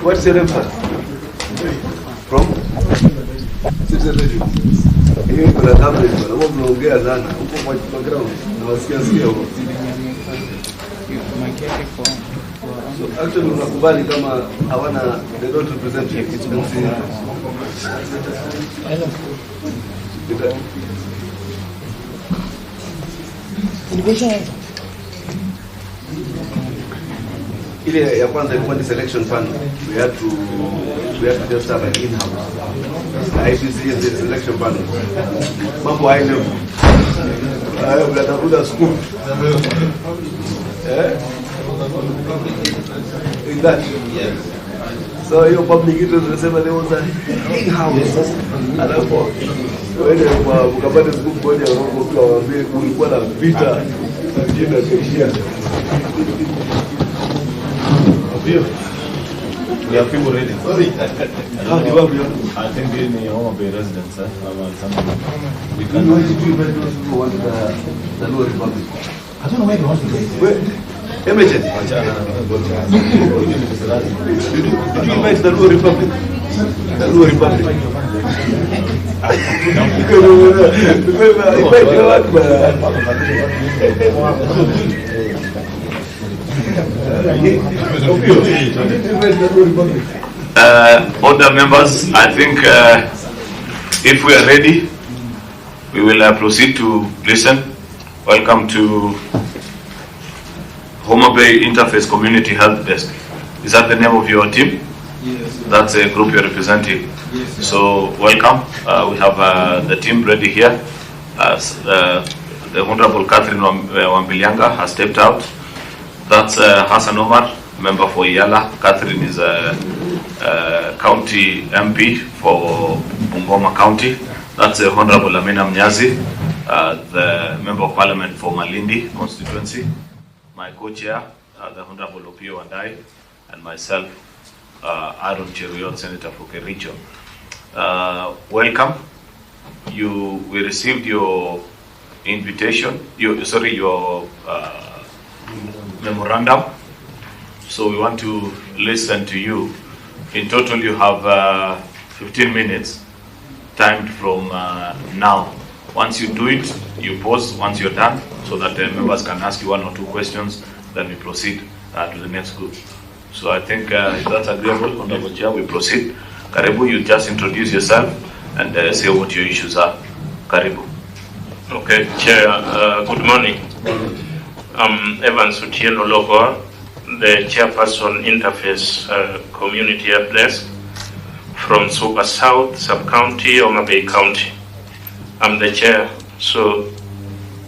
What's your name, sir? From? Citizen Radio. Hii kuna tablet bwana, wao mnaongea sana huko kwa background na wasikia huko. So actually unakubali kama hawana, they don't represent you. Ile ya kwanza ilikuwa ni selection panel. We had to just have an in-house. ICC is the selection panel. Mambo hayo leo. Mnatafuta school. In that. Yes. So your public interest tunasema there was an in-house. Alafu wale mkapata school moja kwa waambie kulikuwa na vita jina keishia. We have people ready. Sorry. How do you want? I think we need all the residents. We can do those who want the Luo Republic. I don't know where they want to go. Where? Emergent. Did you invite the Luo Republic? The Luo Republic. Other members, I think if we are ready, we will proceed to listen. Welcome to Mutembei Interface Community Health Desk. Is that the name of your team? Yes. That's a group you're representing. Yes. So welcome. We have the team ready here. The Honorable Catherine Wambilianga has stepped out. That's Hassan Omar, member for Yala. Catherine is a county MP for Bungoma County. That's Honorable Amina Mnyazi, the member of parliament for Malindi constituency. My co-chair, the Honorable Opio Andai, and myself, Aaron Cheruiyot, Senator for Kericho. Welcome. We received your invitation, your memorandum. So we want to listen to you. In total, you have 15 minutes timed from now. Once you do it, you pause once you're done, so that the members can ask you one or two questions. Then we proceed to the next group. So I think if that's agreeable, Honorable Chair, we proceed. Karibu, you just introduce yourself and say what your issues are. Karibu. Okay, Chair, good morning. I'm Evans Utieno Logoa, the Chairperson Interface Community Health Desk from Suba South Sub-County, Mutembei County. I'm the Chair, so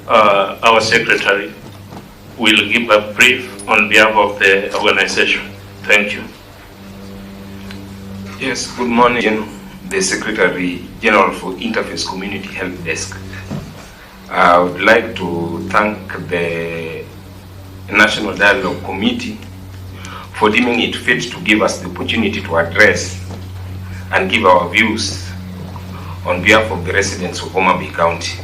our Secretary will give a brief on behalf of the organization. Thank you. Yes, good morning, the Secretary General for Interface Community Health Desk. I would like to thank the National Dialogue Committee for deeming it fit to give us the opportunity to address and give our views on behalf of the residents of Mutembei County.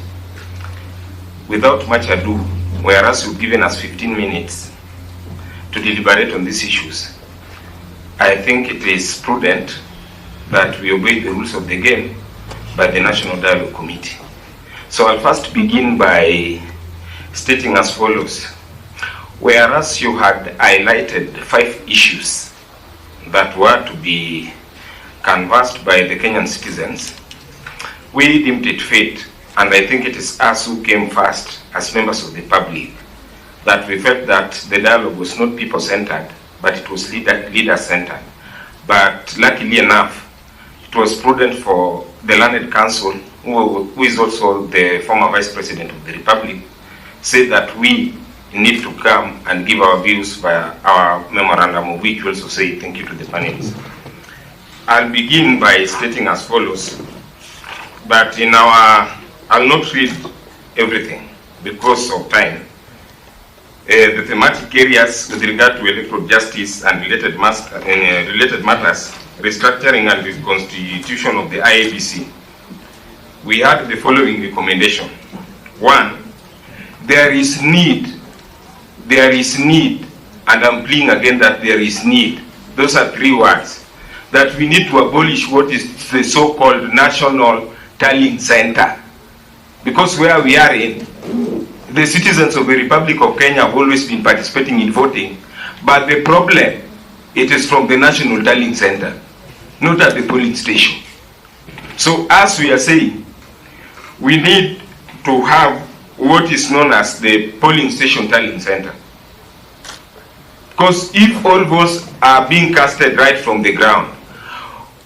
Without much ado, whereas you've given us 15 minutes to deliberate on these issues, I think it is prudent that we obey the rules of the game by the National Dialogue Committee. So I'll first begin by stating as follows. Whereas you had highlighted 5 issues that were to be canvassed by the Kenyan citizens, we deemed it fit, and I think it is us who came first as members of the public, that we felt that the dialogue was not people-centered, but it was leader-centered. But luckily enough, it was prudent for the Learned Council, who is also the former Vice President of the Republic, said that we need to come and give our views via our memorandum, of which we also say thank you to the panelists. I'll begin by stating as follows, but I'll not read everything because of time. The thematic areas with regard to electoral justice and related matters, restructuring and reconstitution of the IEBC, we had the following recommendation. 1, there is need, and I'm pleading again that there is need those are 3 words, that we need to abolish what is the so-called National Tallying Center. Because where we are in, the citizens of the Republic of Kenya have always been participating in voting, but the problem, it is from the National Tallying Center, not at the polling station. So as we are saying, we need to have what is known as the polling station tallying center. Because if all votes are being casted right from the ground,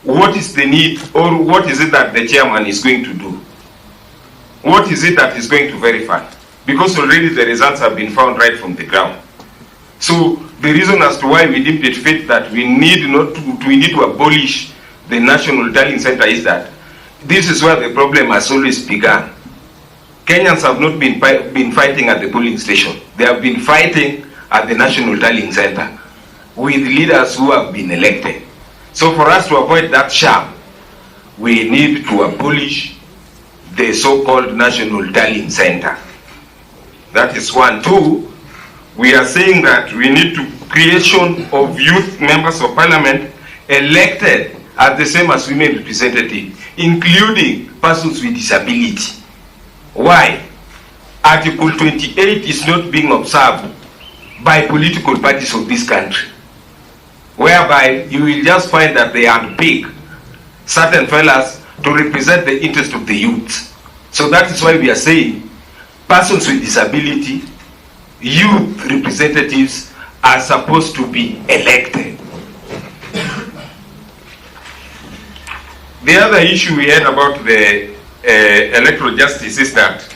what is the need, or what is it that the chairman is going to do? What is it that is going to verify? Because already the results have been found right from the ground. So the reason as to why we deemed it fit that we need to abolish the National Tallying Center is that this is where the problem has always begun. Kenyans have not been fighting at the polling station. They have been fighting at the National Tallying Center with leaders who have been elected. So for us to avoid that sham, we need to abolish the so-called National Tallying Center. That is 1. 2, we are saying that we need to creation of youth members of parliament elected as the same as women representatives, including persons with disability. Why? Article 28 is not being observed by political parties of this country, whereby you will just find that they unpick certain fellas to represent the interest of the youth. So that is why we are saying persons with disability, youth representatives are supposed to be elected. The other issue we had about the electoral justice is that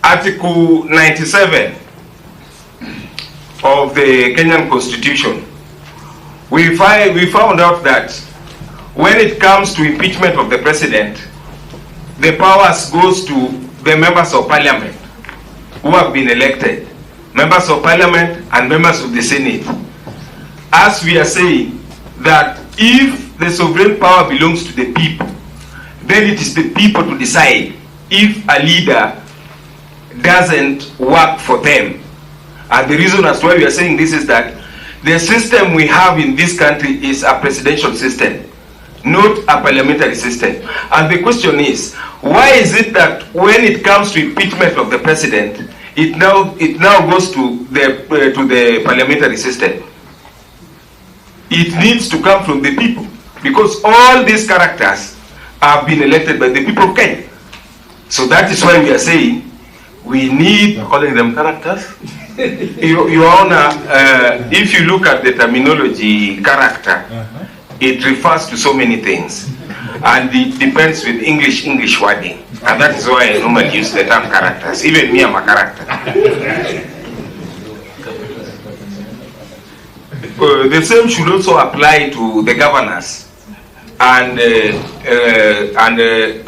Article 97 of the Kenyan Constitution, we found out that when it comes to impeachment of the president, the powers goes to the members of parliament who have been elected, members of parliament and members of the Senate. As we are saying that if the sovereign power belongs to the people, then it is the people to decide if a leader doesn't work for them. And the reason as to why we are saying this is that the system we have in this country is a presidential system, not a parliamentary system. And the question is, why is it that when it comes to impeachment of the president, it now goes to the parliamentary system? It needs to come from the people, because all these characters have been elected by the people of Kenya. So that is why we are saying we need calling them characters. Your Honor, if you look at the terminology character, it refers to so many things, and it depends with English wording, and that is why I normally use the term characters. Even me, I'm a character. The same should also apply to the governors and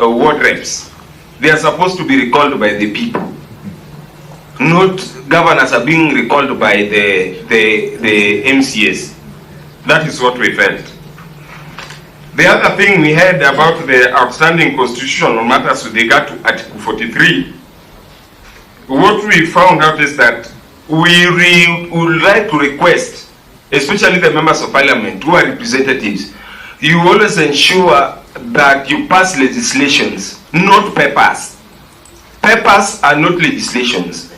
ward reps. They are supposed to be recalled by the people. Not governors are being recalled by the MCAs. That is what we felt. The other thing we had about the outstanding constitutional matters with regard to Article 43, what we found out is that we would like to request, especially the members of parliament who are representatives, you always ensure that you pass legislations, not papers. Papers are not legislations.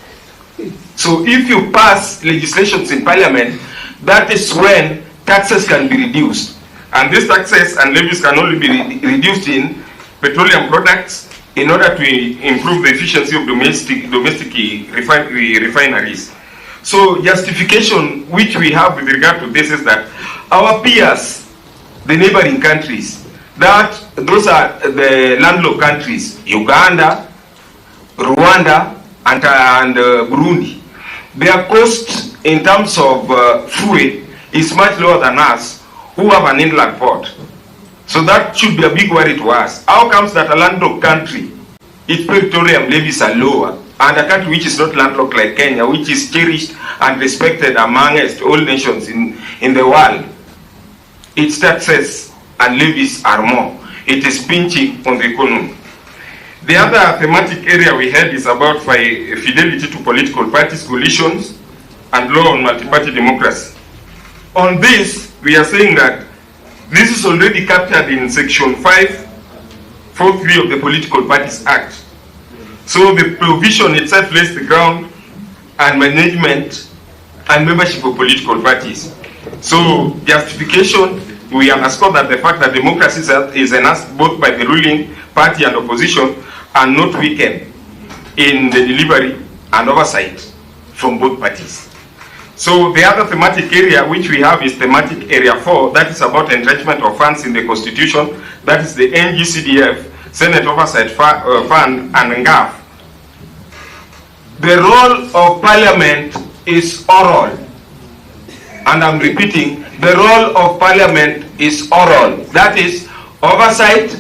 So if you pass legislations in parliament, that is when taxes can be reduced. And these taxes and levies can only be reduced in petroleum products in order to improve the efficiency of domestic refineries. So justification which we have with regard to this is that our peers, the neighboring countries, those are the landlocked countries, Uganda, Rwanda, and Burundi. Their cost in terms of fuel is much lower than us, who have an inland port. So that should be a big worry to us. How comes that a landlocked country, its petroleum levies are lower, and a country which is not landlocked like Kenya, which is cherished and respected amongst all nations in the world, its taxes and levies are more? It is pinching on the economy. The other thematic area we had is about fidelity to political parties, coalitions, and law on multi-party democracy. On this, we are saying that this is already captured in Section 543 of the Political Parties Act. So the provision itself lays the ground and management and membership of political parties. So justification, we underscore that the fact that democracy is enhanced both by the ruling party and opposition and not weakened in the delivery and oversight from both parties. So the other thematic area which we have is thematic area 4, that is about entrenchment of funds in the constitution, that is the NGCDF, Senate Oversight Fund, and NGAF. The role of parliament is oral, and I'm repeating, the role of parliament is oral, that is oversight,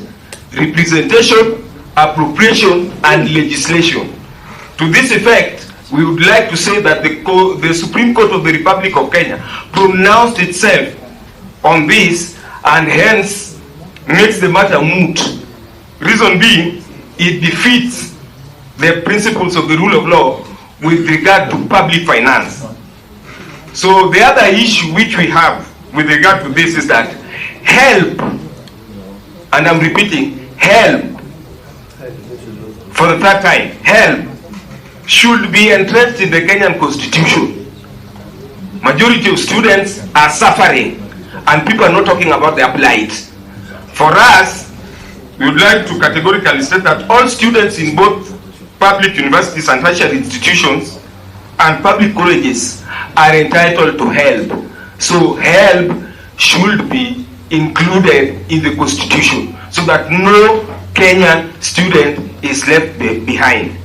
representation, appropriation, and legislation. To this effect, we would like to say that the Supreme Court of the Republic of Kenya pronounced itself on this and hence makes the matter moot. Reason being, it defeats the principles of the rule of law with regard to public finance. So the other issue which we have with regard to this is that help, and I'm repeating, help, for the third time, help should be entrenched in the Kenyan Constitution. Majority of students are suffering and people are not talking about their plight. For us, we would like to categorically state that all students in both public universities and tertiary institutions and public colleges are entitled to help. So help should be included in the Constitution so that no Kenyan student is left behind.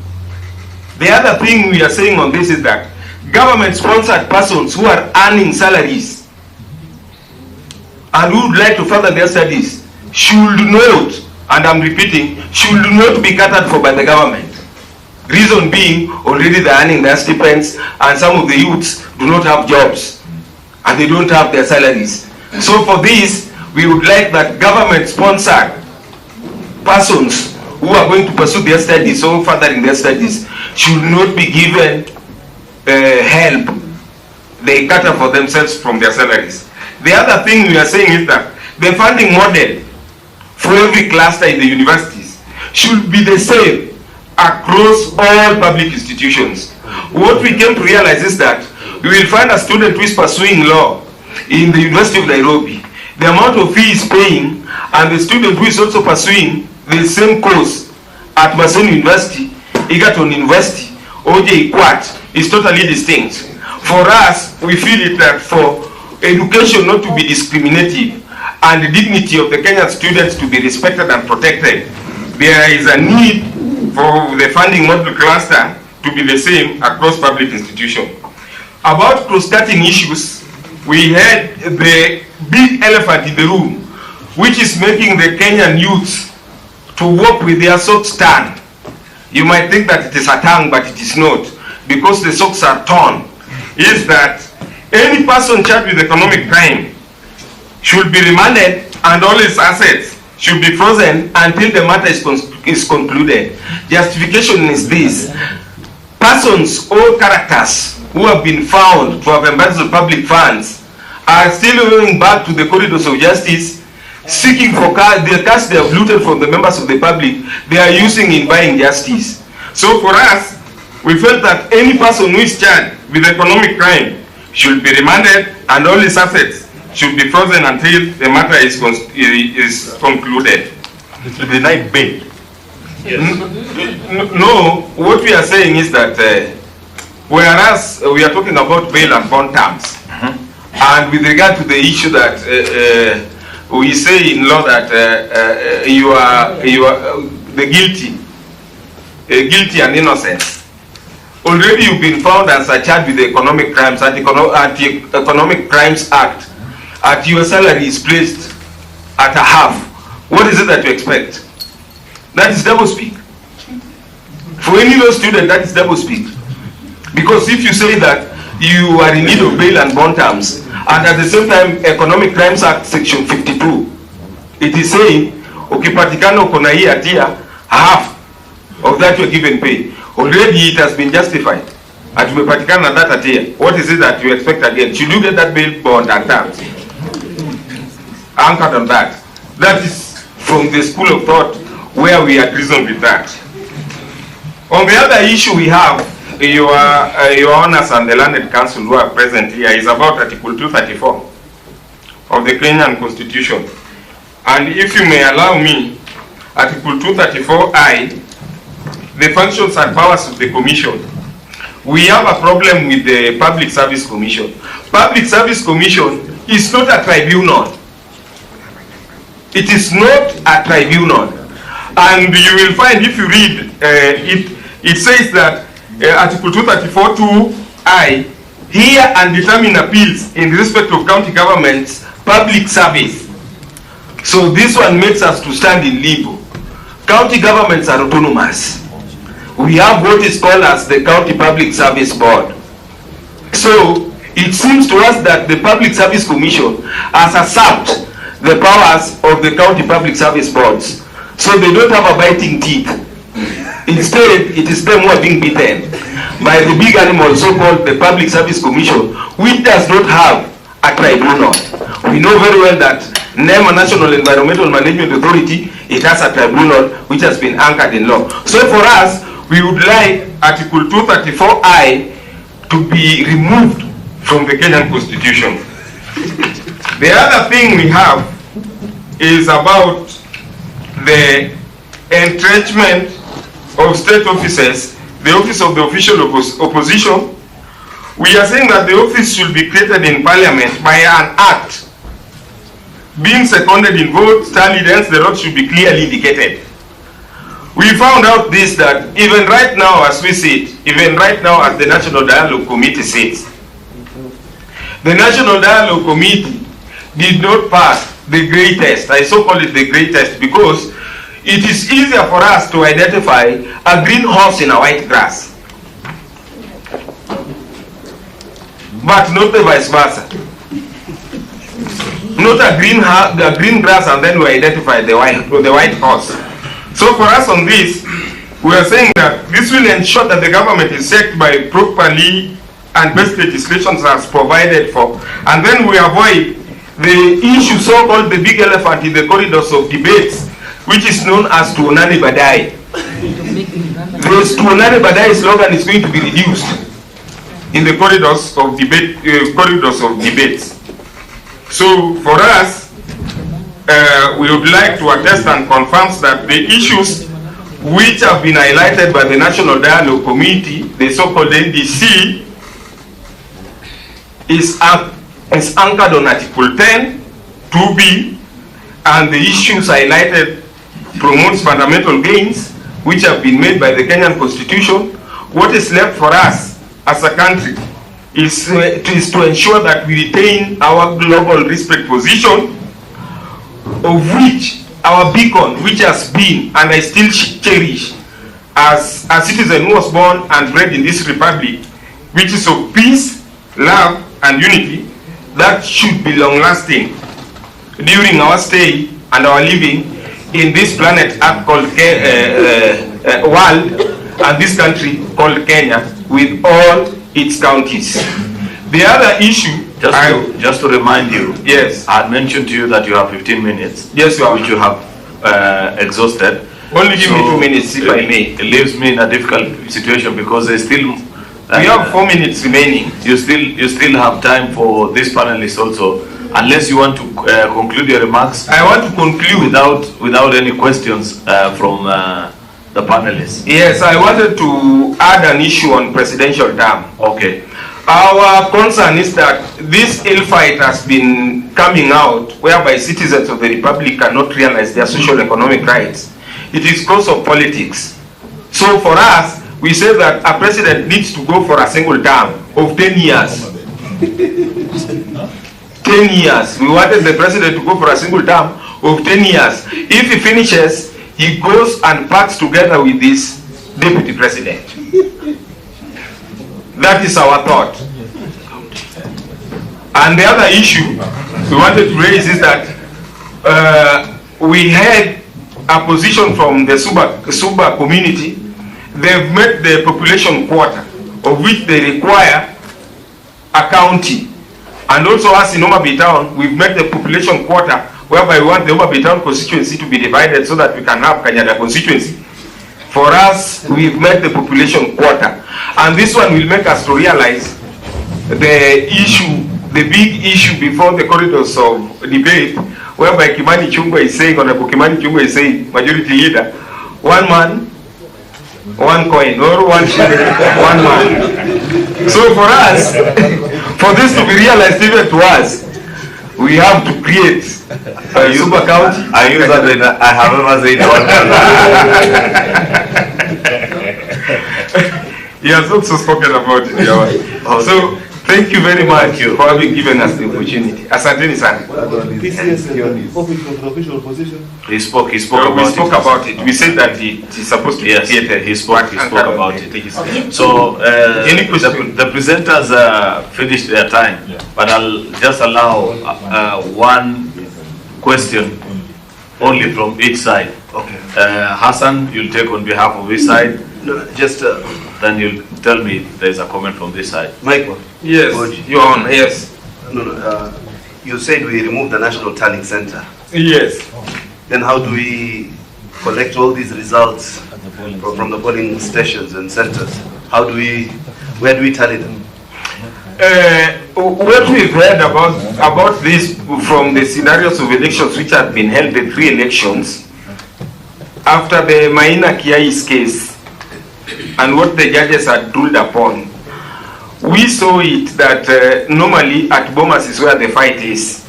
The other thing we are saying on this is that government-sponsored persons who are earning salaries and who would like to further their studies should not, and I'm repeating, should not be catered for by the government. Reason being, already they are earning their stipends and some of the youths do not have jobs and they don't have their salaries. So for this, we would like that government-sponsored persons who are going to pursue their studies or furthering their studies should not be given help. They cater for themselves from their salaries. The other thing we are saying is that the funding model for every cluster in the universities should be the same across all public institutions. What we came to realize is that we will find a student who is pursuing law in the University of Nairobi. The amount of fee is paying, and the student who is also pursuing the same course at Maseno University, Egerton University, OJ Quat is totally distinct. For us, we feel it that for education not to be discriminative and the dignity of the Kenyan students to be respected and protected, there is a need for the funding model cluster to be the same across public institutions. About cross-cutting issues, we had the big elephant in the room, which is making the Kenyan youths to walk with their socks torn. You might think that it is a tongue, but it is not, because the socks are torn. Is that any person charged with economic crime should be remanded and all his assets should be frozen until the matter is concluded. Justification is this: persons or characters who have been found to have embezzled public funds are still going back to the corridors of justice, seeking for the cash they have looted from the members of the public, they are using in buying justice. So for us, we felt that any person who is charged with economic crime should be remanded and all his assets should be frozen until the matter is concluded. To deny bail. Yes. No, what we are saying is that whereas we are talking about bail and bond terms, and with regard to the issue that we say in law that you are the guilty and innocent. Already you've been found and charged with the economic crimes at the Economic Crimes Act. At your salary is placed at a half. What is it that you expect? That is double speak. For any law student, that is double speak. Because if you say that you are in need of bail and bond terms, and at the same time, Economic Crimes Act Section 52, it is saying, ukipatikana uko na hii hatia, half of that you are given pay. Already it has been justified. Atumepatikana na that year. What is it that you expect again? Should you get that bail bond and terms? Anchored on that. That is from the school of thought where we are reasoned with that. On the other issue we have, your honors and the learned council who are present here, is about Article 234 of the Kenyan Constitution. And if you may allow me, Article 234I, the functions and powers of the Commission. We have a problem with the Public Service Commission. Public Service Commission is not a tribunal. It is not a tribunal. And you will find, if you read it says that Article 234(2)(I) hear and determine appeals in respect of county government's public service. So this one makes us to stand in limbo. County governments are autonomous. We have what is called as the County Public Service Board. So it seems to us that the Public Service Commission has usurped the powers of the County Public Service Boards. So they don't have a biting teeth. Instead, it is them who are being beaten by the big animal, so-called the Public Service Commission, which does not have a tribunal. We know very well that NEMA, National Environmental Management Authority, it has a tribunal which has been anchored in law. So for us, we would like Article 234I to be removed from the Kenyan Constitution. The other thing we have is about the entrenchment of state offices, the office of the official opposition. We are saying that the office should be created in Parliament by an act, being seconded in votes, tallied, hence the road should be clearly indicated. We found out this, that even right now as we see it, even right now as the National Dialogue Committee says, the National Dialogue Committee did not pass the grey test. I so call it the grey test because it is easier for us to identify a green horse in a white grass, but not the vice versa. Not a green grass and then we identify the white horse. So for us on this, we are saying that this will ensure that the government is checked by properly and best legislations as provided for, and then we avoid the issue so-called the big elephant in the corridors of debates, which is known as Tuonane Badai. This Tuonane Badai slogan is going to be reduced in the corridors of debates. So for us, we would like to attest and confirm that the issues which have been highlighted by the National Dialogue Committee, the so-called NDC, is anchored on Article 10, 2B, and the issues highlighted promotes fundamental gains which have been made by the Kenyan Constitution. What is left for us as a country is to ensure that we retain our global respect position, of which our beacon, which has been and I still cherish as a citizen who was born and bred in this republic, which is of peace, love and unity, that should be long-lasting during our stay and our living in this planet Earth called world, and this country called Kenya with all its counties. The other issue, just to remind you, yes, I had mentioned to you that you have 15 minutes. Yes, you have. Which you have exhausted. Only give me 2 minutes, if I may. It leaves me in a difficult situation because there's still. We have 4 minutes remaining. You still have time for this panelist also, unless you want to conclude your remarks. I want to conclude without any questions from the panelists. Yes, I wanted to add an issue on presidential term. Okay. Our concern is that this ill fight has been coming out whereby citizens of the republic cannot realize their social economic rights. It is cause of politics. So for us, we say that a president needs to go for a single term of 10 years. 10 years. We wanted the president to go for a single term of 10 years. If he finishes, he goes and packs together with this deputy president. That is our thought. And the other issue we wanted to raise is that we had a position from the Suba community. They've met the population quota of which they require a county. And also, as in Homabay town, we've made the population quota whereby we want the Homabay town constituency to be divided so that we can have Kenyatta constituency. For us, we've made the population quota. And this one will make us to realize the issue, the big issue before the corridors of debate, whereby Kimani Chungwa is saying, Honorable Kimani Chungwa is saying, majority leader, one man, one coin, or one shilling, one man. So for us, for this to be realized even to us, we have to create a super county. I use that in, I have never said He has also spoken about it. Yeah. So thank you very much for having given us the opportunity. Asanteni sana. He spoke We spoke about it. We said that it is supposed to be created. He spoke about it. So the presenters finished their time, but I'll just allow one question only from each side. Okay. Hassan, you'll take on behalf of this side. No, just Then you'll tell me there's a comment from this side. Michael. Yes, Your Honor, yes. No, you said we removed the National Tallying Center. Yes. Then how do we collect all these results from the polling stations and centers? Where do we tally them? What we've heard about this from the scenarios of elections which have been held, the 3 elections, after the Maina Kiai's case, and what the judges had ruled upon, we saw it that normally at Bomas is where the fight is,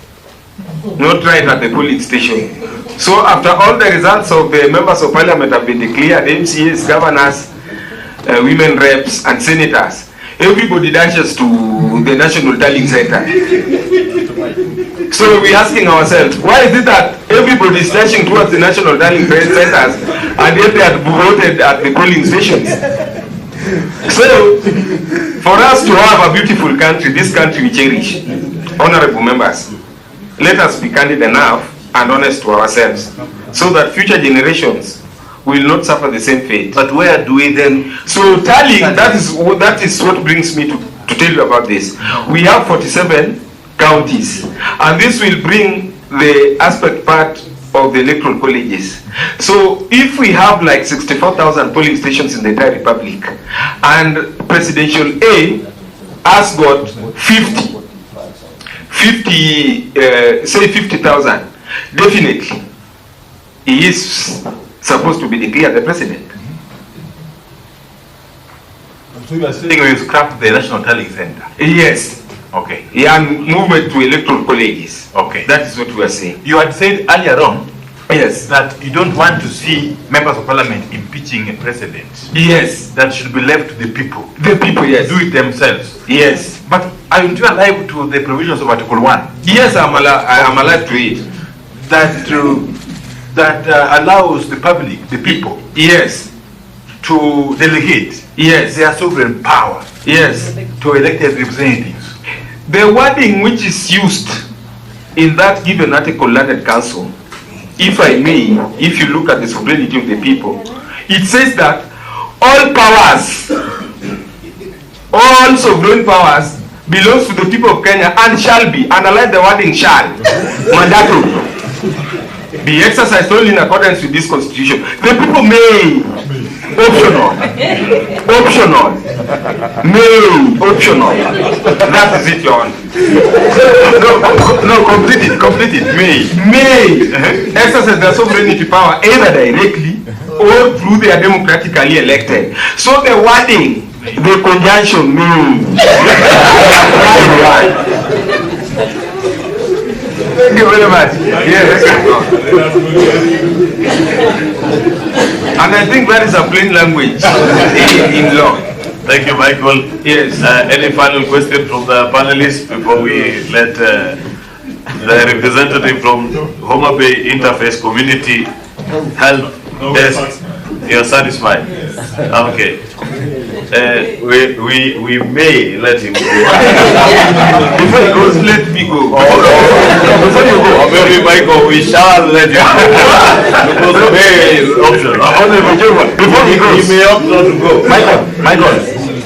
not right at the polling station. So after all the results of the members of parliament have been declared, MCAs, governors, women reps and senators, everybody dashes to the National Tallying Center. So we're asking ourselves, why is it that everybody is dashing towards the National Tallying Centers and yet they are voted at the polling stations? So, for us to have a beautiful country, this country we cherish, honorable members, let us be candid enough and honest to ourselves so that future generations will not suffer the same fate. But where do we then? So tallying, that is what brings me to tell you about this. We have 47 counties, and this will bring the aspect part of the electoral colleges. So if we have like 64,000 polling stations in the entire republic, and presidential A has got 50,000, definitely he is supposed to be declared the president. So you are saying we scrap the National Tallying Center? Yes. Okay. And movement to electoral colleges. Okay. That is what we are saying. You had said earlier on, yes, that you don't want to see members of parliament impeaching a president. Yes. That should be left to the people. The people, yes. Do it themselves. Yes. But aren't you alive to the provisions of Article 1? Yes, I'm alive to it. That allows the public, the people, yes, to delegate, yes, their sovereign power, yes, to elected representatives. The wording which is used in that given article, Learned Council, if I may, if you look at the sovereignty of the people, it says that all powers, all sovereign powers belongs to the people of Kenya and shall be, underline the wording shall, mandatory, be exercised only in accordance with this constitution. The people may, optional, may, optional. That is it, Your Honor. No, complete it. May exercise their sovereignty power either directly or through their democratically elected. So the wording, the conjunction may. Thank you very much. Yes. And I think that is a plain language in law. Thank you, Michael. Yes. Any final question from the panelists before we let the representative from Homabay Interface Community Help Desk? You're satisfied? Okay. We may let him go. Before he goes, let me go. Before you go, maybe Michael, we shall let you go. Because may is optional. Before he goes, he may opt not to go. Michael.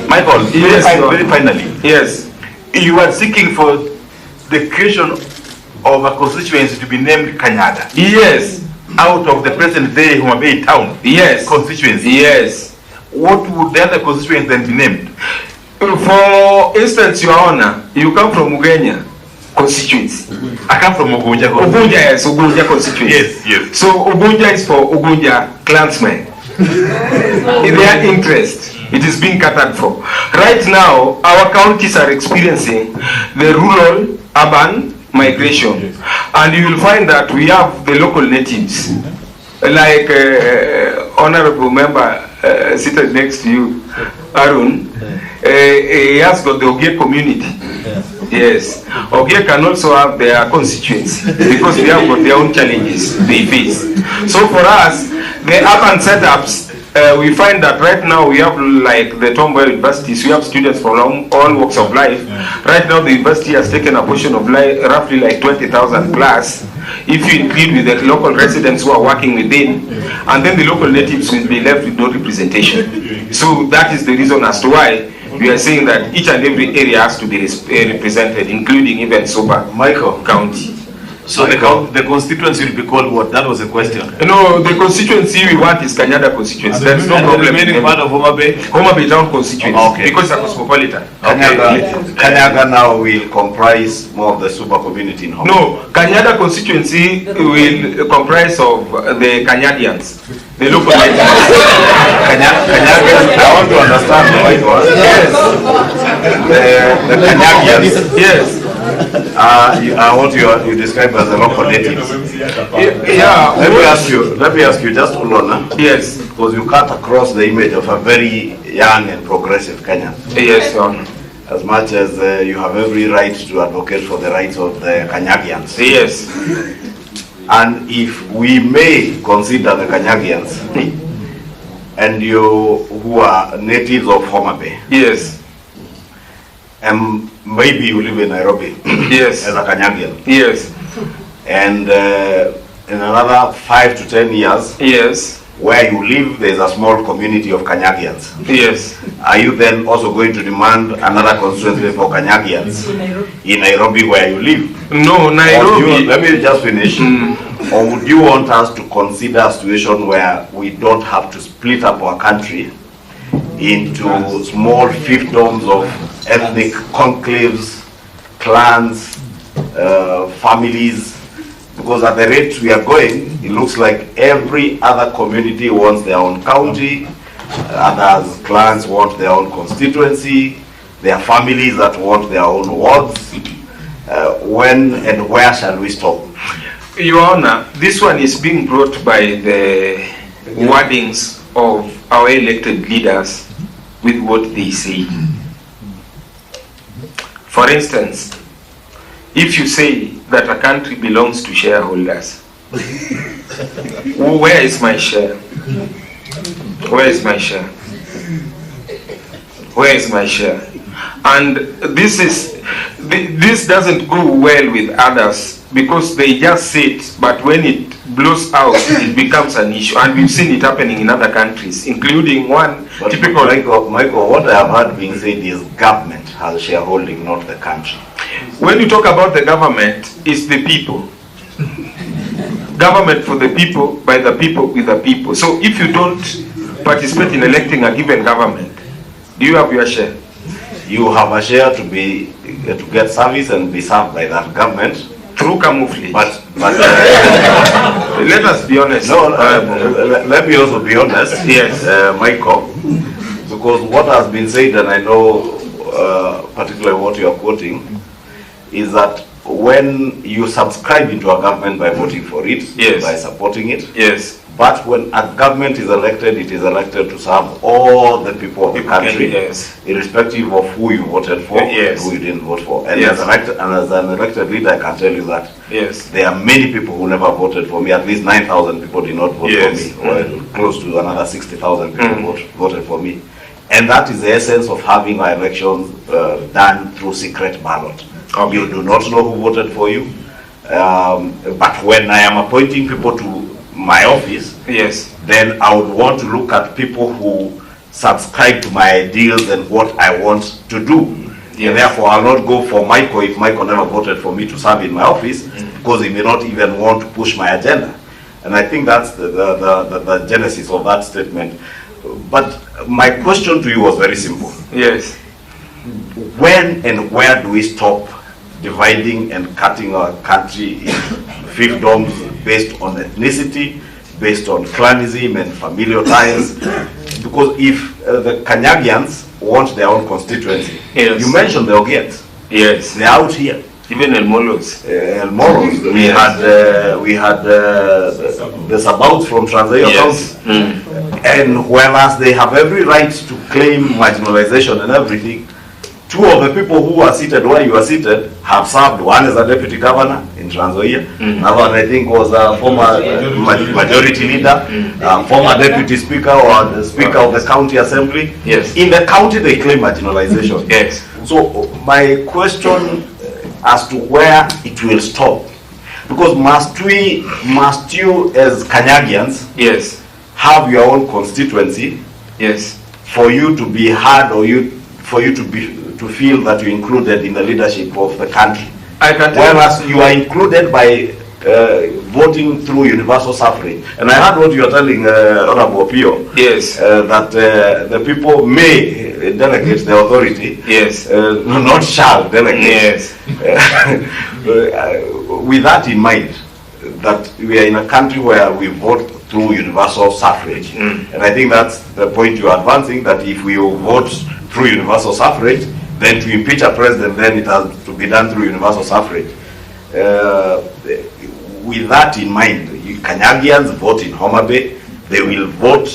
Michael, Yes, very finally, Yes. you are seeking for the creation of a constituency to be named Kenyatta Yes. out of the present day Mutembei town Yes. constituency. Yes. What would the other constituency then be named? For instance, Your Honor, you come from Ugenya constituency. I come from Ugunja. Ugunja, yes, Ugunja constituency. Yes, yes. So Ugunja is for Ugunja clansmen. In their interest, it is being catered for. Right now, our counties are experiencing the rural-urban migration, and you will find that we have the local natives, like honorable member seated next to you, Arun. He has got the Ogie community. Yes, Ogie can also have their constituency because they have got their own challenges they face. So for us, the urban setups, we find that right now we have like the Tomboy universities, we have students from all walks of life. Right now the university has taken a portion of roughly like 20,000 plus, if you include with the local residents who are working within, and then the local natives will be left with no representation. So that is the reason as to why we are saying that each and every area has to be represented, including even Soba Michael County. So the constituency will be called what? That was a question. No, the constituency we want is Kenyatta constituency. There is no problem. The remaining part of Mutembei? Mutembei town constituency. Okay. Because it's a cosmopolitan. Kenyatta now will comprise more of the super community in Hong Kong. No, Kenyatta constituency will comprise of the Canadians, the local natives. Kenyans, I want to understand Michael. Yes. The Kenyans. Yes. Are what you describe as the local natives. Yeah. Let me ask you, just hold on. Yes. Because you cut across the image of a very young and progressive Kenyan. Yes, Your Honor. As much as you have every right to advocate for the rights of the Kenyans. Yes. And if we may consider the Kenyans and you who are natives of Mutembei, Yes. and maybe you live in Nairobi Yes. as a Kenyan, Yes. and in another 5 to 10 years, Yes. where you live, there's a small community of Kenyans. Yes. Are you then also going to demand another constituency for Kenyans in Nairobi where you live? No, Nairobi. Let me just finish. Or would you want us to consider a situation where we don't have to split up our country into small fiefdoms of ethnic conclaves, clans, families? Because at the rate we are going, it looks like every other community wants their own county, others clans want their own constituency, there are families that want their own wards. When and where shall we stop? Your Honor, this one is being brought by the wordings of our elected leaders with what they say. For instance, if you say that a country belongs to shareholders, where is my share? Where is my share? Where is my share? And this doesn't go well with others because they just say it, but when it blows out, it becomes an issue. And we've seen it happening in other countries, including one But typical... Michael, what I have heard being said is government has shareholding, not the country. When you talk about the government, it's the people. Government for the people, by the people, with the people. So if you don't participate in electing a given government, do you have your share? You have a share to get service and be served by that government. Through camouflage. But let us be honest. No, let me also be honest. Yes. Michael, because what has been said, and I know particularly what you are quoting, is that when you subscribe into a government by voting for it, yes, by supporting it, yes, but when a government is elected, it is elected to serve all the people of the country, yes, irrespective of who you voted for, yes, and who you didn't vote for. And, yes, as an elected leader, I can tell you that yes, there are many people who never voted for me. At least 9,000 people did not vote, yes, for me, or close to another 60,000 people voted for me. And that is the essence of having our elections done through secret ballot. Okay. You do not know who voted for you, but when I am appointing people to my office, yes, then I would want to look at people who subscribe to my ideals and what I want to do. And therefore, I'll not go for Michael if Michael never voted for me to serve in my office, because he may not even want to push my agenda. And I think that's the genesis of that statement. But my question to you was very simple. Yes. When and where do we stop dividing and cutting our country in fiefdoms based on ethnicity, based on clanism and familial ties? Because if the Kenyans want their own constituency, yes. You mentioned the Ogiet. Yes. They're out here. Even El Molos. El Moros. We had the Sabouts from Trans Nzoia Yes. County. And whereas they have every right to claim marginalization and everything, two of the people who are seated where you are seated have served. One is a deputy governor in Trans Nzoia. Another one, I think, was a former majority leader, former deputy speaker or the speaker of the county assembly. Yes. In the county, they claim marginalization. Yes. So my question as to where it will stop, because must you as Kenyans, yes, have your own constituency, yes, for you to be heard, or for you to feel that you're included in the leadership of the country? I can tell whereas you are included by voting through universal suffrage. And I heard what you are telling Honorable Pio. Yes. That the people may delegate the authority. Yes. Not shall delegate. Yes. With that in mind, that we are in a country where we vote through universal suffrage. And I think that's the point you are advancing, that if we vote through universal suffrage, then to impeach a president, then it has to be done through universal suffrage. With that in mind, Kenyans vote in Homa Bay, they will vote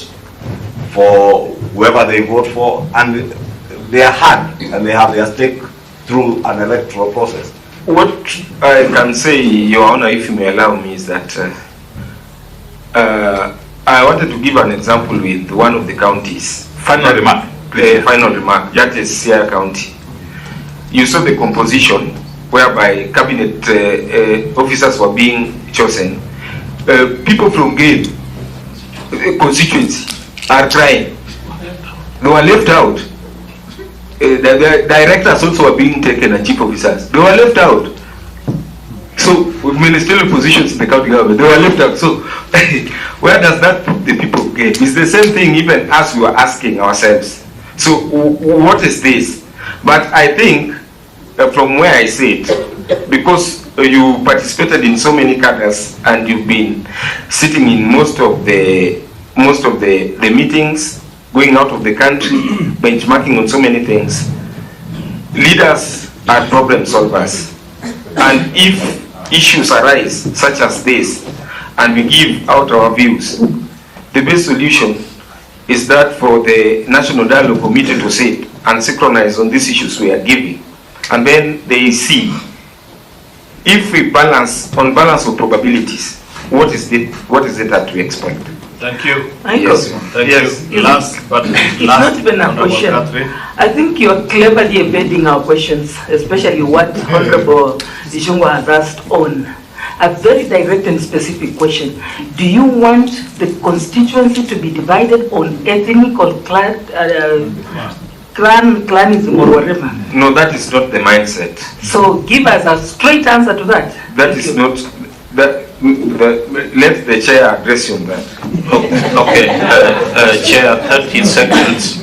for whoever they vote for, and they are heard and they have their stake through an electoral process. What I can say, Your Honor, if you may allow me, is that I wanted to give an example with one of the counties. Final remark. Final remark. That is Siaya County. You saw the composition whereby cabinet officers were being chosen. People from Gale constituency are trying. They were left out. The directors also were being taken and chief officers. They were left out. So, with ministerial positions in the county government, they were left out. So, where does that put the people of Gale? It's the same thing even as we were asking ourselves. So, what is this? But I think, from where I sit, because you participated in so many cadres and you've been sitting in most of the meetings, going out of the country, benchmarking on so many things. Leaders are problem solvers. And if issues arise, such as this, and we give out our views, the best solution is that for the National Dialogue Committee to sit and synchronize on these issues we are giving. And then they see, if we balance, on balance of probabilities, what is it that we expect? Thank you. Yes. Thank Yes. you. Last but It's not even a question. I think you are cleverly evading our questions, especially what Honorable Ishungwa has asked on. A very direct and specific question. Do you want the constituency to be divided on ethnic or clanism or whatever? No, that is not the mindset. So give us a straight answer to that. That is not that. Let the chair address you on that. Okay, Chair, 30 seconds.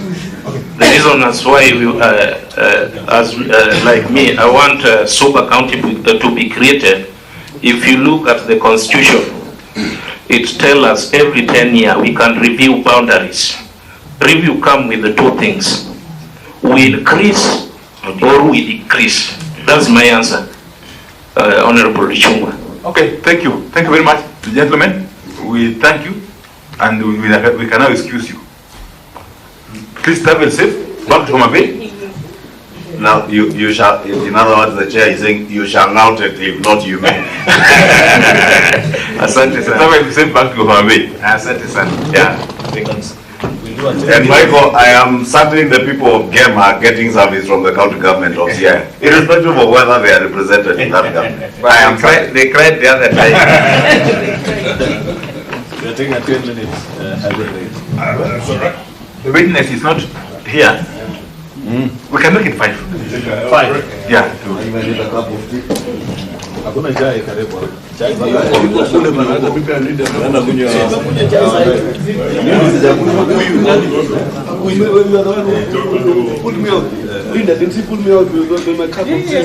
The reason that's why we, like me, I want a sober county to be created. If you look at the Constitution, it tells us every 10 years we can review boundaries. Review come with the two things. We increase or we decrease. That's my answer, Honorable Richungwa. Okay, thank you. Thank you very much, gentlemen. We thank you, and we can now excuse you. Please travel safe. Back to Homa Bay. Now, you shall, in other words, the chair is saying, you shall now take leave, not you may. Asante sana. Travel safe back to Homa Bay. Asante sana. Yeah. And Michael, I am certain the people of Gem are getting service from the county government of Siaya, irrespective of whether they are represented in that government. They cried the other time. We are taking a 10 minutes hybrid break. the witness is not here, we can make it 5. 5. Yeah. Hakuna chai karibu. Chai Put me out. Linda, didn't she put me out with my cup of tea?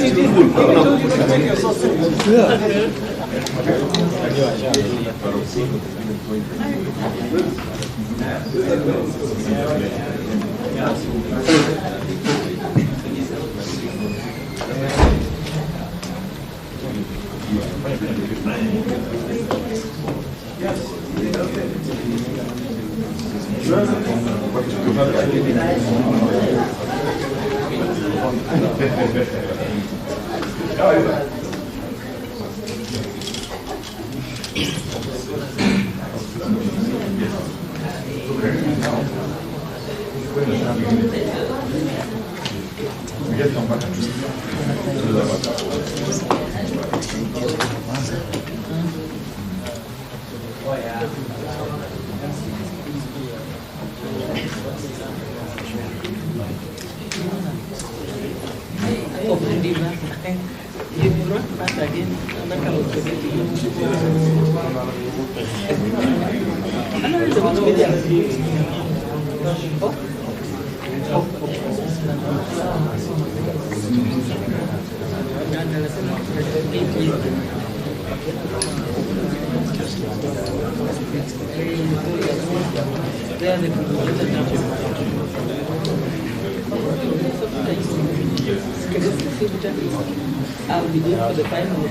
I'll be there for the final.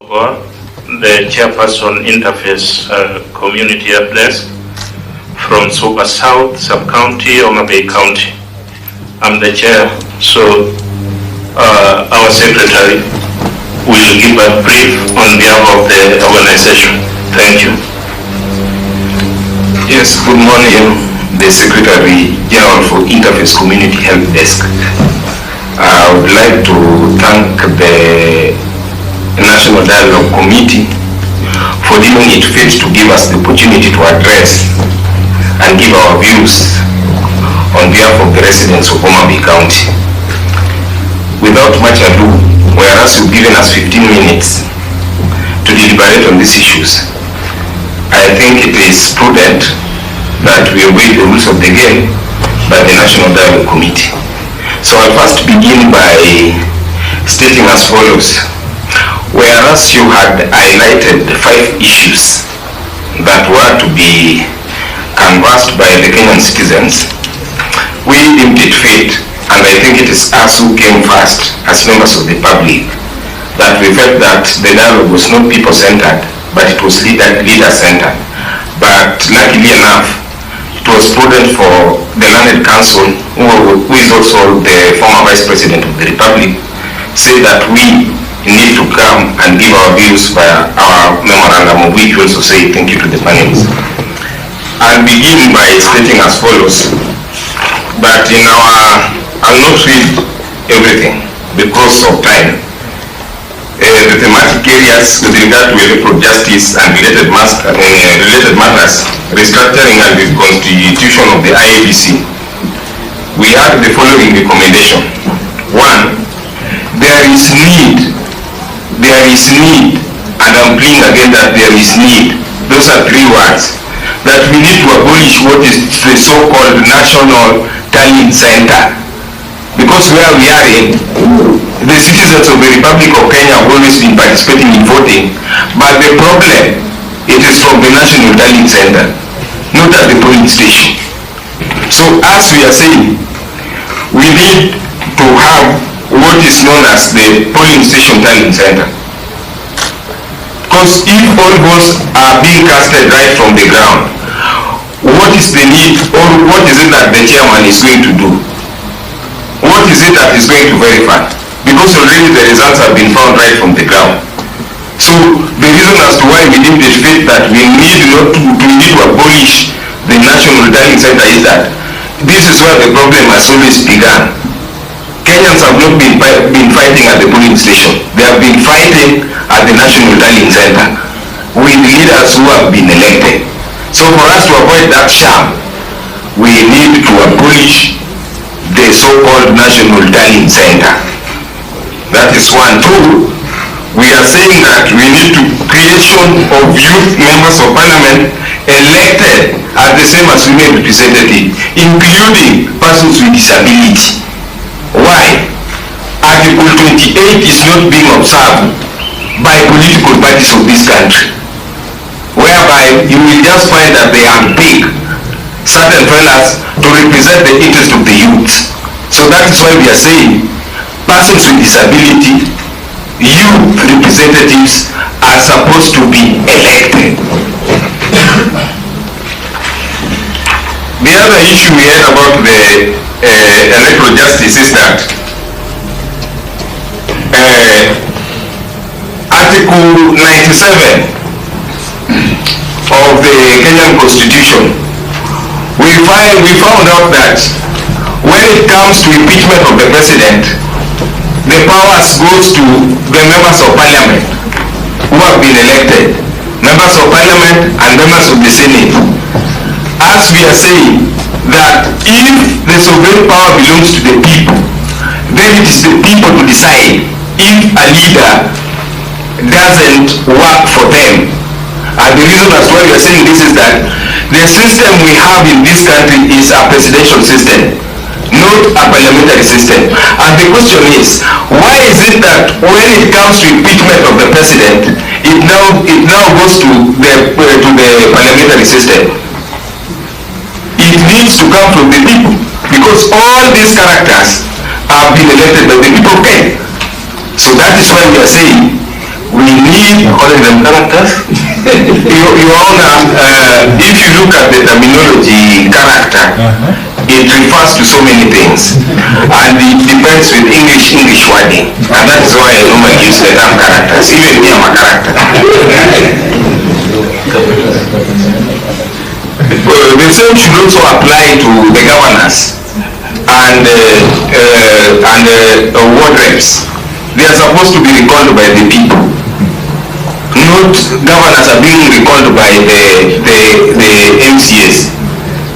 The chairperson interface community help desk from Super South Sub-County, Mutembei County. I'm the chair, so our secretary will give a brief on behalf of the organization. Thank you. Yes, good morning, the Secretary General for Interface Community Help Desk. I would like to thank the National Dialogue Committee for deeming it fit to give us the opportunity to address and give our views on behalf of the residents of Bomas County. Without much ado, whereas you've given us 15 minutes to deliberate on these issues, I think it is prudent that we obey the rules of the game by the National Dialogue Committee. So I'll first begin by stating as follows. Whereas you had highlighted 5 issues that were to be canvassed by the Kenyan citizens, we deemed it fit, and I think it is us who came first as members of the public, that we felt that the dialogue was not people-centered, but it was leader-centered. But luckily enough, it was prudent for the Learned Council, who is also the former Vice President of the Republic, say that we need to come and give our views via our memorandum, of which we also say thank you to the panelists. I'll begin by stating as follows, that in I'll not read everything because of time. The thematic areas with regard to electoral justice and related matters, restructuring and reconstitution of the IEBC, we had the following recommendation. 1, there is need, and I'm pleading again that there is need, those are 3 words, that we need to abolish what is the so-called National Tallying Center. Because where we are in, the citizens of the Republic of Kenya have always been participating in voting, but the problem, it is from the National Tallying Center, not at the polling station. So as we are saying, we need to have what is known as the polling station tallying center. Because if all votes are being casted right from the ground, what is the need, or what is it that the chairman is going to do? What is it that is going to verify? Because already the results have been found right from the ground. So the reason as to why we deemed it fit that we need to abolish the National Tallying Center is that this is where the problem has always begun. Kenyans have not been fighting at the polling station. They have been fighting at the National Tallying Center with leaders who have been elected. So for us to avoid that sham, we need to abolish the so-called National Tallying Center. That is 1. 2, we are saying that we need to creation of youth members of parliament elected as the same as women representatives, including persons with disability. Why? Article 28 is not being observed by political parties of this country, whereby you will just find that they unpick certain fellas to represent the interest of the youth. So that is why we are saying persons with disability, youth representatives are supposed to be elected. The other issue we had about the electoral justice is that Article 97 of the Kenyan Constitution, we found out that when it comes to impeachment of the president, the powers goes to the members of parliament who have been elected, members of parliament and members of the Senate. As we are saying that if the sovereign power belongs to the people, then it is the people to decide if a leader doesn't work for them. And the reason as why we are saying this is that the system we have in this country is a presidential system, not a parliamentary system. And the question is, why is it that when it comes to impeachment of the president, it now goes to the parliamentary system? It needs to come from the people, because all these characters have been elected by the people of Kenya. So that is why we are saying we need calling them characters. Your Honor, if you look at the terminology character, it refers to so many things, and it depends with English wording, and that is why I normally use the term characters. Even me, I'm a character. The same should also apply to the governors and ward reps. They are supposed to be recalled by the people. Not governors are being recalled by the MCAs.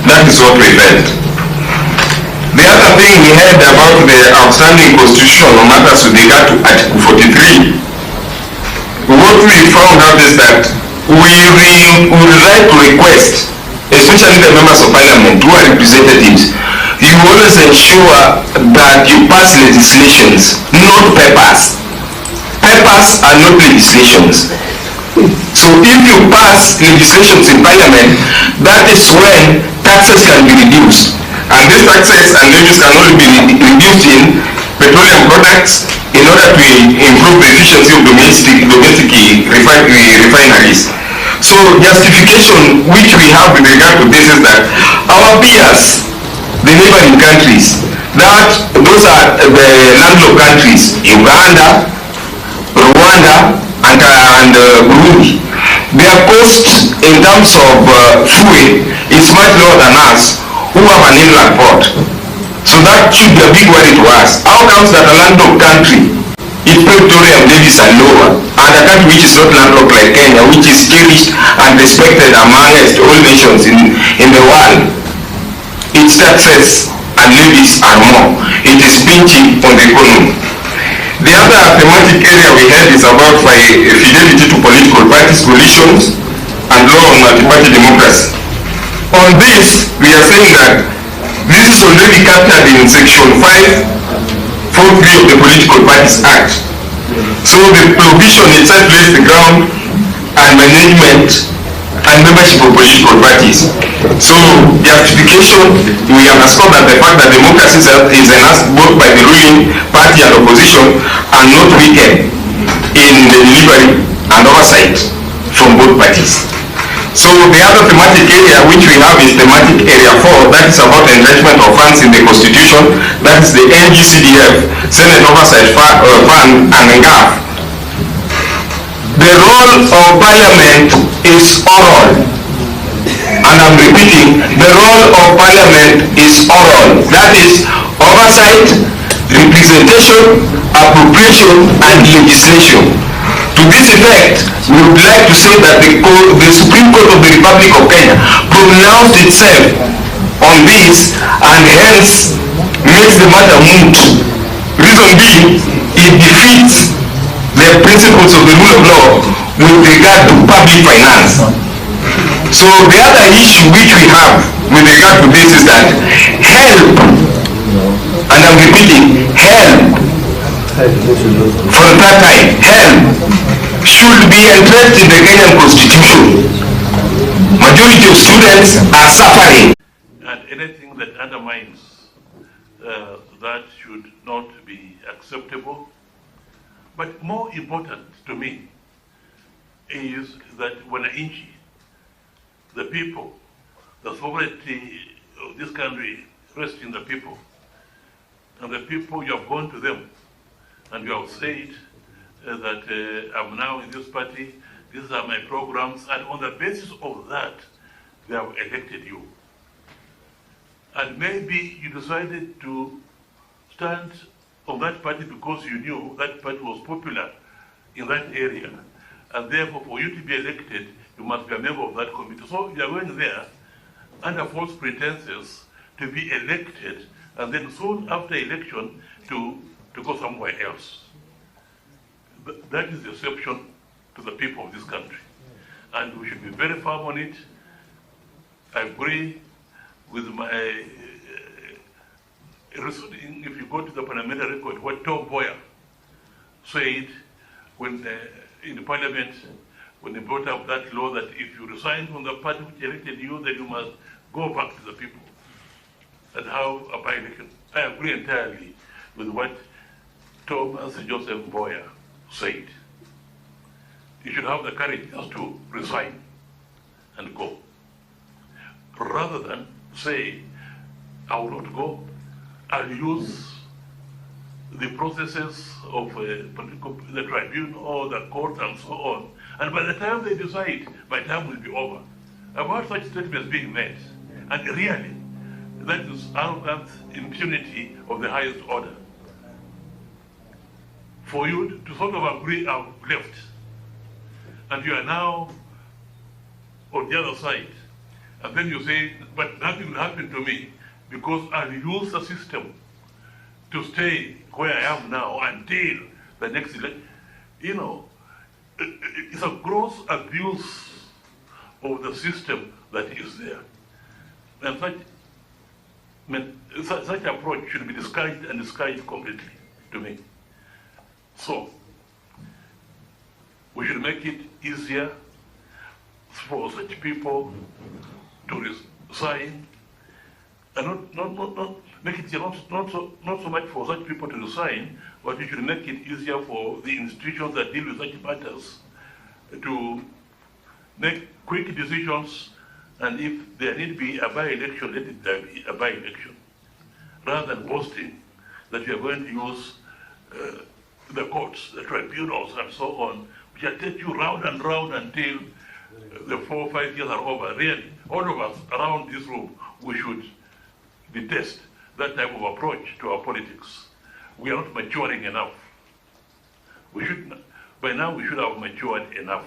That is what we felt. The other thing we heard about the outstanding constitutional matters with regard to Article 43. What we found out is that we would like to request, especially the members of parliament who are representatives, you always ensure that you pass legislations, not papers. Papers are not legislations. So if you pass legislations in parliament, that is when taxes can be reduced. And these taxes and levies can only be reduced in petroleum products in order to improve the efficiency of domestic refineries. So justification which we have with regard to this is that our peers, the neighboring countries, those are the landlocked countries, Uganda, Rwanda, and Burundi. Their cost in terms of fuel is much lower than us, who have an inland port. So that should be a big worry to us. How comes that a landlocked country, its petroleum levies are lower, and a country which is not landlocked like Kenya, which is cherished and respected amongst all nations in the world, its taxes and levies are more? It is pinching on the economy. The other thematic area we had is about fidelity to political parties, coalitions, and law on multi-party democracy. On this, we are saying that this is already captured in Section 543 of the Political Parties Act. So the provision itself lays the ground and management and membership of political parties. So justification, we underscore that the fact that democracy is enhanced both by the ruling party and opposition are not weakened in the delivery and oversight from both parties. So the other thematic area which we have is thematic area 4, that is about entrenchment of funds in the constitution, that is the NGCDF, Senate Oversight Fund, and NGAF. The role of parliament is oral, and I'm repeating, the role of parliament is oral. That is oversight, representation, appropriation, and legislation. To this effect, we would like to say that the Supreme Court of the Republic of Kenya pronounced itself on this and hence makes the matter moot. Reason being, it defeats the principles of the rule of law with regard to public finance. So the other issue which we have with regard to this is that help, and I'm repeating, help, for the third time, help should be entrenched in the Kenyan Constitution. Majority of students are suffering. And anything that undermines that should not be acceptable. But more important to me is that wananchi, the people, the sovereignty of this country rests in the people. And the people, you have gone to them and you have said that I'm now in this party, these are my programs, and on the basis of that, they have elected you. And maybe you decided to stand on that party because you knew that party was popular in that area. And therefore, for you to be elected, you must be a member of that committee. So you are going there under false pretenses to be elected, and then soon after election to go somewhere else. That is deception to the people of this country. And we should be very firm on it. I agree with my if you go to the parliamentary record, what Tom Boyer said when in the parliament, when they brought up that law that if you resign from the party which elected you, then you must go back to the people and have a by-election. I agree entirely with what Thomas Joseph Boyer said. you should have the courage just to resign and go, rather than say, I will not go, I'll use the processes of the tribunal or the court and so on, and by the time they decide, my time will be over. I've heard such statements being made, and really, that is arrogant impunity of the highest order. For you to sort of agree, I've left, and you are now on the other side, and then you say, but nothing will happen to me because I'll use the system to stay where I am now until the next election. You know, it's a gross abuse of the system that is there. And such approach should be discouraged and discouraged completely to me. So, we should make it easier for such people to resign, and not make it not so much for such people to resign, but we should make it easier for the institutions that deal with such matters to make quick decisions, and if there need be a by-election, let it be a by-election, rather than boasting that we are going to use the courts, the tribunals, and so on, which will take you round and round until the 4 or 5 years are over. Really, all of us around this room, we should detest that type of approach to our politics. We are not maturing enough. We should, by now, we should have matured enough.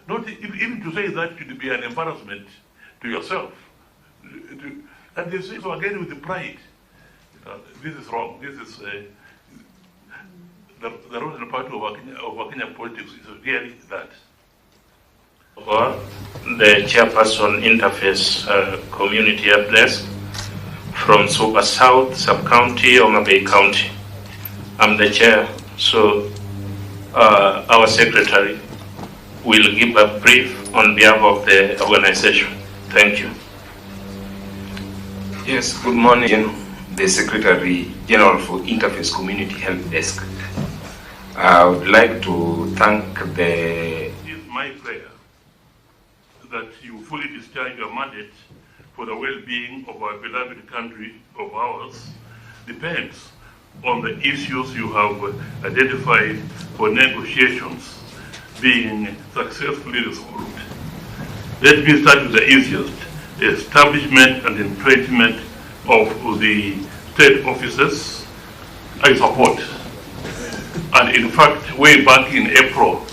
Not even to say that should be an embarrassment to yourself. And they say so again with the pride. This is wrong. This is the rotten part of our Kenyan politics is really that. For the chairperson interface community address from Super South Sub-County, Mutembei County. I'm the chair, so our secretary will give a brief on behalf of the organization. Thank you. Yes, good morning. The Secretary General for Interface Community Help Desk. I would like to thank the... It is my prayer that you fully discharge your mandate for the well-being of our beloved country of ours depends on the issues you have identified for negotiations being successfully resolved. Let me start with the easiest, the establishment and entrenchment of the state offices. I support. And in fact, way back in April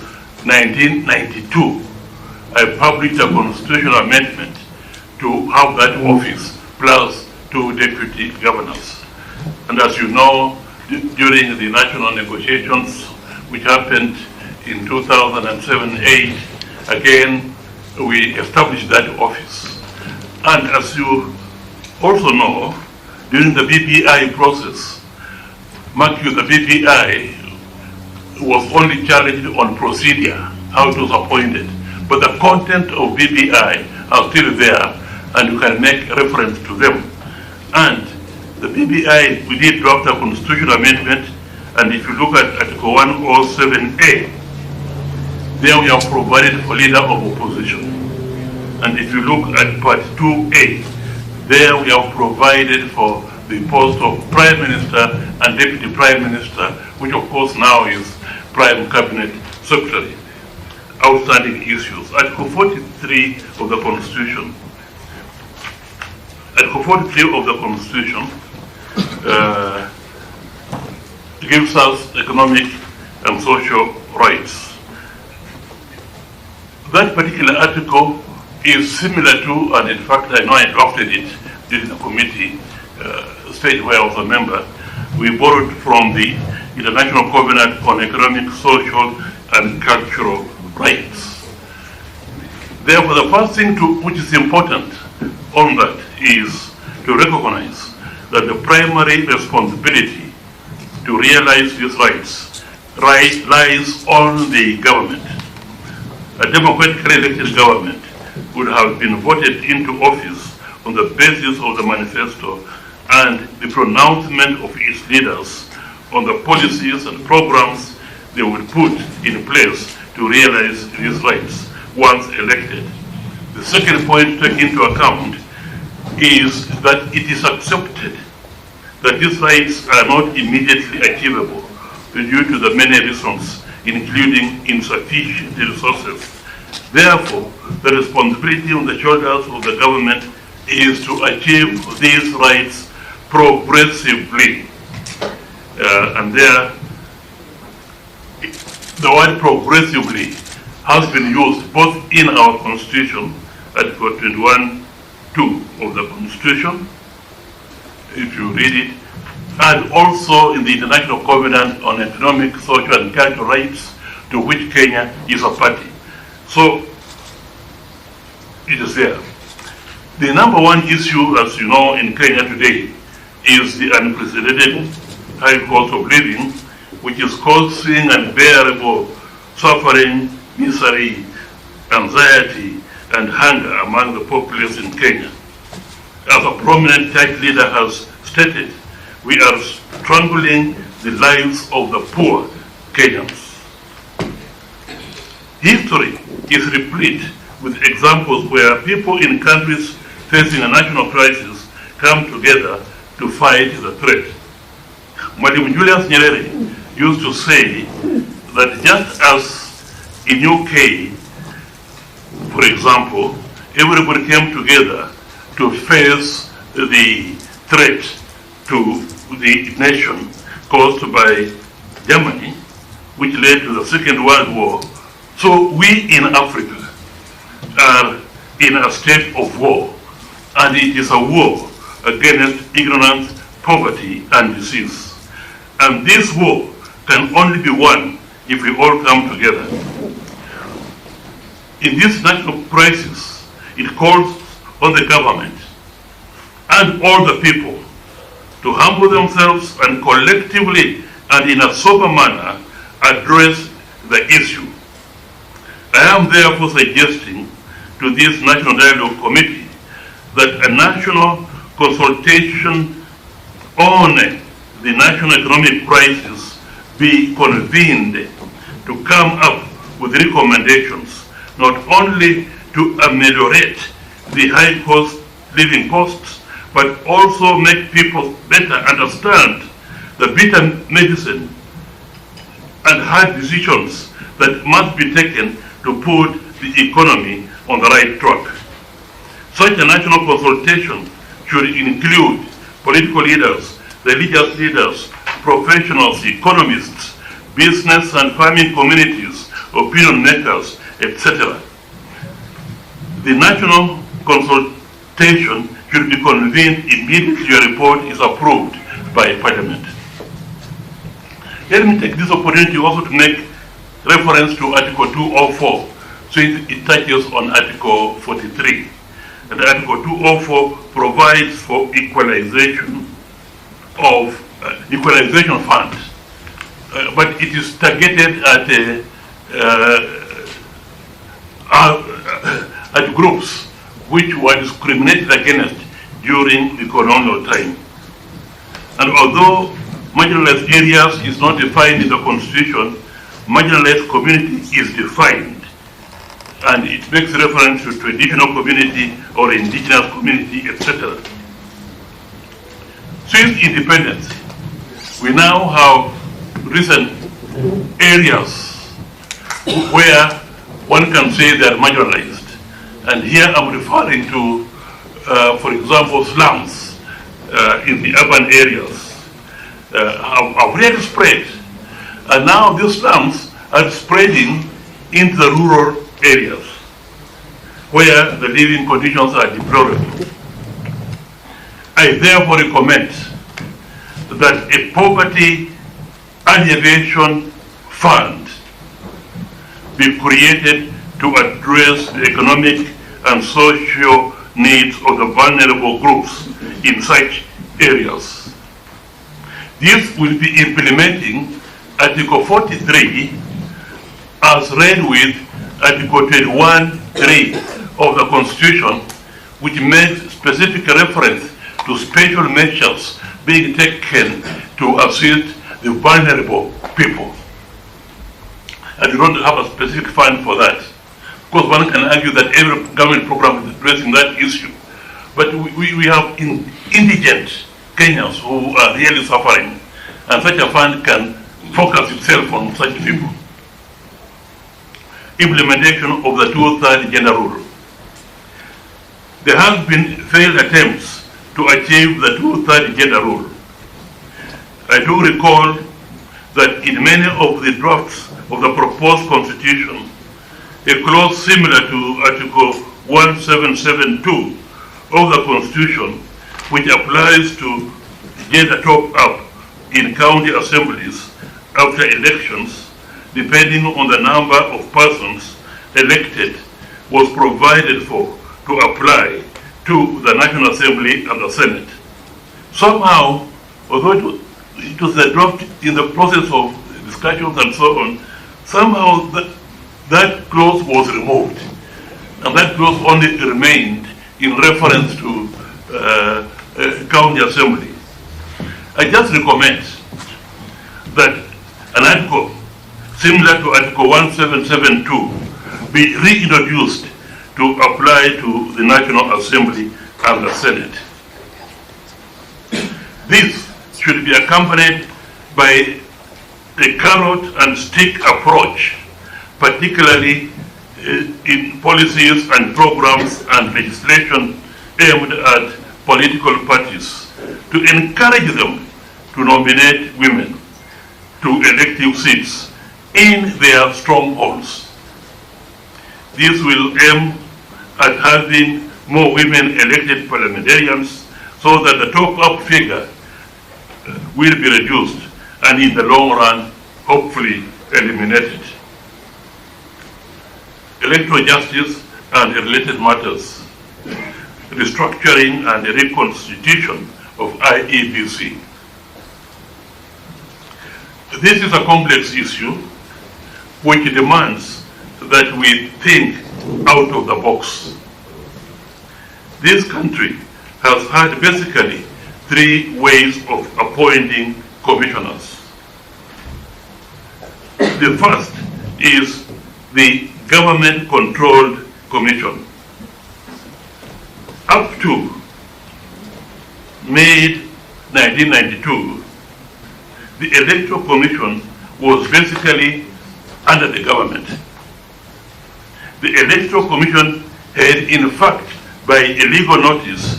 1992, I published a constitutional amendment to have that office plus 2 deputy governors. And as you know, during the national negotiations, which happened in 2007-8, again, we established that office. And as you also know, during the BBI process, mark you, the BBI was only challenged on procedure, how it was appointed. But the content of BBI are still there, and you can make reference to them. And the BBI, we did draft a constitutional amendment, and if you look at Article 107A, there we have provided for leader of opposition. And if you look at Part 2A, there we have provided for the post of Prime Minister and Deputy Prime Minister, which of course now is Prime Cabinet Secretary. Outstanding issues. Article 43 of the Constitution. Article 43 of the Constitution gives us economic and social rights. That particular article is similar to, and in fact I know I drafted it during the committee stage where I was a member. We borrowed from the International Covenant on Economic, Social and Cultural Rights. Therefore, the first thing which is important on that is to recognize that the primary responsibility to realize these rights lies on the government. A democratically elected government would have been voted into office on the basis of the manifesto and the pronouncement of its leaders on the policies and programs they would put in place to realize these rights once elected. The second point to take into account is that it is accepted that these rights are not immediately achievable due to the many reasons, including insufficient resources. Therefore, the responsibility on the shoulders of the government is to achieve these rights progressively. And there, the word progressively has been used both in our Constitution, Article 21(2) of the Constitution, if you read it, and also in the International Covenant on Economic, Social and Cultural Rights, to which Kenya is a party. So, it is there. The number one issue, as you know, in Kenya today is the unprecedented high cost of living, which is causing unbearable suffering, misery, anxiety, and hunger among the populace in Kenya. As a prominent church leader has stated, we are strangling the lives of the poor Kenyans. History is replete with examples where people in countries facing a national crisis come together to fight the threat. Mwalimu Julius Nyerere used to say that just as in UK, for example, everybody came together to face the threat to the nation caused by Germany, which led to the Second World War. So we in Africa are in a state of war, and it is a war against ignorance, poverty, and disease. And this war can only be won if we all come together. In this national crisis, it calls on the government and all the people to humble themselves and collectively and in a sober manner address the issue. I am therefore suggesting to this National Dialogue Committee that a national consultation on the national economic crisis be convened to come up with recommendations not only to ameliorate the high cost living costs, but also make people better understand the bitter medicine and hard decisions that must be taken to put the economy on the right track. Such a national consultation should include political leaders, religious leaders, professionals, economists, business and farming communities, opinion makers, etc. The national consultation should be convened immediately a report is approved by Parliament. Let me take this opportunity also to make reference to Article 204, so it touches on Article 43. And Article 204 provides for equalization of equalization fund, but it is targeted at groups which were discriminated against during the colonial time. And although marginalized areas is not defined in the Constitution, marginalized community is defined, and it makes reference to traditional community or indigenous community, etc. Since independence, we now have recent areas where one can say they are marginalized. And here I'm referring to, for example, slums in the urban areas have really spread. And now these slums are spreading into the rural areas where the living conditions are deplorable. I therefore recommend that a poverty alleviation fund be created to address the economic and social needs of the vulnerable groups in such areas. This will be implementing Article 43 as read with Article 21(3) of the Constitution, which makes specific reference to special measures being taken to assist the vulnerable people. and you don't have a specific fund for that. Of course, one can argue that every government program is addressing that issue. But we have indigent Kenyans who are really suffering, and such a fund can focus itself on such people. Implementation of the 2/3 gender rule. There have been failed attempts to achieve the 2/3 gender rule. I do recall that in many of the drafts of the proposed constitution, a clause similar to Article 1772 of the Constitution, which applies to gender top-up in county assemblies after elections, depending on the number of persons elected, was provided for to apply to the National Assembly and the Senate. Somehow, although it was a draft in the process of discussions and so on, somehow that clause was removed. And that clause only remained in reference to county assembly. I just recommend that an article similar to Article 1772 be reintroduced to apply to the National Assembly and the Senate. This should be accompanied by a carrot and stick approach, particularly in policies and programs and legislation aimed at political parties, to encourage them to nominate women to elective seats in their strongholds. This will aim at having more women elected parliamentarians so that the top-up figure will be reduced and in the long run, hopefully eliminated. Electoral justice and related matters, restructuring and reconstitution of IEBC. This is a complex issue which demands that we think out of the box. This country has had basically three ways of appointing commissioners. The first is the government-controlled commission. Up to May 1992, the Electoral Commission was basically under the government. The Electoral Commission had, in fact, by a legal notice,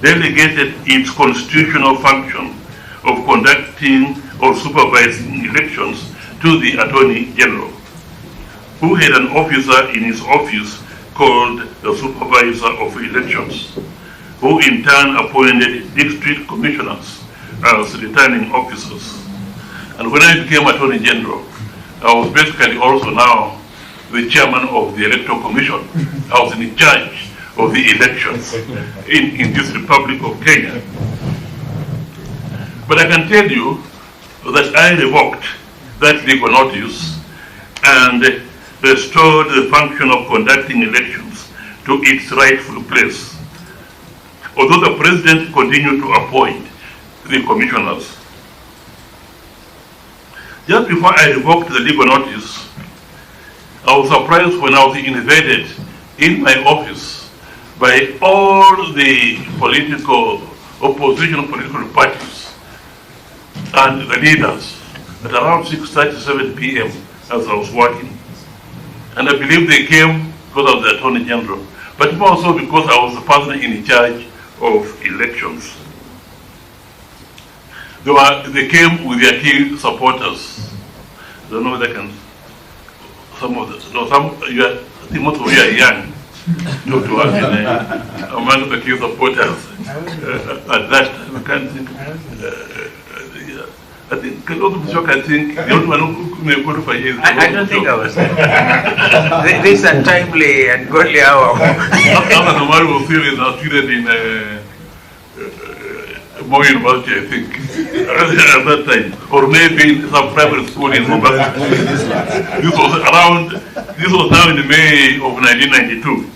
delegated its constitutional function of conducting or supervising elections to the Attorney General, who had an officer in his office called the Supervisor of Elections, who in turn appointed district commissioners as returning officers. And when I became Attorney General, I was basically also now the chairman of the Electoral Commission. I was in charge of the elections in this Republic of Kenya. But I can tell you that I revoked that legal notice and restored the function of conducting elections to its rightful place, although the President continued to appoint the commissioners. Just before I revoked the legal notice, I was surprised when I was invaded in my office by all the opposition political parties and the leaders at around 6:37 p.m. as I was working. And I believe they came because I was the Attorney General, but also because I was the person in charge of elections. They came with their key supporters. I don't know whether I can, I think most of you are young, not to have been among the key supporters at that time. I can't think. I think a lot of shock. I think the only one who may qualify is. I don't think I was. This is a timely and godly hour. After the Maru series, I was treated in Moi University, I think, at that time, or maybe in some primary school in Mombasa. This was now in May of 1992.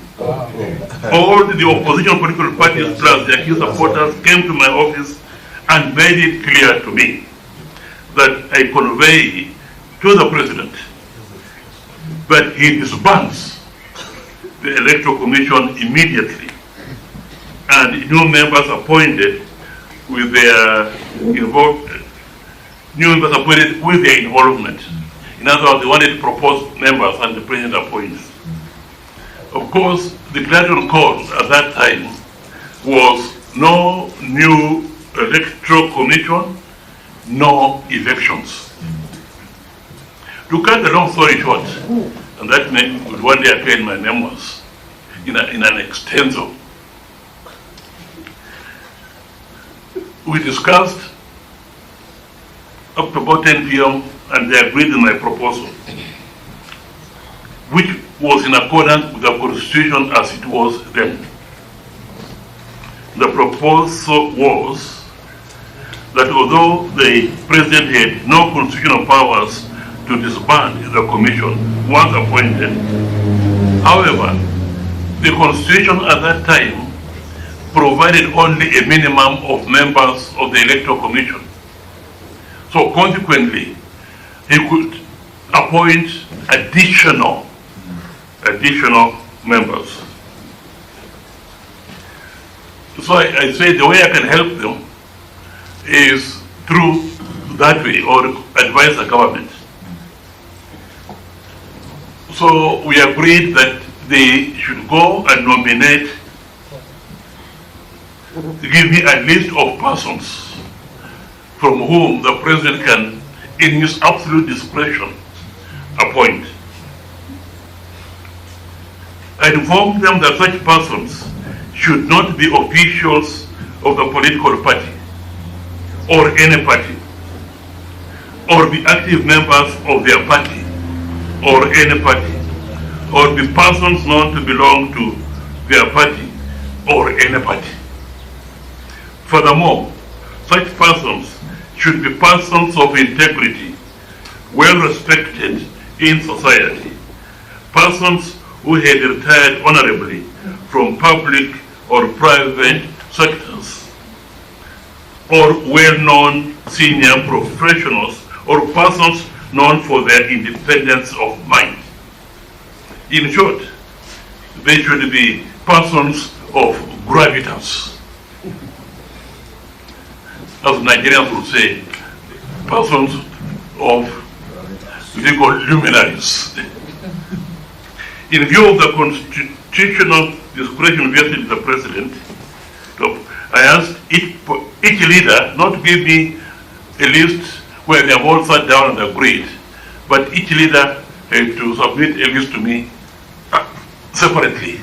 All the opposition political parties plus their key supporters came to my office and made it clear to me that I convey to the President but he disbands the Electoral Commission immediately, and new members appointed with their involvement. In other words, they wanted to propose members and the president appoints. Of course, the clarion call at that time was no new electoral commission, no elections. To cut the long story short, and that would one day appear in my memoirs in an extenso, we discussed up to about 10 p.m. and they agreed on my proposal, which was in accordance with the constitution as it was then. The proposal was that although the president had no constitutional powers to disband the commission once appointed, however, the constitution at that time provided only a minimum of members of the electoral commission. So consequently, he could appoint additional members. So I say the way I can help them is through that way, or advise the government. So we agreed that they should go and nominate, give me a list of persons from whom the president can, in his absolute discretion, appoint. I informed them that such persons should not be officials of the political party or any party, or be active members of their party or any party, or be persons known to belong to their party or any party. Furthermore, such persons should be persons of integrity, well respected in society, persons who had retired honorably from public or private sectors, or well-known senior professionals, or persons known for their independence of mind. In short, they should be persons of gravitas. As Nigerians would say, persons of legal luminaries. In view of the constitutional discretion vested in the president, I asked each leader not to give me a list where they have all sat down and agreed, but each leader had to submit a list to me separately.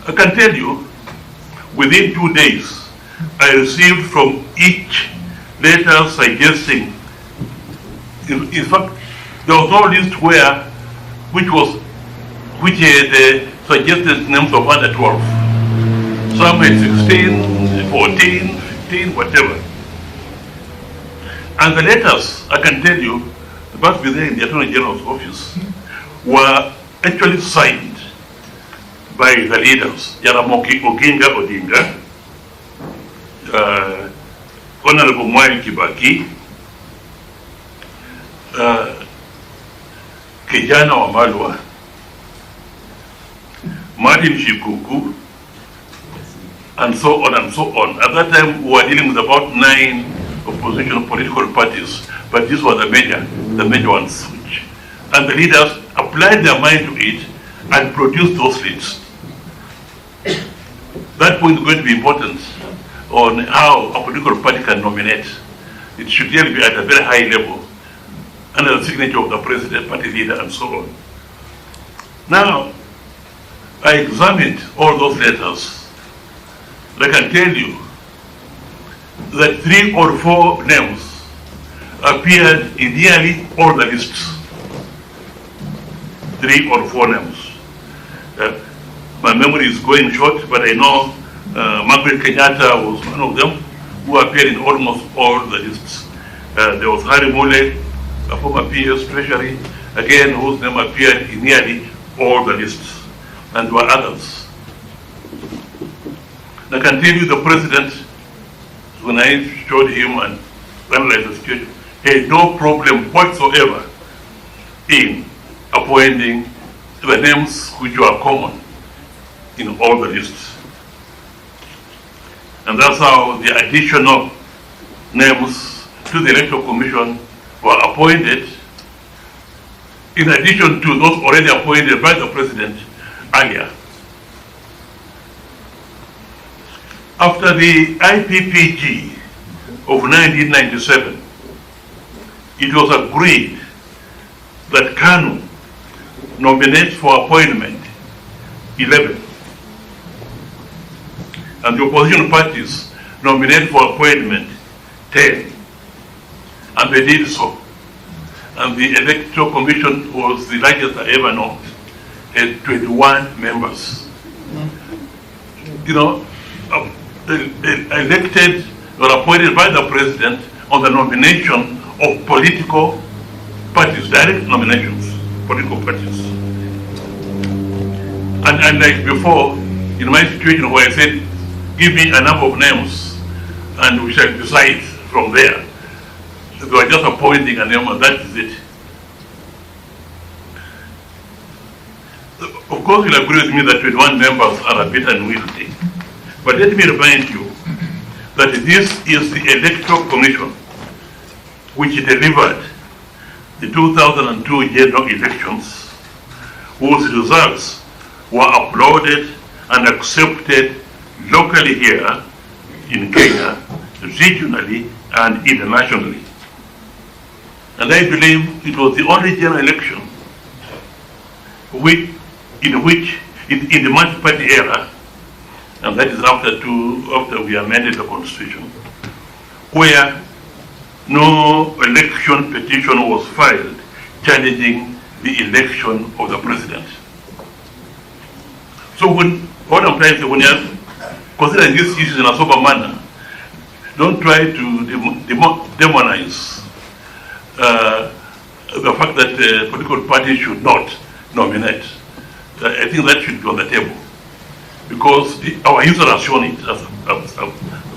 I can tell you, within 2 days, I received from each letter suggesting, in fact, there was no list which had suggested names of under 12. Some had 16, 14, 15, whatever. And the letters, I can tell you, must be there in the Attorney General's office, were actually signed by the leaders, Jaramogi Oginga Odinga, Honorable Mwai Kibaki, Kijana Wamalwa, Martin Shikuku, and so on and so on. At that time, we were dealing with about 9 opposition political parties, but these were the major ones. And the leaders applied their mind to it and produced those lists. That point is going to be important on how a political party can nominate. It should really be at a very high level, under the signature of the president, party leader, and so on. Now, I examined all those letters. I can tell you that 3 or 4 names appeared in nearly all the lists. 3 or 4 names. My memory is going short, but I know makwiny Kenyatta was one of them who appeared in almost all the lists. There was Harry Mule, a former PS Treasury, again, whose name appeared in nearly all the lists. And there were others. I can tell you the president, when I showed him and analyzed the situation, had no problem whatsoever in appointing the names which were common in all the lists. And that's how the additional names to the Electoral Commission were appointed in addition to those already appointed by the President earlier. After the IPPG of 1997, it was agreed that KANU nominates for appointment 11, and the opposition parties nominate for appointment 10, and they did so. And the Electoral Commission was the largest I ever known, had 21 members. You know, elected or appointed by the President on the nomination of political parties, direct nominations, political parties. And like before, in my situation where I said, give me a number of names and we shall decide from there. They were just appointing a name and that is it. Of course, you'll agree with me that 21 members are a bit unwieldy. But let me remind you that this is the Electoral Commission which delivered the 2002 general elections, whose results were uploaded and accepted locally here in Kenya, regionally and internationally. And I believe it was the only general election in the multi-party era, and that is after we amended the constitution, where no election petition was filed challenging the election of the president. So what I'm trying to say, when you're considering these issues in a sober manner, don't try to demonize the fact that political parties should not nominate. I think that should be on the table, because our user has shown it as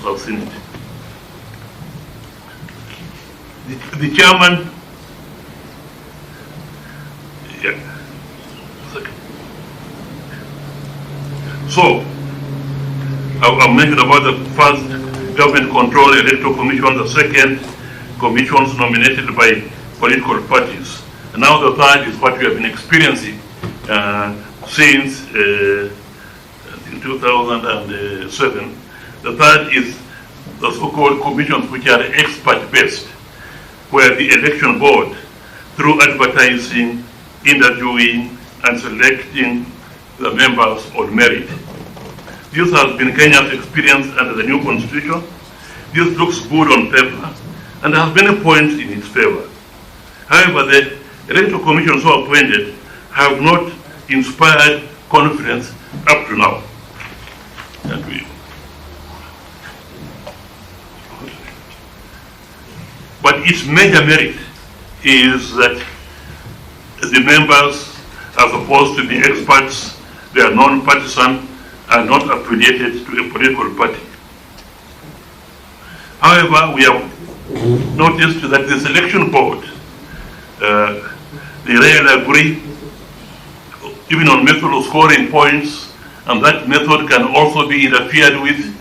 I've seen it. The chairman, so I mentioned about the first government control electoral commission, the second commissions nominated by political parties. And now the third is what we have been experiencing since in 2007. The third is the so-called commissions which are expert-based, where the election board, through advertising, interviewing, and selecting the members on merit. This has been Kenya's experience under the new constitution. This looks good on paper, and there has been a point in its favor. However, the electoral commissions so appointed have not inspired confidence up to now. But its major merit is that the members are supposed to be experts, they are non-partisan, and not affiliated to a political party. However, we have noticed that the selection board, they rarely agree, even on method of scoring points, and that method can also be interfered with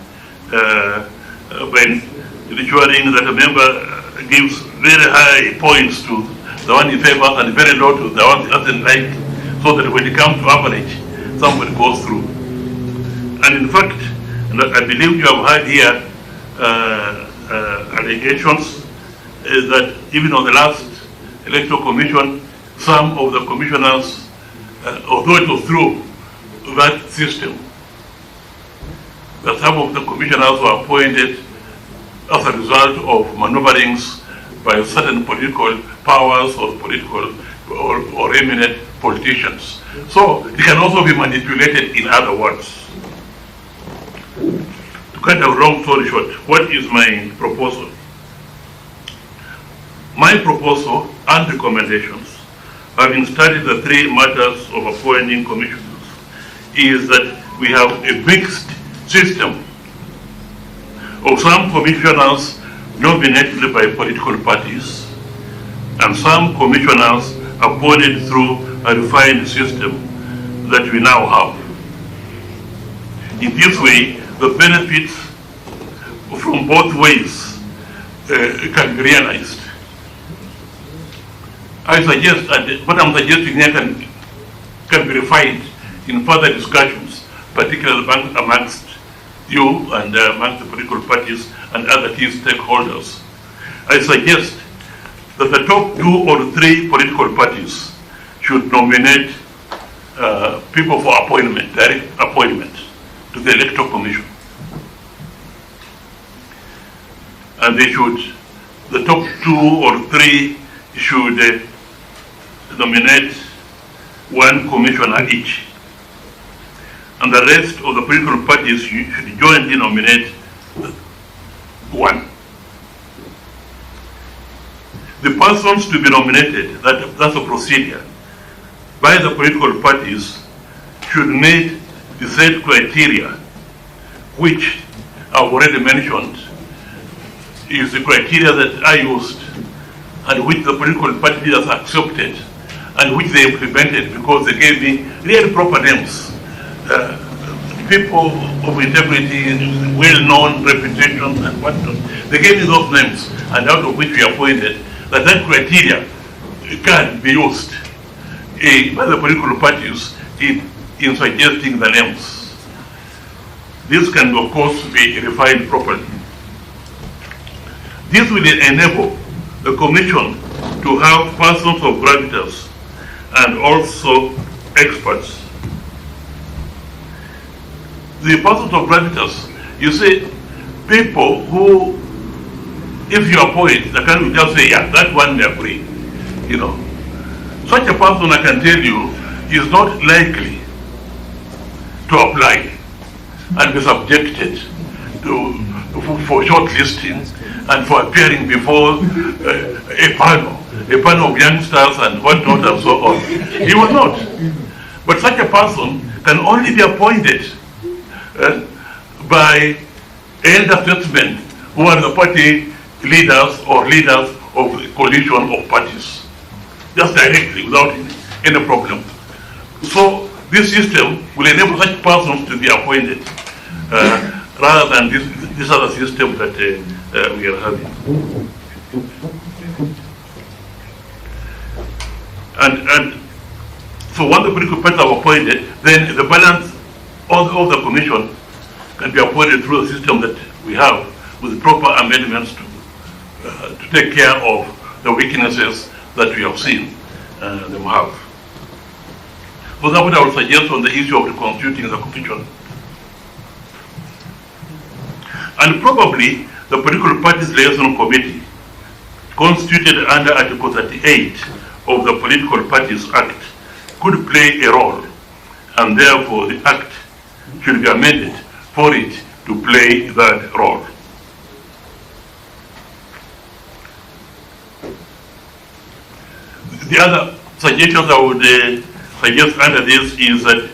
when ensuring that a member gives very high points to the one he favors and very low to the one he doesn't like, so that when it comes to average, somebody goes through. And in fact, and I believe you have heard here allegations that even on the last electoral commission, some of the commissioners, although it was through that system, that some of the commissioners were appointed as a result of maneuverings by certain political powers or political or eminent politicians. So it can also be manipulated, in other words. To cut a long story short, what is my proposal? My proposal and recommendations, having studied the three matters of appointing commissioners, is that we have a mixed system of some commissioners nominated by political parties and some commissioners appointed through a refined system that we now have. In this way, the benefits from both ways can be realized. I suggest that what I'm suggesting here can be refined in further discussions, particularly amongst you and amongst the political parties and other key stakeholders. I suggest that the top 2 or 3 political parties should nominate people for appointment, direct appointment to the Electoral Commission. And they should, the top 2 or 3 should nominate 1 commissioner each. And the rest of the political parties should jointly nominate 1. The persons to be nominated, that's a procedure, by the political parties should meet the said criteria, which I've already mentioned, is the criteria that I used and which the political party has accepted and which they implemented because they gave me real proper names. People of integrity, well-known reputation and whatnot. They gave me those names, and out of which we appointed that criteria can be used by the political parties in suggesting the names. This can, of course, be refined properly. This will enable the Commission to have persons of gravitas and also experts. The persons of gravitas, you see, people who, if you appoint, the country will just say, yeah, that one we agree. You know, such a person, I can tell you, is not likely to apply and be subjected for shortlisting and for appearing before a panel of youngsters and whatnot and so on. He will not. But such a person can only be appointed by elder statesmen who are the party leaders or leaders of the coalition of parties, just directly without any problem. So this system will enable such persons to be appointed rather than this other system that we are having. And so once the political parties are appointed, then the balance of the commission can be appointed through the system that we have with proper amendments to take care of the weaknesses that we have seen them have. So that's what I would suggest on the issue of reconstituting the commission. And probably the political parties liaison committee constituted under Article 38 of the Political Parties Act could play a role, and therefore the Act should be amended for it to play that role. The other suggestions I would suggest under this is that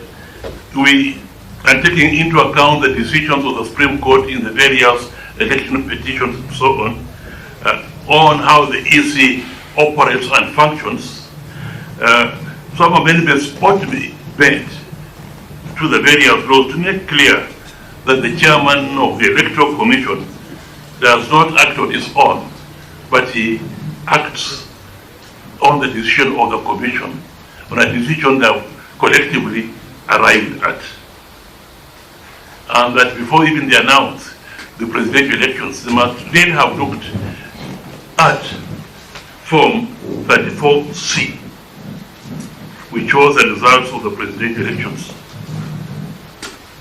we are taking into account the decisions of the Supreme Court in the various election petitions and so on how the EC operates and functions. Some amendments ought to be made to the various laws to make clear that the chairman of the Electoral Commission does not act on his own, but he acts on the decision of the Commission, on a decision that collectively arrived at. And that before even they announce the presidential elections, they must then have looked at Form 34C, which shows the results of the presidential elections,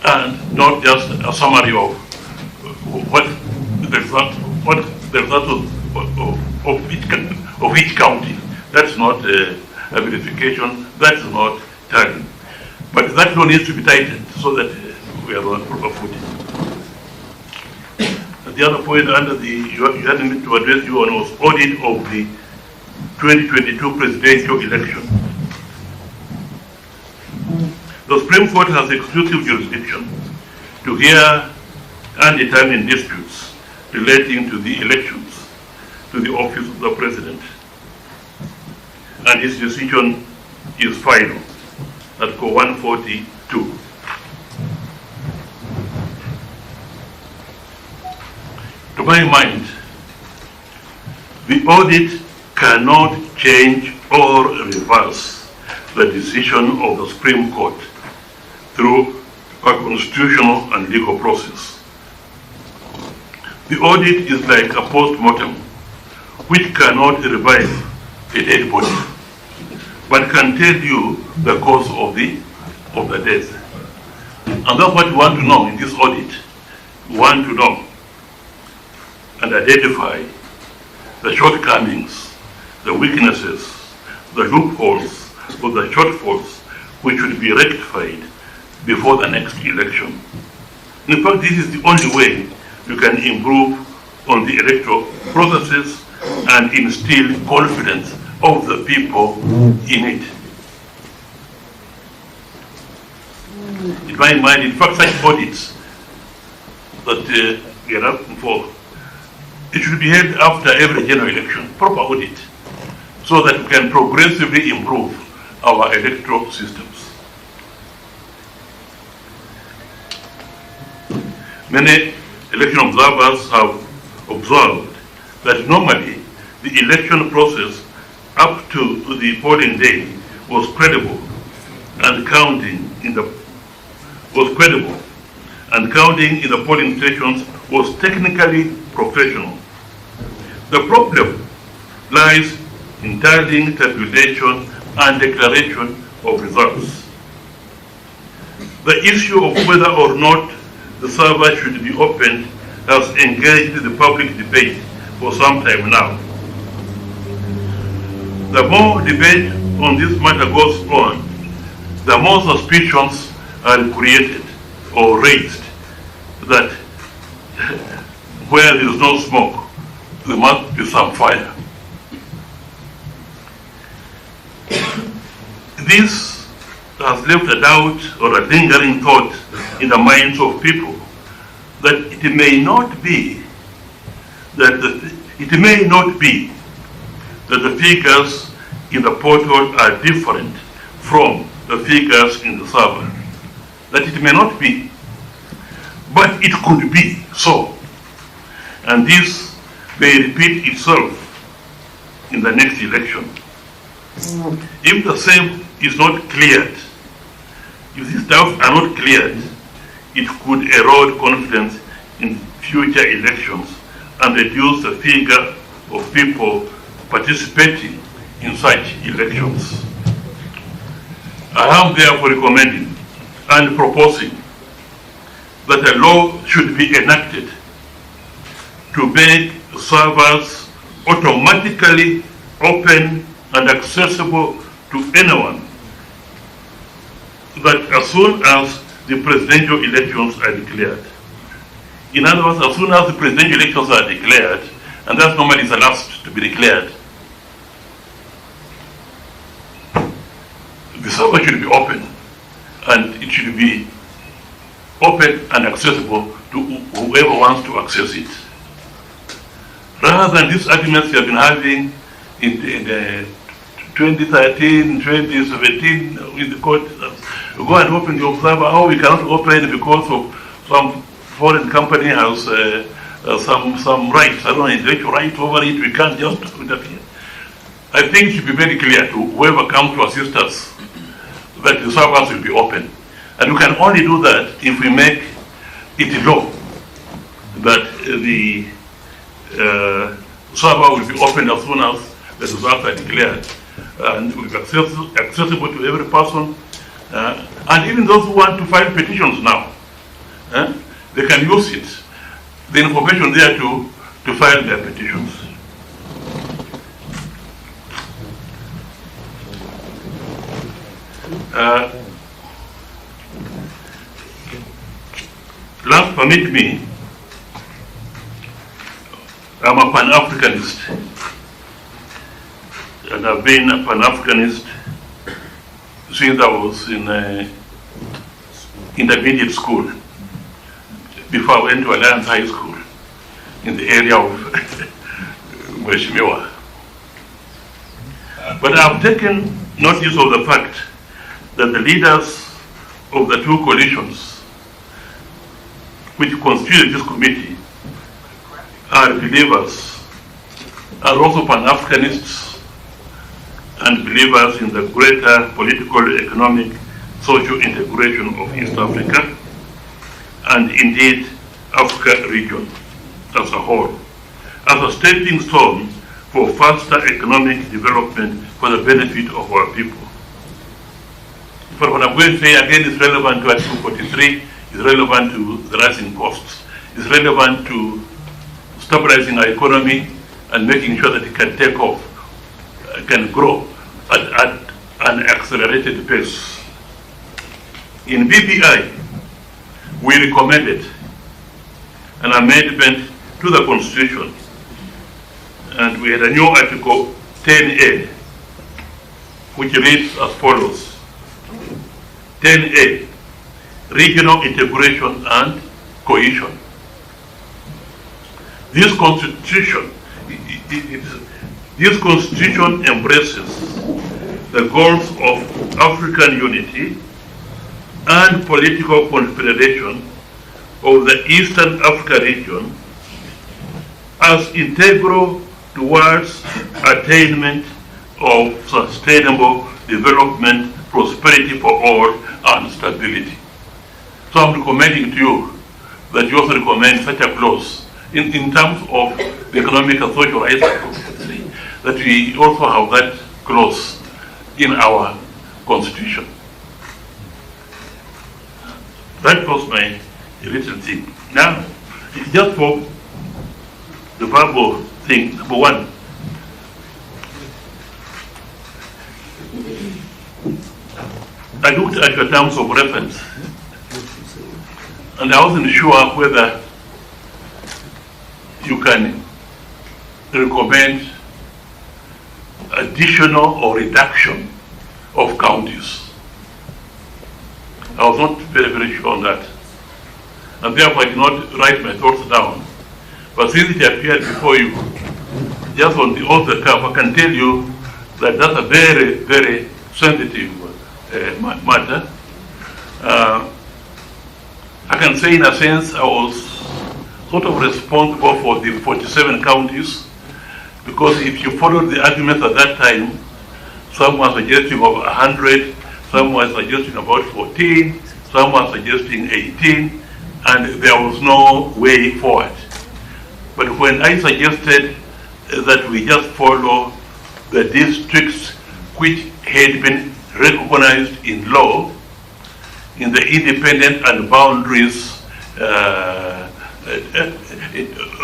and not just a summary of what the result of each county. That's not a verification, that's not tallying. But that law needs to be tightened so that we are on proper footing. The other point under the, you had me to address you on was audit of the 2022 presidential election. The Supreme Court has exclusive jurisdiction to hear and determine disputes relating to the elections to the office of the President. and his decision is final. Article 142. To my mind, the audit cannot change or reverse the decision of the Supreme Court through a constitutional and legal process. The audit is like a post-mortem, which cannot revive a dead body, but can tell you the cause of the death. And that's what we want to know in this audit. We want to know and identify the shortcomings, the weaknesses, the loopholes, or the shortfalls which should be rectified before the next election. In fact, this is the only way you can improve on the electoral processes and instill confidence of the people in it. In my mind, in fact, such audits that we are asking for, it should be held after every general election, proper audit, so that we can progressively improve our electoral systems. Many election observers have observed that normally the election process up to the polling day was credible, and counting in the polling stations was technically professional. The problem lies in tallying, tabulation, and declaration of results. The issue of whether or not the server should be opened has engaged the public debate for some time now. The more debate on this matter goes on, the more suspicions are created or raised that where there is no smoke, there must be some fire. This has left a doubt or a lingering thought in the minds of people that it may not be that the figures in the portal are different from the figures in the server. That it may not be, but it could be so. And this may repeat itself in the next election. If the same is not cleared, if these doubts are not cleared, it could erode confidence in future elections and reduce the figure of people participating in such elections. I am therefore recommending and proposing that a law should be enacted to make servers automatically open and accessible to anyone, that as soon as the presidential elections are declared. In other words, as soon as the presidential elections are declared, and that's normally the last to be declared, the server should be open, and it should be open and accessible to whoever wants to access it. Rather than these arguments we have been having in 2013, 2017 in the court, we go and open the observer. Oh, we cannot open because of some foreign company has some rights, I don't know, intellectual right over it. We can't just interfere. I think it should be very clear to whoever comes to assist us that the servers will be open. And we can only do that if we make it law that the server will be open as soon as the results are declared, and will be accessible to every person. And even those who want to file petitions now, they can use it, the information there to file their petitions. Last, permit me, I'm a Pan-Africanist, and I've been a Pan-Africanist since I was in intermediate school, before I went to Alliance High School in the area of Mheshimiwa. But I've taken notice of the fact that the leaders of the two coalitions which constitute this committee are believers, are also Pan-Africanists and believers in the greater political, economic, social integration of East Africa and indeed Africa region as a whole, as a stepping stone for faster economic development for the benefit of our people. But what I'm going to say again is relevant to Article 43, is relevant to the rising costs, is relevant to stabilizing our economy and making sure that it can take off, can grow at an accelerated pace. In BBI, we recommended an amendment to the Constitution, and we had a new Article 10A, which reads as follows. 10A, regional integration and cohesion. This constitution embraces the goals of African unity and political confederation of the Eastern Africa region as integral towards attainment of sustainable development, prosperity for all, and stability. So I'm recommending to you that you also recommend such a clause in terms of the economic and social rights, that we also have that clause in our constitution. That was my little thing. Now, just for the verbal thing, number one, I looked at your terms of reference and I wasn't sure whether you can recommend additional or reduction of counties. I was not very sure on that. And therefore I did not write my thoughts down. But since it appeared before you, just on the off the cuff, I can tell you that that's a very, very sensitive matter. I can say in a sense I was sort of responsible for the 47 counties, because if you followed the arguments at that time, some were suggesting over 100, some were suggesting about 14, some were suggesting 18, and there was no way forward. But when I suggested that we just follow the districts which had been recognized in law, in the independent and boundaries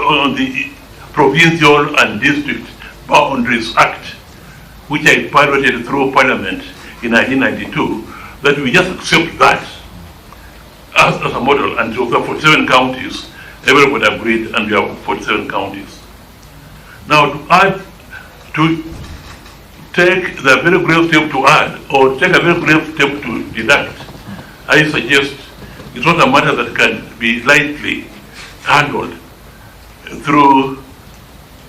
on the Provincial and District Boundaries Act, which I piloted through Parliament in 1992, that we just accept that as a model, and so the 47 counties, everybody agreed, and we have 47 counties. Now, to take the very grave step to add, or take a very grave step to deduct, I suggest it's not a matter that can be lightly handled through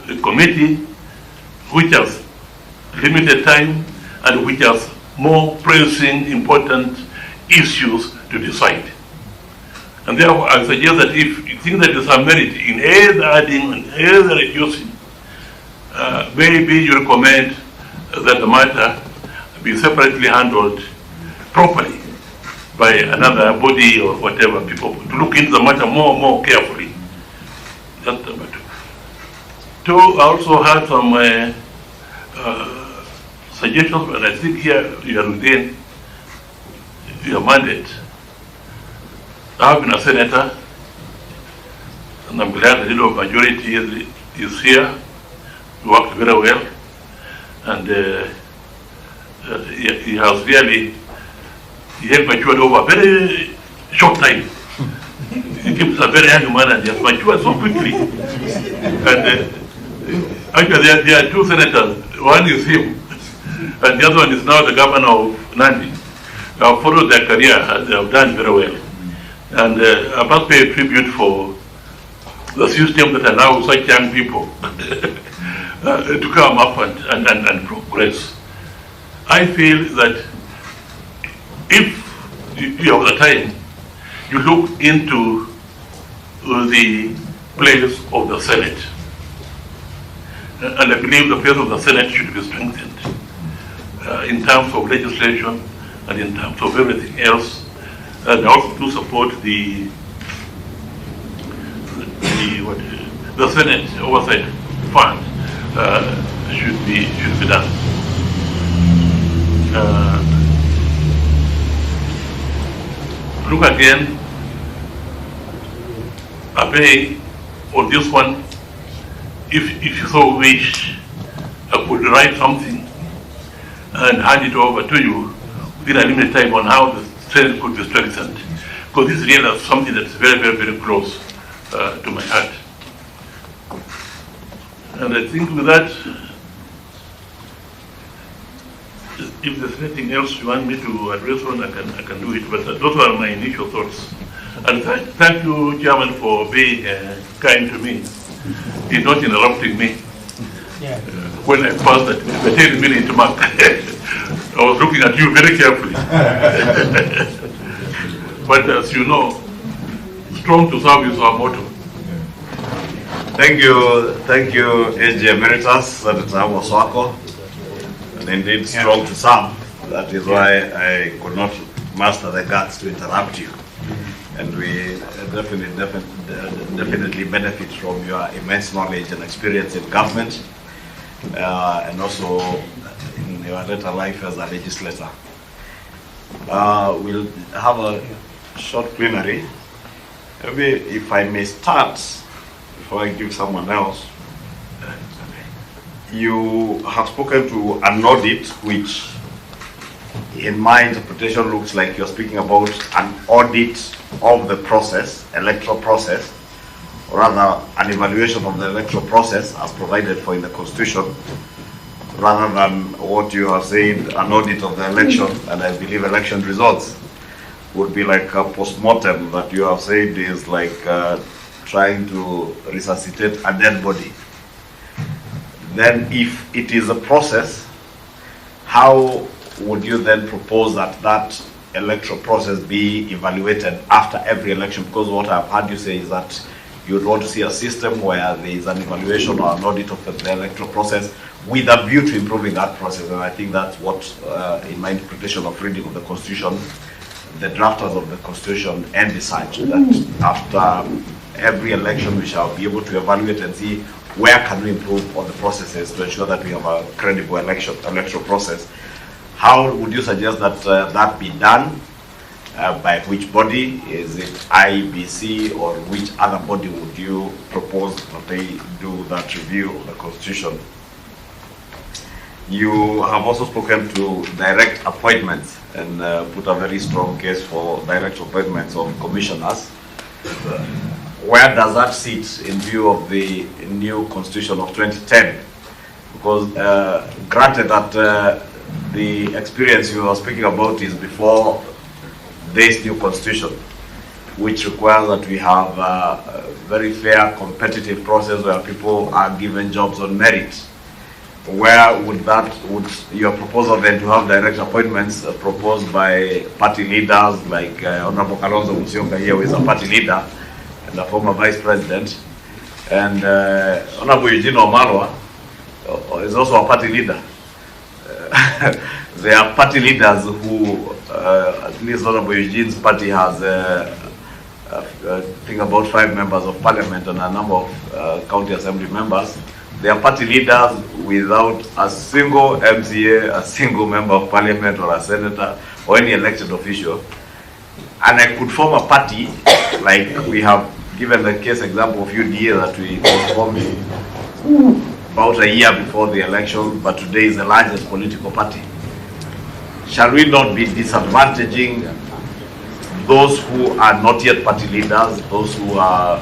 a committee which has limited time and which has more pressing, important issues to decide. And therefore, I suggest that if you think that there's a merit in either adding and either reducing, maybe you recommend that the matter be separately handled properly by another body or whatever, people to look into the matter more carefully. That's number two. Two, I also had some suggestions, but I think here you are within your mandate. I have been a senator, and I'm glad the leader of majority is here. He worked very well, and he has really matured over a very short time. He keeps a very young man and he has matured so quickly. And actually there are two senators. One is him, and the other one is now the governor of Nandi. They have followed their career and they have done very well. And I must pay a tribute for the system that allows such young people to come up and progress. I feel that if you have the time, you look into the place of the Senate. And I believe the place of the Senate should be strengthened in terms of legislation and in terms of everything else. And I also do support the Senate Oversight Fund should be done. Look again, Abe, on this one, if you so wish, I could write something and hand it over to you within a limited time on how the Senate could be strengthened. Because this is really something that's very, very, very close to my heart. And I think with that, if there's anything else you want me to address on, I can do it. But those are my initial thoughts. And thank you, Chairman, for being kind to me in not interrupting me. Yeah. When I passed the 10-minute mark, I was looking at you very carefully. But as you know, strong to serve is our motto. Thank you, SG Emeritus, Senator Waswako. And indeed, strong to serve. That is why I could not muster the guts to interrupt you. And we definitely benefit from your immense knowledge and experience in government, and also in your later life as a legislator. We'll have a short plenary. Maybe if I may start, before I give someone else. You have spoken to an audit, which in my interpretation looks like you're speaking about an audit of the process, electoral process, or rather an evaluation of the electoral process as provided for in the Constitution, rather than what you have said, an audit of the election, and I believe election results would be like a post-mortem that you have said is like trying to resuscitate a dead body. Then if it is a process, how would you then propose that that electoral process be evaluated after every election? Because what I've heard you say is that you would want to see a system where there is an evaluation or an audit of the electoral process with a view to improving that process. And I think that's what, in my interpretation of reading of the Constitution, the drafters of the Constitution envisage, that after every election we shall be able to evaluate and see where can we improve on the processes to ensure that we have a credible electoral process. How would you suggest that that be done? By which body? Is it IBC, or which other body would you propose that they do that review of the Constitution? You have also spoken to direct appointments and put a very strong case for direct appointments of commissioners. Where does that sit in view of the new Constitution of 2010? Because granted that the experience you are speaking about is before this new Constitution, which requires that we have a very fair, competitive process where people are given jobs on merit. Where would your proposal then to have direct appointments proposed by party leaders like Honorable Kalonzo Musyoka here, who is a party leader, the former vice president, and Honorable Eugene Wamalwa is also a party leader. They are party leaders who, at least Honorable Eugene's party has, I think, about 5 members of parliament and a number of county assembly members. They are party leaders without a single MCA, a single member of parliament or a senator or any elected official. And I could form a party, like we have given the case example of UDA that we formed about a year before the election, but today is the largest political party. Shall we not be disadvantaging those who are not yet party leaders, those who are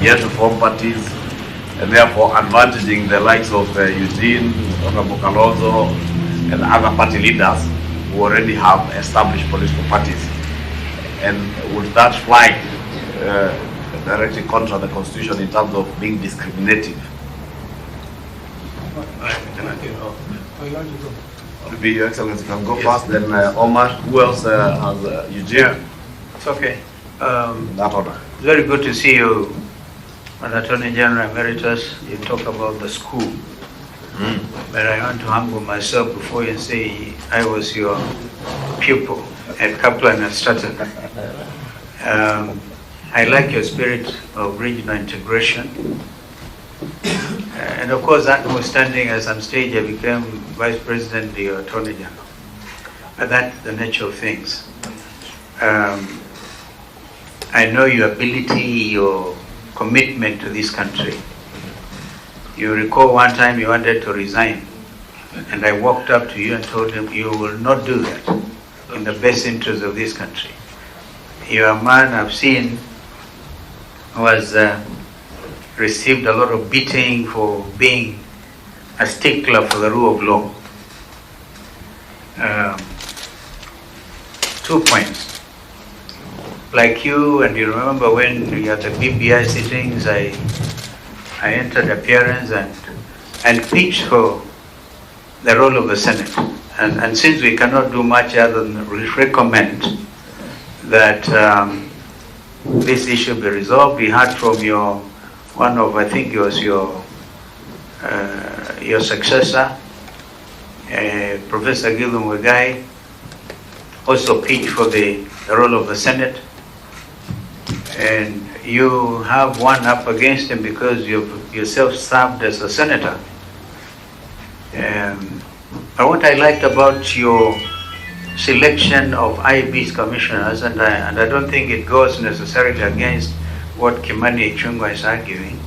yet to form parties, and therefore advantaging the likes of Eugene, Honorable Kalonzo, and other party leaders who already have established political parties? And would that fly directly contra the Constitution in terms of being discriminative? Maybe Your Excellency can go first, then Omar. Who else has Eugene? Yeah, it's okay. In that order. Very good to see you, Attorney General Emeritus. You talk about the school. But I want to humble myself before you say I was your pupil at Kaplan and Stratton. I like your spirit of regional integration. And of course, that notwithstanding, at some stage I became Vice President, the Attorney General. But that's the nature of things. I know your ability, your commitment to this country. You recall one time you wanted to resign, and I walked up to you and told him, you will not do that in the best interest of this country. You are a man I've seen who has received a lot of beating for being a stickler for the rule of law. 2 points. Like you, and you remember when we had the BBI sittings, I entered appearance and pitched for the role of the Senate. And since we cannot do much other than recommend that this issue be resolved, we heard from I think it was your successor, Professor Gildo Muigai, also pitched for the role of the Senate. And you have one up against him because you've yourself served as a senator. But what I liked about your selection of IB's commissioners, and I don't think it goes necessarily against what Kimani Ichung'wah is arguing,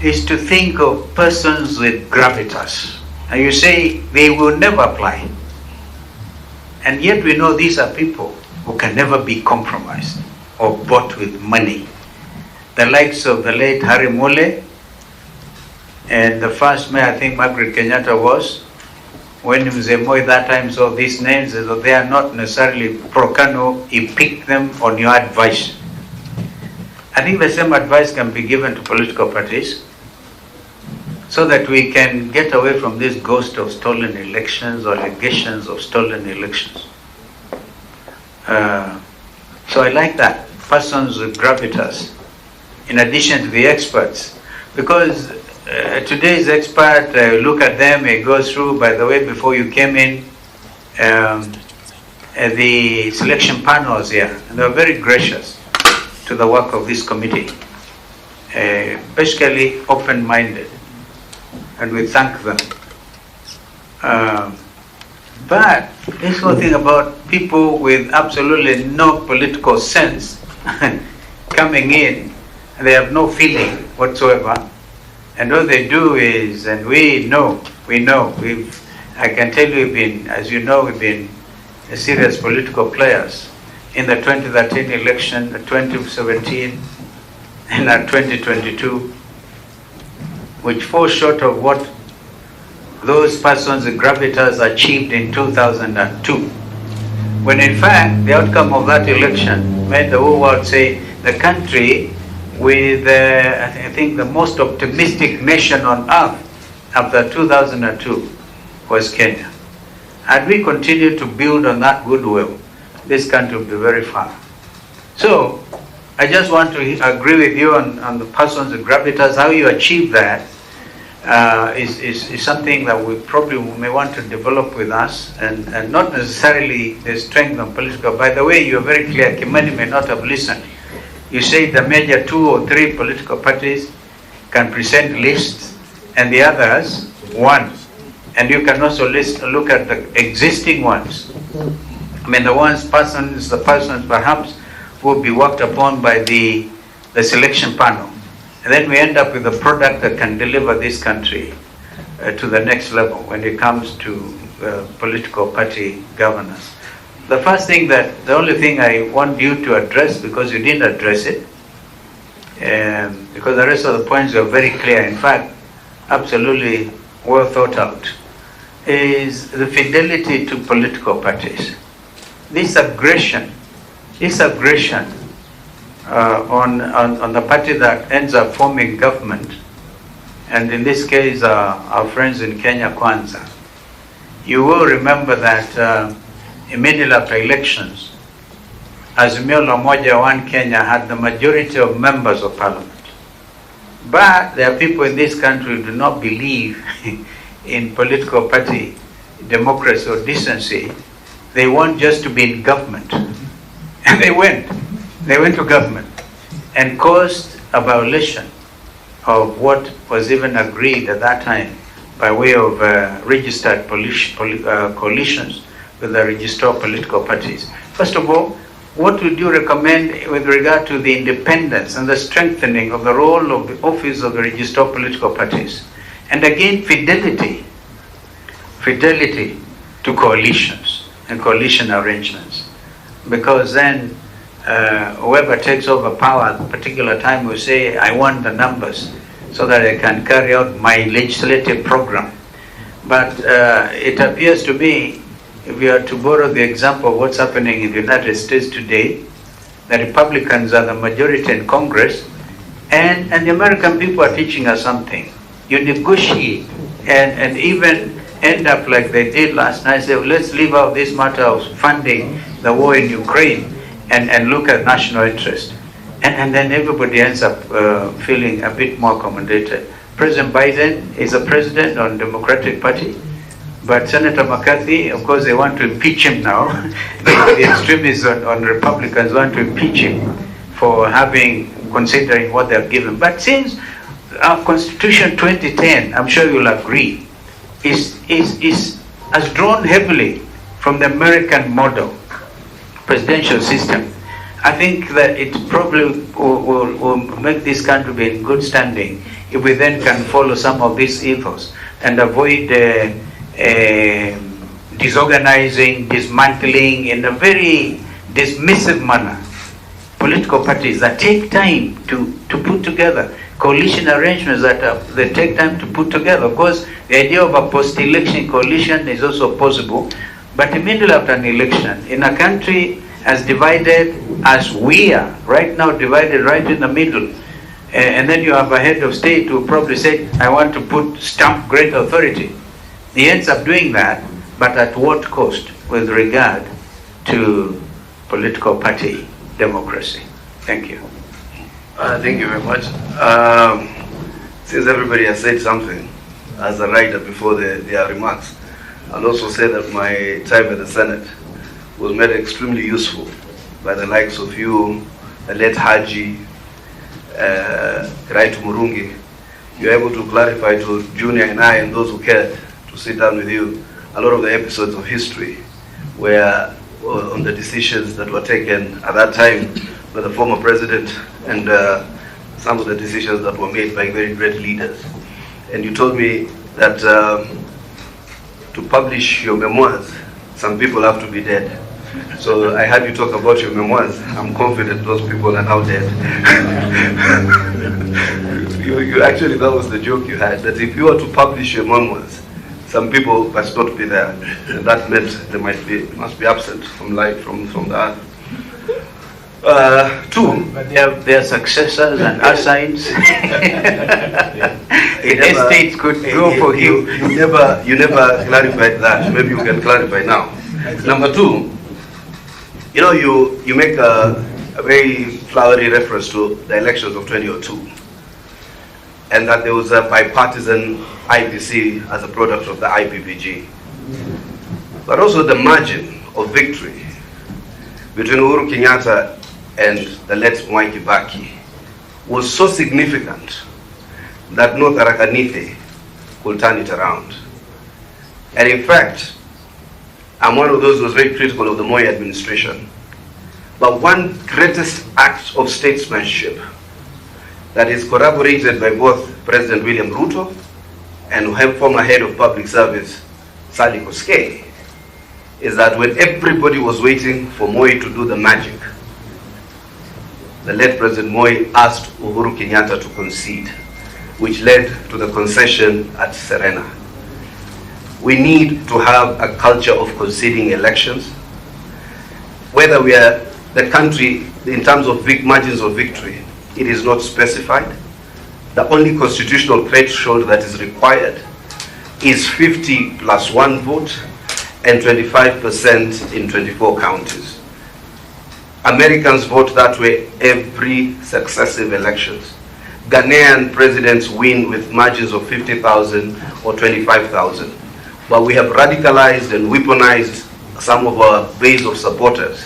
is to think of persons with gravitas. And you say they will never apply. And yet we know these are people who can never be compromised or bought with money. The likes of the late Harry Mole and the first mayor, I think Margaret Kenyatta was, when Mzee Moi that time saw these names, they are not necessarily pro-Kanu, he picked them on your advice. I think the same advice can be given to political parties so that we can get away from this ghost of stolen elections or allegations of stolen elections. So I like that, persons with gravitas, in addition to the experts, because today's expert, look at them, it goes through, by the way, before you came in, the selection panels here, and they were very gracious to the work of this committee, basically open-minded, and we thank them. But this whole thing about people with absolutely no political sense coming in, they have no feeling whatsoever, and all they do is, and we know, I can tell you, as you know, we've been serious political players in the 2013 election, the 2017, and the 2022, which fall short of what those persons with gravitas achieved in 2002. When in fact, the outcome of that election made the whole world say the country with, I think, the most optimistic nation on earth after 2002 was Kenya. And we continue to build on that goodwill, this country will be very far. So, I just want to agree with you on the persons with gravitas. How you achieve that is something that we probably may want to develop with us, and not necessarily the strength of political. By the way, you're very clear, Kimani may not have listened. You say the major 2 or 3 political parties can present lists and the others one. And you can also look at the existing ones. I mean the persons perhaps will be worked upon by the selection panel. And then we end up with a product that can deliver this country to the next level when it comes to political party governance. The only thing I want you to address, because you didn't address it, because the rest of the points are very clear, in fact, absolutely well thought out, is the fidelity to political parties. This aggression on the party that ends up forming government, and in this case our friends in Kenya Kwanza, you will remember that immediately after elections, Azimio One Kenya had the majority of members of parliament. But there are people in this country who do not believe in political party democracy or decency. They want just to be in government. And they went to government and caused a violation of what was even agreed at that time by way of registered coalitions with the registered political parties. First of all, what would you recommend with regard to the independence and the strengthening of the role of the office of the registered political parties? And again, fidelity to coalitions and coalition arrangements. Because then whoever takes over power at a particular time will say, I want the numbers so that I can carry out my legislative program. But it appears to me, if we are to borrow the example of what's happening in the United States today, the Republicans are the majority in Congress, and the American people are teaching us something. You negotiate and even end up like they did last night, say, well, let's leave out this matter of funding the war in Ukraine and look at national interest. And then everybody ends up feeling a bit more accommodated. President Biden is a president on the Democratic Party, but Senator McCarthy, of course, they want to impeach him now. The extremists on Republicans want to impeach him for considering what they've given. But since our Constitution 2010, I'm sure you'll agree, has drawn heavily from the American model, presidential system, I think that it probably will make this country be in good standing if we then can follow some of these ethos and avoid disorganizing, dismantling in a very dismissive manner political parties that take time to put together, coalition arrangements that take time to put together. Of course, the idea of a post-election coalition is also possible, but immediately after an election, in a country as divided as we are, right now divided right in the middle, and then you have a head of state who probably said, I want to stamp great authority. He ends up doing that, but at what cost with regard to political party democracy? Thank you. Thank you very much. Since everybody has said something, as a writer before their remarks, I'll also say that my time at the Senate was made extremely useful by the likes of you, the late Haji, Raitu Murungi. You're able to clarify to Junior and I and those who cared to sit down with you a lot of the episodes of history where on the decisions that were taken at that time by the former president and some of the decisions that were made by very great leaders. And you told me that to publish your memoirs, some people have to be dead. So I had you talk about your memoirs. I'm confident those people are now dead. you actually, that was the joke you had, that if you were to publish your memoirs, some people must not be there. And that meant they must be absent from life, from the earth. Two, but they have their successors and assigns. Estates could go for you. You never clarified that. Maybe you can clarify now. Number two, you make a very flowery reference to the elections of 2002, and that there was a bipartisan IPC as a product of the IPPG. But also the margin of victory between Uhuru Kenyatta and the late Mwai Kibaki was so significant that no Tarakanithe could turn it around. And in fact, I'm one of those who was very critical of the Moi administration. But one greatest act of statesmanship that is corroborated by both President William RUTO and former head of public service, Sally Koskei, is that when everybody was waiting for Moi to do the magic, the late President Moi asked Uhuru Kenyatta to concede, which led to the concession at Serena. We need to have a culture of conceding elections. Whether we are the country, in terms of margins of victory, it is not specified. The only constitutional threshold that is required is 50 plus 1 vote, and 25% in 24 counties. Americans vote that way every successive elections. Ghanaian presidents win with margins of 50,000 or 25,000. But we have radicalized and weaponized some of our base of supporters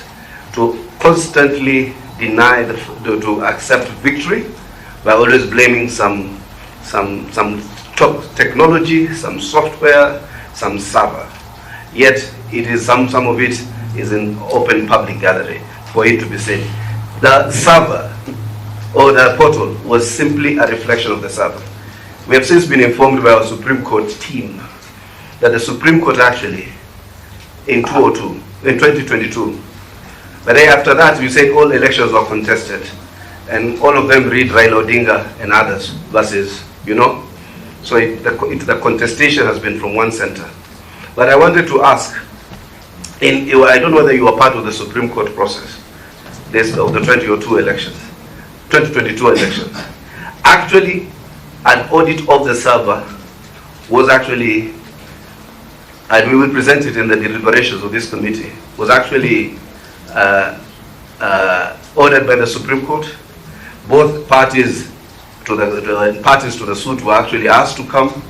to constantly deny, to accept victory by always blaming some top technology, some software, some server. Yet it is some of it is in open public gallery for it to be said. The server or the portal was simply a reflection of the server. We have since been informed by our Supreme Court team that the Supreme Court actually in 2022, but then after that we said all elections were contested and all of them read Raila, ODINGA and others versus, you know, so the contestation has been from one center. But I wanted to ask, I don't know whether you were part of the Supreme Court process of the 2022 elections. Actually, an audit of the server was actually, and we will present it in the deliberations of this committee, was actually ordered by the Supreme Court. Both parties to the suit were actually asked to come.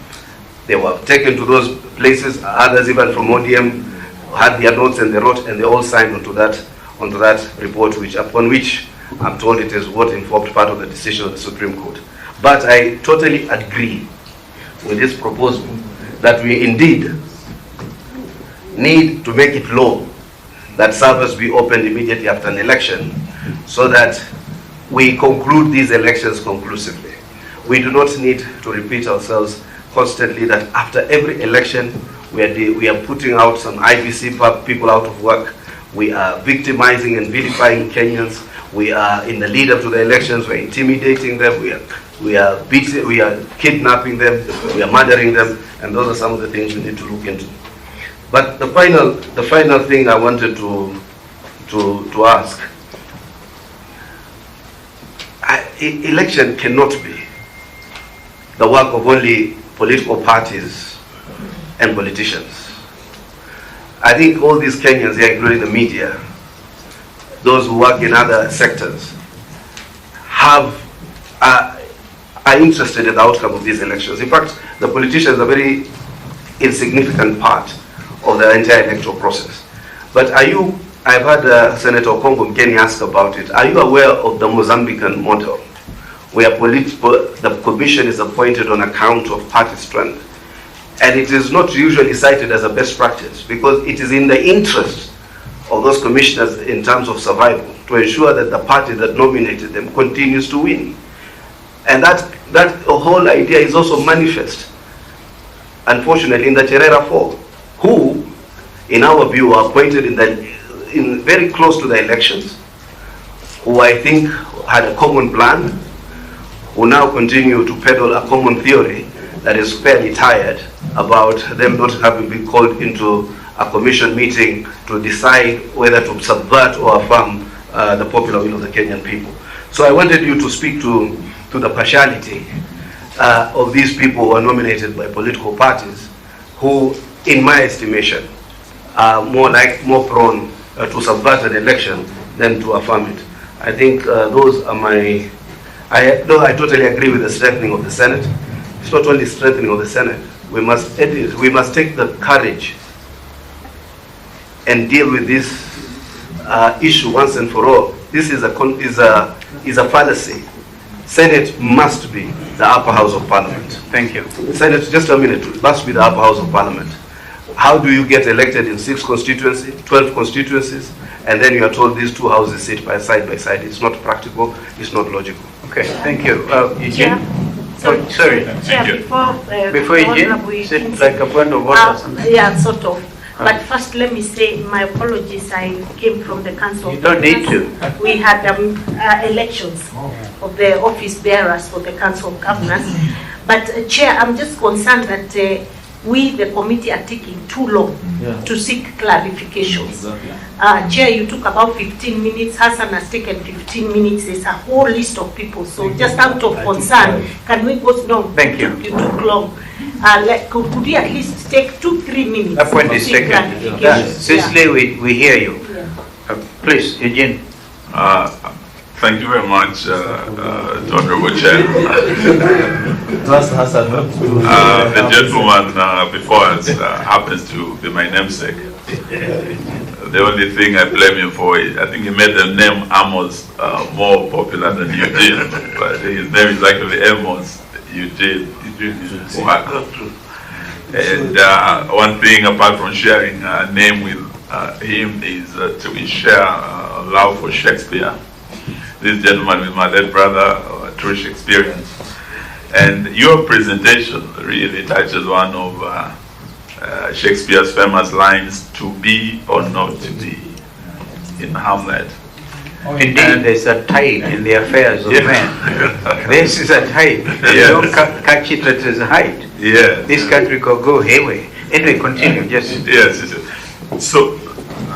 They were taken to those places. Others, even from ODM, had their notes and they wrote, and they all signed onto that report, upon which I'm told it is what informed part of the decision of the Supreme Court. But I totally agree with this proposal that we indeed need to make it law that servers be opened immediately after an election so that we conclude these elections conclusively. We do not need to repeat ourselves constantly that after every election we are putting out some IBC people out of work. We are victimizing and vilifying Kenyans. We are in the lead up to the elections. We're intimidating them. We are kidnapping them. We are murdering them. And those are some of the things we need to look into. But the final thing I wanted to ask: election cannot be the work of only political parties and politicians. I think all these Kenyans here, including the media, those who work in other sectors, are interested in the outcome of these elections. In fact, the politicians are a very insignificant part of the entire electoral process. But I've had Senator Okongo Mkeni ask about it. Are you aware of the Mozambican model, where the commission is appointed on account of party strength? And it is not usually cited as a best practice because it is in the interest of those commissioners in terms of survival to ensure that the party that nominated them continues to win. And that whole idea is also manifest, unfortunately, in the Cherera Four, who, in our view, are appointed in very close to the elections, who I think had a common plan, who now continue to peddle a common theory that is fairly tired about them not having been called into a commission meeting to decide whether to subvert or affirm the popular will of the Kenyan people. So I wanted you to speak to the partiality of these people who are nominated by political parties, who, in my estimation, are more prone to subvert an election than to affirm it. I think those are my. I totally agree with the strengthening of the Senate. It's not only strengthening of the Senate. We must take the courage and deal with this issue once and for all. This is a fallacy. Senate must be the upper house of Parliament. Thank you. Senate, just a minute, must be the upper house of Parliament. How do you get elected in 6 constituencies, 12 constituencies, and then you are told these two houses sit side by side? It's not practical, it's not logical. Okay, thank you. Eugene? Sorry. Before Eugene, sit like a point of order. Yeah, sort of. But first, let me say my apologies. I came from the Council of Governors. You don't need to. We had elections of the office bearers for the Council of Governors. But Chair, I'm just concerned that we, the committee, are taking too long to seek clarifications. Chair, you took about 15 minutes. Hassan has taken 15 minutes. There's a whole list of people. So just out of concern, can we go? No, thank you. You took long. could we at least take 2-3 minutes? That point is taken. Cicely, we hear you. Please, Eugene. Thank you very much, Honorable Chair. The gentleman before us happens to be my namesake. The only thing I blame him for is I think he made the name Amos more popular than Eugene, but his name is actually Amos Eugene. And one thing apart from sharing a name with him is to share love for Shakespeare. This gentleman with my late brother, true Shakespearean. And your presentation really touches one of Shakespeare's famous lines, to be or not to be, in Hamlet. Indeed, there's a tide in the affairs of men. This is a tide. You don't catch it at its height. Yeah. This country could go hayway. Anyway, continue. Just yes. So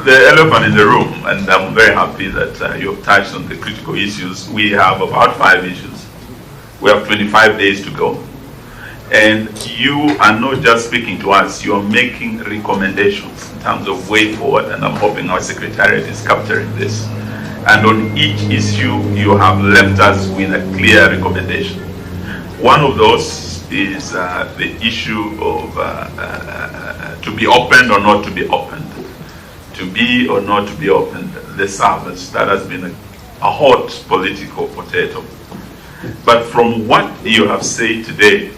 the elephant in the room, and I'm very happy that you've touched on the critical issues. We have about 5 issues. We have 25 days to go. And you are not just speaking to us, you are making recommendations in terms of way forward, and I'm hoping our Secretariat is capturing this. And on each issue, you have left us with a clear recommendation. One of those is the issue of to be opened or not to be opened. To be or not to be opened, the service, that has been a hot political potato. But from what you have said today,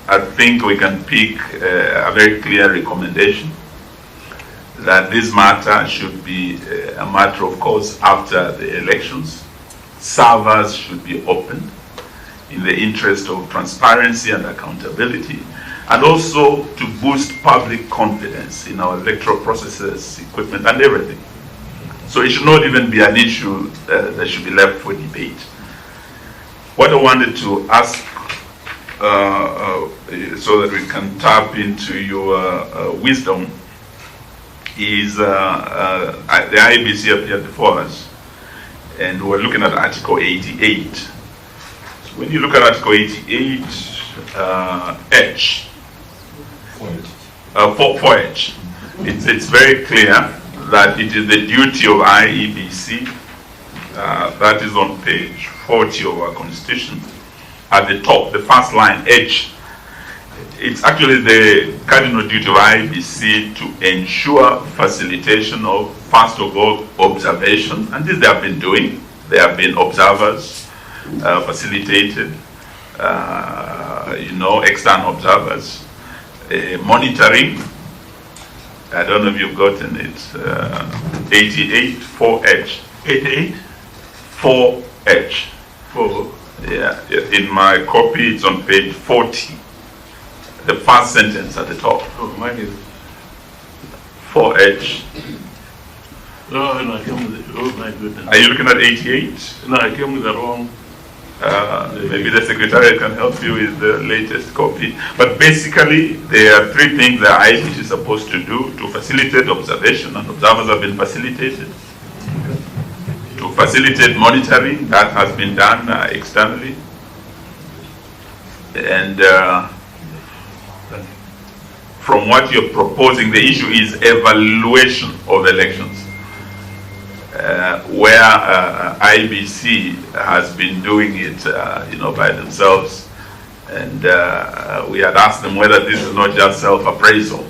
I think we can pick a very clear recommendation that this matter should be a matter of course after the elections. Servers should be opened in the interest of transparency and accountability, and also to boost public confidence in our electoral processes, equipment, and everything. So it should not even be an issue that should be left for debate. What I wanted to ask, so that we can tap into your wisdom, is the IBC appeared before us, and we're looking at Article 88. So when you look at Article 88, H, 4H, it's very clear that it is the duty of IEBC, that is on page 40 of our Constitution, at the top, the first line, H. It's actually the cardinal duty of IEBC to ensure facilitation of, first of all, observation, and this they have been doing. They have been observers, facilitated, external observers, monitoring. I don't know if you've gotten it. 88, 4H. 88? 4H. 4. Yeah, in my copy, it's on page 40. The first sentence at the top. Oh, mine is 4H. No, I came with it. Oh my goodness. Are you looking at 88? No, I came with the wrong. Maybe the Secretariat can help you with the latest copy. But basically, there are 3 things that IBC is supposed to do to facilitate observation, and observers have been facilitated. To facilitate monitoring, that has been done externally. And from what you're proposing, the issue is evaluation of elections, where IBC has been doing it, by themselves, and we had asked them whether this is not just self-appraisal.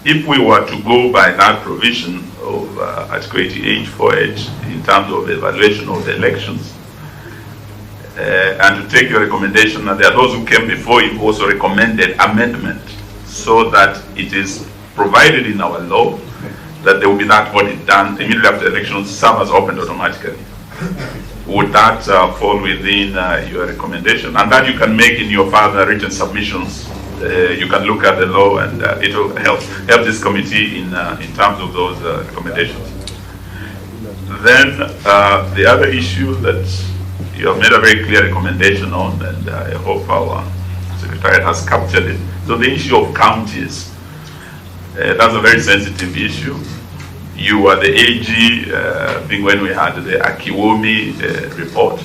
If we were to go by that provision of Article 88 4H in terms of evaluation of the elections, and to take your recommendation, and there are those who came before you who also recommended amendment, so that it is provided in our law that there will be that audit done immediately after elections, servers opened automatically. Would that fall within your recommendation? And that you can make in your further written submissions. You can look at the law, and it will help this committee in terms of those recommendations. Then the other issue that you have made a very clear recommendation on, and I hope our Secretariat has captured it. So the issue of counties, that's a very sensitive issue. You were the AG, I think when we had the Akiwomi report,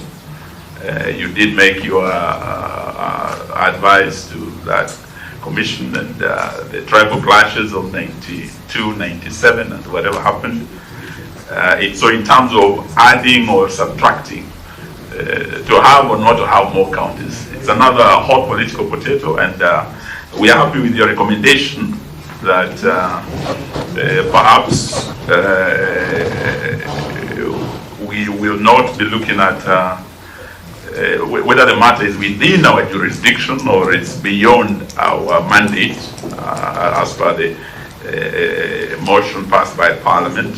you did make your advice to that. commission and the tribal clashes of 92, 97 and whatever happened. So in terms of adding or subtracting, to have or not to have more counties, it's another hot political potato, and we are happy with your recommendation that perhaps we will not be looking at whether the matter is within our jurisdiction or it's beyond our mandate, as per the motion passed by Parliament.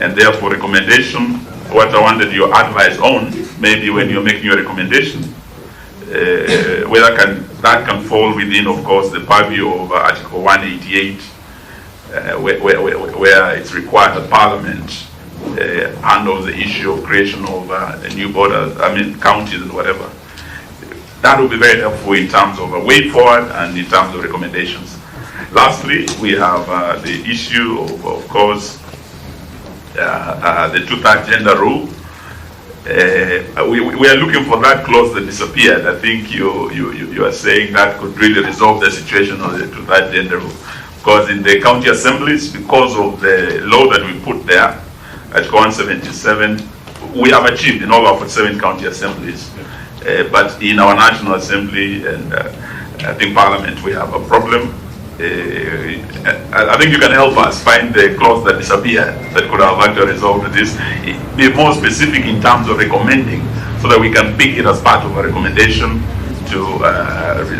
And therefore, recommendation, what I wanted your advice on, maybe when you're making your recommendation, whether that can fall within, of course, the purview of Article 188, where it's required that Parliament handles the issue of creation of new borders, counties and whatever. That will be very helpful in terms of a way forward and in terms of recommendations. Lastly, we have the issue of course, the 2/3 gender rule. We are looking for that clause that disappeared. I think you are saying that could really resolve the situation of the 2/3 gender rule. Because in the county assemblies, because of the law that we put there, Article 177, we have achieved in all our 47 county assemblies. But in our National Assembly and I think Parliament, we have a problem. I think you can help us find the clause that disappeared that could have actually resolved this. Be more specific in terms of recommending so that we can pick it as part of a recommendation to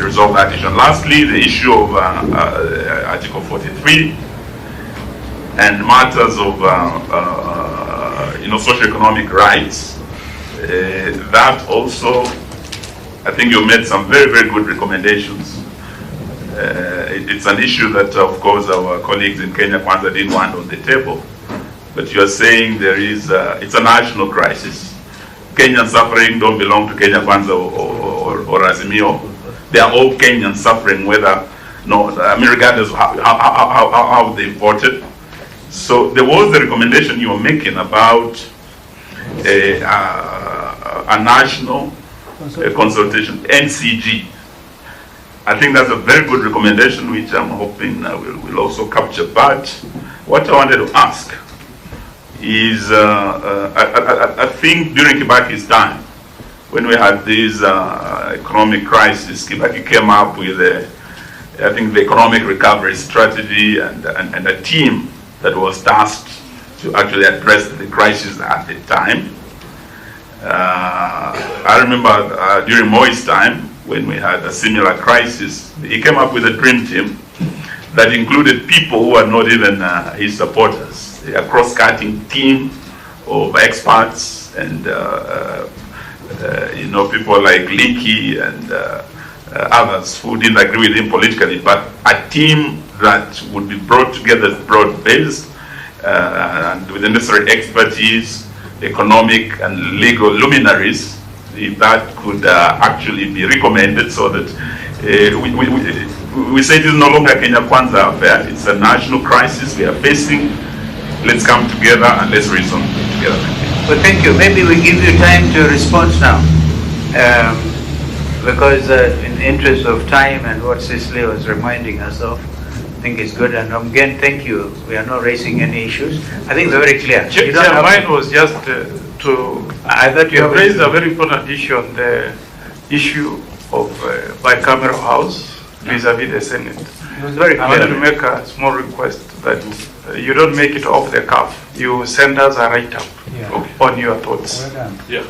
resolve that issue. And lastly, the issue of Article 43 and matters of socio-economic rights. That also, I think you made some very, very good recommendations. It's an issue that, of course, our colleagues in Kenya Kwanza didn't want on the table. But you're saying it's a national crisis. Kenyan suffering don't belong to Kenya Kwanza or Azimio. They are all Kenyans suffering, regardless of how they voted. So there was the recommendation you were making about a national consultation, NCG. I think that's a very good recommendation, which I'm hoping will also capture. But what I wanted to ask is, I think during Kibaki's time, when we had this economic crisis, Kibaki came up with the economic recovery strategy and a team that was tasked to actually address the crisis at the time. I remember during Moi's time, when we had a similar crisis, he came up with a dream team that included people who are not even his supporters. A cross-cutting team of experts and people like Leakey and others who didn't agree with him politically, but a team that would be brought together broad-based and with the necessary expertise, economic and legal luminaries, if that could actually be recommended, so that we say it is no longer a Kenya Kwanza affair, it's a national crisis we are facing. Let's come together and let's reason together. Well, thank you. Maybe we give you time to respond now. Because in the interest of time and what Cicely was reminding us of, I think it's good. And again, thank you. We are not raising any issues. I think it's very clear. Mine was just I thought you have raised a very important issue on the issue of bicameral house vis-a-vis the Senate. It was very clear. I wanted to make a small request that you don't make it off the cuff. You send us a write-up on your thoughts. Well done. Yeah.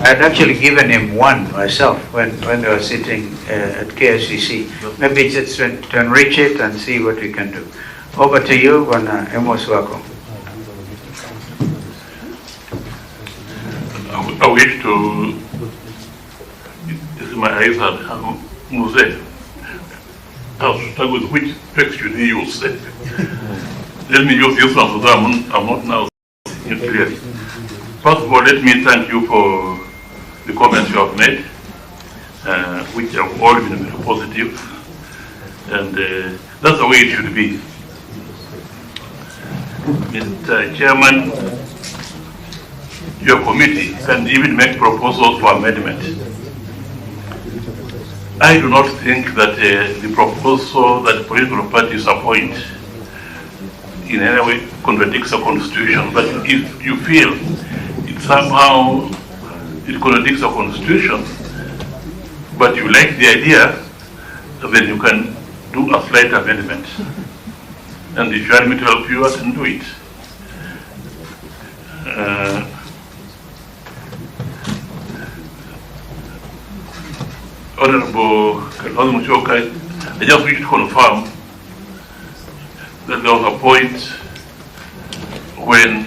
I had actually given him one myself when they were sitting at KSCC. Maybe just to enrich it and see what we can do. Over to you, Bwana Amos Wako. I wish to, my eyes are Muse. I'll start with which text should he use. Let me use this one so that I'm not now clearly. First of all, let me thank you for the comments you have made, which have all been very positive, and that's the way it should be. Mr. Chairman, your committee can even make proposals for amendment. I do not think that the proposal that political parties appoint in any way contradicts the Constitution. But if you feel it somehow contradicts the Constitution, but you like the idea, then you can do a slight amendment. And if you want me to help you, I can do it. Honorable Kalonzo, I just wish to confirm that there was a point when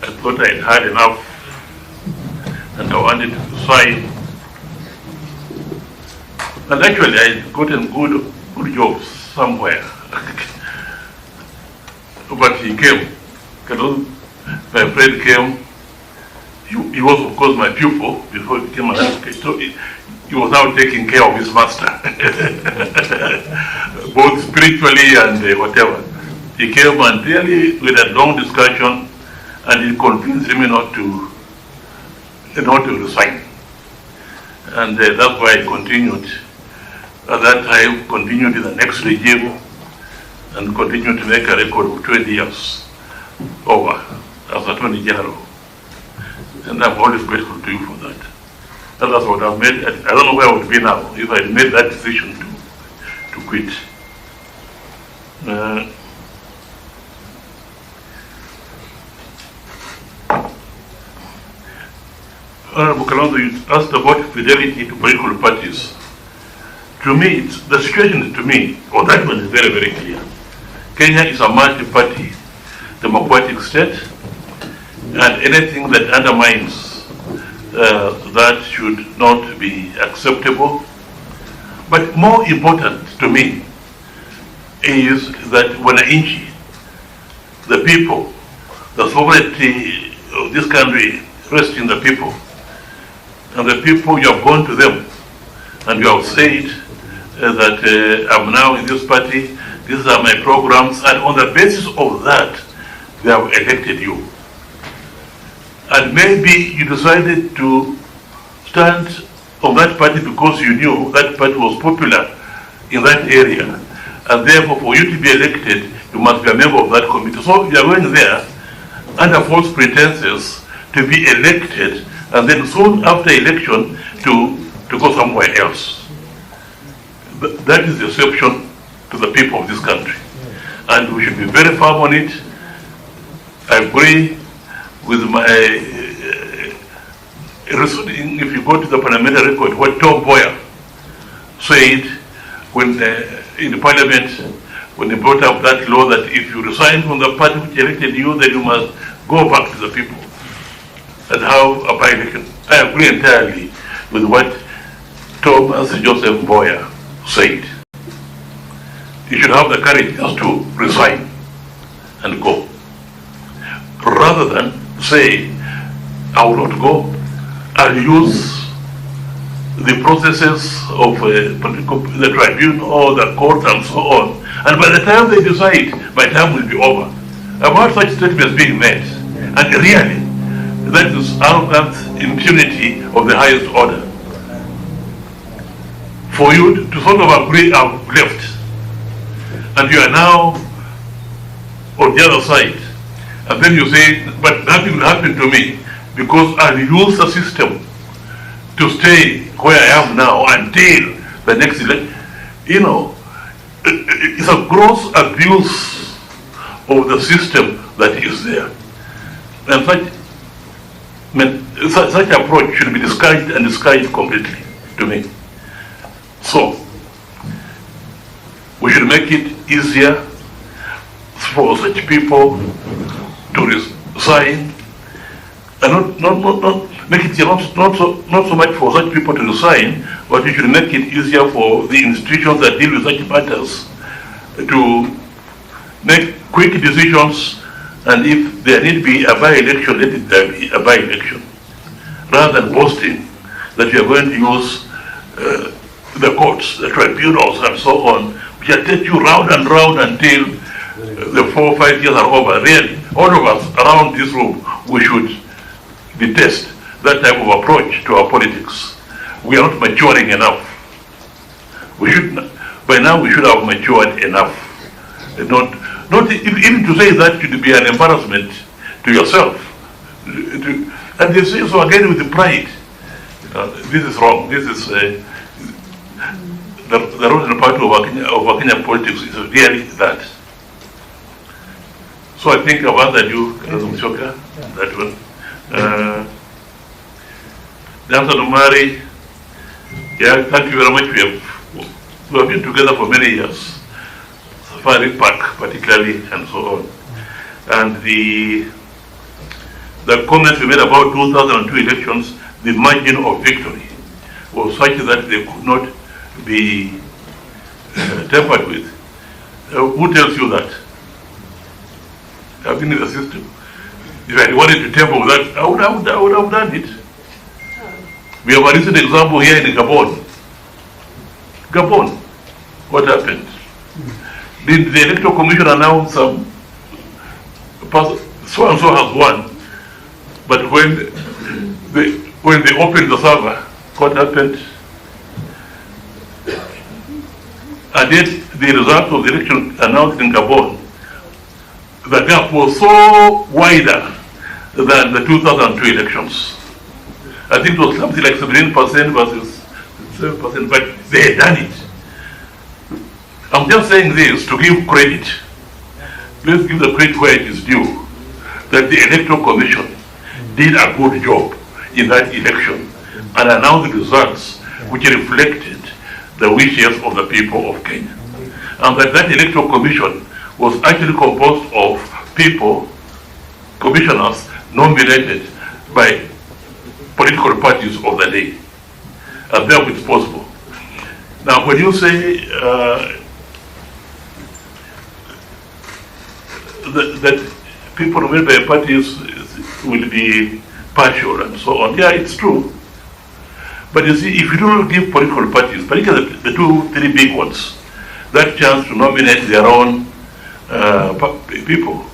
I thought I had enough and I wanted to sign. And actually I gotten good jobs somewhere. But he came, my friend came. He was, of course, my pupil before he became an advocate. So he was now taking care of his master, both spiritually and whatever. He came and really, with a long discussion, and he convinced me not to resign. And that's why I continued. At that time, continued in the next regime, and continued to make a record of 20 years over as Attorney General. And I'm always grateful to you for that. And that's what I've made. I don't know where I would be now if I had made that decision to quit. Honorable Kalonzo, you asked about fidelity to political parties. To me, the situation to me, or that one is very, very clear. Kenya is a multi-party democratic state, and anything that undermines that should not be acceptable. But more important to me is that wananchi, the people, the sovereignty of this country rests in the people. And the people, you have gone to them and you have said that I'm now in this party, these are my programs, and on the basis of that, they have elected you. And maybe you decided to stand on that party because you knew that party was popular in that area. And therefore, for you to be elected, you must be a member of that committee. So you are going there under false pretenses to be elected, and then soon after election to go somewhere else. That is deception to the people of this country. And we should be very firm on it. I agree with my reasoning. If you go to the parliamentary record, what Tom Boyer said when in the parliament, when they brought up that law that if you resign from the party which elected you, then you must go back to the people and have a by-election. I agree entirely with what Thomas Joseph Boyer said. You should have the courage just to resign and go, rather than say, I will not go. I'll use the processes of the tribunal or the court and so on. And by the time they decide, my time will be over. I've heard such statements being made. And really, that is arrogant impunity of the highest order. For you to sort of agree, I've left. And you are now on the other side. And then you say, but nothing will happen to me because I'll use the system to stay where I am now until the next election. You know, it's a gross abuse of the system that is there. And such approach should be discouraged and discouraged completely to me. So, we should make it easier for such people to resign, and not make it not so much for such people to resign, but we should make it easier for the institutions that deal with such matters to make quick decisions, and if there need be a by-election, let it be a by-election, rather than boasting that you are going to use the courts, the tribunals, and so on, which will take you round and round until the 4 or 5 years are over. Really, all of us around this room, we should detest that type of approach to our politics. we are not maturing enough. We should, by now we should have matured enough. Not even to say that should be an embarrassment to yourself. And they say so again with the pride. This is wrong. This is the rotten part of our Kenyan politics is really that. So I think I've answered you, that one. Dancer Mari, yeah, thank you very much. We have been together for many years. Safari Park particularly and so on. And the comments we made about 2002 elections, the margin of victory was such that they could not be tampered with. Who tells you that? I've been in the system. If I wanted to tamper with that, I would have done it. We have a recent example here in Gabon. Gabon, what happened? Did the Electoral Commission announce so and so has won? But when they opened the server, what happened? And yet the result of the election announced in Gabon, the gap was so wider than the 2002 elections. I think it was something like 17% versus 7%, but they had done it. I'm just saying this to give credit. Let's give the credit where it is due, that the Electoral Commission did a good job in that election and announced the results which reflected the wishes of the people of Kenya. And that Electoral Commission was actually composed of people, commissioners, nominated by political parties of the day. And therefore it's possible. Now when you say that people nominated by parties will be partial and so on, yeah, it's true. But you see, if you don't give political parties, particularly the 2-3 big ones, that chance to nominate their own people,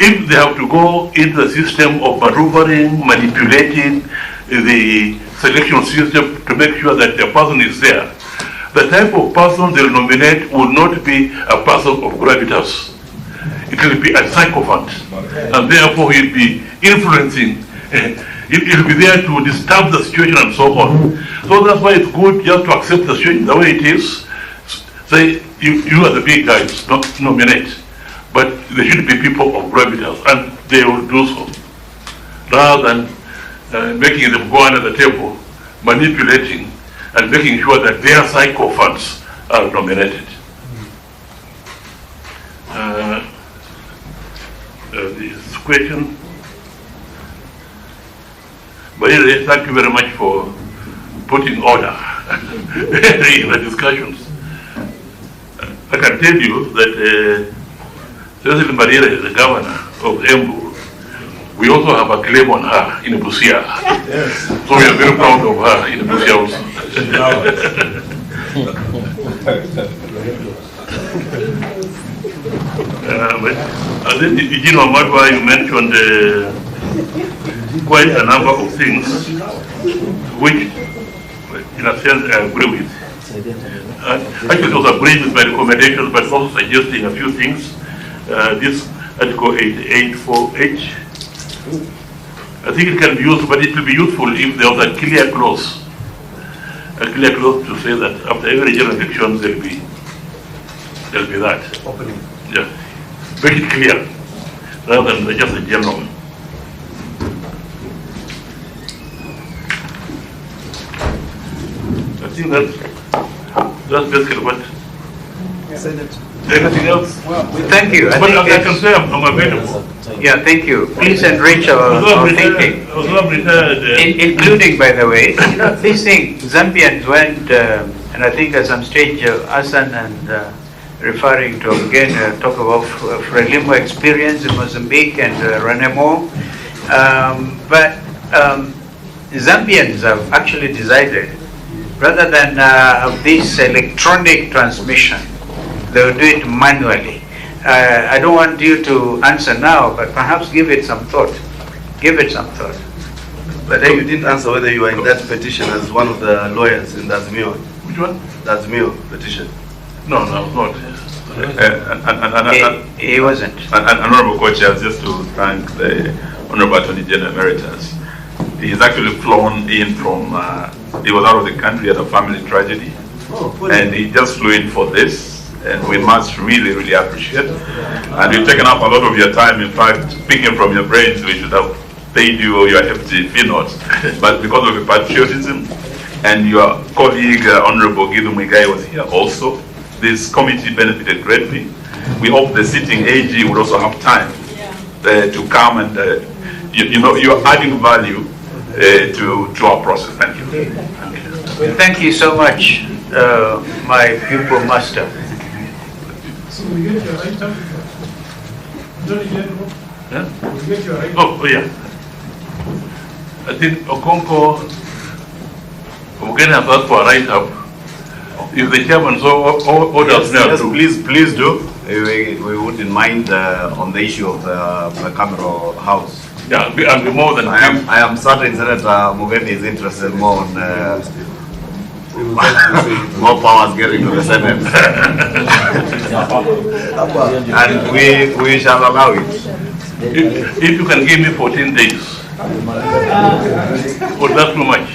if they have to go into the system of maneuvering, manipulating the selection system to make sure that the person is there, the type of person they'll nominate will not be a person of gravitas. It will be a sycophant, and therefore he'll be influencing. He'll be there to disturb the situation and so on. So that's why it's good just to accept the situation the way it is. Say, you are the big guys, not nominate. But there should be people of gravitas, and they will do so. Rather than making them go under the table, manipulating, and making sure that their sycophants are nominated. This question. But anyway, thank you very much for putting order in the discussions. I can tell you that President Maria is the governor of Embu. We also have a claim on her in Busia. Yes. So we are very proud of her in Busia also. I think, Madwa, you mentioned quite a number of things which, in a sense, I agree with. Actually, also agreeing with my recommendations, but also suggesting a few things. This Article 88.4H, I think it can be used, but it will be useful if there was a clear clause to say that after every general election there'll be that. Opening. Yeah, make it clear rather than just a general. I think that's basically what. Anything else? Well, thank you. I can say I'm available. Yeah, thank you. Please enrich our thinking. Including, by the way, this thing, Zambians went, and I think at some stage, Hassan and referring to again, talk about Frelimo experience in Mozambique and Renemo. But Zambians have actually decided, rather than have this electronic transmission, they will do it manually. I don't want you to answer now, but perhaps give it some thought. Give it some thought. But then you didn't answer whether you were in that petition as one of the lawyers in the Azimio. Which one? The Azimio petition. No, I was not. He wasn't. Honorable Co-Chair, just to thank the Honorable Attorney General Emeritus. He's actually flown in from, he was out of the country at a family tragedy. And he just flew in for this. And we must really, really appreciate. And we've taken up a lot of your time. In fact, speaking from your brains, we should have paid you your FG fee notes. But because of your patriotism and your colleague, Honorable Gidu Muigai, was here also, this committee benefited greatly. We hope the sitting AG would also have time to come and, you're adding value to our process. Thank you. Well, thank you so much, my pupil master. So we get your right up. Yeah? We get your right. Oh, yeah. I think Okonko, we're getting a for a right up. If the chairman orders now, yes, please do. We wouldn't mind on the issue of the camera house. Yeah, I'll be more than. I am certain Senator Mugeni is interested more on more powers getting to the Senate. And we shall allow it. If you can give me 14 days. Well, that's too much.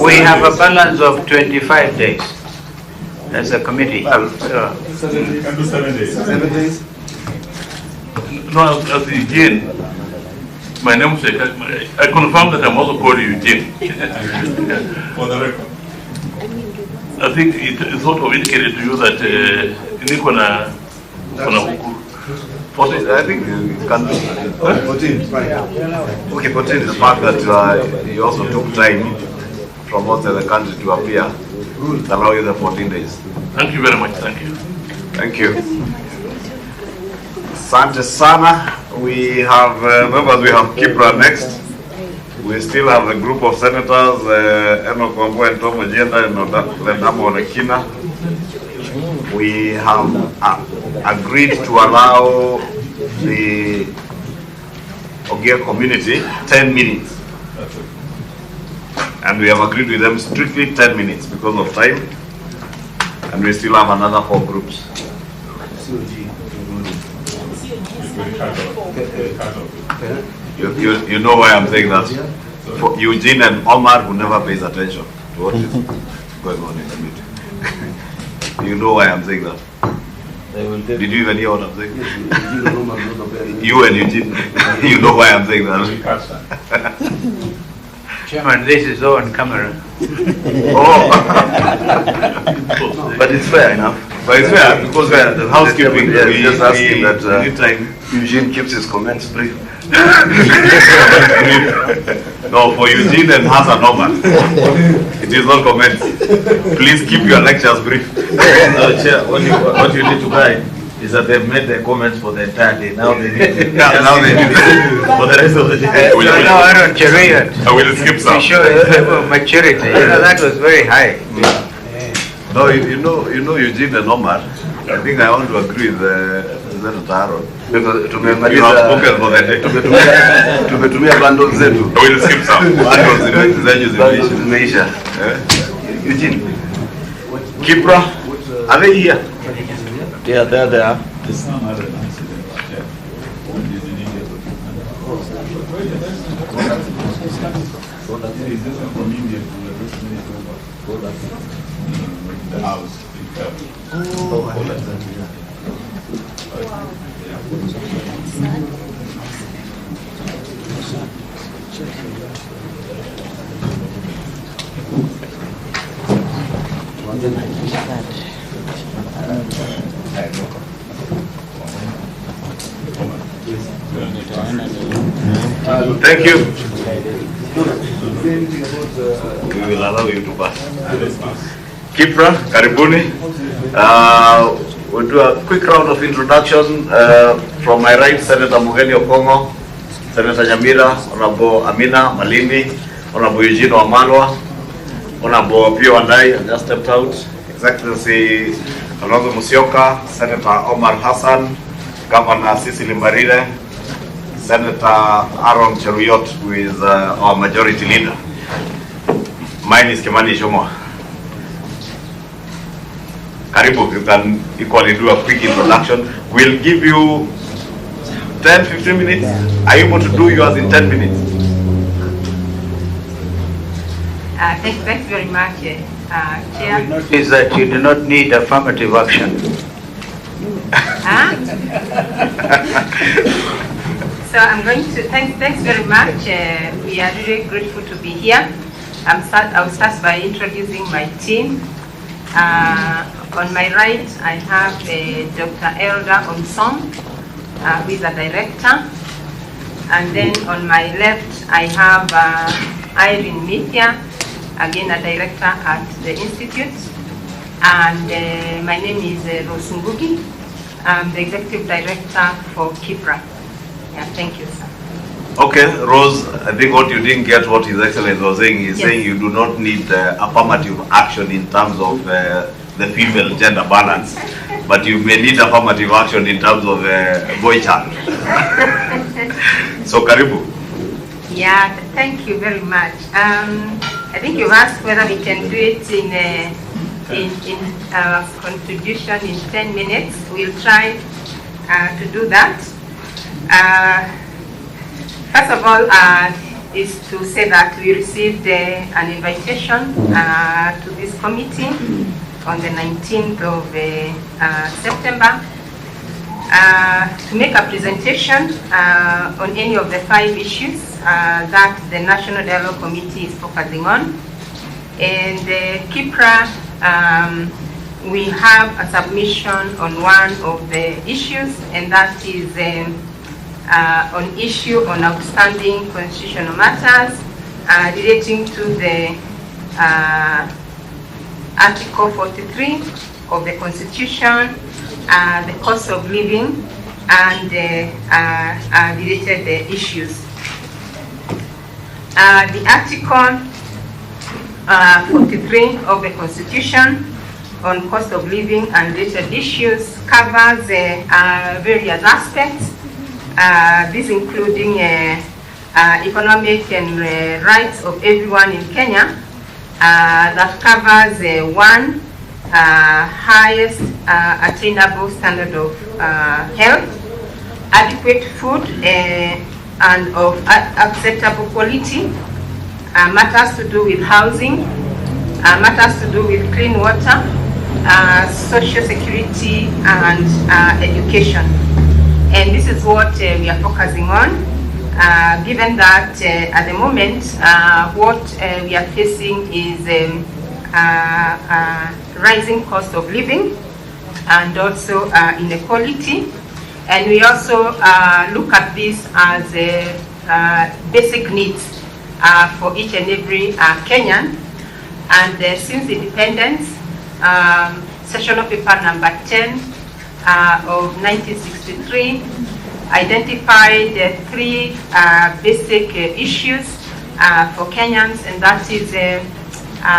We have a balance of 25 days as a committee. Can do 7 days. 7 days? No, as Eugene, my namesake, I confirm that I'm also called Eugene. For the record. I think it sort of indicated to you that Nikona I think you can do 14. Okay, 14 is the fact that you also took time from outside the country to appear. To allow you the 14 days. Thank you very much. Thank you. Thank you. Asante sana. We have members. We have Kipra next. We still have a group of senators, Eno Kwambo and Tom Ojenda and Lendamo Onekina. We have agreed to allow the Ogia community 10 minutes. And we have agreed with them strictly 10 minutes because of time. And we still have another 4 groups. You know why I'm saying that? For Eugene and Omar, who never pays attention to what is going on in the meeting. You know why I'm saying that? Did you even hear what I'm saying? You and Eugene, you know why I'm saying that? Chairman, this is all on camera. Oh, but it's fair enough. But it's fair because the housekeeping. We just ask him that anytime Eugene keeps his comments brief. No, for Eugene and Hassan Omar, it is not comments. Please keep your lectures brief. Chair, what you need to guide is that they've made their comments for the entire day. Now they need to now they need for the rest of the day. I don't chariot. I will skip some. To show maturity. That was very high. No, you know Eugene and Omar. I think I want to agree with Senator Aaron. Because you have spoken for the day. Tumetumia bundles zetu. I will skip some. Bundles zimeisha. Eugene. Kipra, are they here? Yeah, there they are. Thank you. We will allow you to pass. Kipra, karibuni. We'll do a quick round of introduction. From my right, Senator Mugeni Okongo, Senator Nyamira, Honorable Amina Malindi, Honorable Eugene Wamalwa, Honorable Pio Wandai, just stepped out, Excellency Honorable Musyoka, Senator Omar Hassan, Governor Sisi Limbarire, Senator Aaron Cheruyot, who is our majority leader. Mine is Kimani Ichung'wa. Karibu, you can equally do a quick introduction. We'll give you 10-15 minutes. Are you able to do yours in 10 minutes? Thanks very much, Chair. Is that you do not need affirmative action. So I'm going to, thanks very much. We are really grateful to be here. I'll start by introducing my team. On my right, I have Dr. Elda Onsom, who is a director. And then on my left, I have Irene Mithia, again a director at the Institute. And my name is Rose Ngugi. I'm the executive director for KIPRA. Yeah, thank you, sir. Okay, Rose, I think what you didn't get what His Excellency was saying is saying you do not need affirmative action in terms of the female gender balance, but you may need affirmative action in terms of boy child. So, Karibu. Yeah, thank you very much. I think you've asked whether we can do it in contribution in 10 minutes. We'll try to do that. First of all, is to say that we received an invitation to this committee on the 19th of September to make a presentation on any of the 5 issues that the National Dialogue Committee is focusing on. And KIPRA, we have a submission on one of the issues, and that is on issue on outstanding constitutional matters relating to the Article 43 of the Constitution, the cost of living, and related issues. The Article 43 of the Constitution on cost of living and related issues covers various aspects, this including economic and rights of everyone in Kenya. That covers one, highest attainable standard of health, adequate food and of acceptable quality, matters to do with housing, matters to do with clean water, social security and education. And this is what we are focusing on, given that at the moment what we are facing is rising cost of living and also inequality. And we also look at this as basic needs for each and every Kenyan. And since independence, sessional paper number 10 of 1963 identified 3 basic issues for Kenyans, and that is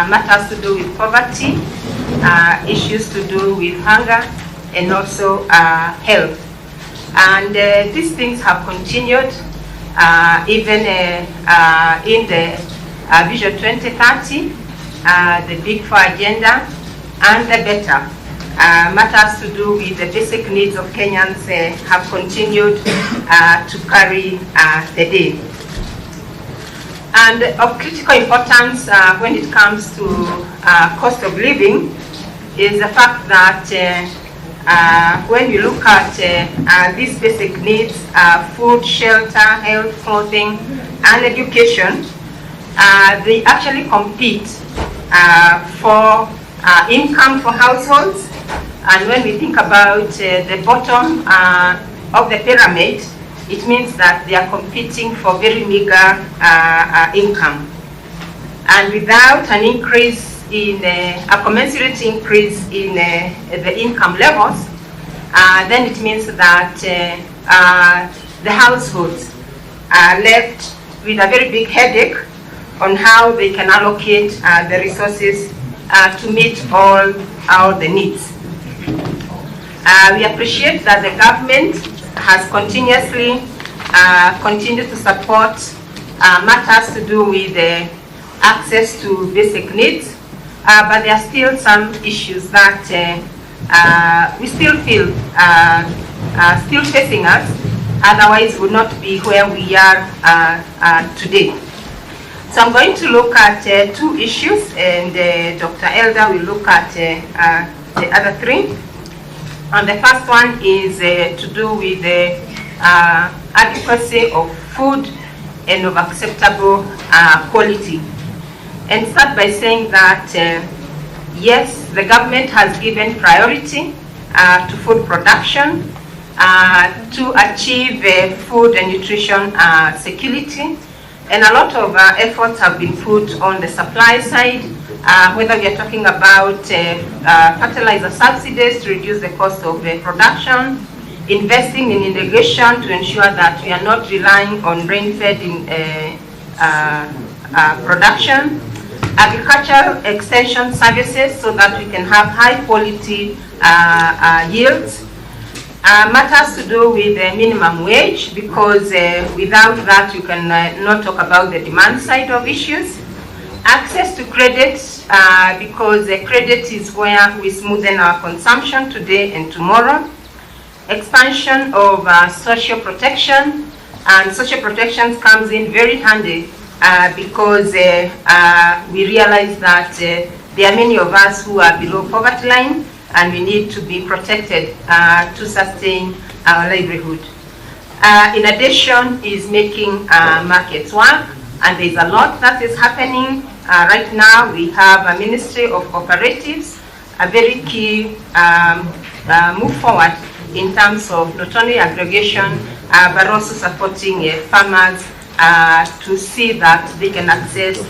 matters to do with poverty, issues to do with hunger, and also health. And these things have continued even in the Vision 2030, the Big 4 agenda, and the Better. Matters to do with the basic needs of Kenyans have continued to carry the day. And of critical importance when it comes to cost of living is the fact that when you look at these basic needs, food, shelter, health, clothing, and education, they actually compete for income for households. And when we think about the bottom of the pyramid, it means that they are competing for very meager income. And without an increase in a commensurate increase in the income levels, then it means that the households are left with a very big headache on how they can allocate the resources to meet all the needs. We appreciate that the government has continuously continue to support matters to do with access to basic needs, but there are still some issues that we still feel still facing us, otherwise would not be where we are today. So I'm going to look at two issues, and Dr. Elder will look at the other three. And the first one is to do with the adequacy of food and of acceptable quality. And start by saying that yes, the government has given priority to food production to achieve food and nutrition security. And a lot of efforts have been put on the supply side, whether we are talking about fertilizer subsidies to reduce the cost of production, investing in irrigation to ensure that we are not relying on rain-fed production, agricultural extension services so that we can have high-quality yields, matters to do with the minimum wage, because without that you can not talk about the demand side of issues. Access to credit, because credit is where we smoothen our consumption today and tomorrow. Expansion of social protection, and social protection comes in very handy because we realize that there are many of us who are below poverty line, and we need to be protected to sustain our livelihood. In addition is making markets work, and there's a lot that is happening. Right now we have a Ministry of Cooperatives, a very key move forward in terms of not only aggregation but also supporting farmers to see that they can access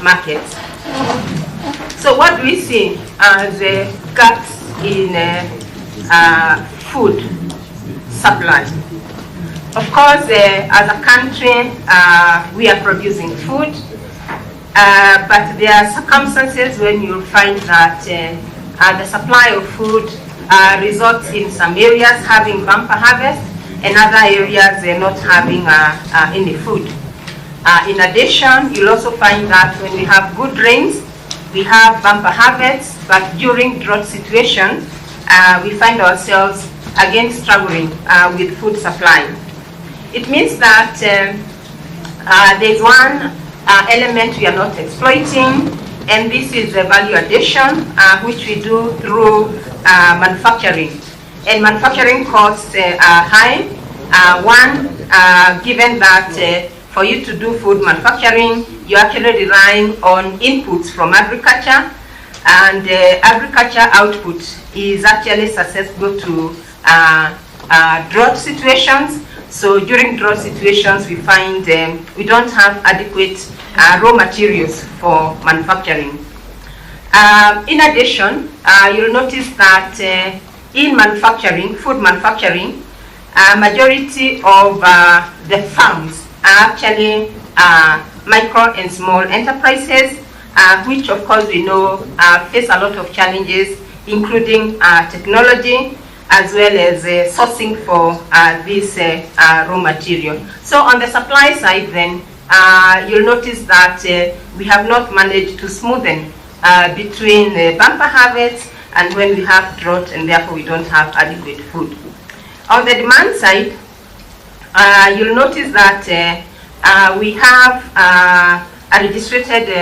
markets. So what do we see as gaps in food supply? Of course, as a country, we are producing food, but there are circumstances when you find that the supply of food results in some areas having bumper harvest and other areas not having any food. In addition, you'll also find that when we have good rains, we have bumper harvests, but during drought situation, we find ourselves again struggling with food supply. It means that there's one element we are not exploiting, and this is the value addition, which we do through manufacturing. And manufacturing costs are high. Given that for you to do food manufacturing, you're actually relying on inputs from agriculture, and agriculture output is actually susceptible to drought situations. So during drought situations, we find we don't have adequate raw materials for manufacturing. In addition, you'll notice that in manufacturing, food manufacturing, majority of the farms are actually micro and small enterprises, which of course we know face a lot of challenges, including technology, as well as sourcing for this raw material. So on the supply side then, you'll notice that we have not managed to smoothen between bumper harvests and when we have drought, and therefore we don't have adequate food. On the demand side, you'll notice that we have a registered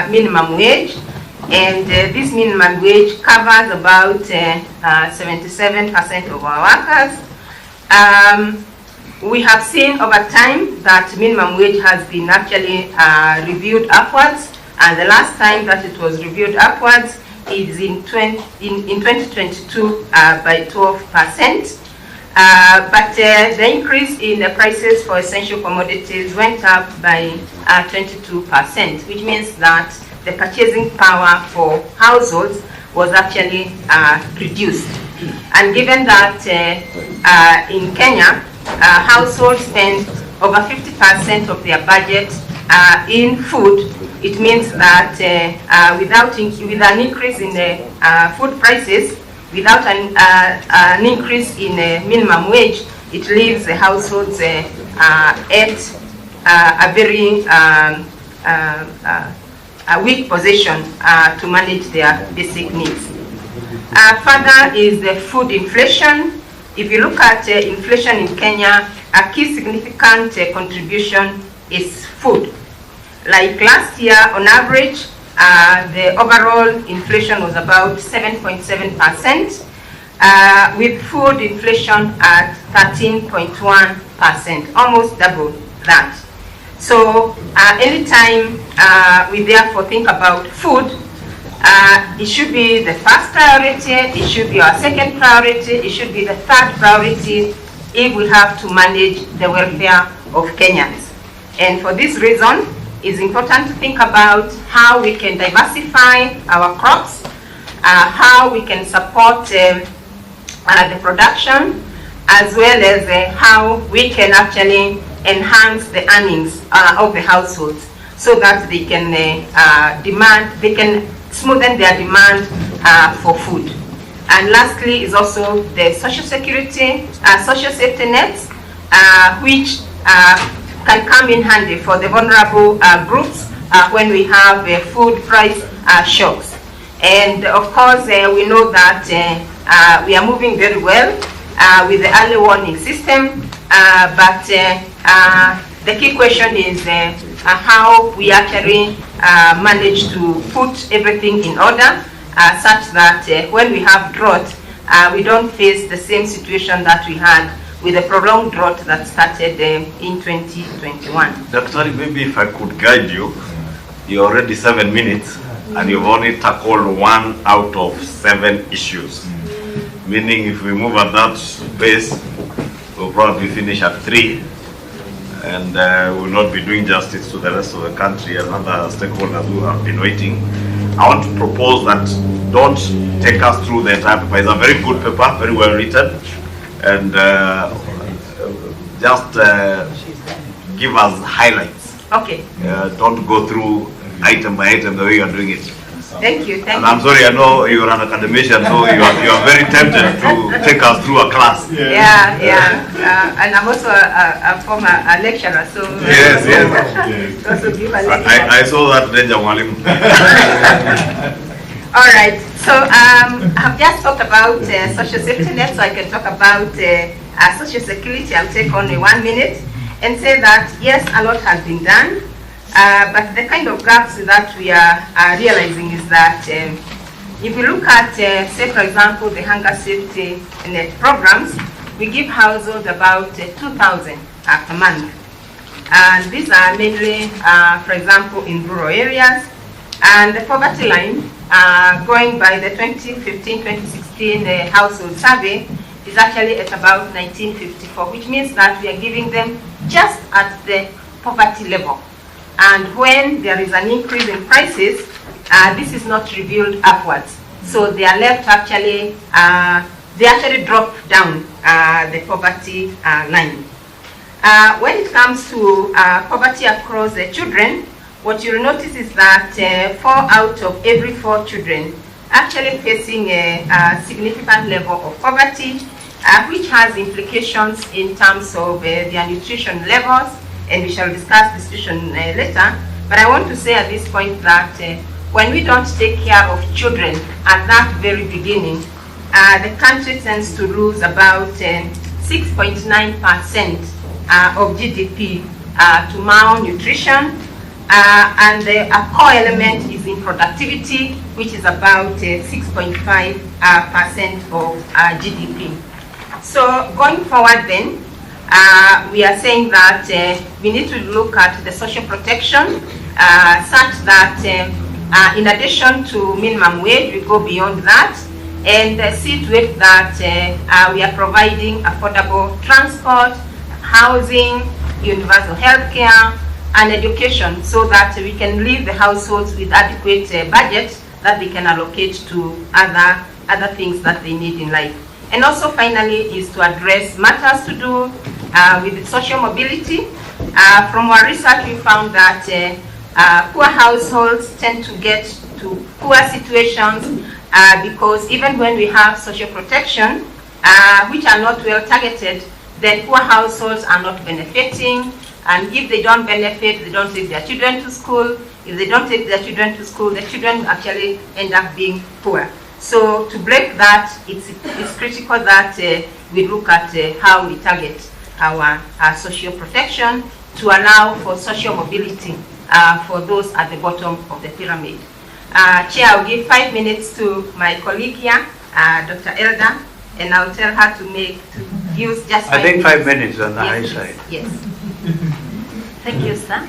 minimum wage, and this minimum wage covers about 77% of our workers. We have seen over time that minimum wage has been actually reviewed upwards, and the last time that it was reviewed upwards is in 2022 by 12%. But the increase in the prices for essential commodities went up by 22%, which means that the purchasing power for households was actually reduced. And given that in Kenya, households spend over 50% of their budget in food, it means that with an increase in the food prices, without an increase in minimum wage, it leaves the households at a very weak position to manage their basic needs. Further is the food inflation. If you look at inflation in Kenya, a key significant contribution is food. Like last year, on average, the overall inflation was about 7.7%, with food inflation at 13.1%, almost double that. So anytime we therefore think about food, it should be the first priority, it should be our second priority, it should be the third priority if we have to manage the welfare of Kenyans. And for this reason, it's important to think about how we can diversify our crops, how we can support the production, as well as how we can actually enhance the earnings of the households so that they can smoothen their demand for food. And lastly is also the social security, social safety nets, which can come in handy for the vulnerable groups when we have food price shocks. And of course, we know that we are moving very well with the early warning system, but the key question is how we actually manage to put everything in order such that when we have drought, we don't face the same situation that we had with the prolonged drought that started in 2021. Dr. Maybe if I could guide you, you're already 7 minutes and you've only tackled 1 out of 7 issues. Meaning if we move at that pace, we'll probably finish at 3 and will not be doing justice to the rest of the country and other stakeholders who have been waiting. I want to propose that don't take us through the entire paper. It's a very good paper, very well written, and just give us highlights. Okay. Don't go through item by item the way you are doing it. Thank you. Thank and I'm sorry, I know you're an academician, so you are very tempted to take us through a class. Yeah. And I'm also a former lecturer, so yes. also give a I saw that danger, Mwalimu. All right. So I've just talked about social safety net, so I can talk about social security. I'll take only 1 minute and say that yes, a lot has been done. But the kind of gaps that we are realizing is that if you look at, say for example, the hunger safety net programs, we give households about 2,000 per month. And these are mainly, for example, in rural areas. And the poverty line, going by the 2015-2016 household survey, is actually at about 1954, which means that we are giving them just at the poverty level. And when there is an increase in prices, this is not revealed upwards. So they are left actually, they actually drop down the poverty line. When it comes to poverty across the children, what you'll notice is that 4 out of every 4 children actually facing a significant level of poverty, which has implications in terms of their nutrition levels, and we shall discuss this situation later. But I want to say at this point that when we don't take care of children at that very beginning, the country tends to lose about 6.9% of GDP to malnutrition, and a core element is in productivity, which is about 6.5% of GDP. So going forward then, we are saying that we need to look at the social protection such that in addition to minimum wage, we go beyond that and see to it that we are providing affordable transport, housing, universal health care, and education so that we can leave the households with adequate budgets that they can allocate to other things that they need in life. And also finally is to address matters to do with social mobility. From our research, we found that poor households tend to get to poor situations because even when we have social protection, which are not well targeted, then poor households are not benefiting, and if they don't benefit, they don't take their children to school. If they don't take their children to school, the children actually end up being poor. So to break that, it's critical that we look at how we target our social protection to allow for social mobility for those at the bottom of the pyramid. Chair, I'll give 5 minutes to my colleague here, Dr. Elda, and I'll tell her to use just 5 minutes. I think 5 minutes on the high side. Yes. Thank you, sir.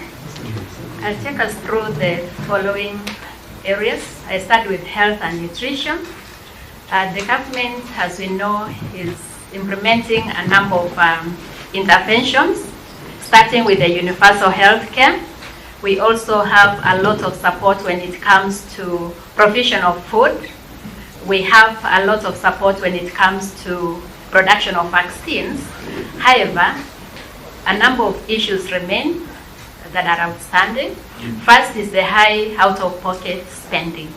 I'll take us through the following areas. I start with health and nutrition. The government, as we know, is implementing a number of interventions, starting with the universal health care. We also have a lot of support when it comes to provision of food. We have a lot of support when it comes to production of vaccines. However, a number of issues remain that are outstanding. First is the high out-of-pocket spending.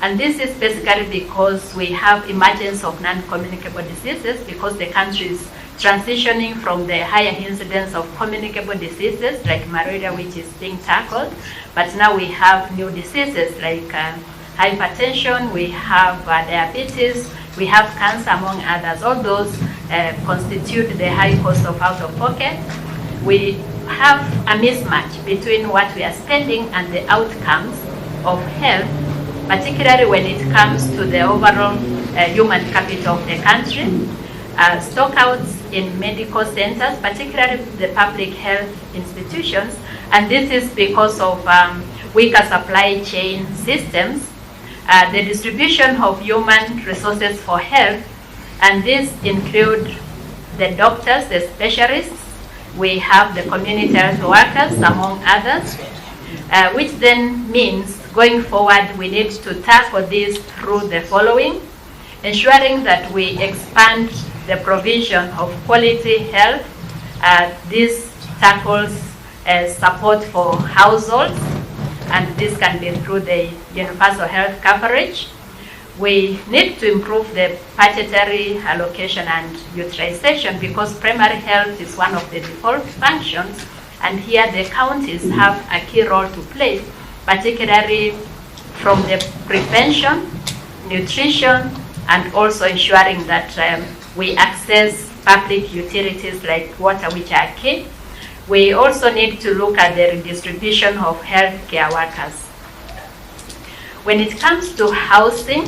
And this is basically because we have emergence of non-communicable diseases, because the country is transitioning from the higher incidence of communicable diseases like malaria, which is being tackled, but now we have new diseases like hypertension, we have diabetes, we have cancer, among others. All those constitute the high cost of out-of-pocket. We have a mismatch between what we are spending and the outcomes of health, particularly when it comes to the overall human capital of the country. Stockouts in medical centers, particularly the public health institutions, and this is because of weaker supply chain systems, the distribution of human resources for health, and these include the doctors, the specialists, we have the community health workers, among others, which then means going forward we need to tackle this through the following: ensuring that we expand the provision of quality health. This tackles support for households, and this can be through the universal health coverage. We need to improve the budgetary allocation and utilization, because primary health is one of the default functions, and here the counties have a key role to play, particularly from the prevention, nutrition, and also ensuring that we access public utilities like water, which are key. We also need to look at the redistribution of healthcare workers. When it comes to housing,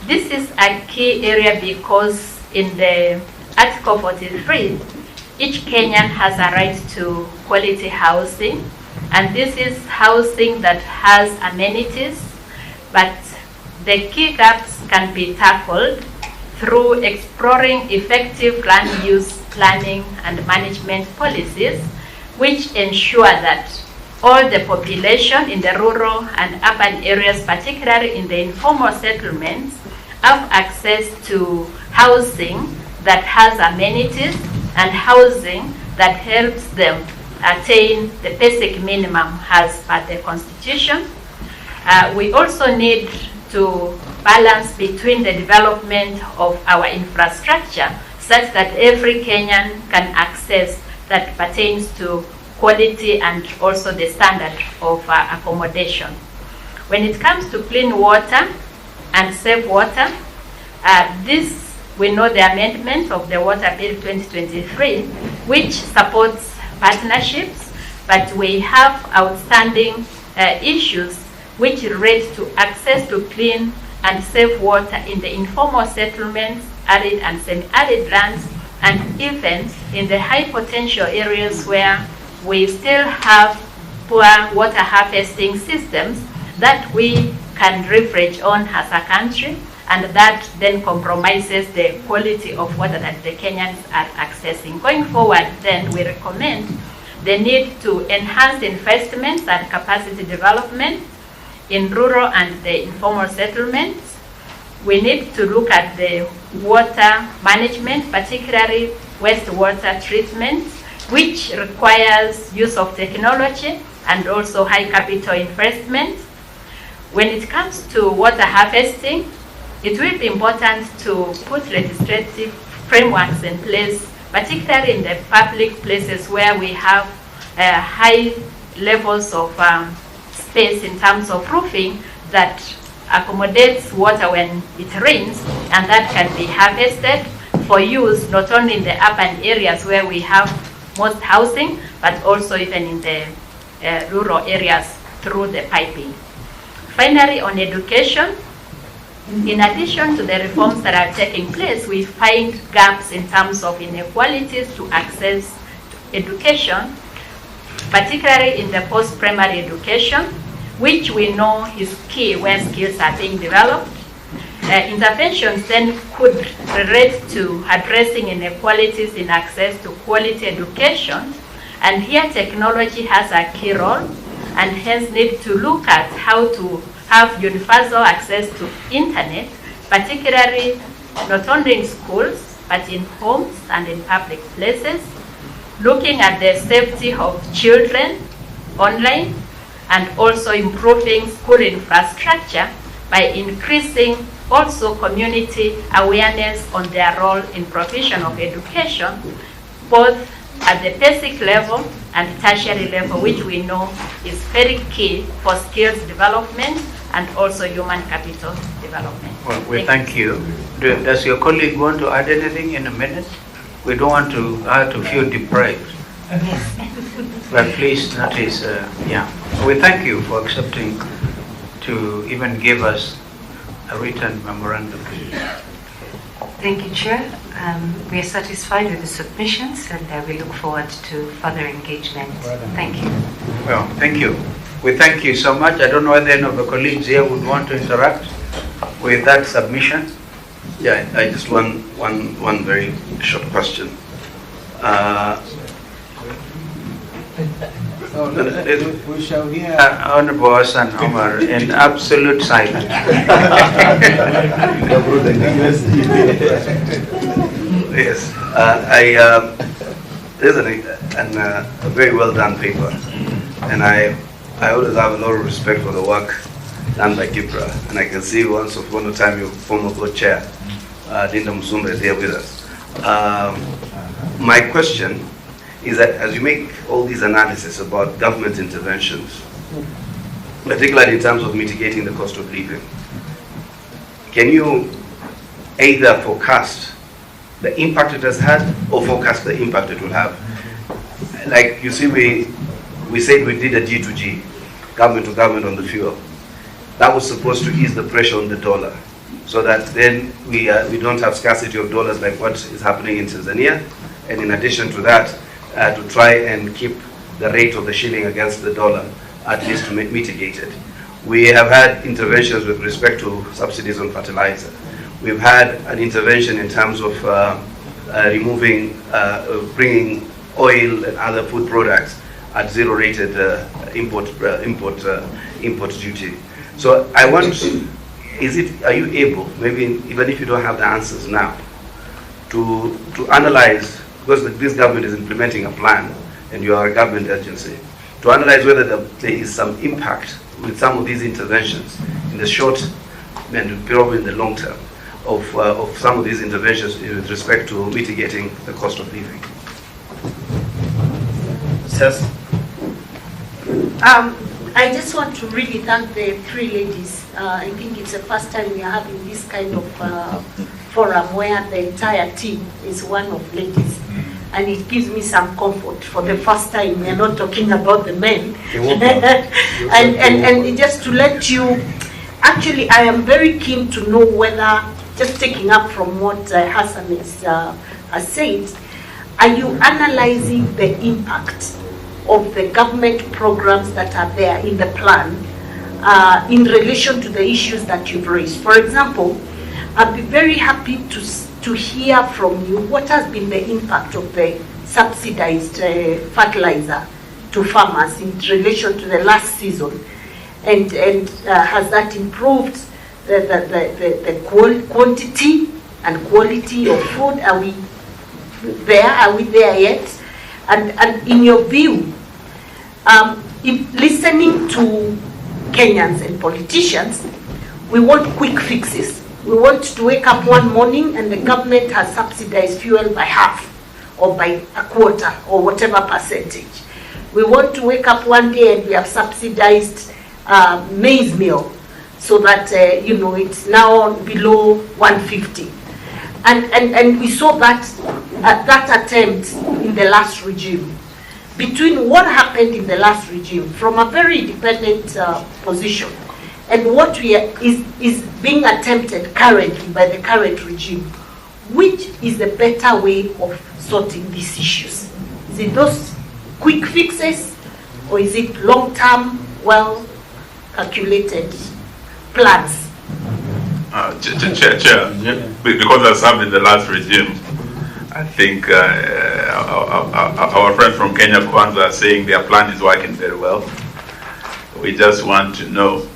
this is a key area because in the Article 43, each Kenyan has a right to quality housing, and this is housing that has amenities, but the key gaps can be tackled through exploring effective land use planning and management policies, which ensure that all the population in the rural and urban areas, particularly in the informal settlements, have access to housing that has amenities and housing that helps them attain the basic minimum as per the Constitution. We also need to balance between the development of our infrastructure such that every Kenyan can access that pertains to quality and also the standard of accommodation. When it comes to clean water and safe water, this we know the amendment of the Water Bill 2023, which supports partnerships, but we have outstanding issues which relate to access to clean and safe water in the informal settlements, arid and semi-arid lands, and even in the high potential areas where we still have poor water harvesting systems that we can leverage on as a country, and that then compromises the quality of water that the Kenyans are accessing. Going forward, then, we recommend the need to enhance investments and capacity development in rural and the informal settlements. We need to look at the water management, particularly wastewater treatment, which requires use of technology and also high capital investment. When it comes to water harvesting, it will be important to put legislative frameworks in place, particularly in the public places where we have high levels of space in terms of roofing that accommodates water when it rains, and that can be harvested for use not only in the urban areas where we have most housing, but also even in the rural areas through the piping. Finally, on education, in addition to the reforms that are taking place, we find gaps in terms of inequalities to access to education, particularly in the post-primary education, which we know is key where skills are being developed. Interventions then could relate to addressing inequalities in access to quality education, and here technology has a key role, and hence need to look at how to have universal access to internet, particularly not only in schools, but in homes and in public places, looking at the safety of children online, and also improving school infrastructure by increasing also community awareness on their role in provision of education, both at the basic level and tertiary level, which we know is very key for skills development and also human capital development. Well, we thank you. Does your colleague want to add anything in a minute? We don't want to her to feel deprived. But please notice, we thank you for accepting to even give us a written memorandum. Thank you, Chair. We are satisfied with the submissions, and we look forward to further engagement. Thank you. Well, thank you. We thank you so much. I don't know whether any of the colleagues here would want to interact with that submission. Yeah, I just one very short question. We shall hear Honorable Hassan Omar in absolute silence. Yes, there's a very well done paper, and I always have a lot of respect for the work done by Kipra, and I can see once upon a time your former board chair, Linda Musumba, is here with us. My question is that as you make all these analysis about government interventions, particularly in terms of mitigating the cost of living, can you either forecast the impact it has had or forecast the impact it will have? Like you see, we said we did a G2G, government to government on the fuel. That was supposed to ease the pressure on the dollar, so that then we don't have scarcity of dollars like what is happening in Tanzania, and in addition to that, to try and keep the rate of the shilling against the dollar, at least to mitigate it. We have had interventions with respect to subsidies on fertilizer. We've had an intervention in terms of removing, bringing oil and other food products at zero-rated import duty. So I want, are you able, maybe even if you don't have the answers now, to analyze, because this government is implementing a plan and you are a government agency, to analyze whether there is some impact with some of these interventions in the short and probably in the long term of some of these interventions with respect to mitigating the cost of living. Yes. I just want to really thank the three ladies. I think it's the first time we are having this kind of forum where the entire team is one of ladies. And it gives me some comfort. For the first time, we are not talking about the men. and just to let you, actually, I am very keen to know whether, just taking up from what Hassan has said, are you analyzing the impact of the government programs that are there in the plan in relation to the issues that you've raised? For example, I'd be very happy to hear from you what has been the impact of the subsidized fertilizer to farmers in relation to the last season, and has that improved the quantity and quality of food? Are we there? Are we there yet? And in your view, listening to Kenyans and politicians, we want quick fixes. We want to wake up one morning and the government has subsidized fuel by half, or by a quarter or whatever percentage. We want to wake up one day and we have subsidized maize meal so that it's now below 150. And we saw that attempt in the last regime. Between what happened in the last regime from a very independent position and what is being attempted currently by the current regime, which is the better way of sorting these issues? Is it those quick fixes, or is it long-term, well-calculated plans? Chair, because I served in the last regime, I think our friends from Kenya Kwanza are saying their plan is working very well. We just want to know,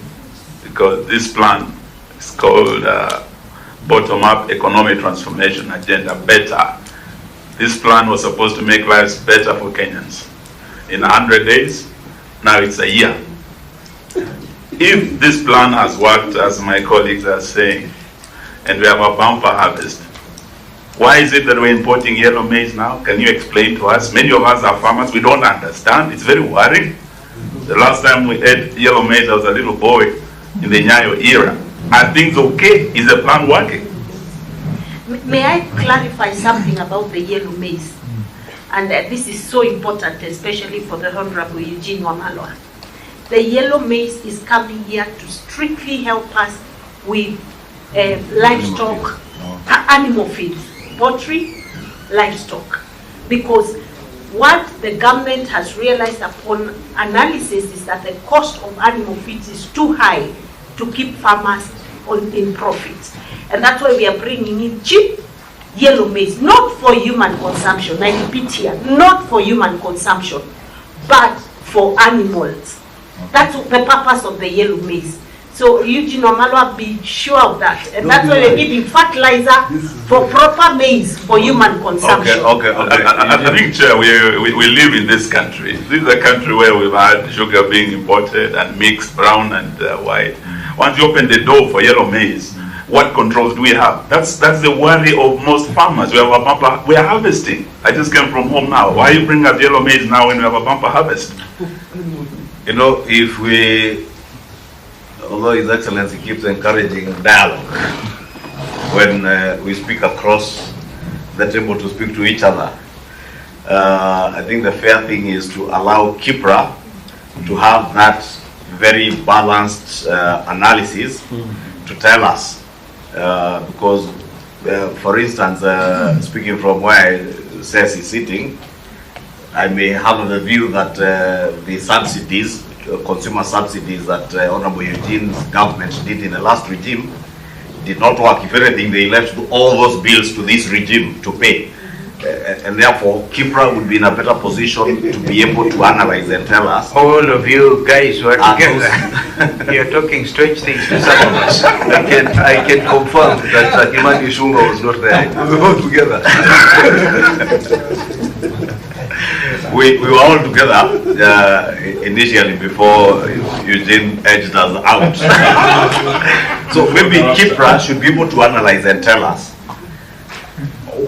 because this plan is called Bottom-Up Economic Transformation Agenda, BETTER. This plan was supposed to make lives better for Kenyans. In 100 days, now it's a year. If this plan has worked, as my colleagues are saying, and we have a bumper harvest, why is it that we're importing yellow maize now? Can you explain to us? Many of us are farmers, we don't understand, it's very worrying. The last time we ate yellow maize, I was a little boy in the Nyayo era. Are things okay? Is the plan working? May I clarify something about the yellow maize? And this is so important, especially for the Honorable Eugene Wamalwa. The yellow maize is coming here to strictly help us with livestock, animal feeds, poultry, livestock. Because what the government has realized upon analysis is that the cost of animal feeds is too high to keep farmers in profit. And that's why we are bringing in cheap yellow maize, not for human consumption, I repeat here, not for human consumption, but for animals. That's the purpose of the yellow maize. So Eugene Wamalwa, be sure of that. And that's why we're giving fertilizer for proper maize for human consumption. Okay. I think, Chair, we live in this country. This is a country where we've had sugar being imported and mixed, brown and white. Once you open the door for yellow maize, what controls do we have? That's the worry of most farmers. We have a bumper, we are harvesting. I just came from home now. Why you bring us yellow maize now when we have a bumper harvest? If we, although His Excellency keeps encouraging dialogue, when we speak across the table to speak to each other, I think the fair thing is to allow Kipra to have that very balanced analysis to tell us. Because, for instance, speaking from where SES is sitting, I may have the view that the subsidies, consumer subsidies that Honorable Eugene's government did in the last regime did not work. If anything, they left all those bills to this regime to pay. And therefore, Kipra would be in a better position to be able to analyze and tell us. All of you guys were together. You're talking strange things to some of us. I can confirm that Kimani Ichung'wah was not there. We were all together. we were all together initially before Eugene edged us out. So maybe Kipra should be able to analyze and tell us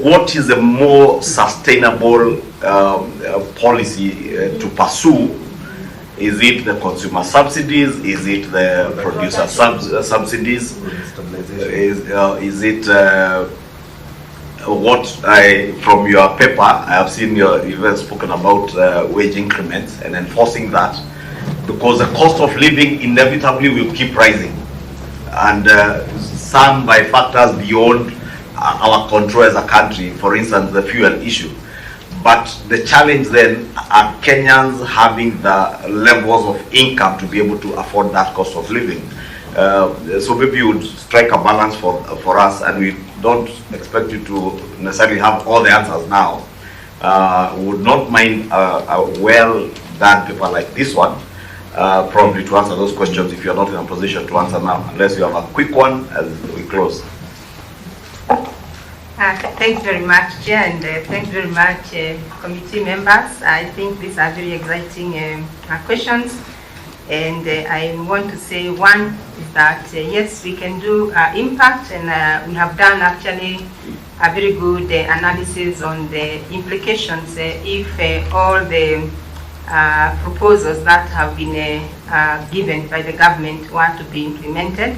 what is a more sustainable policy to pursue. Is it the consumer subsidies? Is it the producer subsidies? Is it from your paper, I have seen you've spoken about wage increments and enforcing that, because the cost of living inevitably will keep rising, and some by factors beyond our control as a country, for instance, the fuel issue. But the challenge then are Kenyans having the levels of income to be able to afford that cost of living. So maybe you would strike a balance for us, and we don't expect you to necessarily have all the answers now. We would not mind a well-done paper like this one, probably to answer those questions if you're not in a position to answer now, unless you have a quick one as we close. Thanks very much, Chair, and thanks very much, committee members. I think these are very exciting questions. And I want to say, one is that yes, we can do impact, and we have done actually a very good analysis on the implications if all the proposals that have been given by the government were to be implemented.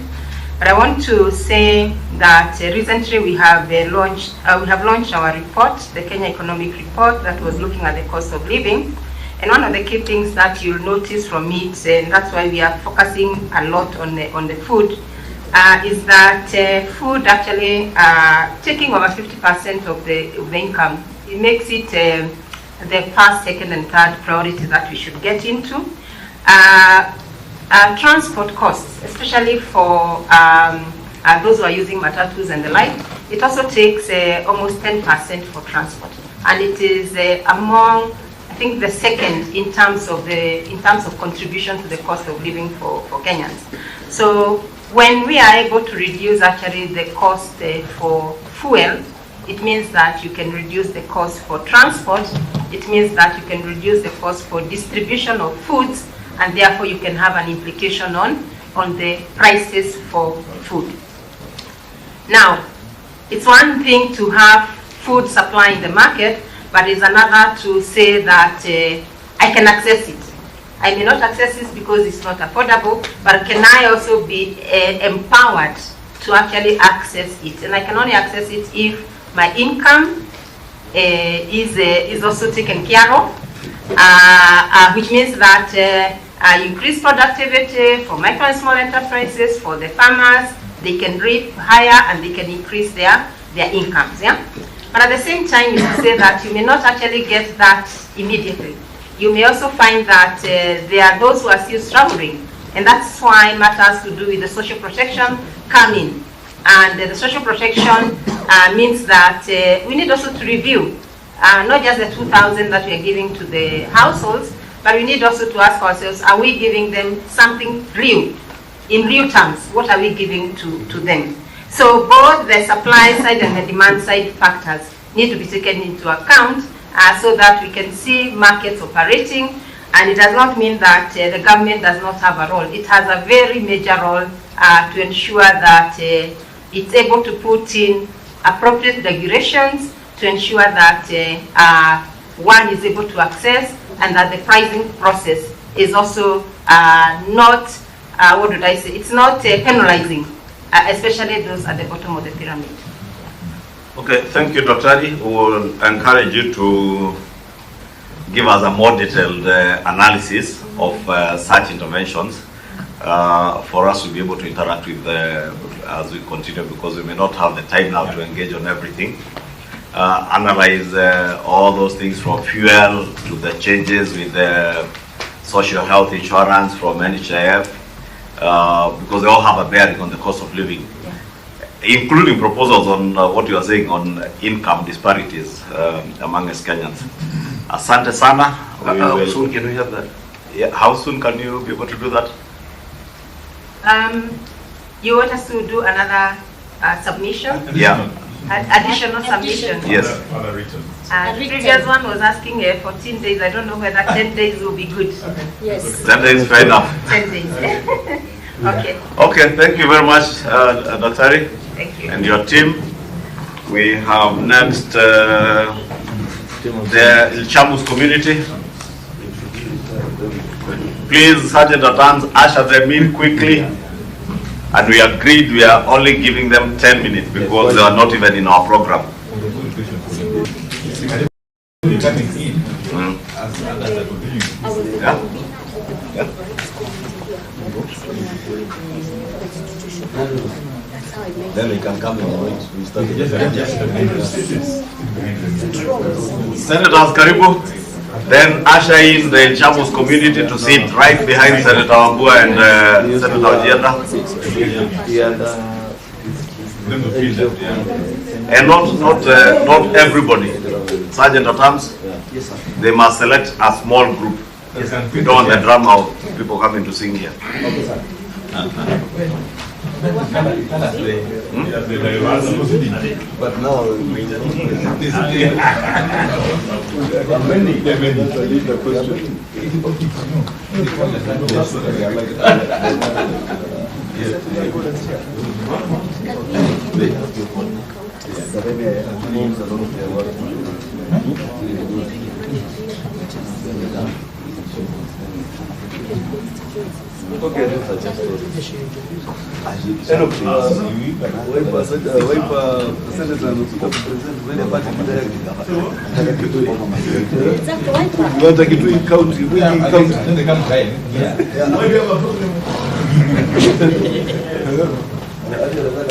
But I want to say that recently we have launched our report, the Kenya Economic Report, that was looking at the cost of living. And one of the key things that you'll notice from it, and that's why we are focusing a lot on the food, is that food actually taking over 50% of the income. It makes it the first, second, and third priority that we should get into. Transport costs, especially for those who are using matatus and the like, it also takes almost 10% for transport, and it is among, I think, the second in terms of contribution to the cost of living for Kenyans. So when we are able to reduce actually the cost for fuel, it means that you can reduce the cost for transport. It means that you can reduce the cost for distribution of foods, and therefore you can have an implication on the prices for food. Now, it's one thing to have food supply in the market, but it's another to say that I can access it. I may not access it because it's not affordable, but can I also be empowered to actually access it? And I can only access it if my income is also taken care of, which means that increase productivity for micro and small enterprises, for the farmers, they can reap higher and they can increase their incomes. Yeah? But at the same time, you say that you may not actually get that immediately. You may also find that there are those who are still struggling, and that's why matters to do with the social protection come in. And the social protection means that we need also to review not just the 2,000 that we are giving to the households, but we need also to ask ourselves, are we giving them something real? In real terms, what are we giving to them? So both the supply side and the demand side factors need to be taken into account so that we can see markets operating. And it does not mean that the government does not have a role. It has a very major role to ensure that it's able to put in appropriate regulations to ensure that one is able to access, and that the pricing process is also not, what would I say, it's not penalizing, especially those at the bottom of the pyramid. Okay, thank you, Dr. Adi. We will encourage you to give us a more detailed analysis of such interventions for us to be able to interact with as we continue, because we may not have the time now to engage on everything. Analyze all those things from fuel to the changes with the social health insurance from NHIF, because they all have a bearing on the cost of living, including proposals on what you are saying on income disparities among us Kenyans. Asante sana. How soon can we have that? Yeah, how soon can you be able to do that? You want us to do another submission? Yeah. Additional submission? Yes. The previous one was asking 14 days. I don't know whether 10 days will be good. Yes. 10 days, fair enough. 10 days. Okay. Okay, thank you very much, Dr. Ari. Thank you. And your team. We have next the Ilchamus community. Please, Sergeant at Arms, usher them in quickly. And we agreed we are only giving them 10 minutes because they are not even in our program. Yeah? Yeah? Then we can come and wait. We start. Senators Karibu, then usher in the Ilchamus community to sit right behind Senator Wambua and Senator Ojienda. And not everybody. Sergeant at Arms, they must select a small group. We don't want the drama of people coming to sing here. But now,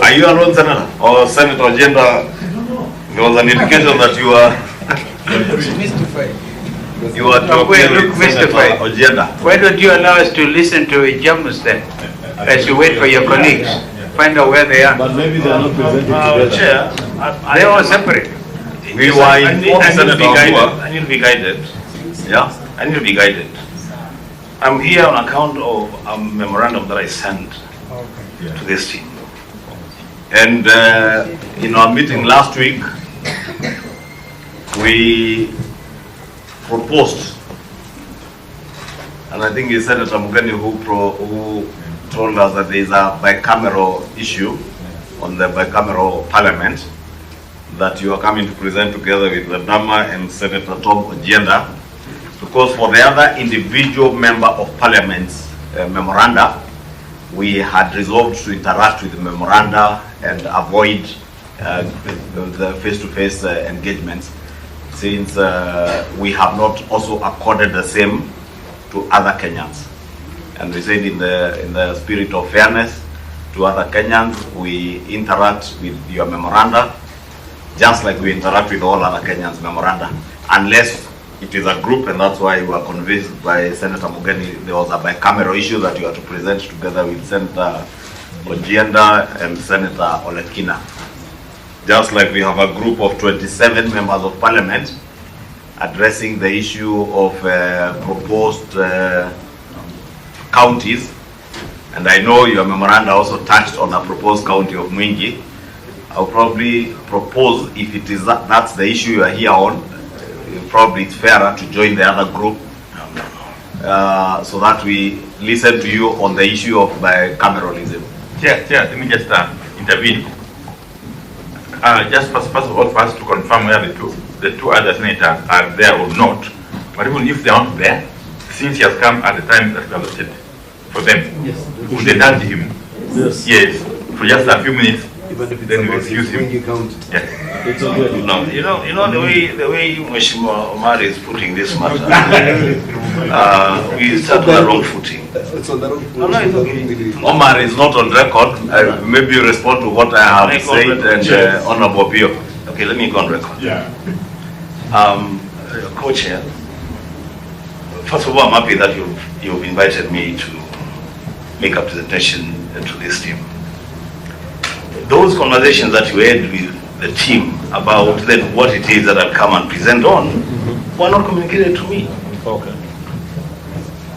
Are you alone, Senator? Or Senator Agenda? There was an indication that you are mystified. You are look mystified. Why don't you allow us to listen to a Jamus then, as you wait for your colleagues? Find out where they are. But maybe they are not presented Chair, they are all separate. We were informed, Senator. I need to be guided. Yeah? I need to be guided. I'm here on account of a memorandum that I sent to this team. And in our meeting last week, we proposed, and I think it's Senator Mugeni who told us that there is a bicameral issue on the bicameral parliament that you are coming to present together with the Dama and Senator Tom Ojienda, because for the other individual member of parliament's memoranda, we had resolved to interact with the memoranda and avoid the face-to-face engagements, since we have not also accorded the same to other Kenyans. And we said in the spirit of fairness to other Kenyans, we interact with your memoranda just like we interact with all other Kenyans' memoranda, unless it is a group, and that's why we were convinced by Senator Mugeni there was a bicameral issue that you had to present together with Senator Ojienda and Senator Olekina. Just like we have a group of 27 members of parliament addressing the issue of proposed counties, and I know your memoranda also touched on a proposed county of Mwingi. I'll probably propose, if it is that's the issue you are here on, probably it's fairer to join the other group so that we listen to you on the issue of bicameralism. Chair, let me just intervene. Just first of all, for us to confirm whether the two other senators are there or not. But even if they aren't there, since he has come at the time that we allotted for them, yes, would they touch him? Yes. Yes, for just a few minutes. Even if then we excuse him. Yeah. It's okay. No, you know the way Mheshimiwa Omar is putting this matter, we start on the wrong footing. It's on the wrong footing. No, it's okay. Omar is not on record. Maybe you respond to what I have said, and Honorable Pio. Okay, let me go on record. Yeah. Co-chair, first of all, I'm happy that you've invited me to make a presentation to this team. Those conversations that you had with the team about then what it is that I'll come and present on were not communicated to me. Okay.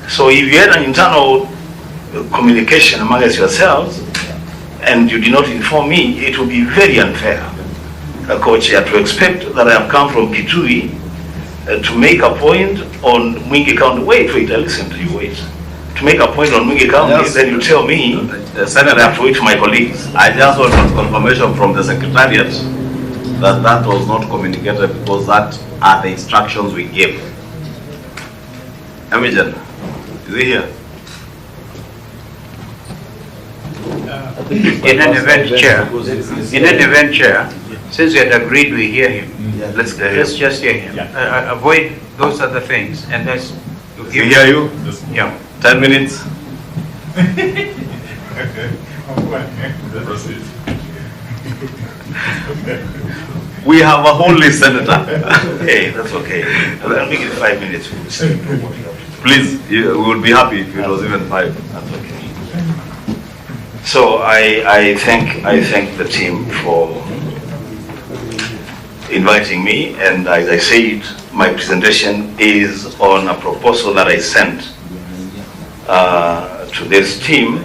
So if you had an internal communication amongst yourselves and you did not inform me, it would be very unfair, co-chair, to expect that I have come from Kitui to make a point on Mwingi County. Wait, I listen to you, wait. To make a point on Mwingi County, yes. Then you tell me, Senator, I have to wait to my colleagues. I just want confirmation from the Secretariat that that was not communicated, because that are the instructions we gave. Emigen, is he here? In an event, Chair, since we had agreed we hear him, let's just hear him. Avoid those other things, and let's we hear you? Yeah. 10 minutes. We have a whole list, Senator. Hey, that's okay. I'll make it 5 minutes. Please, we would be happy if it was even 5. That's okay. So I thank the team for inviting me, and as I said, my presentation is on a proposal that I sent to this team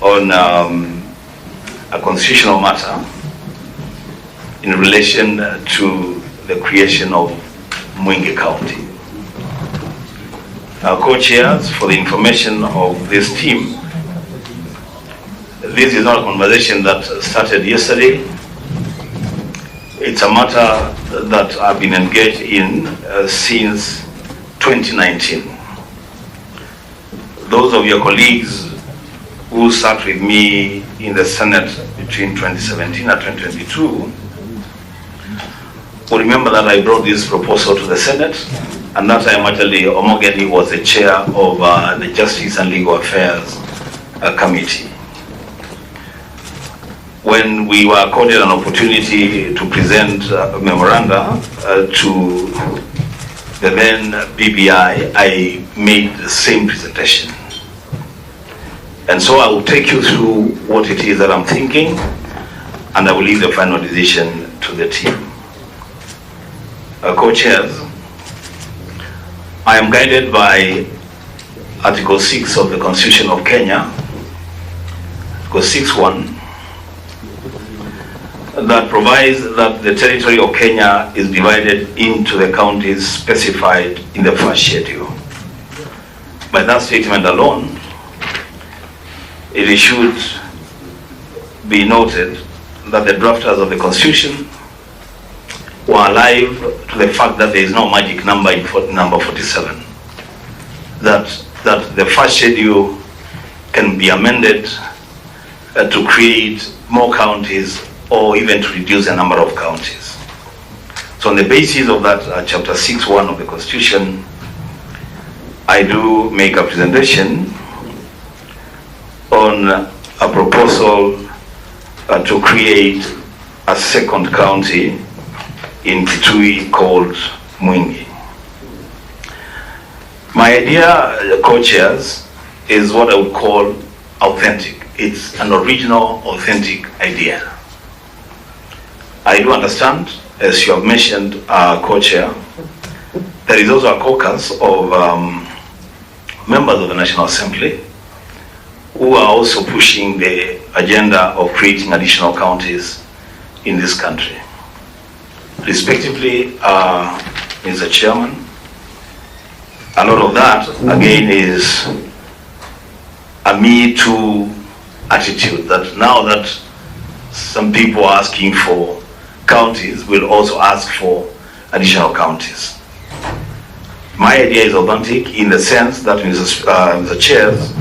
on a constitutional matter in relation to the creation of Mwingi County. Our co-chairs, for the information of this team, this is not a conversation that started yesterday. It's a matter that I've been engaged in since 2019. Those of your colleagues who sat with me in the Senate between 2017 and 2022 will remember that I brought this proposal to the Senate, and that time actually Omogeni was the chair of the Justice and Legal Affairs Committee. When we were accorded an opportunity to present memoranda to the then BBI, I made the same presentation. And so I will take you through what it is that I'm thinking, and I will leave the final decision to the team. Co-chairs, I am guided by Article 6 of the Constitution of Kenya, Article 6.1, that provides that the territory of Kenya is divided into the counties specified in the first schedule. By that statement alone, it should be noted that the drafters of the Constitution were alive to the fact that there is no magic number in number 47. That the first schedule can be amended to create more counties or even to reduce the number of counties. So on the basis of that chapter 6.1 of the Constitution, I do make a presentation on a proposal to create a second county in Kitui called Mwingi. My idea, co-chairs, is what I would call authentic. It's an original, authentic idea. I do understand, as you have mentioned, co-chair, there is also a caucus of members of the National Assembly who are also pushing the agenda of creating additional counties in this country. Respectively, Mr. Chairman, a lot of that, again, is a Me Too attitude, that now that some people are asking for counties, will also ask for additional counties. My idea is authentic in the sense that, Mr. Chairs,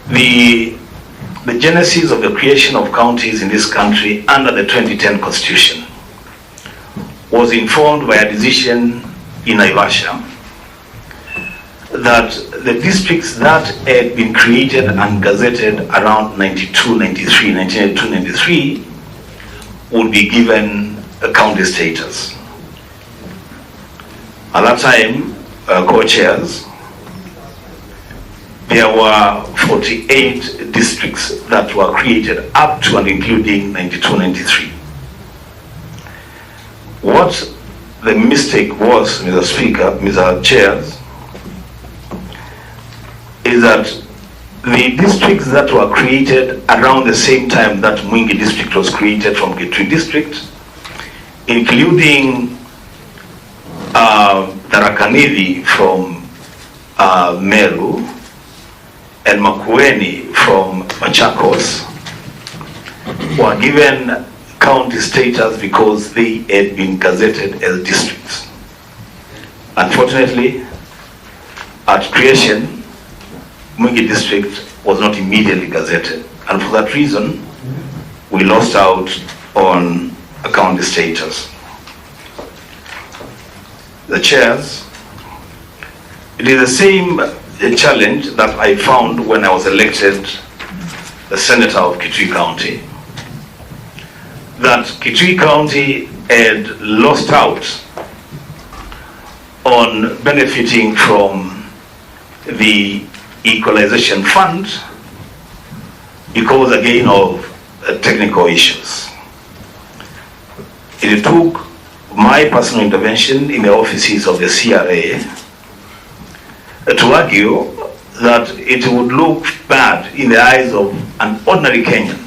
the genesis of the creation of counties in this country under the 2010 Constitution was informed by a decision in Naivasha that the districts that had been created and gazetted around 1992-93 would be given a county status. At that time, co-chairs, there were 48 districts that were created up to and including 92-93. What the mistake was, Mr. Speaker, Mr. Chairs, is that the districts that were created around the same time that Mwingi district was created from Kitui district, including Tharaka-Nithi from Meru, and Makwiny from Machakos, were given county status because they had been gazetted as districts. Unfortunately, at creation, Mwingi district was not immediately gazetted, and for that reason, we lost out on a county status. The chairs, it is the same challenge that I found when I was elected the senator of Kitui County, that Kitui County had lost out on benefiting from the equalization fund because again of technical issues. It took my personal intervention in the offices of the CRA to argue that it would look bad in the eyes of an ordinary Kenyan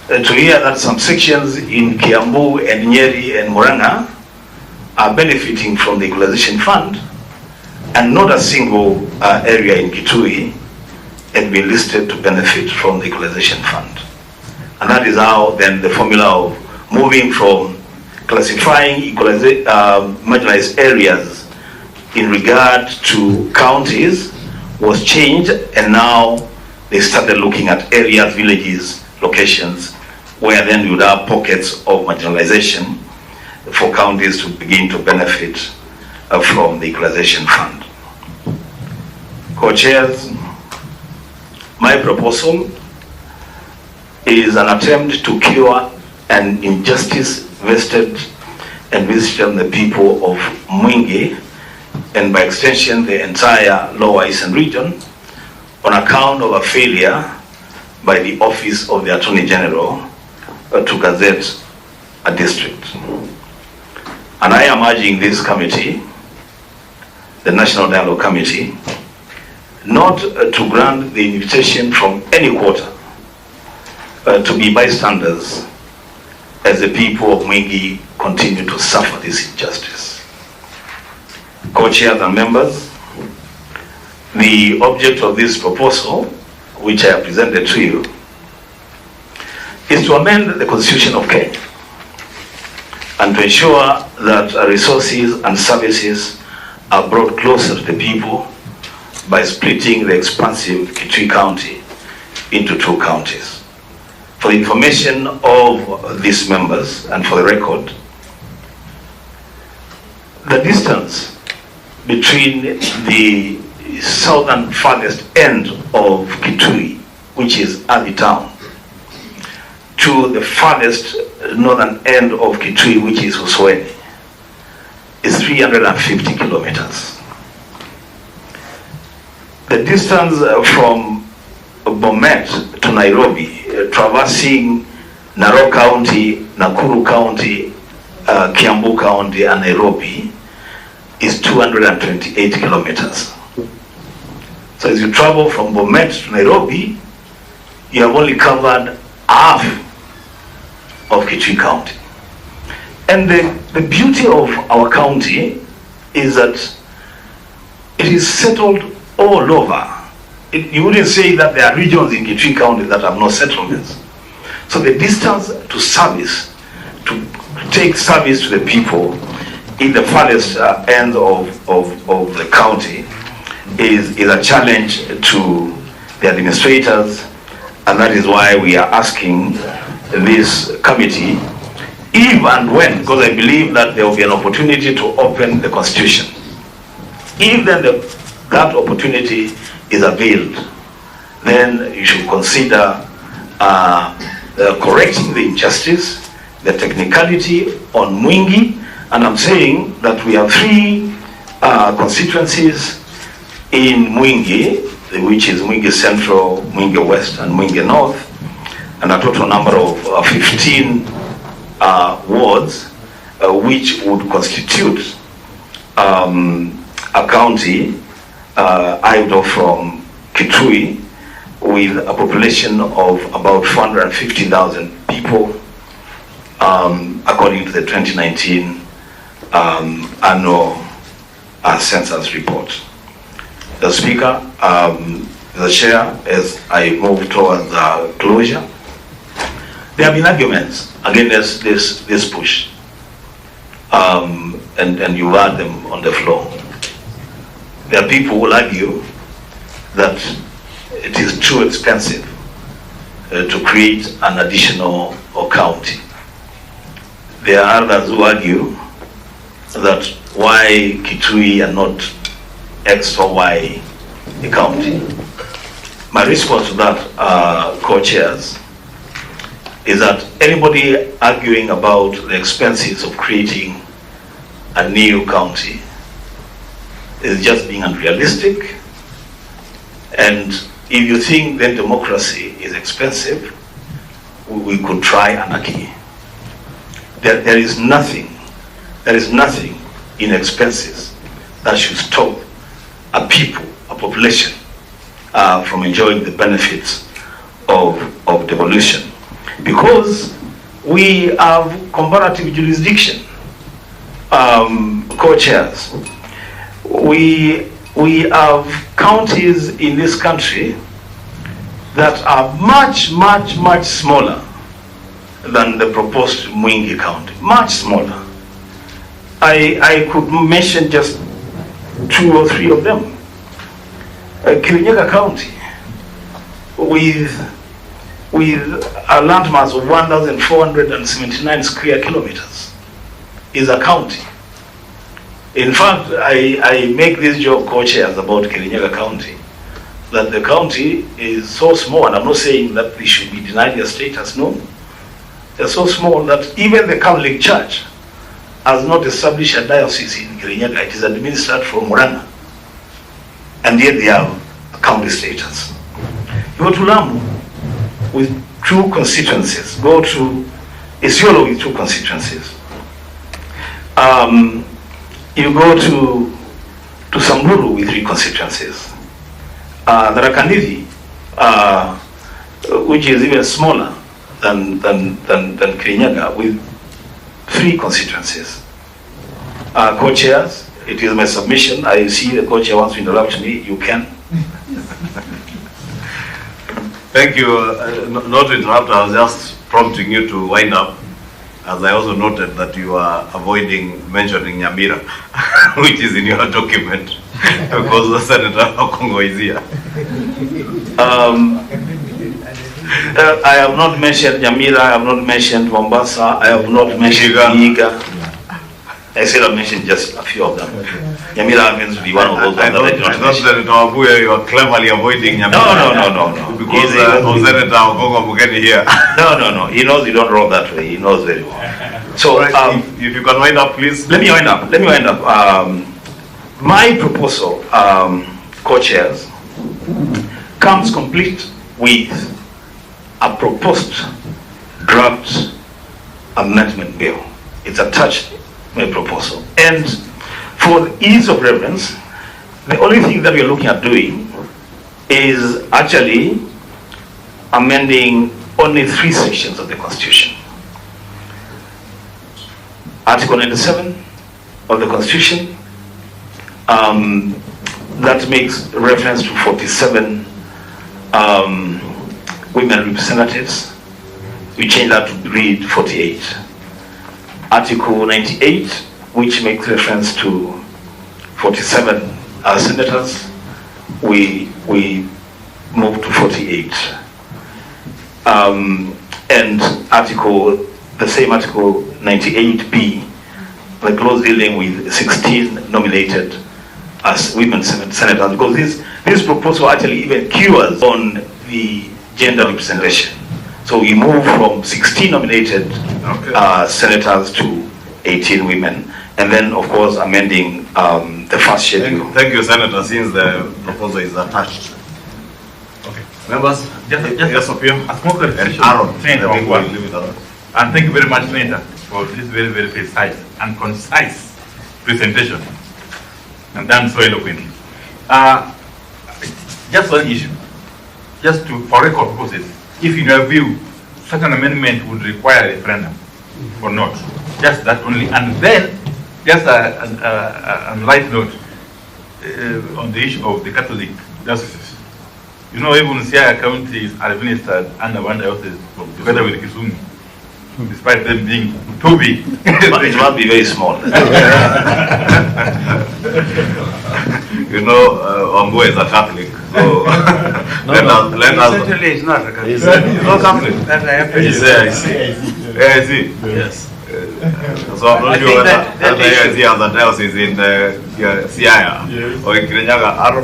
to hear that some sections in Kiambu and Nyeri and Murang'a are benefiting from the equalization fund, and not a single area in Kitui had been listed to benefit from the equalization fund. And that is how then the formula of moving from classifying marginalized areas in regard to counties was changed, and now they started looking at areas, villages, locations, where then you would have pockets of marginalization for counties to begin to benefit from the equalization fund. Co-chairs, my proposal is an attempt to cure an injustice vested and visited on the people of Mwingi, and by extension the entire Lower Eastern region, on account of a failure by the Office of the Attorney General to gazette a district. And I am urging this committee, the National Dialogue Committee, not to grant the invitation from any quarter to be bystanders as the people of Mwingi continue to suffer this injustice. Co-chairs and members, the object of this proposal, which I have presented to you, is to amend the Constitution of Kenya and to ensure that resources and services are brought closer to the people by splitting the expansive Kitui County into 2 counties. For the information of these members and for the record, the distance between the southern farthest end of Kitui, which is Adi town, to the farthest northern end of Kitui, which is Usweni, is 350 kilometers. The distance from Bomet to Nairobi, traversing Narok County, Nakuru County, Kiambu County, and Nairobi, is 228 kilometers. So as you travel from Bomet to Nairobi, you have only covered half of Kitui County. And the beauty of our county is that it is settled all over. You wouldn't say that there are regions in Kitui County that have no settlements. So the distance to service, to take service to the people in the farthest end of the county is a challenge to the administrators, and that is why we are asking this committee, if and when, because I believe that there will be an opportunity to open the Constitution, if then that opportunity is availed, then you should consider correcting the injustice, the technicality on Mwingi. And I'm saying that we have 3 constituencies in Mwingi, which is Mwingi Central, Mwingi West, and Mwingi North, and a total number of 15 wards, which would constitute a county either from Kitui, with a population of about 450,000 people, according to the 2019 annual census report. The Speaker, the Chair, as I move towards closure, there have been arguments against this push, and you heard them on the floor. There are people who will argue that it is too expensive to create an additional county. There are others who argue that why Kitui and not X or Y county. My response to that, co-chairs, is that anybody arguing about the expenses of creating a new county is just being unrealistic. And if you think that democracy is expensive, we could try anarchy. There is nothing in expenses that should stop a people, a population from enjoying the benefits of devolution, because we have comparative jurisdiction co-chairs. We have counties in this country that are much smaller than the proposed Mwingi County, much smaller. I could mention just 2 or 3 of them. Kirinyaga County, with a landmass of 1,479 square kilometers, is a county. In fact, I make this joke, co-chairs, about Kirinyaga County, that the county is so small, and I'm not saying that they should be denied their status, no. They're so small that even the Catholic Church has not established a diocese in Kirinyaga. It is administered from Murang'a, and yet they have a county status. You go to Lamu with 2 constituencies, go to Isiolo with 2 constituencies. You go to Samburu with 3 constituencies. Tharaka-Nithi, which is even smaller than Kirinyaga, with 3 constituencies. Co-chairs, it is my submission. I see the co-chair wants to interrupt me. You can. Thank you. Not to interrupt, I was just prompting you to wind up, as I also noted that you are avoiding mentioning Nyamira, which is in your document, because the Senator Okongo is here. I have not mentioned Nyamira, I have not mentioned Mombasa, I have not mentioned Vihiga. I said I mentioned just a few of them. Nyamira happens to be one of those ones that I did not mention. Senator Wabua, you are cleverly avoiding Nyamira. No. Because Senator Okongo Mugeni here. No. He knows you don't roll that way. He knows very well. So, right, if you can wind up, please. Let me wind up. My proposal, co-chairs, comes complete with a proposed draft amendment bill. It's attached to my proposal. And for the ease of reference, the only thing that we're looking at doing is actually amending only 3 sections of the Constitution. Article 97 of the Constitution, that makes reference to 47 women representatives. We change that to read 48. Article 98, which makes reference to 47 senators, we move to 48. And the same article 98B, the clause dealing with 16 nominated as women senators, because this proposal actually even cures on the gender representation. So we move from 16 nominated senators to 18 women, and then of course amending the first schedule. Thank you, Senator, since the proposal is attached. Okay. Members, just up here. A small clarification. And thank you very much, Senator, for this very, very precise and concise presentation, and done so eloquently. Just one issue, just for record purposes, if in your view such an amendment would require a referendum or not, just that only. And then, just a light note on the issue of the Catholic dioceses. You know, even Siaya counties are administered under one diocese together with Kisumu, despite them being too big. But it must be very small. You know, Wambua is a Catholic, so let us. Certainly, he's not a Catholic. He's not Catholic. He's there, I see. I see. Yes. So I'm not sure that he has a diocese in Siaya or in Kirinyaga.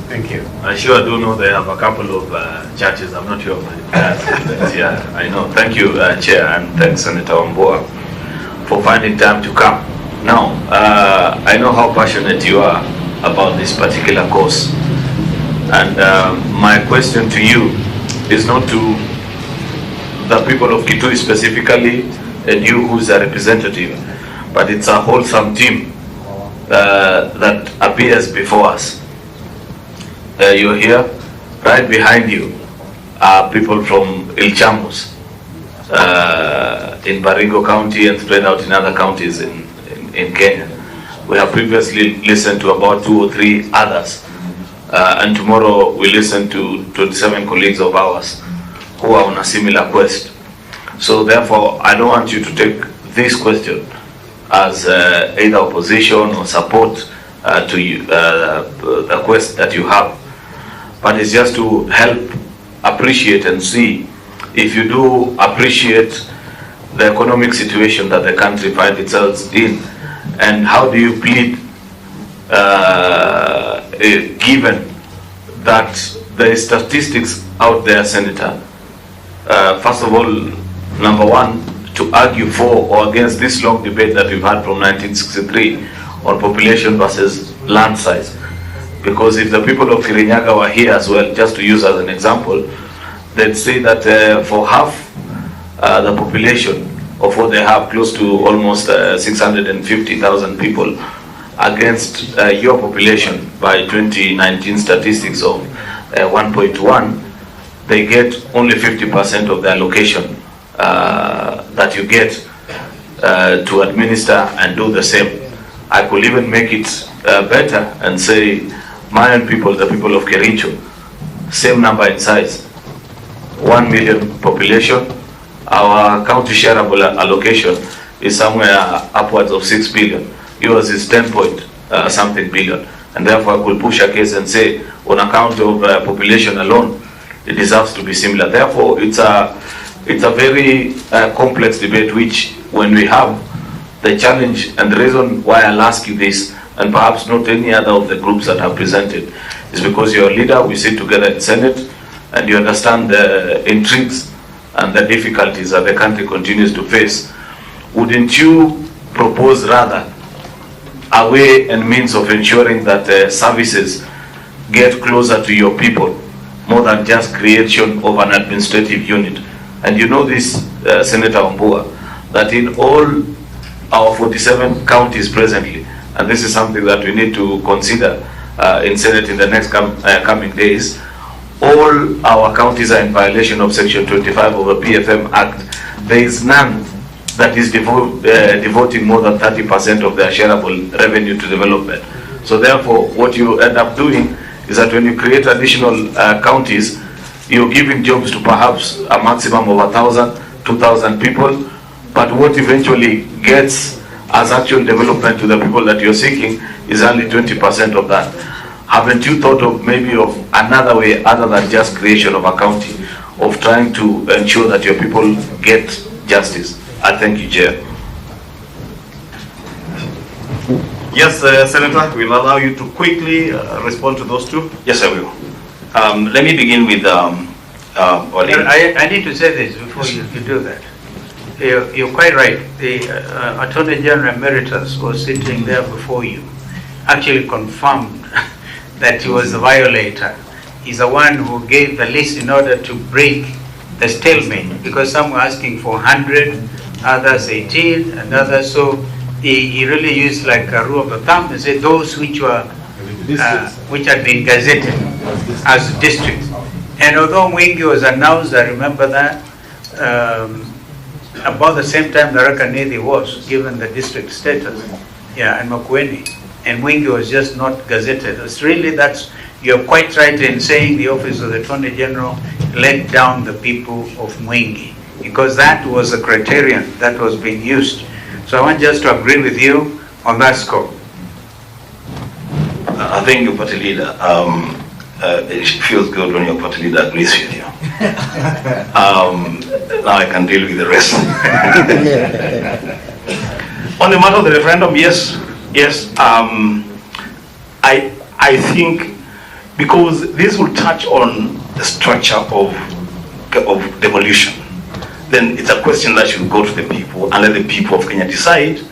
Thank you. I sure do know they have a couple of churches. I'm not sure of the yeah, I know. Thank you, Chair, and thanks, Senator Wambua, for finding time to come. Now, I know how passionate you are about this particular cause, and my question to you is not to the people of Kitui specifically, and you who's a representative, but it's a wholesome team that appears before us. you're here. Right behind you are people from Ilchamus in Baringo County and spread out in other counties in Kenya. We have previously listened to about 2 or 3 others. And tomorrow we listen to 27 colleagues of ours who are on a similar quest. So therefore, I don't want you to take this question as either opposition or support to you, the quest that you have. But it's just to help appreciate and see if you do appreciate the economic situation that the country finds itself in, and how do you plead given that there is statistics out there, Senator. First of all, number one, to argue for or against this long debate that we've had from 1963 on population versus land size. Because if the people of Kirinyaga were here as well, just to use as an example, they'd say that for half the population of what they have, close to almost 650,000 people, against your population by 2019 statistics of 1.1, they get only 50% of the allocation that you get to administer and do the same. I could even make it better and say my own people, the people of Kericho, same number in size, 1 million population. Our county shareable allocation is somewhere upwards of 6 billion. Yours is 10 point something billion. And therefore I could push a case and say, on account of population alone, it deserves to be similar. Therefore, it's a very complex debate, which when we have the challenge, and the reason why I'll ask you this, and perhaps not any other of the groups that have presented, is because you're a leader, we sit together in Senate, and you understand the intrigues and the difficulties that the country continues to face. Wouldn't you propose rather a way and means of ensuring that services get closer to your people, more than just creation of an administrative unit? And you know this, Senator Wambua, that in all our 47 counties presently, and this is something that we need to consider in Senate in the next coming days, all our counties are in violation of Section 25 of the PFM Act. There is none that is devoting more than 30% of their shareable revenue to development. So therefore, what you end up doing is that when you create additional counties, you're giving jobs to perhaps a maximum of 1,000, 2,000 people, but what eventually gets as actual development to the people that you're seeking is only 20% of that. Haven't you thought of maybe of another way other than just creation of a county, of trying to ensure that your people get justice? I thank you, Chair. Yes, Senator, we'll allow you to quickly respond to those two. Yes, I will. Let me begin with I need to say this before you do that. You're quite right. The Attorney General Emeritus was sitting there before you, actually confirmed that he was the violator. He's the one who gave the list in order to break the stalemate, because some were asking for 100, others 18, and others. So he really used like a rule of the thumb and said those which were which had been gazetted as districts. And although Mwingi was announced, I remember that, about the same time Tharaka Nithi was given the district status, and makwiny, and Mwingi was just not gazetted. It's really, you're quite right in saying the office of the Attorney General let down the people of Mwingi, because that was the criterion that was being used. So I want just to agree with you on that score. I think your party leader, it feels good when your party leader agrees with you. Now I can deal with the rest. On the matter of the referendum, yes. I think because this will touch on the structure of devolution, then it's a question that should go to the people and let the people of Kenya decide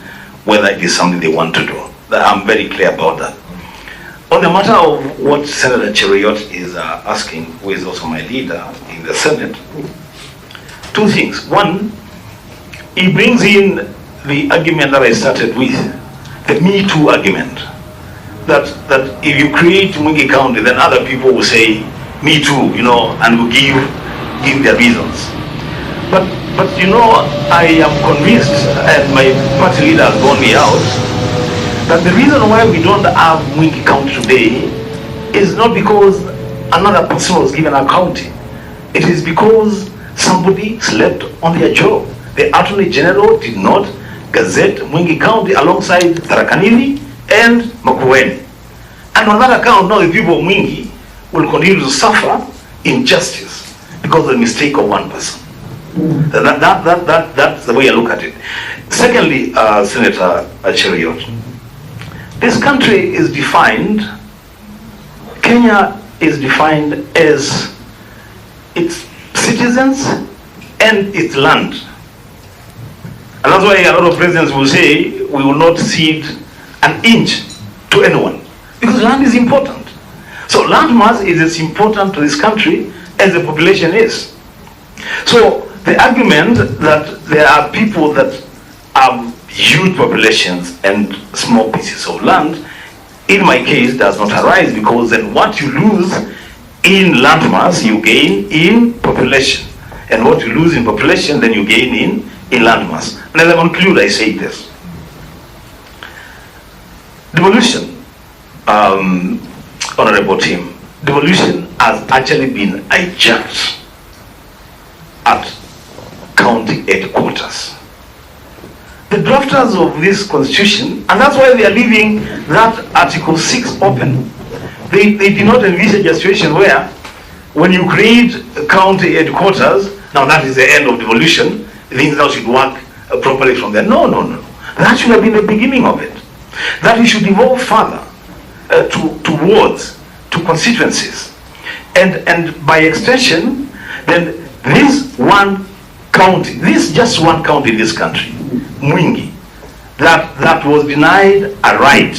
whether it is something they want to do. I'm very clear about that. On the matter of what Senator Cheruiyot is asking, who is also my leader in the Senate, two things. One, he brings in the argument that I started with, the Me Too argument. that if you create Mwingi County, then other people will say, me too, you know, and will give their reasons. But you know, I am convinced, and my party leader has borne me out, that the reason why we don't have Mwingi County today is not because another person was given a county. It is because somebody slept on their job. The Attorney General did not gazette Mwingi County alongside Tharaka-Nithi and Makwiny. And on that account, now the people of Mwingi will continue to suffer injustice because of the mistake of one person. That's the way I look at it. Secondly, Senator Cheriot, this country is defined, Kenya is defined as its citizens and its land. And that's why a lot of presidents will say, we will not cede an inch to anyone, because land is important. So land mass is as important to this country as the population is. So the argument that there are people that have huge populations and small pieces of land, in my case, does not arise, because then what you lose in land mass, you gain in population. And what you lose in population, then you gain in land mass. And as I conclude, I say this. Devolution, Honorable Team, devolution has actually been hijacked at county headquarters. The drafters of this constitution, and that's why they are leaving that Article 6 open. They did not envisage a situation where, when you create a county headquarters, now that is the end of devolution, things now should work properly from there. No. That should have been the beginning of it. That it should evolve further to wards, to constituencies. And by extension, then this one county, this just one county in this country, Mwingi, that was denied a right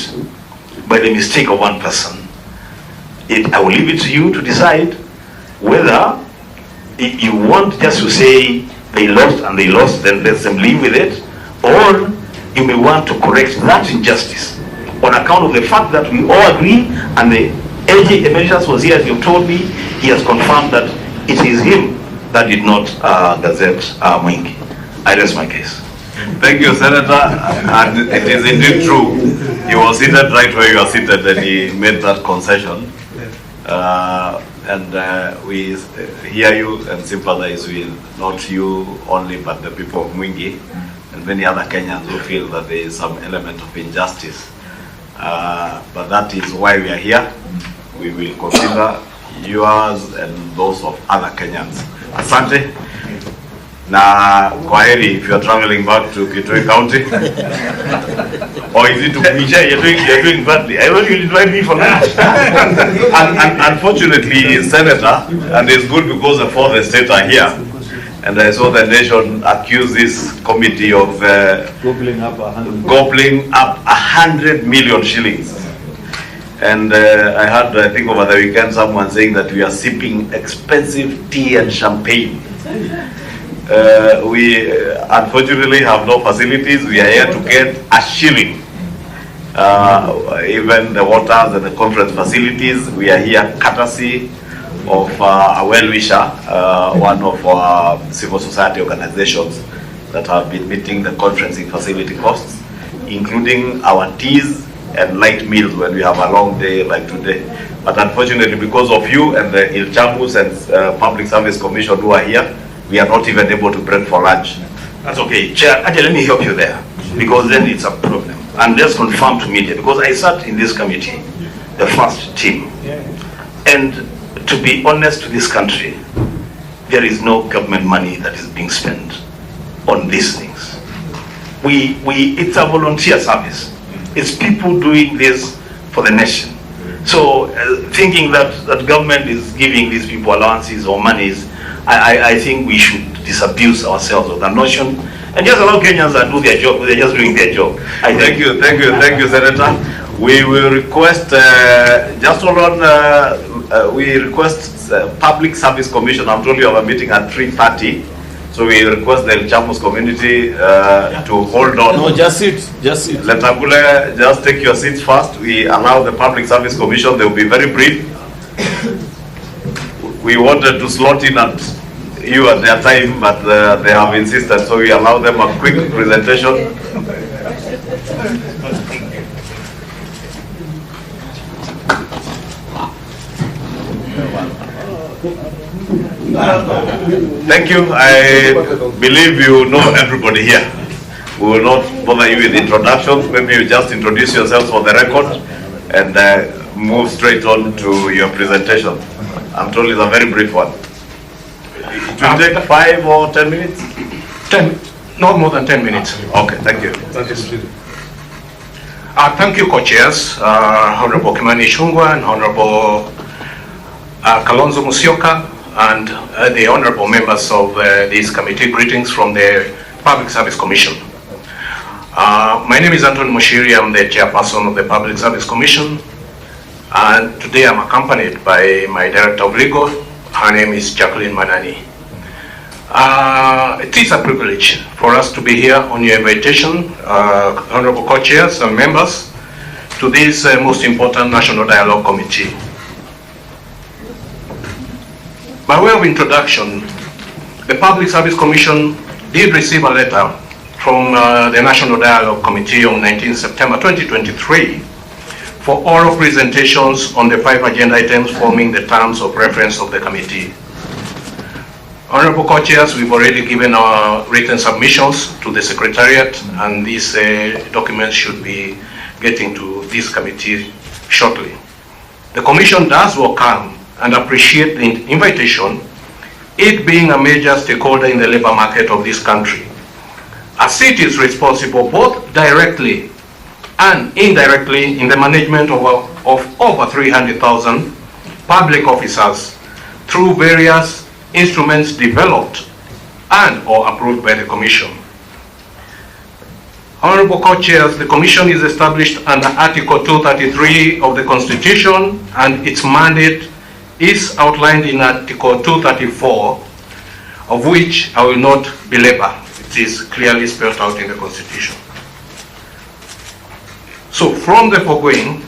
by the mistake of one person. I will leave it to you to decide whether you want just to say they lost and they lost, then let them live with it, or you may want to correct that injustice on account of the fact that we all agree, and the AJ Emeritus was here, as you told me, he has confirmed that it is him that did not gazette Mwingi. I rest my case. Thank you, Senator. And it is indeed true. He was seated right where you are seated, and he made that concession. We hear you and sympathize with not you only, but the people of Mwingi and many other Kenyans who feel that there is some element of injustice. But that is why we are here. We will consider yours and those of other Kenyans. Asante. Na kwaheri if you are traveling back to Kitui County. Or is it to Kuisha? You're doing badly. I thought you'll invite me for lunch. and unfortunately, Senator, and it's good because the fourth state are here. And I saw the nation accuse this committee of gobbling up 100 million shillings. And I heard, I think over the weekend, someone saying that we are sipping expensive tea and champagne. We unfortunately have no facilities. We are here to get a shilling. Even the waters and the conference facilities, we are here courtesy of a well-wisher, one of our civil society organizations that have been meeting the conferencing facility costs, including our teas and light meals when we have a long day like today. But unfortunately, because of you and the Ilchamus and Public Service Commission who are here, we are not even able to break for lunch. That's okay. Chair, let me help you there, because then it's a problem. And just confirm to media, because I sat in this committee, the first team. And to be honest to this country, there is no government money that is being spent on these things. It's a volunteer service. It's people doing this for the nation. So thinking that government is giving these people allowances or monies, I think we should disabuse ourselves of that notion and just allow Kenyans to do their job. They're just doing their job. Thank you, Senator. We will request, just hold on, we request Public Service Commission. I'm told you have a meeting at 3:30. So So we request the Chamus community to hold on. No, just sit. Letagule, just take your seats first. We allow the Public Service Commission, they will be very brief. We wanted to slot in at you at their time, but they have insisted, so we allow them a quick presentation. Thank you. I believe you know everybody here. We will not bother you with introductions. Maybe you just introduce yourselves for the record and move straight on to your presentation. I'm told it's a very brief one. It will take 5 or 10 minutes? 10, not more than 10 minutes. Okay, thank you. Thank you, co-chairs, Honorable Kimani Ichung'wah and Honorable Kalonzo Musyoka, and the honorable members of this committee. Greetings from the Public Service Commission. My name is Anthony Mushiri. I'm the chairperson of the Public Service Commission, and today I'm accompanied by my director of legal. Her name is Jacqueline Manani. It is a privilege for us to be here on your invitation, honorable co-chairs and members, to this most important National Dialogue Committee. By way of introduction, the Public Service Commission did receive a letter from the National Dialogue Committee on 19 September 2023 for oral presentations on the 5 agenda items forming the terms of reference of the committee. Honorable co-chairs, we've already given our written submissions to the Secretariat, and these documents should be getting to this committee shortly. The Commission does welcome and appreciate the invitation, it being a major stakeholder in the labor market of this country, as it is responsible both directly and indirectly in the management of over 300,000 public officers through various instruments developed and or approved by the Commission. Honorable co-chairs, the Commission is established under Article 233 of the Constitution, and its mandate is outlined in Article 234, of which I will not belabor. It is clearly spelled out in the Constitution. So from the foregoing,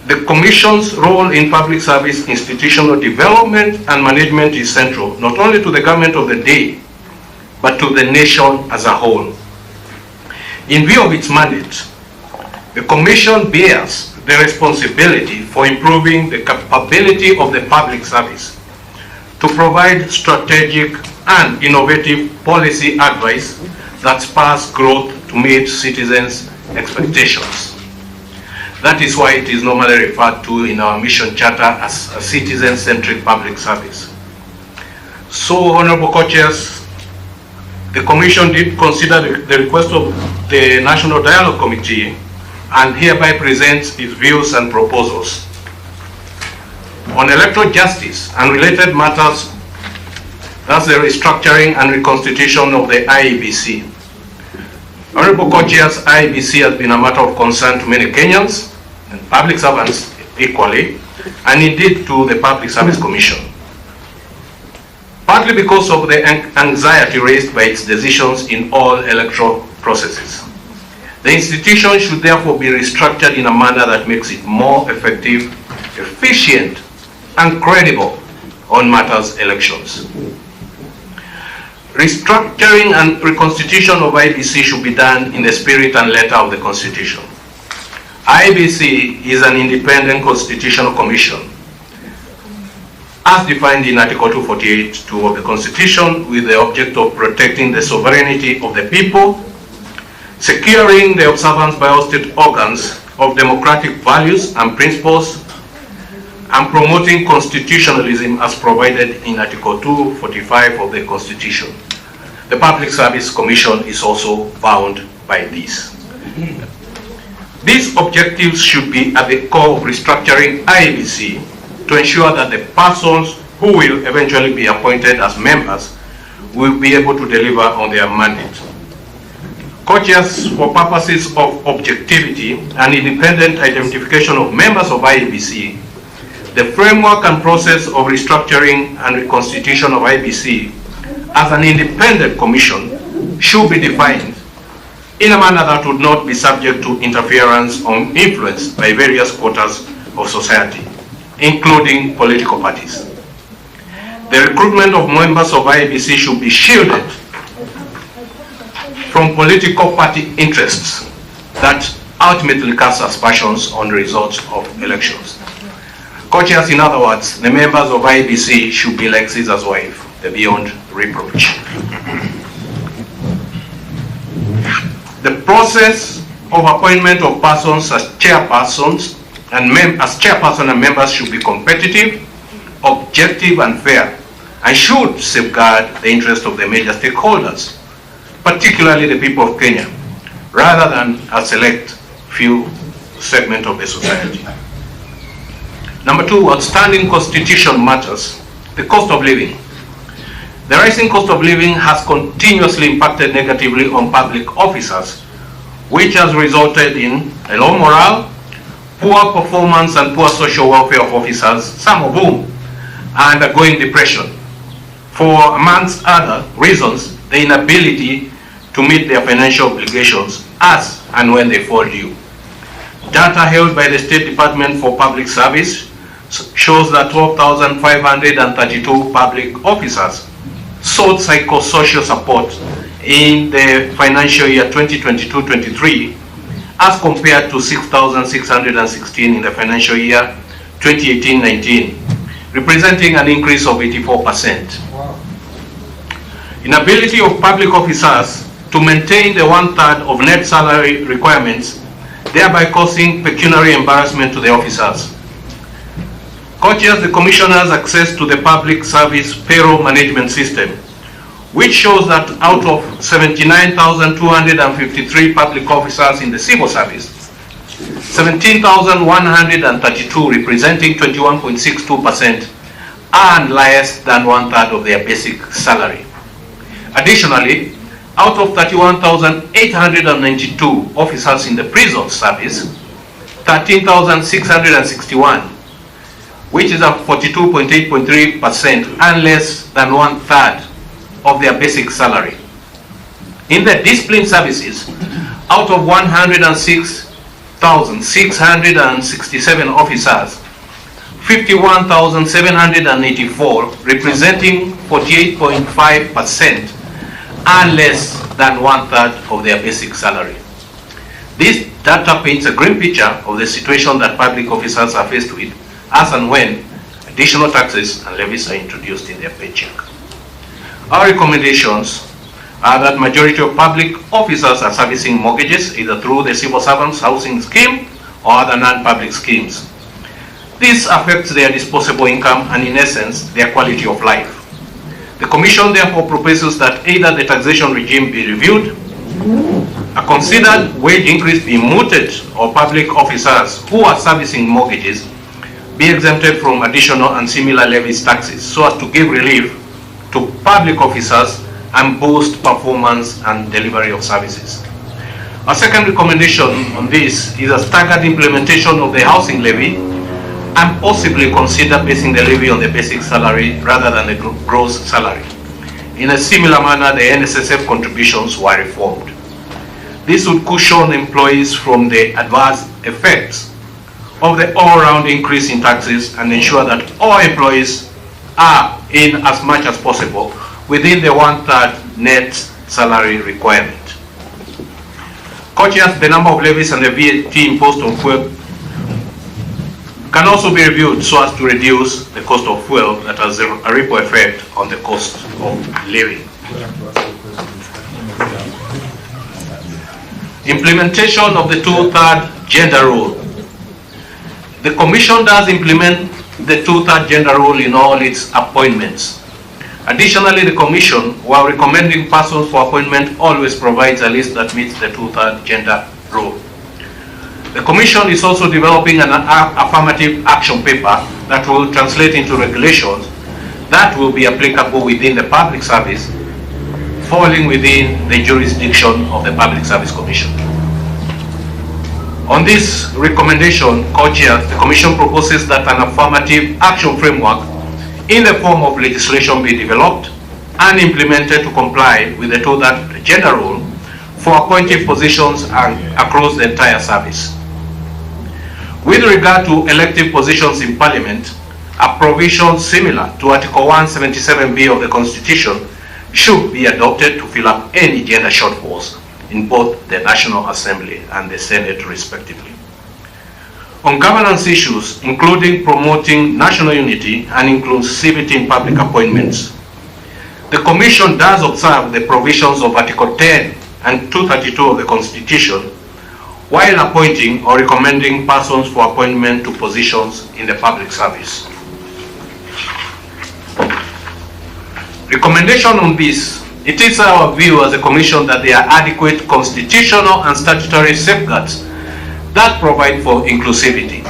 the Commission's role in public service institutional development and management is central, not only to the government of the day, but to the nation as a whole. In view of its mandate, the Commission bears the responsibility for improving the capability of the public service to provide strategic and innovative policy advice that spurs growth to meet citizens' expectations. That is why it is normally referred to in our mission charter as a citizen-centric public service. So, honorable co-chairs, the Commission did consider the request of the National Dialogue Committee and hereby presents its views and proposals. On electoral justice and related matters, that's the restructuring and reconstitution of the IEBC. Honorable co-chairs, IEBC has been a matter of concern to many Kenyans and public servants equally, and indeed to the Public Service Commission. Partly because of the anxiety raised by its decisions in all electoral processes. The institution should therefore be restructured in a manner that makes it more effective, efficient, and credible on matters elections. Restructuring and reconstitution of IEBC should be done in the spirit and letter of the Constitution. IEBC is an independent constitutional commission, as defined in Article 248(2) of the Constitution, with the object of protecting the sovereignty of the people, securing the observance by all state organs of democratic values and principles, and promoting constitutionalism as provided in Article 245 of the Constitution. The Public Service Commission is also bound by this. These objectives should be at the core of restructuring IEBC to ensure that the persons who will eventually be appointed as members will be able to deliver on their mandate. Co-chairs, for purposes of objectivity and independent identification of members of IEBC, the framework and process of restructuring and reconstitution of IEBC as an independent commission should be defined in a manner that would not be subject to interference or influence by various quarters of society, including political parties. The recruitment of members of IEBC should be shielded from political party interests that ultimately cast aspersions on the results of elections. Co-chairs, in other words, the members of IEBC should be like Caesar's wife, they're beyond reproach. The process of appointment of persons as chairpersons and members should be competitive, objective and fair, and should safeguard the interest of the major stakeholders, particularly the people of Kenya, rather than a select few segment of the society. Number two, outstanding constitution matters, the cost of living. The rising cost of living has continuously impacted negatively on public officers, which has resulted in a low morale, poor performance and poor social welfare of officers, some of whom are undergoing depression, for amongst other reasons, the inability to meet their financial obligations as and when they fall due. Data held by the State Department for Public Service shows that 12,532 public officers sought psychosocial support in the financial year 2022-23 as compared to 6,616 in the financial year 2018-19, representing an increase of 84%. Wow. Inability of public officers to maintain the 1/3 of net salary requirements, thereby causing pecuniary embarrassment to the officers. Co-chairs, the commissioners access to the public service payroll management system, which shows that out of 79,253 public officers in the civil service, 17,132, representing 21.62%, earn less than 1/3 of their basic salary. Additionally, out of 31,892 officers in the prison service, 13,661, which is a 42.8.3%, earn less than 1/3 of their basic salary. In the discipline services, out of 106,667 officers, 51,784, representing 48.5%, earn less than 1/3 of their basic salary. This data paints a grim picture of the situation that public officers are faced with as and when additional taxes and levies are introduced in their paycheck. Our recommendations are that majority of public officers are servicing mortgages either through the civil servants housing scheme or other non-public schemes. This affects their disposable income and, in essence, their quality of life. The Commission therefore proposes that either the taxation regime be reviewed, a considered wage increase be mooted, or public officers who are servicing mortgages be exempted from additional and similar levies taxes so as to give relief to public officers and boost performance and delivery of services. Our second recommendation on this is a staggered implementation of the housing levy and possibly consider basing the levy on the basic salary rather than the gross salary. In a similar manner, the NSSF contributions were reformed. This would cushion employees from the adverse effects of the all-round increase in taxes and ensure that all employees are, in as much as possible, within the 1/3 net salary requirement. Co-chairs, the number of levies and the VAT imposed on fuel can also be reviewed so as to reduce the cost of fuel that has a ripple effect on the cost of living. Implementation of the 2/3 gender rule. The Commission does implement the 2/3 gender rule in all its appointments. Additionally, the Commission, while recommending persons for appointment, always provides a list that meets the 2/3 gender rule. The Commission is also developing an affirmative action paper that will translate into regulations that will be applicable within the public service, falling within the jurisdiction of the Public Service Commission. On this recommendation, co-chairs, the Commission proposes that an affirmative action framework in the form of legislation be developed and implemented to comply with the 2-3 gender rule for appointed positions across the entire service. With regard to elective positions in Parliament, a provision similar to Article 177B of the Constitution should be adopted to fill up any gender shortfalls in both the National Assembly and the Senate respectively. On governance issues, including promoting national unity and inclusivity in public appointments, the Commission does observe the provisions of Article 10 and 232 of the Constitution while appointing or recommending persons for appointment to positions in the public service. Recommendation on this, it is our view as a Commission that there are adequate constitutional and statutory safeguards that provide for inclusivity.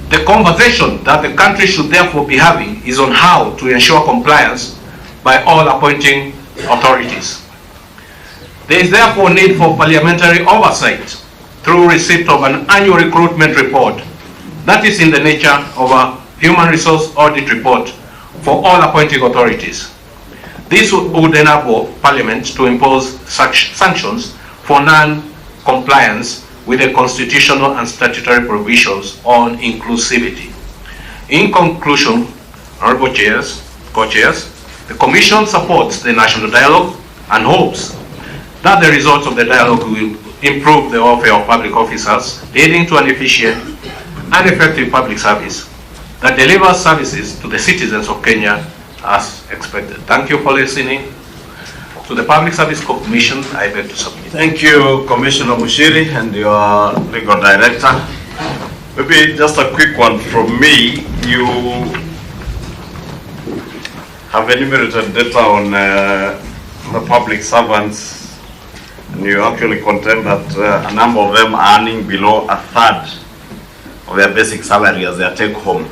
The conversation that the country should therefore be having is on how to ensure compliance by all appointing authorities. There is therefore need for parliamentary oversight through receipt of an annual recruitment report that is in the nature of a human resource audit report for all appointing authorities. This would enable Parliament to impose such sanctions for non-compliance with the constitutional and statutory provisions on inclusivity. In conclusion, Honourable Chairs, Co-Chairs, the Commission supports the national dialogue and hopes that the results of the dialogue will improve the welfare of public officers, leading to an efficient and effective public service that delivers services to the citizens of Kenya as expected. Thank you for listening. To the Public Service Commission, I beg to submit. Thank you, Commissioner Mushiri and your legal director. Maybe just a quick one from me. You have enumerated data on the public servants, and you actually contend that a number of them are earning below a third of their basic salary as their take home.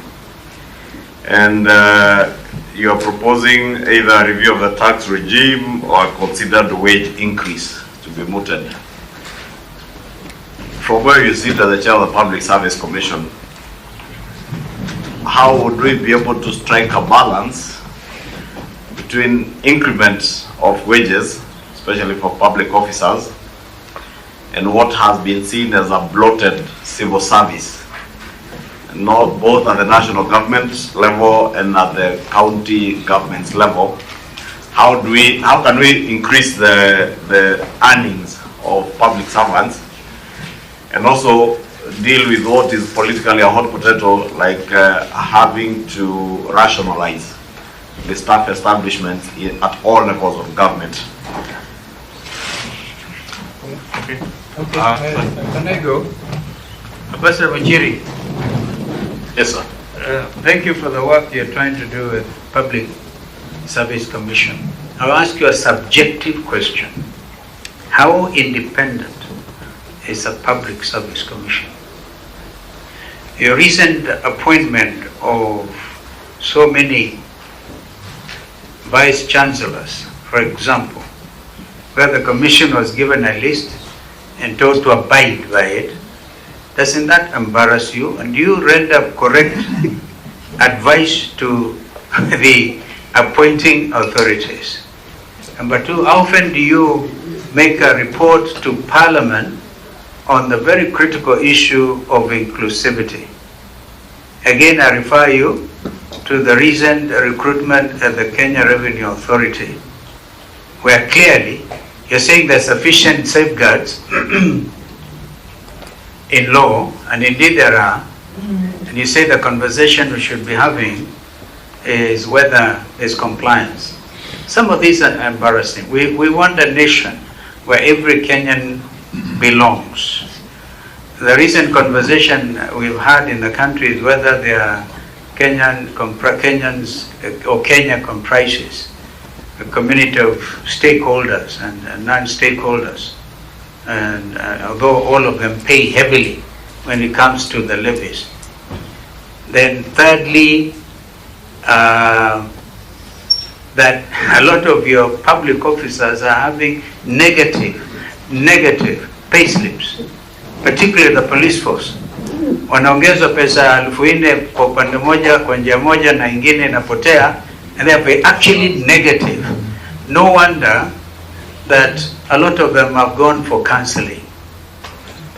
And you are proposing either a review of the tax regime or a considered wage increase to be mooted. From where you sit as the chair of the Public Service Commission, how would we be able to strike a balance between increments of wages, especially for public officers, and what has been seen as a bloated civil service? Not both at the national government level and at the county government's level. How can we increase the earnings of public servants and also deal with what is politically a hot potato, like having to rationalize the staff establishment at all levels of government? Okay. Can I go? Professor Muchiri. Yes, sir. Thank you for the work you're trying to do with Public Service Commission. I'll ask you a subjective question. How independent is a Public Service Commission? Your recent appointment of so many vice chancellors, for example, where the commission was given a list and told to abide by it, doesn't that embarrass you? And do you render correct advice to the appointing authorities? Number two, how often do you make a report to Parliament on the very critical issue of inclusivity? Again, I refer you to the recent recruitment at the Kenya Revenue Authority, where clearly you're saying there's sufficient safeguards in law, and indeed there are, and you say the conversation we should be having is whether there's compliance. Some of these are embarrassing. We want a nation where every Kenyan belongs. The recent conversation we've had in the country is whether there are Kenyans or Kenya comprises a community of stakeholders and non-stakeholders. And although all of them pay heavily when it comes to the levies. Then thirdly, that a lot of your public officers are having negative pay slips, particularly the police force. Wanaongezwa pesa 4,000 kwa upande moja, kwa njia moja na ingine inapotea, and they're actually negative. No wonder that a lot of them have gone for counseling.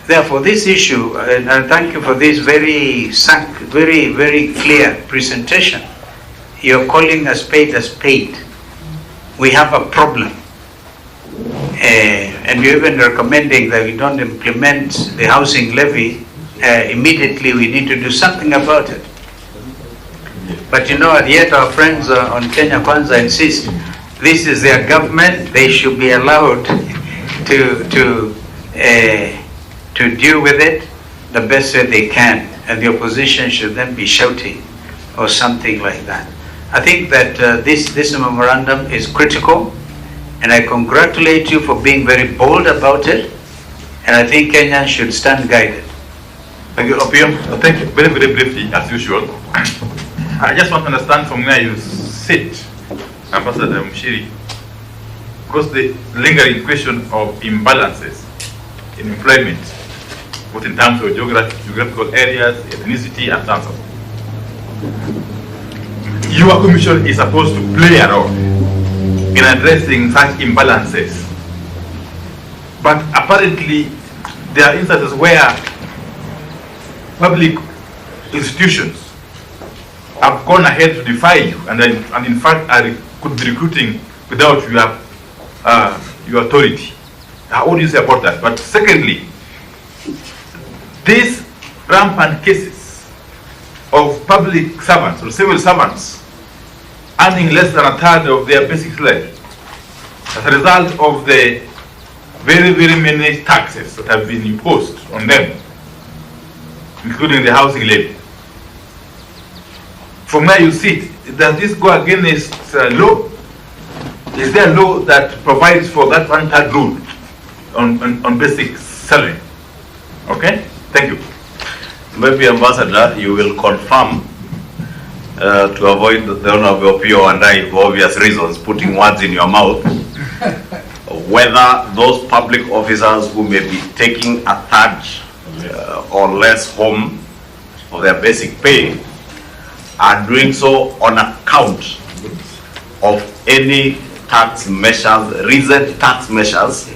Therefore, this issue, and thank you for this very clear presentation. You're calling a spade a spade. We have a problem. And you're even recommending that we don't implement the housing levy immediately. We need to do something about it. But you know, yet our friends on Kenya Kwanza insist this is their government. They should be allowed to deal with it the best way they can, and the opposition should then be shouting or something like that. I think that this memorandum is critical, and I congratulate you for being very bold about it, and I think Kenyans should stand guided. Thank you, Opium. Thank you. Very, very briefly, as usual. I just want to understand from where you sit, Ambassador Mshiri, because the lingering question of imbalances in employment, both in terms of geographical areas, ethnicity, and so on. Your commission is supposed to play a role in addressing such imbalances. But apparently, there are instances where public institutions have gone ahead to defy you, and in fact could be recruiting without your authority. What do you say about that? But secondly, these rampant cases of public servants or civil servants earning less than a third of their basic salary as a result of the very, very many taxes that have been imposed on them, including the housing levy. From where you sit, does this go against law? Is there a law that provides for that one-third rule on basic salary? Okay, thank you. Maybe, Ambassador, you will confirm to avoid the Honorable Opio and I, for obvious reasons, putting words in your mouth, whether those public officers who may be taking a third or less home of their basic pay are doing so on account of any tax measures, recent tax measures,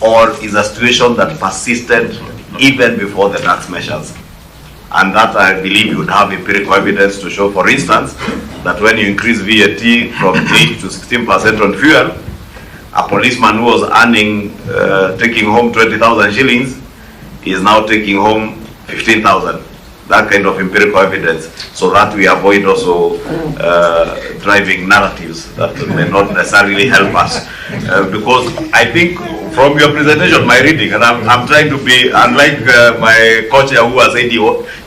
or is a situation that persisted even before the tax measures. And that I believe you would have empirical evidence to show, for instance, that when you increase VAT from 8 to 16% on fuel, a policeman who was earning, taking home 20,000 shillings is now taking home 15,000. That kind of empirical evidence, so that we avoid also driving narratives that may not necessarily help us. Because I think from your presentation, my reading, and I'm trying to be, unlike my co-chair who has said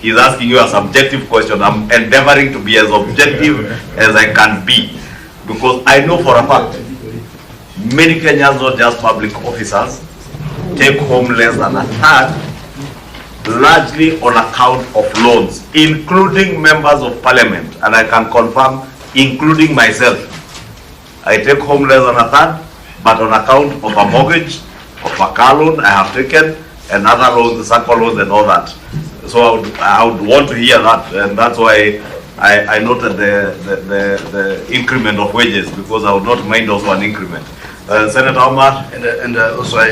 he's asking you a subjective question, I'm endeavoring to be as objective as I can be. Because I know for a fact, many Kenyans, not just public officers, take home less than a third, largely on account of loans, including members of parliament, and I can confirm, including myself. I take home less than a third, but on account of a mortgage, of a car loan I have taken, and other loans, the circle loans and all that. So I would want to hear that, and that's why I noted the increment of wages, because I would not mind also an increment. Senator Omar, and also I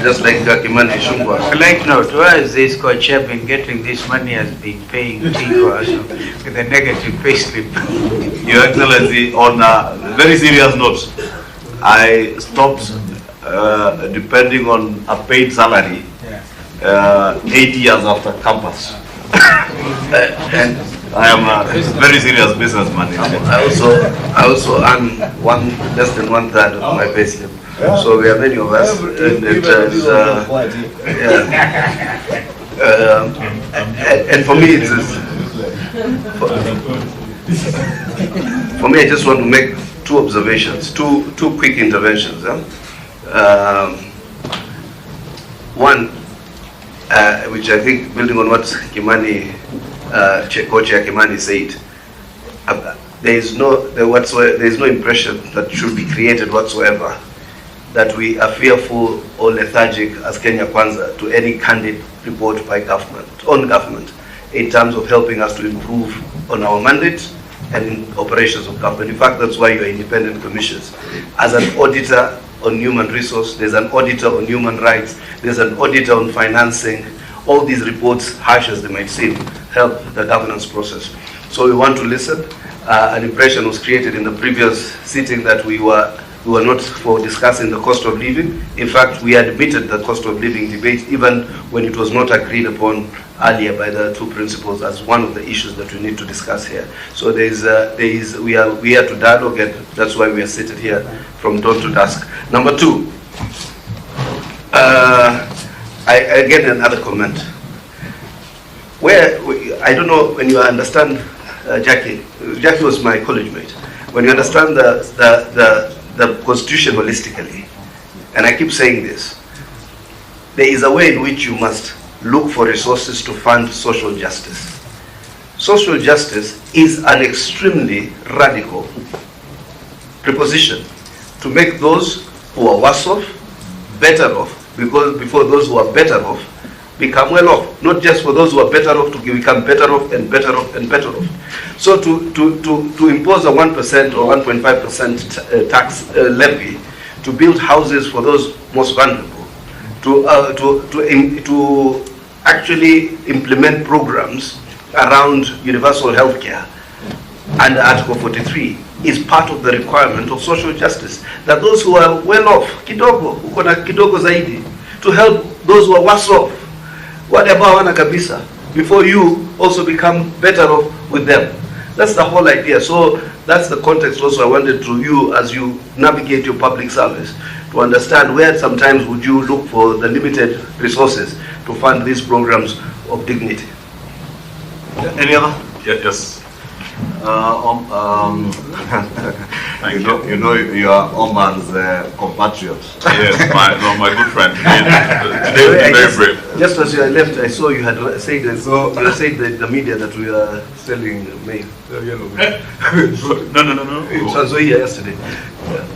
just like Kimani Shungwa. I'd like to know, where has this co-chair been getting this money, has been paying Tigwa with a negative payslip? Your Excellency, on a very serious note, I stopped depending on a paid salary 8 years after campus. And I am a very serious businessman. I also earn less than 1/3 of my payslip. So we are many of us, and and for me, for me, I just want to make two observations, two quick interventions. One, which I think, building on what Kimani, Co-Chair Kimani said, there is no impression that should be created whatsoever that we are fearful or lethargic as Kenya Kwanza to any candid report by government, in terms of helping us to improve on our mandate and in operations of government. In fact, that's why you are independent commissions. As an auditor on human resource, there's an auditor on human rights, there's an auditor on financing. All these reports, harsh as they might seem, help the governance process. So we want to listen. An impression was created in the previous sitting that we were not for discussing the cost of living. In fact, we admitted the cost of living debate even when it was not agreed upon earlier by the two principals as one of the issues that we need to discuss here. So we are here to dialogue, and that's why we are seated here from dawn to dusk. Number two, again another comment. I don't know when you understand Jackie. Jackie was my college mate. When you understand the Constitution holistically, and I keep saying this, there is a way in which you must look for resources to fund social justice. Social justice is an extremely radical preposition to make those who are worse off better off, because before those who are better off become well off, not just for those who are better off to become better off and better off and better off. So to impose a 1% or 1.5% tax levy to build houses for those most vulnerable, to actually implement programs around universal health care under Article 43 is part of the requirement of social justice. That those who are well off, kidogo, uko na kidogo zaidi, to help those who are worse off, whatever wana kabisa, before you also become better off with them. That's the whole idea. So that's the context also I wanted to you as you navigate your public service, to understand where sometimes would you look for the limited resources to fund these programs of dignity. Any other? Yes. You know you are Oman's compatriot. Yes, my good friend. Today very brave. Just as you left, I saw you had said the media that we are selling mail. No. It was here yesterday.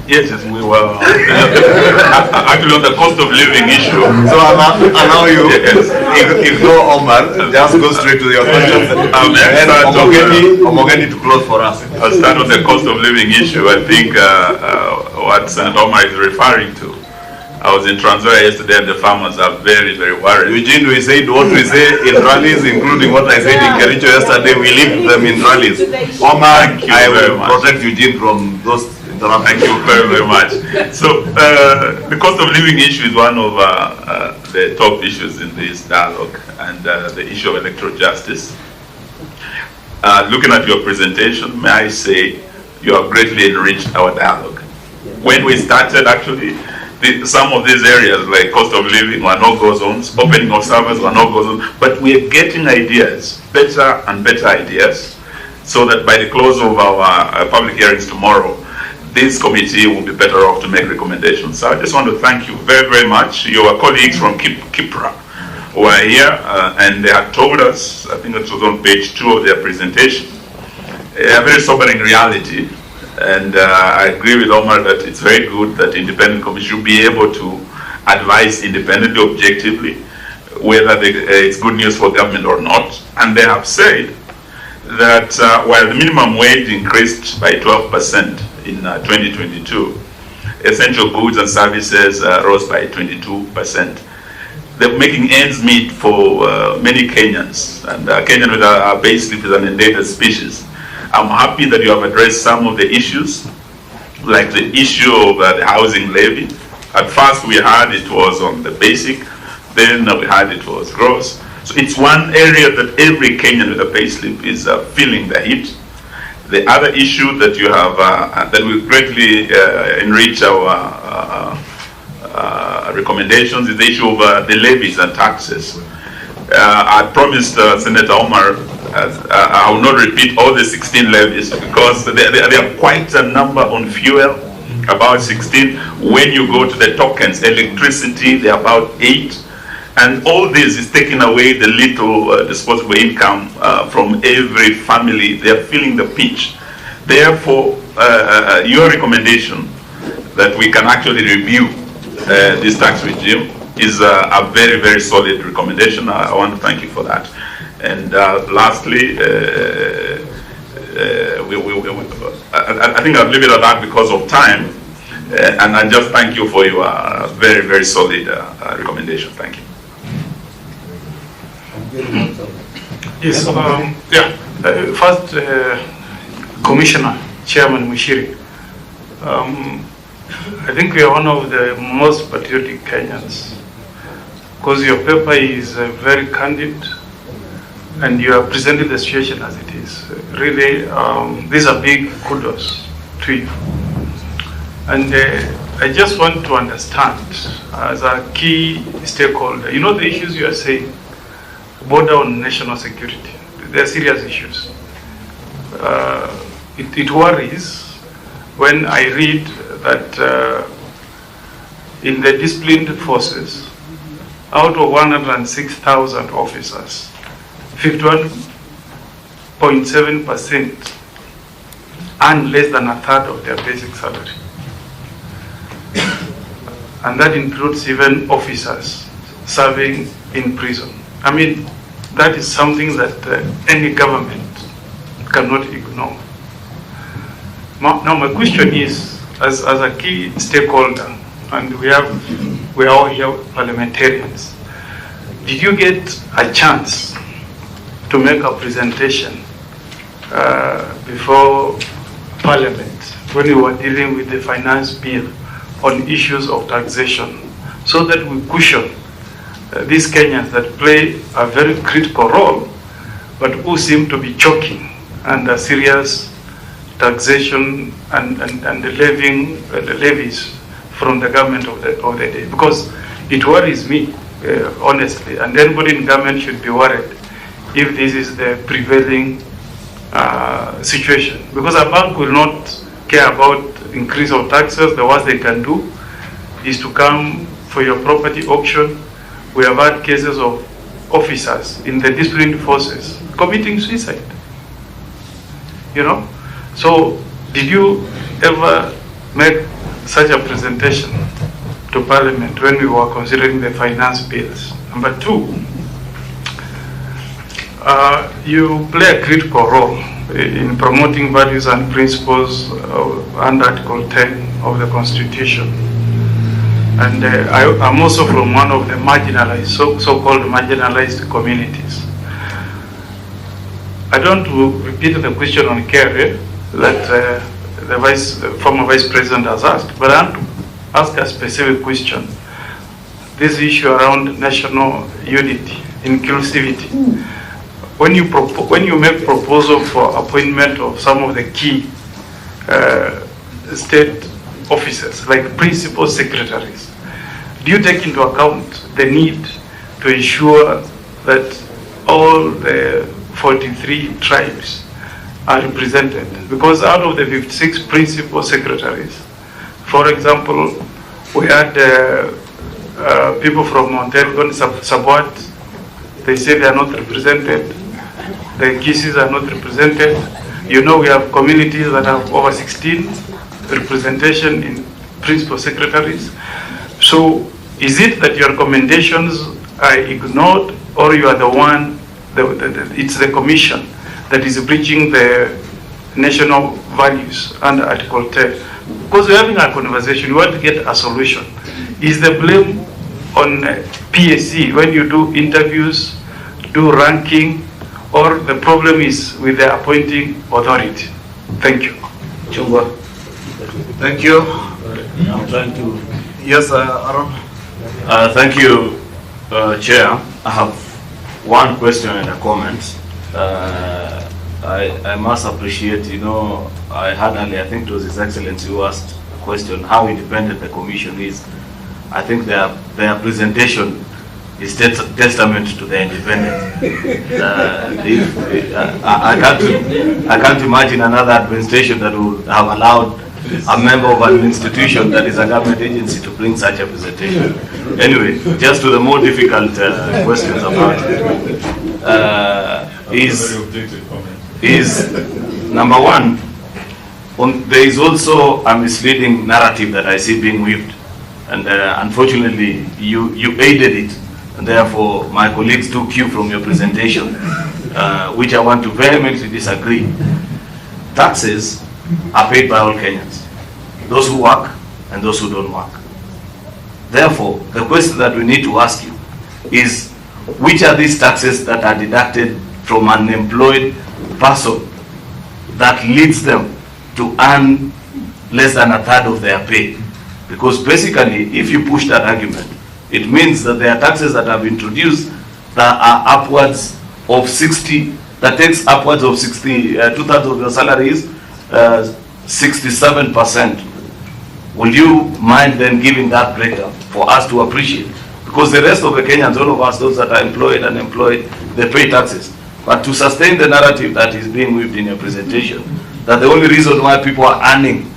Yes, we were actually on the cost of living issue. So allow you, ignore Omar, just go straight to your questions. And Omogeni to close for us. I'll start on the cost of living issue. I think what Senator Omar is referring to. I was in Trans Nzoia yesterday and the farmers are very, very worried. Eugene, we said what we say in rallies, including what I said in Kericho yesterday, we leave them in rallies. Omar, I will protect Eugene from those interruptions. Thank you very, very much. So the cost of living issue is one of the top issues in this dialogue, and the issue of electoral justice. Looking at your presentation, may I say you have greatly enriched our dialogue. When we started, actually, some of these areas like cost of living were no-go zones, opening of servers were no-go zones, but we are getting ideas, better and better ideas, so that by the close of our public hearings tomorrow, this committee will be better off to make recommendations. So I just want to thank you very, very much. Your colleagues from Kipra were here and they had told us, I think it was on page 2 of their presentation, a very sobering reality. And I agree with Omar that it's very good that independent commission should be able to advise independently, objectively, whether it's good news for government or not. And they have said that while the minimum wage increased by 12% in 2022, essential goods and services rose by 22%. They're making ends meet for many Kenyans, and Kenyan with a payslip is an endangered species. I'm happy that you have addressed some of the issues, like the issue of the housing levy. At first we heard it was on the basic, then we heard it was gross. So it's one area that every Kenyan with a payslip is feeling the heat. The other issue that you have, that will greatly enrich our recommendations is the issue of the levies and taxes. I promised Senator Omar I will not repeat all the 16 levies because there are quite a number on fuel, about 16. When you go to the tokens, electricity, there are about 8. And all this is taking away the little disposable income from every family. They are feeling the pinch. Therefore, your recommendation that we can actually review this tax regime is a very, very solid recommendation. I want to thank you for that. And lastly, I think I'll leave it at that because of time. And I just thank you for your very, very solid recommendation. Thank you. Yes, first, Commissioner, Chairman Mushiri, I think we are one of the most patriotic Kenyans because your paper is very candid and you are presenting the situation as it is. Really, these are big kudos to you. And I just want to understand, as a key stakeholder, you know the issues you are saying border on national security. They are serious issues. It worries when I read that in the disciplined forces, out of 106,000 officers, 51.7% earn less than a third of their basic salary. And that includes even officers serving in prison. I mean, that is something that any government cannot ignore. Now my question is, as a key stakeholder, and we are all here parliamentarians, did you get a chance to make a presentation before Parliament when we were dealing with the finance bill on issues of taxation, so that we cushion these Kenyans that play a very critical role, but who seem to be choking under serious taxation and the levies from the government of the day? Because it worries me, honestly, and anybody in government should be worried if this is the prevailing situation. Because a bank will not care about increase of taxes. The worst they can do is to come for your property auction. We have had cases of officers in the disciplined forces committing suicide. You know? So, did you ever make such a presentation to Parliament when we were considering the finance bills? Number two, you play a critical role in promoting values and principles under Article 10 of the Constitution. And I'm also from one of the marginalized, so-called marginalized communities. I don't repeat the question on care that the former Vice President has asked, but I want to ask a specific question. This issue around national unity, inclusivity. When you make proposal for appointment of some of the key state officers, like principal secretaries, do you take into account the need to ensure that all the 43 tribes are represented? Because out of the 56 principal secretaries, for example, we had people from Mount Elgon, Sabwat, they say they are not represented. The Kisis are not represented. You know, we have communities that have over 16 representation in principal secretaries. So is it that your recommendations are ignored, or you are the one, it's the commission that is breaching the national values under Article 10? Because we're having a conversation, we want to get a solution. Is the blame on PSC when you do interviews, do ranking, or the problem is with the appointing authority? Thank you. Chungwa. Thank you. I'm trying to. Yes, Aaron. Thank you, Chair. I have one question and a comment. I must appreciate, you know, I had earlier, I think it was His Excellency who asked a question, how independent the Commission is. I think their presentation is testament to their independence. I can't imagine another administration that would have allowed a member of an institution that is a government agency to bring such a presentation. Anyway, just to the more difficult questions about is number one, there is also a misleading narrative that I see being weaved, and unfortunately you aided it, and therefore my colleagues took cue from your presentation, which I want to vehemently disagree. taxes are paid by all Kenyans, those who work and those who don't work. Therefore, the question that we need to ask you is, which are these taxes that are deducted from an employed person that leads them to earn less than a third of their pay? Because basically, if you push that argument, it means that there are taxes that have been introduced that are upwards of 60, that takes upwards of 60, two-thirds of your salaries, 67%. Will you mind then giving that breakdown for us to appreciate? Because the rest of the Kenyans, all of us, those that are employed and unemployed, they pay taxes. But to sustain the narrative that is being weaved in your presentation, that the only reason why people are earning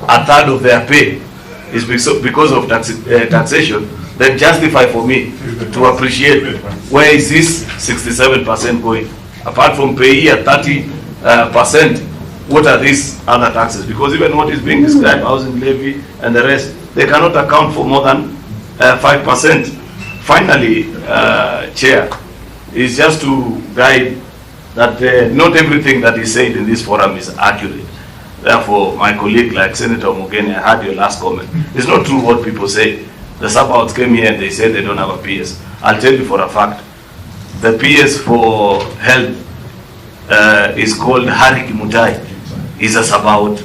a third of their pay is because of taxation, then justify for me to appreciate where is this 67% going. Apart from pay at 30%, what are these other taxes? Because even what is being described, housing levy and the rest, they cannot account for more than 5%. Finally, Chair, is just to guide that not everything that is said in this forum is accurate. Therefore, my colleague like Senator Mugeni, I heard your last comment. It's not true what people say. The Sabbaths came here and they said they don't have a PS. I'll tell you for a fact, the PS for health is called mutahi. It's a Sabbath.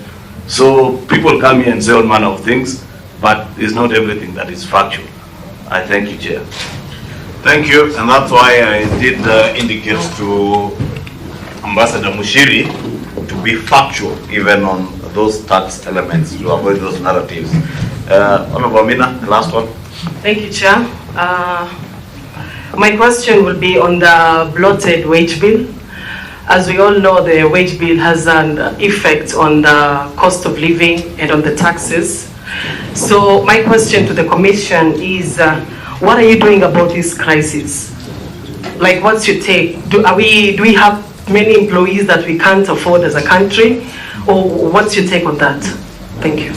So people come here and say all manner of things, but it's not everything that is factual. I thank you, Chair. Thank you, and that's why I did indicate to Ambassador Mushiri to be factual even on those tax elements to avoid those narratives. Honorable Amina, the last one. Thank you, Chair. My question will be on the bloated wage bill. As we all know, the wage bill has an effect on the cost of living and on the taxes. So my question to the Commission is, what are you doing about this crisis? Like, what's your take? Do we have many employees that we can't afford as a country? Or what's your take on that? Thank you.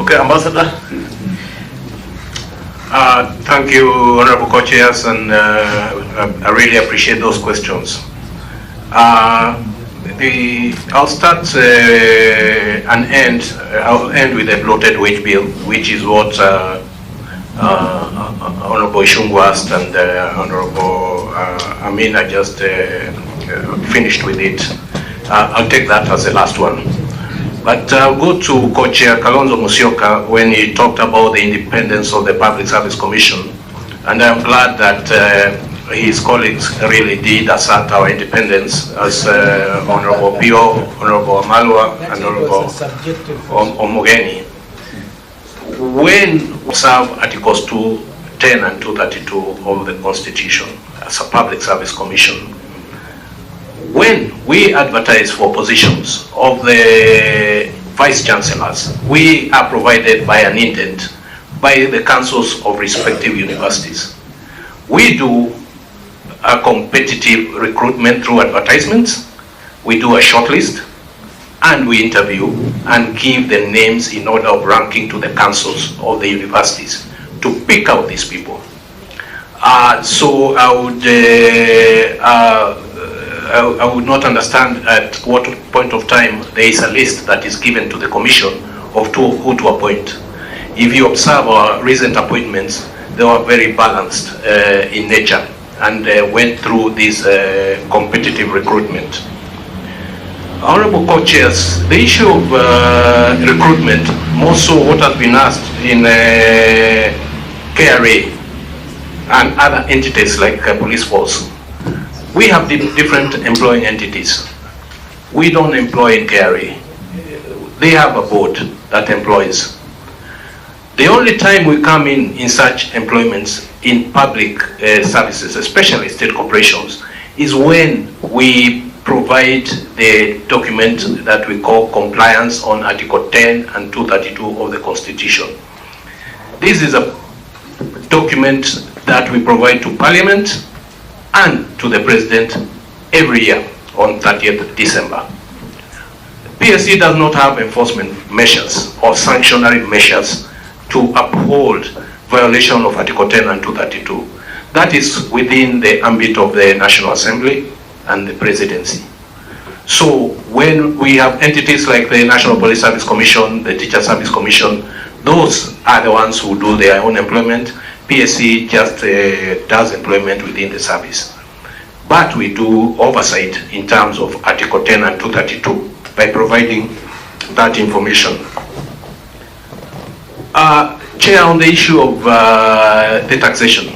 Okay, Ambassador. Thank you, Honorable Co-Chairs, and I really appreciate those questions. I'll start I'll end with the bloated wage bill, which is what Honorable Ishungu asked, and Honorable Amina just finished with it. I'll take that as the last one. But I'll go to Co-Chair Kalonzo Musyoka when he talked about the independence of the Public Service Commission. And I'm glad that his colleagues really did assert our independence, as Honorable Pio, Honorable Amalwa, and Honorable Omogeni. When we serve Articles 210 and 232 of the Constitution as a Public Service Commission, when we advertise for positions of the Vice Chancellors, we are provided by an indent by the councils of respective universities. We do a competitive recruitment through advertisements, we do a shortlist, and we interview and give the names in order of ranking to the councils of the universities to pick out these people. So I would not understand at what point of time there is a list that is given to the Commission of who to appoint. If you observe our recent appointments, they were very balanced in nature and went through this competitive recruitment. Honorable Co-Chairs, the issue of recruitment, more so what has been asked in KRA and other entities like police force. We have different employing entities. We don't employ in KRA. They have a board that employs. The only time we come in such employments in public services, especially state corporations, is when we provide the document that we call compliance on Article 10 and 232 of the Constitution. This is a document that we provide to Parliament and to the President every year on 30th December. PSC does not have enforcement measures or sanctionary measures to uphold violation of Article 10 and 232. That is within the ambit of the National Assembly and the Presidency. So when we have entities like the National Police Service Commission, the Teacher Service Commission, those are the ones who do their own employment. PSC just does employment within the service. But we do oversight in terms of Article 10 and 232 by providing that information. Chair, on the issue of the taxation,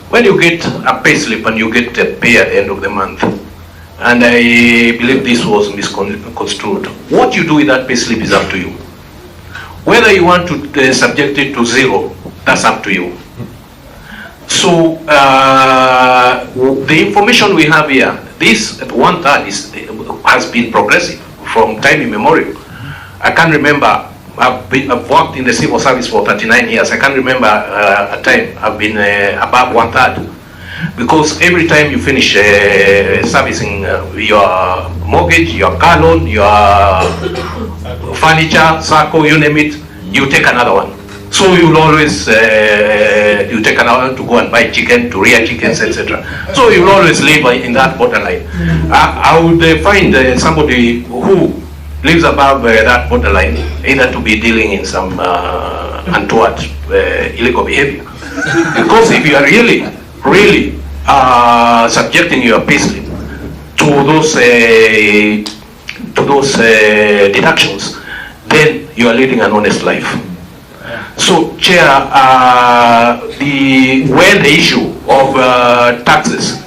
when you get a pay slip and you get a pay at the end of the month, and I believe this was misconstrued, what you do with that pay slip is up to you. Whether you want to subject it to zero, that's up to you. So the information we have here, this 1/3 has been progressive from time immemorial. I can't remember, I've worked in the civil service for 39 years. I can't remember a time I've been above 1/3. Because every time you finish servicing your mortgage, your car loan, your furniture, circle, you name it, you take another one. So you'll always, you take another one to go and buy chicken, to rear chickens, etc. So you'll always live in that borderline. I would find somebody who lives above that borderline, either to be dealing in some untoward illegal behavior. Because if you are really subjecting your payslip to those deductions, then you are leading an honest life. So, Chair, when the issue of taxes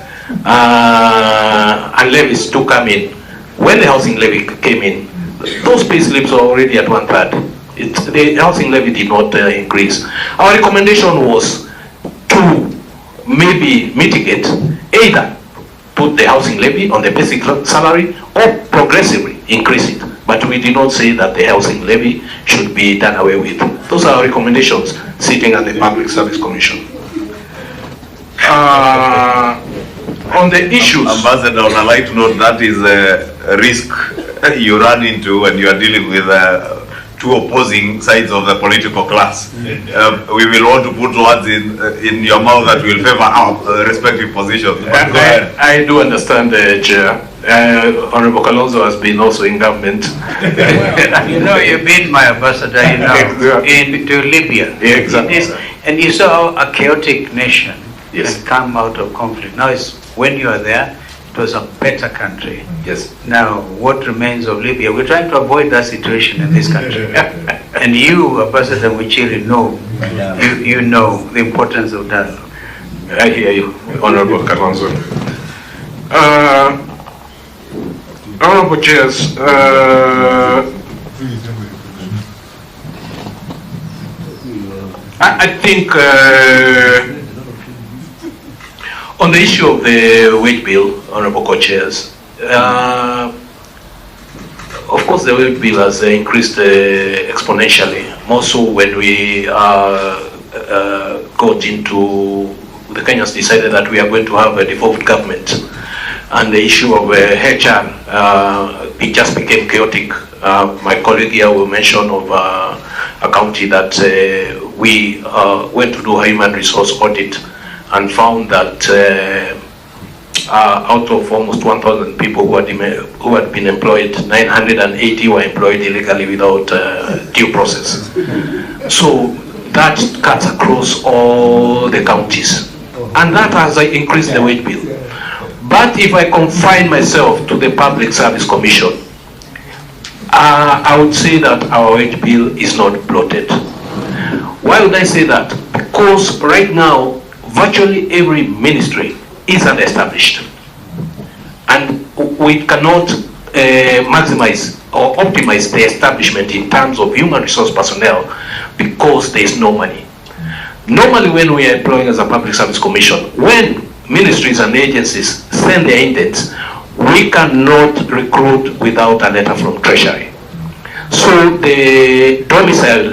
and levies to come in, when the housing levy came in, those payslips are already at 1/3. The housing levy did not increase. Our recommendation was to maybe mitigate, either put the housing levy on the basic salary or progressively increase it. But we did not say that the housing levy should be done away with. Those are our recommendations sitting at the Public Service Commission. On the issues... Ambassador, on a light note, that is a risk you run into when you are dealing with two opposing sides of the political class. We will want to put words in your mouth that will favor our respective positions. But go ahead. I do understand, Chair. Honorable Kalonzo has been also in government. You know, you've been my ambassador, you know, into Libya. Yeah, exactly. And you saw a chaotic nation and come out of conflict. Now, when you are there, it was a better country. Yes. Now, what remains of Libya? We're trying to avoid that situation in this country. And you, Ambassador Muchiri, know, you know the importance of dialogue. I hear you, Honorable Kalonzo. Honorable Chairs, I think on the issue of the wage bill, Honorable Co-Chairs, of course the wage bill has increased exponentially, more so when we got into, the Kenyans decided that we are going to have a devolved government. And the issue of HR, it just became chaotic. My colleague here will mention of a county that we went to do a human resource audit and found that out of almost 1,000 people who had been employed, 980 were employed illegally without due process. So that cuts across all the counties. And that has increased the wage bill. But if I confine myself to the Public Service Commission, I would say that our wage bill is not bloated. Why would I say that? Because right now, virtually every ministry is unestablished. And we cannot maximize or optimize the establishment in terms of human resource personnel because there is no money. Normally when we are employing as a Public Service Commission, when ministries and agencies send their indents, we cannot recruit without a letter from Treasury. So the domicile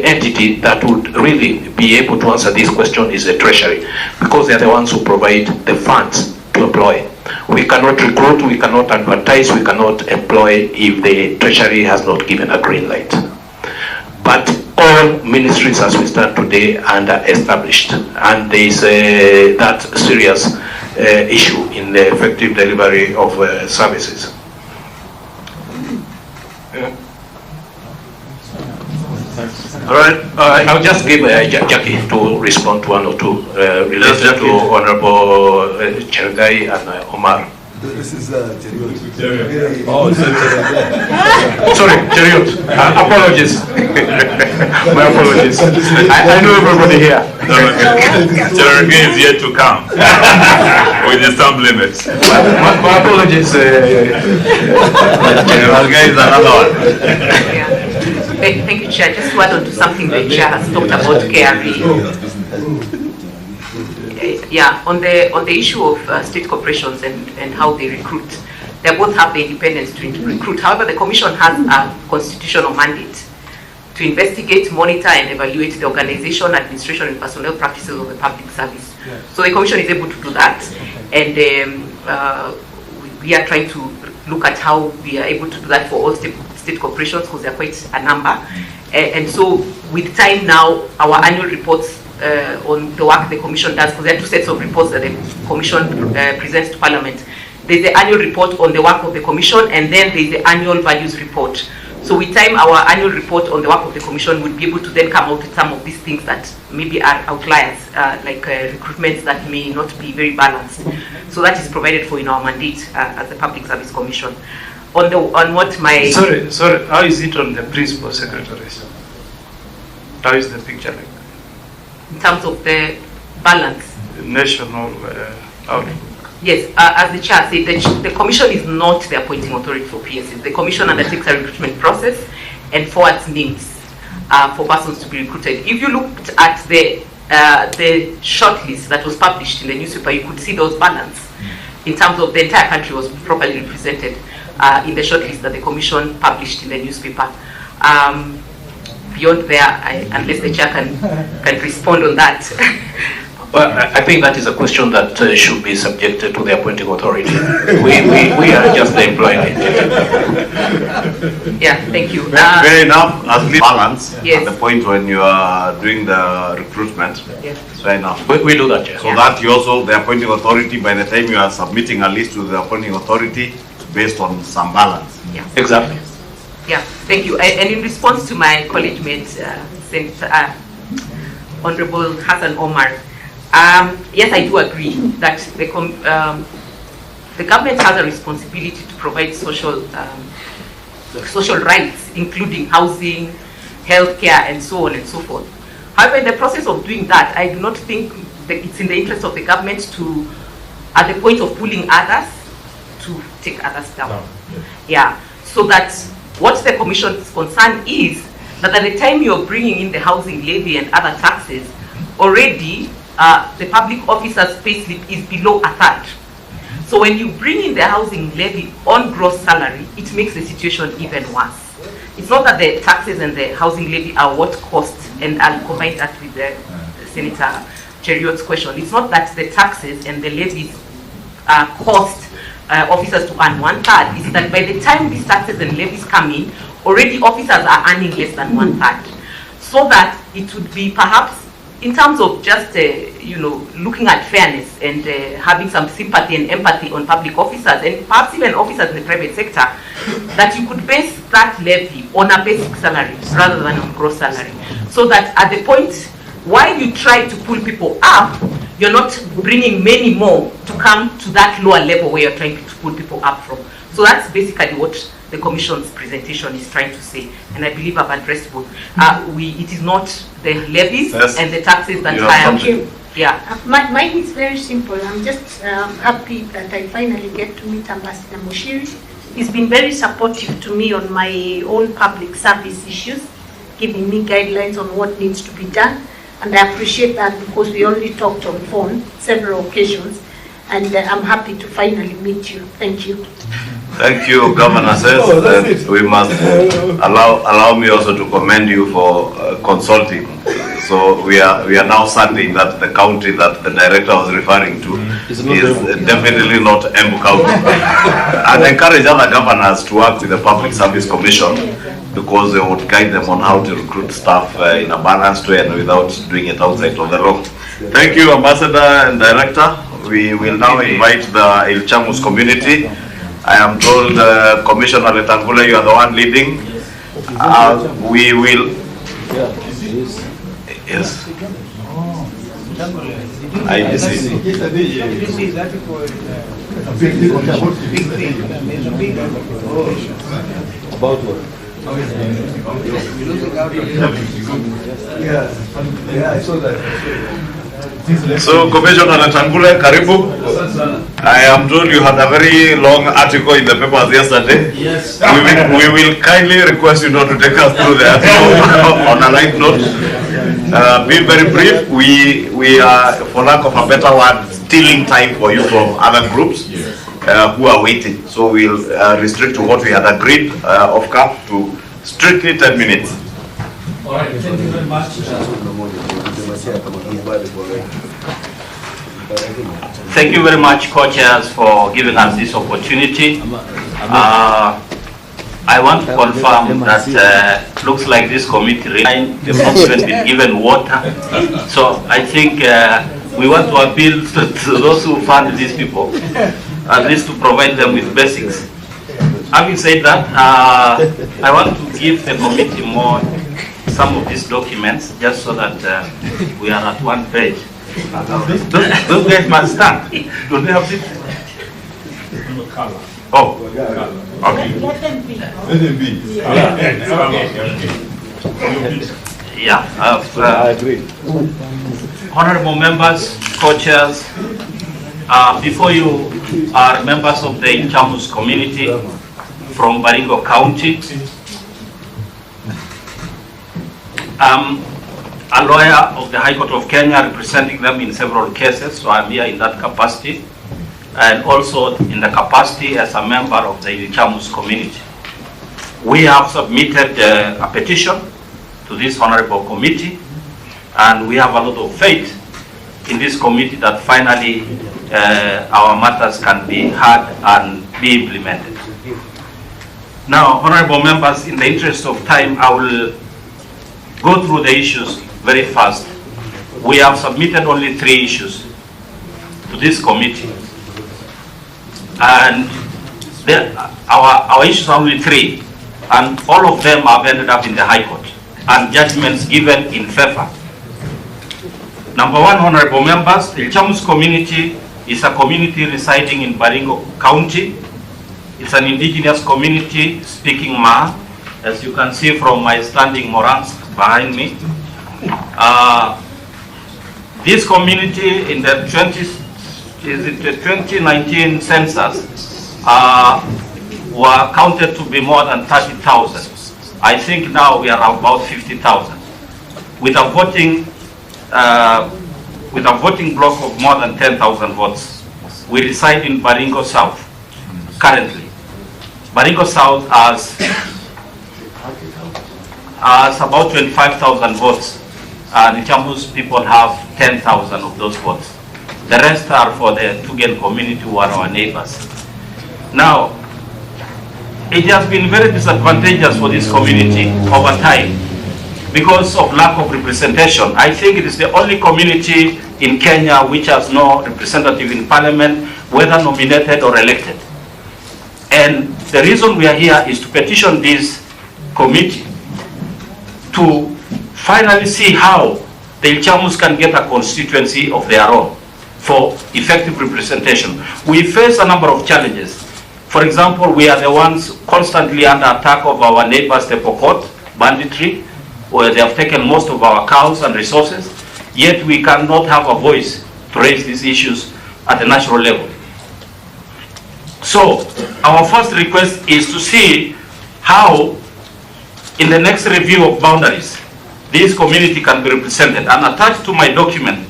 entity that would really be able to answer this question is the Treasury, because they are the ones who provide the funds to employ. We cannot recruit, we cannot advertise, we cannot employ if the Treasury has not given a green light. But all ministries as we stand today are established, and there is that serious issue in the effective delivery of services. All right, I'll just give Jackie to respond to one or two related to Honorable Chergai and Omar. This is Cheriot. Oh, sorry, Cheriot. Apologies. My apologies. I know everybody here. Cheriot is yet to come with the stamp limits. My apologies. Cheriot is another one. Thank you, Chair. Just to add on to something the Chair has talked about KRA. Yeah, on the issue of state corporations and how they recruit, they both have the independence to recruit. However, the Commission has a constitutional mandate to investigate, monitor, and evaluate the organization, administration, and personnel practices of the public service. Yes. So the Commission is able to do that, and we are trying to look at how we are able to do that for all state corporations, because there are quite a number. And so with time now, our annual reports on the work the Commission does, because there are two sets of reports that the Commission presents to Parliament. There's the annual report on the work of the Commission, and then there's the annual values report. So with time, our annual report on the work of the Commission would be able to then come out with some of these things that maybe are outliers, like recruitments that may not be very balanced. So that is provided for in our mandate as the Public Service Commission. On what my... Sorry, how is it on the principal secretaries? How is the picture like? In terms of the balance? The national outlook. Yes, as the Chair said, the Commission is not the appointing authority for PSs. The Commission undertakes a recruitment process and forwards names for persons to be recruited. If you looked at the shortlist that was published in the newspaper, you could see those balance in terms of the entire country was properly represented in the shortlist that the Commission published in the newspaper. Beyond there, unless the Chair can respond on that. Well, I think that is a question that should be subjected to the appointing authority. We are just the employed entity. Yeah, thank you. Fair enough, as we balance yes. at the point when you are doing the recruitment. Yes. Fair enough. We do that, yes. So that you also, the appointing authority, by the time you are submitting a list to the appointing authority, based on some balance. Yeah. Exactly. Yeah, thank you. And in response to my colleague mate, Honorable Hassan Omar, yes, I do agree that the government has a responsibility to provide social rights, including housing, healthcare, and so on and so forth. However, in the process of doing that, I do not think that it's in the interest of the government to, at the point of pulling others, to take others down. Yeah, so that what the Commission's concern is that at the time you're bringing in the housing levy and other taxes, already the public officer's payslip is below a third. So when you bring in the housing levy on gross salary, it makes the situation even worse. It's not that the taxes and the housing levy are what cost, and I'll combine that with the Senator Cheriot's question. It's not that the taxes and the levies cost officers to earn 1/3. It's that by the time these taxes and levies come in, already officers are earning less than 1/3. So that it would be perhaps, in terms of just looking at fairness and having some sympathy and empathy on public officers and perhaps even officers in the private sector, that you could base that levy on a basic salary rather than on gross salary. So that at the point while you try to pull people up, you're not bringing many more to come to that lower level where you're trying to pull people up from. So that's basically what the Commission's presentation is trying to say, and I believe I've addressed both. It is not the levies and the taxes that Thank you. Yeah. Mine is very simple. I'm just happy that I finally get to meet Ambassador Mushiri. He's been very supportive to me on my own public service issues, giving me guidelines on what needs to be done. And I appreciate that because we only talked on phone several occasions, and I'm happy to finally meet you. Thank you. Thank you, Governor says. We must allow me also to commend you for consulting. So we are now certain that the county that the director was referring to is definitely not Embu County. And encourage other governors to work with the Public Service Commission, because they would guide them on how to recruit staff in a balanced way and without doing it outside of the law. Thank you, Ambassador and Director. we will now invite the Ilchamus community. I am told Commissioner Letangula, you are the one leading. We will. Yes. About what? Yeah, I saw that. So, Commissioner Letangula, karibu. I am told you had a very long article in the papers yesterday. Yes. We will kindly request you not to take us through the article on a light note. Be very brief. We are, for lack of a better word, stealing time for you from other groups who are waiting. So we'll restrict to what we had agreed of CAP to strictly 10 minutes. All right, thank you very much. Thank you very much, co-chairs, for giving us this opportunity. I want to confirm that looks like this committee has not even been given water. So I think we want to appeal to those who fund these people, at least to provide them with basics. Having said that, I want to give the committee some of these documents, just so that we are at one page. Those guys must stand. Do they have it? Oh, okay. Let them be. Yeah, I agree. Honorable members, co-chairs, before you are members of the Ilchamus community from Baringo County. I'm a lawyer of the High Court of Kenya, representing them in several cases, so I'm here in that capacity, and also in the capacity as a member of the Ilchamus community. We have submitted a petition to this honorable committee, and we have a lot of faith in this committee that finally our matters can be heard and be implemented. Now, honorable members, in the interest of time, I will go through the issues very fast. We have submitted only 3 issues to this committee, and our issues are only 3, and all of them have ended up in the High Court, and judgments given in favor. Number 1, honorable members, the Ilchamus community is a community residing in Baringo County. It's an indigenous community speaking Ma, as you can see from my standing morans behind me. This community in the 2019 census were counted to be more than 30,000. I think now we are about 50,000, with a voting block of more than 10,000 votes. We reside in Baringo South currently. Baringo South has about 25,000 votes, and Ilchamus people have 10,000 of those votes. The rest are for the Tugen community, who are our neighbors. Now, it has been very disadvantageous for this community over time because of lack of representation. I think it is the only community in Kenya which has no representative in parliament, whether nominated or elected. And the reason we are here is to petition this committee to finally see how the Ilchamus can get a constituency of their own for effective representation. We face a number of challenges. For example, we are the ones constantly under attack of our neighbors, the Pokot banditry, where they have taken most of our cows and resources, yet we cannot have a voice to raise these issues at the national level. So, our first request is to see how, in the next review of boundaries, this community can be represented. And attached to my document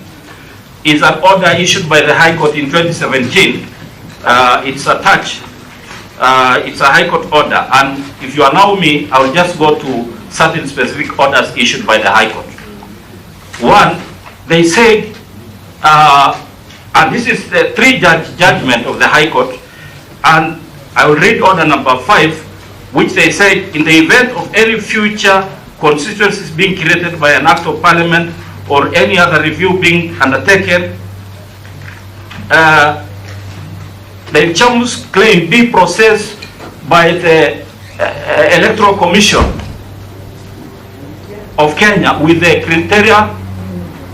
is an order issued by the High Court in 2017. It's attached. It's a High Court order. And if you allow me, I will just go to certain specific orders issued by the High Court. One, they said, and this is the 3-judge judgment of the High Court, and I will read order number 5, which they said, in the event of any future constituencies being created by an act of parliament or any other review being undertaken, the Chamus claim be processed by the Electoral Commission of Kenya with the criteria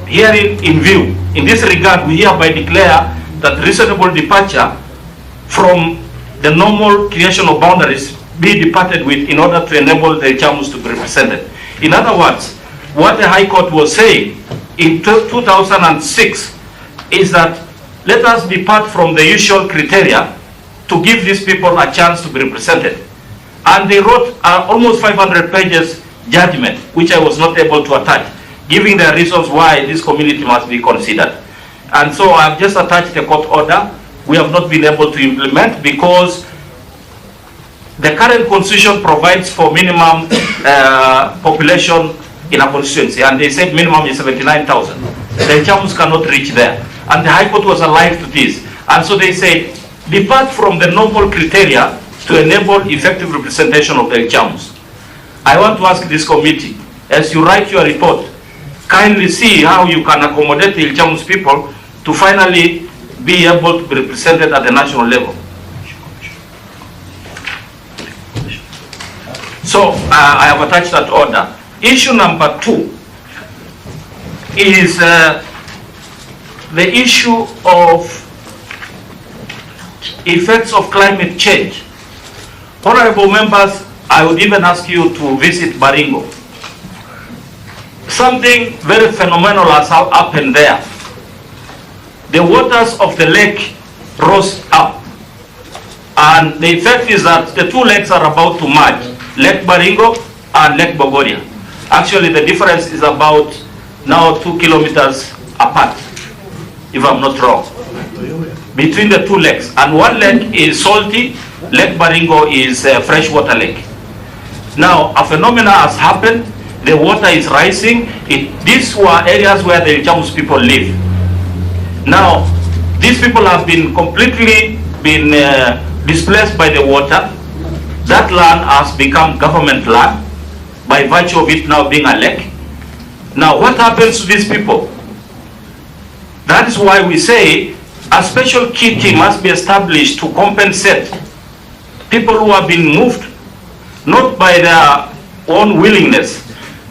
herein in view. In this regard, we hereby declare that reasonable departure from the normal creational boundaries be departed with in order to enable the Chamus to be represented. In other words, what the High Court was saying in 2006 is that let us depart from the usual criteria to give these people a chance to be represented. And they wrote almost 500 pages judgment, which I was not able to attach, giving the reasons why this community must be considered. And so I've just attached the court order. We have not been able to implement because the current constitution provides for minimum population in a constituency, and they said minimum is 79,000. The Chamus cannot reach there. And the High Court was alive to this. And so they said, depart from the normal criteria to enable effective representation of the Chamus. I want to ask this committee, as you write your report, kindly see how you can accommodate the Chamus people to finally be able to be represented at the national level. So I have attached that order. Issue number 2 is the issue of effects of climate change. Honorable members, I would even ask you to visit Baringo. Something very phenomenal has happened there. The waters of the lake rose up, and the effect is that the two lakes are about to merge, Lake Baringo and Lake Bogoria. Actually, the difference is about now 2 kilometers apart, if I'm not wrong, between the two lakes. And one lake is salty, Lake Baringo is a freshwater lake. Now, a phenomenon has happened. The water is rising. These were areas where the Chamus people live. Now, these people have been completely displaced by the water. That land has become government land by virtue of it now being a lake. Now, what happens to these people? That is why we say a special key team must be established to compensate people who have been moved, not by their own willingness,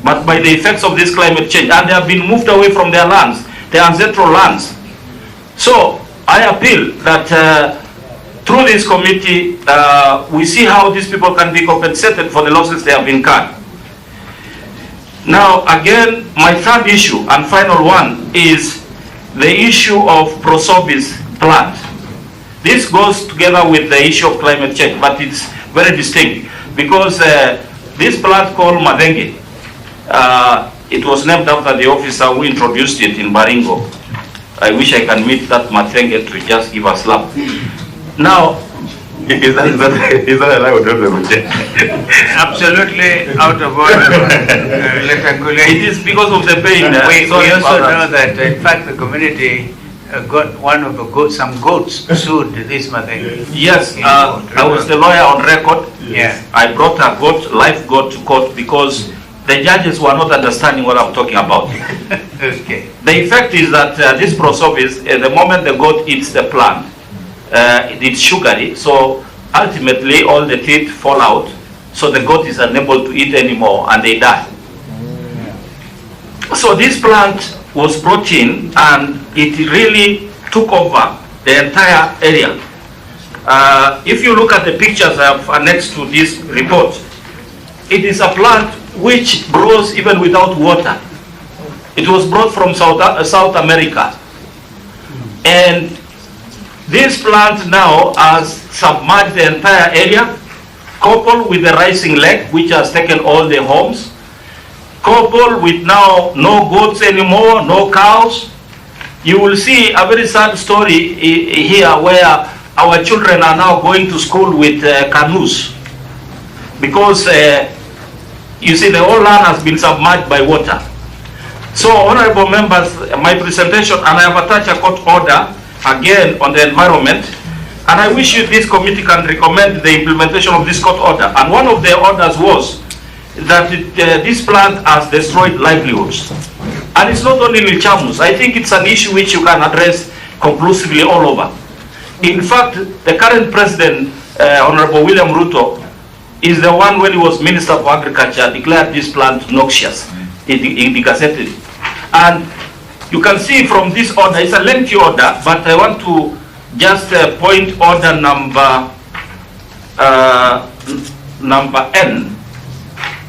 but by the effects of this climate change. And they have been moved away from their lands, their ancestral lands. So I appeal that through this committee, we see how these people can be compensated for the losses they have incurred. Now, again, my third issue and final one is the issue of Prosobis plant. This goes together with the issue of climate change, but it's very distinct because this plant called Madenge, it was named after the officer who introduced it in Baringo. I wish I can meet that Madenge to just give a slap. Now, is that allowed? Absolutely out of order. It is because of the pain. We also know that, in fact, the community got one of the goats, some goats sued this Madenge. Yes, I was the lawyer on record. Yeah. I brought a goat, live goat, to court because the judges were not understanding what I'm talking about. Okay. The effect is that this Prosobis, the moment the goat eats the plant, it's sugary, so ultimately all the teeth fall out, so the goat is unable to eat anymore and they die. So this plant was brought in and it really took over the entire area. If you look at the pictures I have annexed to this report, it is a plant which grows even without water. It was brought from South America. And this plant now has submerged the entire area, coupled with the rising lake, which has taken all the homes, coupled with now no goats anymore, no cows. You will see a very sad story here where our children are now going to school with canoes because you see the whole land has been submerged by water. So, honorable members, my presentation, and I have attached a court order again on the environment, and I wish you this committee can recommend the implementation of this court order. And one of the orders was that this plant has destroyed livelihoods. And it's not only in Chamus. I think it's an issue which you can address conclusively all over. In fact, the current president, Honorable William RUTO, is the one, when he was Minister for Agriculture, declared this plant noxious. He gazetted it. And you can see from this order, it's a lengthy order, but I want to just point order number N.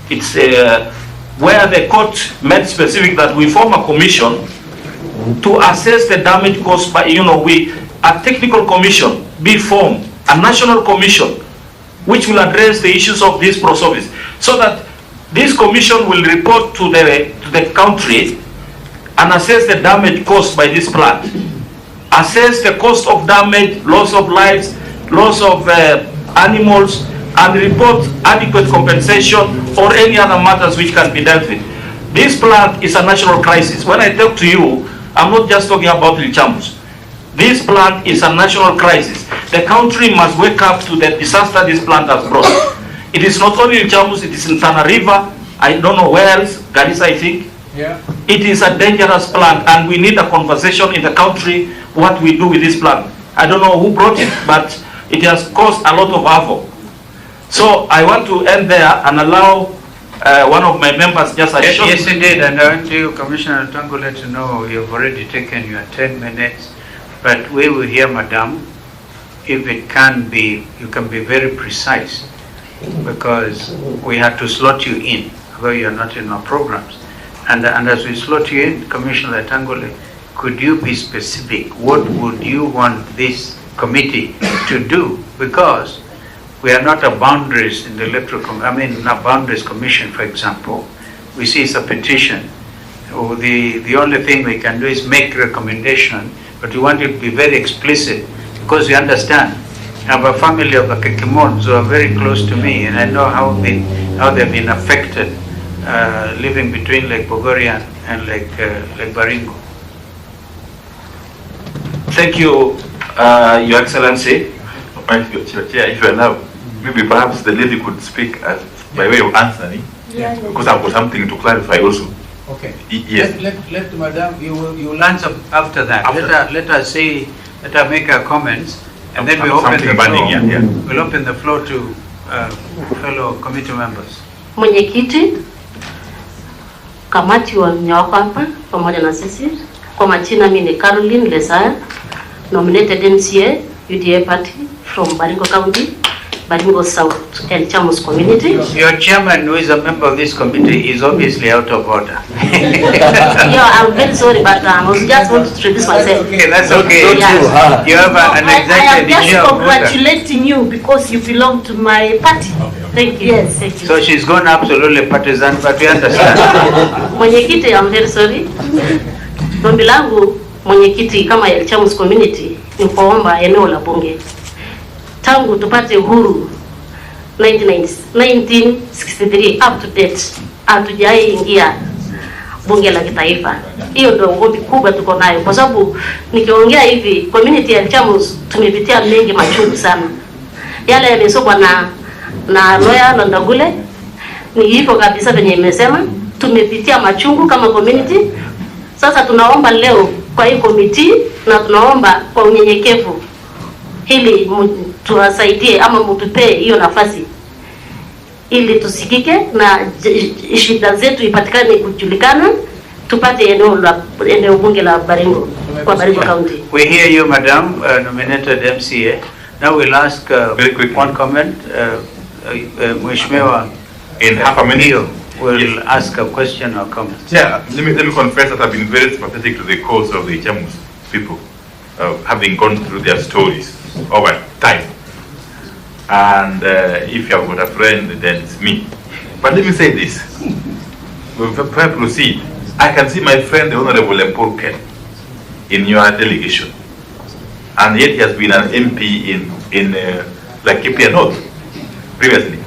It's where the court made specific that we form a commission to assess the damage caused by, a technical commission be formed, a national commission, which will address the issues of this pro-service, so that this commission will report to the country and assess the damage caused by this plant, assess the cost of damage, loss of lives, loss of animals, and report adequate compensation or any other matters which can be dealt with. This plant is a national crisis. When I talk to you, I'm not just talking about Ilchamus. This plant is a national crisis. The country must wake up to the disaster this plant has brought. It is not only Ilchamus, it is in Tana River, I don't know where else, Garissa I think. Yeah. It is a dangerous plant and we need a conversation in the country what we do with this plant. I don't know who brought it, but it has caused a lot of havoc. So I want to end there and allow one of my members just a short... Yes, indeed, and I want you, Commissioner Tangule, to know you've already taken your 10 minutes, but we will hear, Madam, if it can be, you can be very precise, because we have to slot you in, although you're not in our programs. And as we slot you in, Commissioner Tangule, could you be specific? What would you want this committee to do? Because we are not a boundaries in the not boundaries commission, for example. We see it's a petition. The only thing we can do is make recommendation, but we want it to be very explicit, because we understand. I have a family of the Kekimons who are very close to me, and I know how they've been affected living between Lake Bogoria and Lake Baringo. Thank you, Your Excellency. Chair, if you allow, maybe perhaps the lady could speak by way of answering, because I've got something to clarify also. Okay. Yes. Let Madam, you will answer after that. Let her make her comments, and then we open the floor. We'll open the floor to fellow committee members. Mwenyekiti, kamati wako hapa pamoja na sisi. Kwa majina mimi ni Caroline Lesaya, nominated MCA UDA party from Baringo County, Baringo South and Chamus community. Your chairman, who is a member of this committee, is obviously out of order. Yeah, I'm very sorry, but I was just want to introduce myself. Okay, that's okay. Yeah. You have an executive I am just congratulating you because you belong to my party. Thank you. Yes, thank you. So she's gone absolutely partisan, but we understand. Mwenyekiti, I'm very sorry. Ombi langu mwenyekiti kama ya Chamus community ni kuomba eneo la bunge. Tangu tupate uhuru 1963 up to date hatujai ingia bunge la kitaifa. Hiyo ndio ombi kubwa tuko nayo, kwa sababu nikiongea hivi community ya Chamus tumepitia mengi machungu sana. Yale yamesokwa na lawyer Ndagule ni hivyo kabisa venye imesema, tumepitia machungu kama community. Sasa tunaomba leo kwa hii committee na tunaomba kwa unyenyekevu ili tuwasaidie ama mtupee hiyo nafasi ili tusikike na shida zetu ipatikane kujulikana, tupate eneo bunge la Baringo kwa Baringo County. We hear you, Madam, nominated MCA. Now we'll ask very quick one comment. Mheshimiwa in half a minute will ask a question or comment. Yeah, let me confess that I've been very sympathetic to the cause of the Chamus people, having gone through their stories over time. And if you have got a friend, then it's me. But let me say this. Before I proceed, I can see my friend, the Honorable Mpolken, in your delegation. And yet he has been an MP in Laikipia North previously.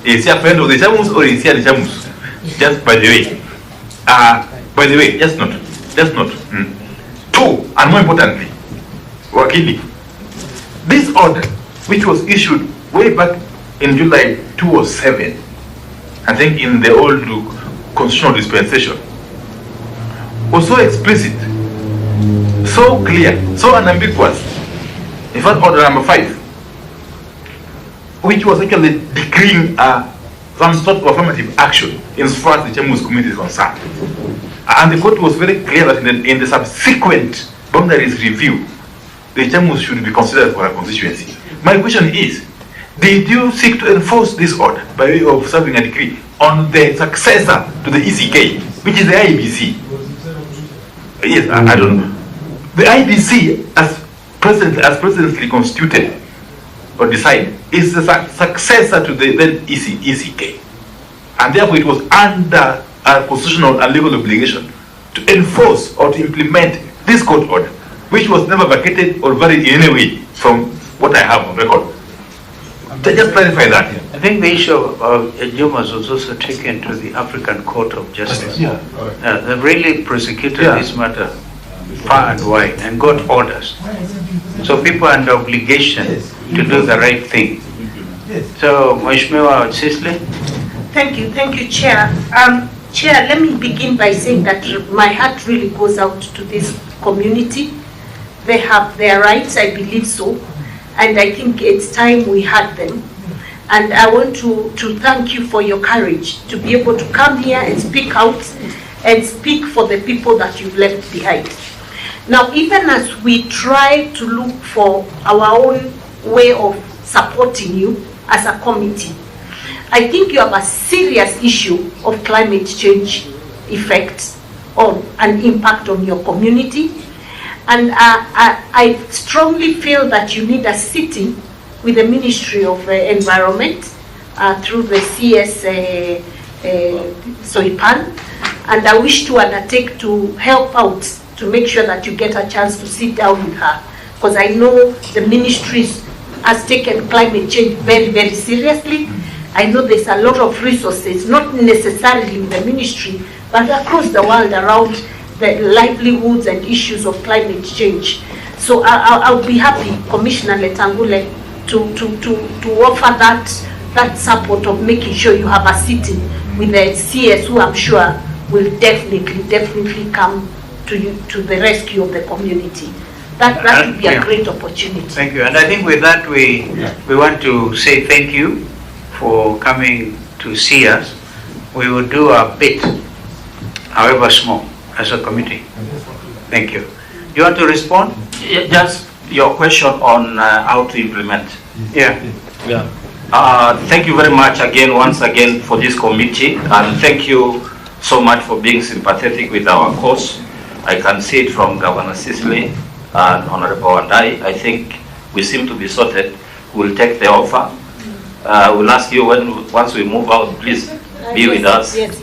Is he a friend of the Chamus or is he a Chamus? Just by the way. Just not. Two, and more importantly, Wakili, this order, which was issued way back in July 2007, I think in the old constitutional dispensation, was so explicit So clear, so unambiguous. In fact, order number 5, which was actually decreeing some sort of affirmative action in as far as the Chamus community is concerned. And the court was very clear that in the subsequent boundaries review, the Chamus should be considered for a constituency. My question is, did you seek to enforce this order by way of serving a decree on the successor to the ECK, which is the IBC? Yes, I don't know. The IBC, as presently constituted or decided, is the successor to the then ECK. And therefore it was under a constitutional and legal obligation to enforce or to implement this court order, which was never vacated or varied in any way from what I have on record. Just clarify that. I think the issue of Bomas was also taken to the African Court of Justice. Yeah. They really prosecuted this matter far and wide and got orders. So people are under obligation to do the right thing. So, Mheshimiwa Sisley. Thank you, Chair. Chair, let me begin by saying that my heart really goes out to this community. They have their rights, I believe so, and I think it's time we had them. And I want to thank you for your courage to be able to come here and speak out and speak for the people that you've left behind. Now, even as we try to look for our own way of supporting you as a committee, I think you have a serious issue of climate change effects on an impact on your community. And I strongly feel that you need a sitting with the Ministry of Environment through the CS Soipan, and I wish to undertake to help out to make sure that you get a chance to sit down with her, because I know the ministry has taken climate change very, very seriously. I know there's a lot of resources, not necessarily in the ministry, but across the world around the livelihoods and issues of climate change. So I'll be happy, Commissioner Letangule, to offer that support of making sure you have a sitting with the CS, who I'm sure will definitely come to the rescue of the community. That would be a great opportunity. Thank you. And I think with that we want to say thank you for coming to see us. We will do our bit, however small, as a committee. Thank you. You want to respond? Yeah, just your question on how to implement. Yeah. Thank you very much once again for this committee, and thank you so much for being sympathetic with our cause. I can see it from Governor Sisley and Honorable Wandai. I think we seem to be sorted. We'll take the offer. We'll ask you once we move out, please be with us. Yes.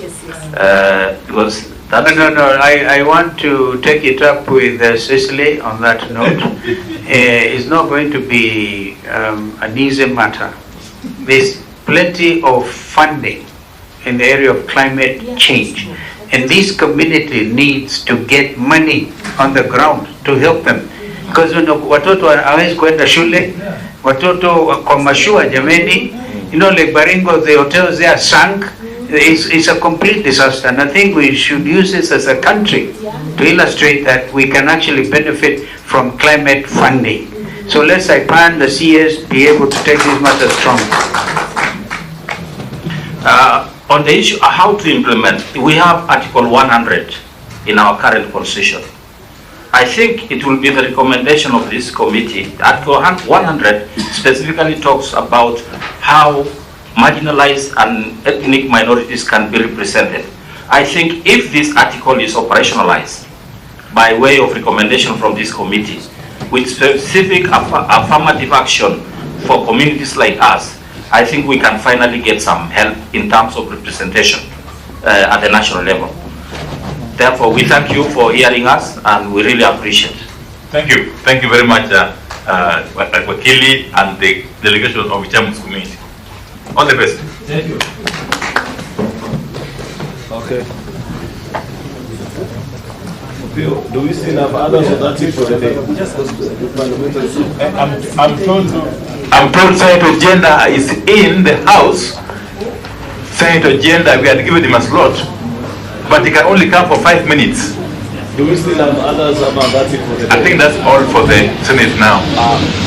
Because No. I want to take it up with Sisley on that note. It's not going to be an easy matter. There's plenty of funding in the area of climate change, and this community needs to get money on the ground to help them, because watoto hawezi kwenda shule, watoto kwa mashua jameni, like Baringo, the hotels there sank. It's a complete disaster, and I think we should use this as a country to illustrate that we can actually benefit from climate funding. So let's IPAN, the CS, be able to take this matter strong. On the issue of how to implement, we have Article 100 in our current constitution. I think it will be the recommendation of this committee. Article 100 specifically talks about how marginalized and ethnic minorities can be represented. I think if this article is operationalized by way of recommendation from this committee, with specific affirmative action for communities like us, I think we can finally get some help in terms of representation at the national level. Therefore, we thank you for hearing us, and we really appreciate it. Thank you. Thank you very much, Wakili and the delegation of the Chamus community. All the best. Thank you. Okay. Do we still have others or that's it for the day? I'm told Senator Gender is in the house. Senator Gender, we had given him a slot, but he can only come for 5 minutes Do we still have others about that for the day? I think that's all for the Senate now.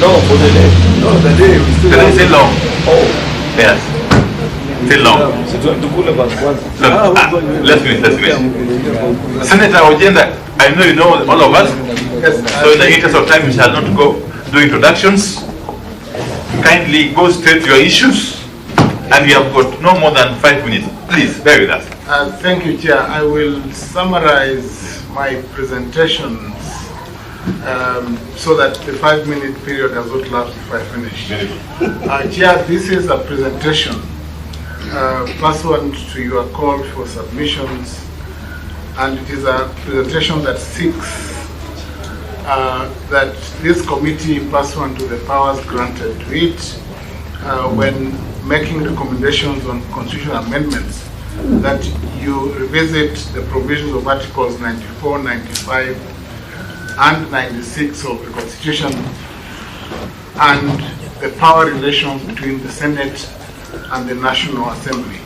No, for the day. No, the day. It's still long. Oh. Yes. Still long. Let's finish. Senator Ojenda, I know you know all of us. Yes. So in the interest of time, we shall not go do introductions. Kindly go straight to your issues. And we have got no more than 5 minutes. Please, bear with us. Thank you, Chair. I will summarize my presentations so that the 5-minute period does not lapse if I finish. Chair, this is a presentation pursuant to your call for submissions, and it is a presentation that seeks that this committee, pursuant to the powers granted to it, when making recommendations on constitutional amendments, that you revisit the provisions of Articles 94, 95, and 96 of the Constitution, and the power relations between the Senate and the National Assembly.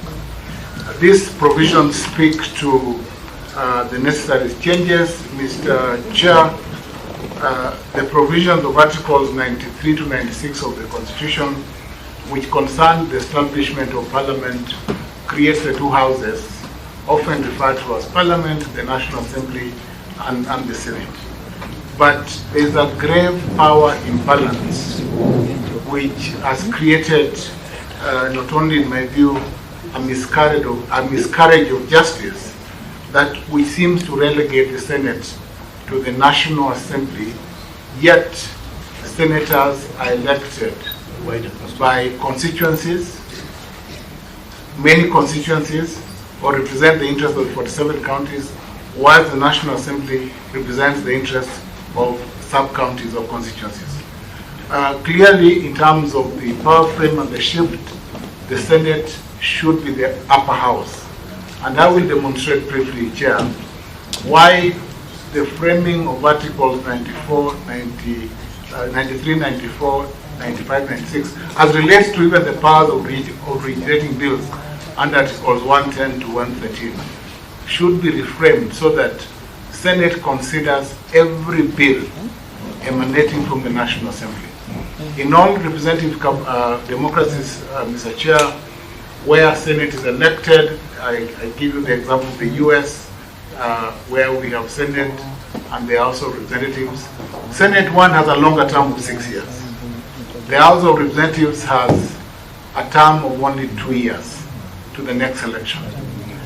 These provisions speak to the necessary changes. Mr. Chair, the provisions of Articles 93 to 96 of the Constitution, which concern the establishment of Parliament, creates the two houses, often referred to as Parliament, the National Assembly, and the Senate. But there is a grave power imbalance which has created, not only in my view, a miscarriage of justice, that we seems to relegate the Senate to the National Assembly, yet senators are elected by constituencies, many constituencies, or represent the interests of 47 counties, while the National Assembly represents the interests of sub-counties or constituencies. Clearly, in terms of the power frame and the shift, the Senate should be the upper house. And I will demonstrate briefly, Chair, why the framing of Articles 94, 93, 94, 95, 96, as relates to even the powers of originating bills under Articles 110 to 113, should be reframed so that Senate considers every bill emanating from the National Assembly. In all representative democracies, Mr. Chair, where Senate is elected, I give you the example of the US, where we have Senate and the House of Representatives. Senate 1 has a longer term of 6 years. The House of Representatives has a term of only 2 years to the next election.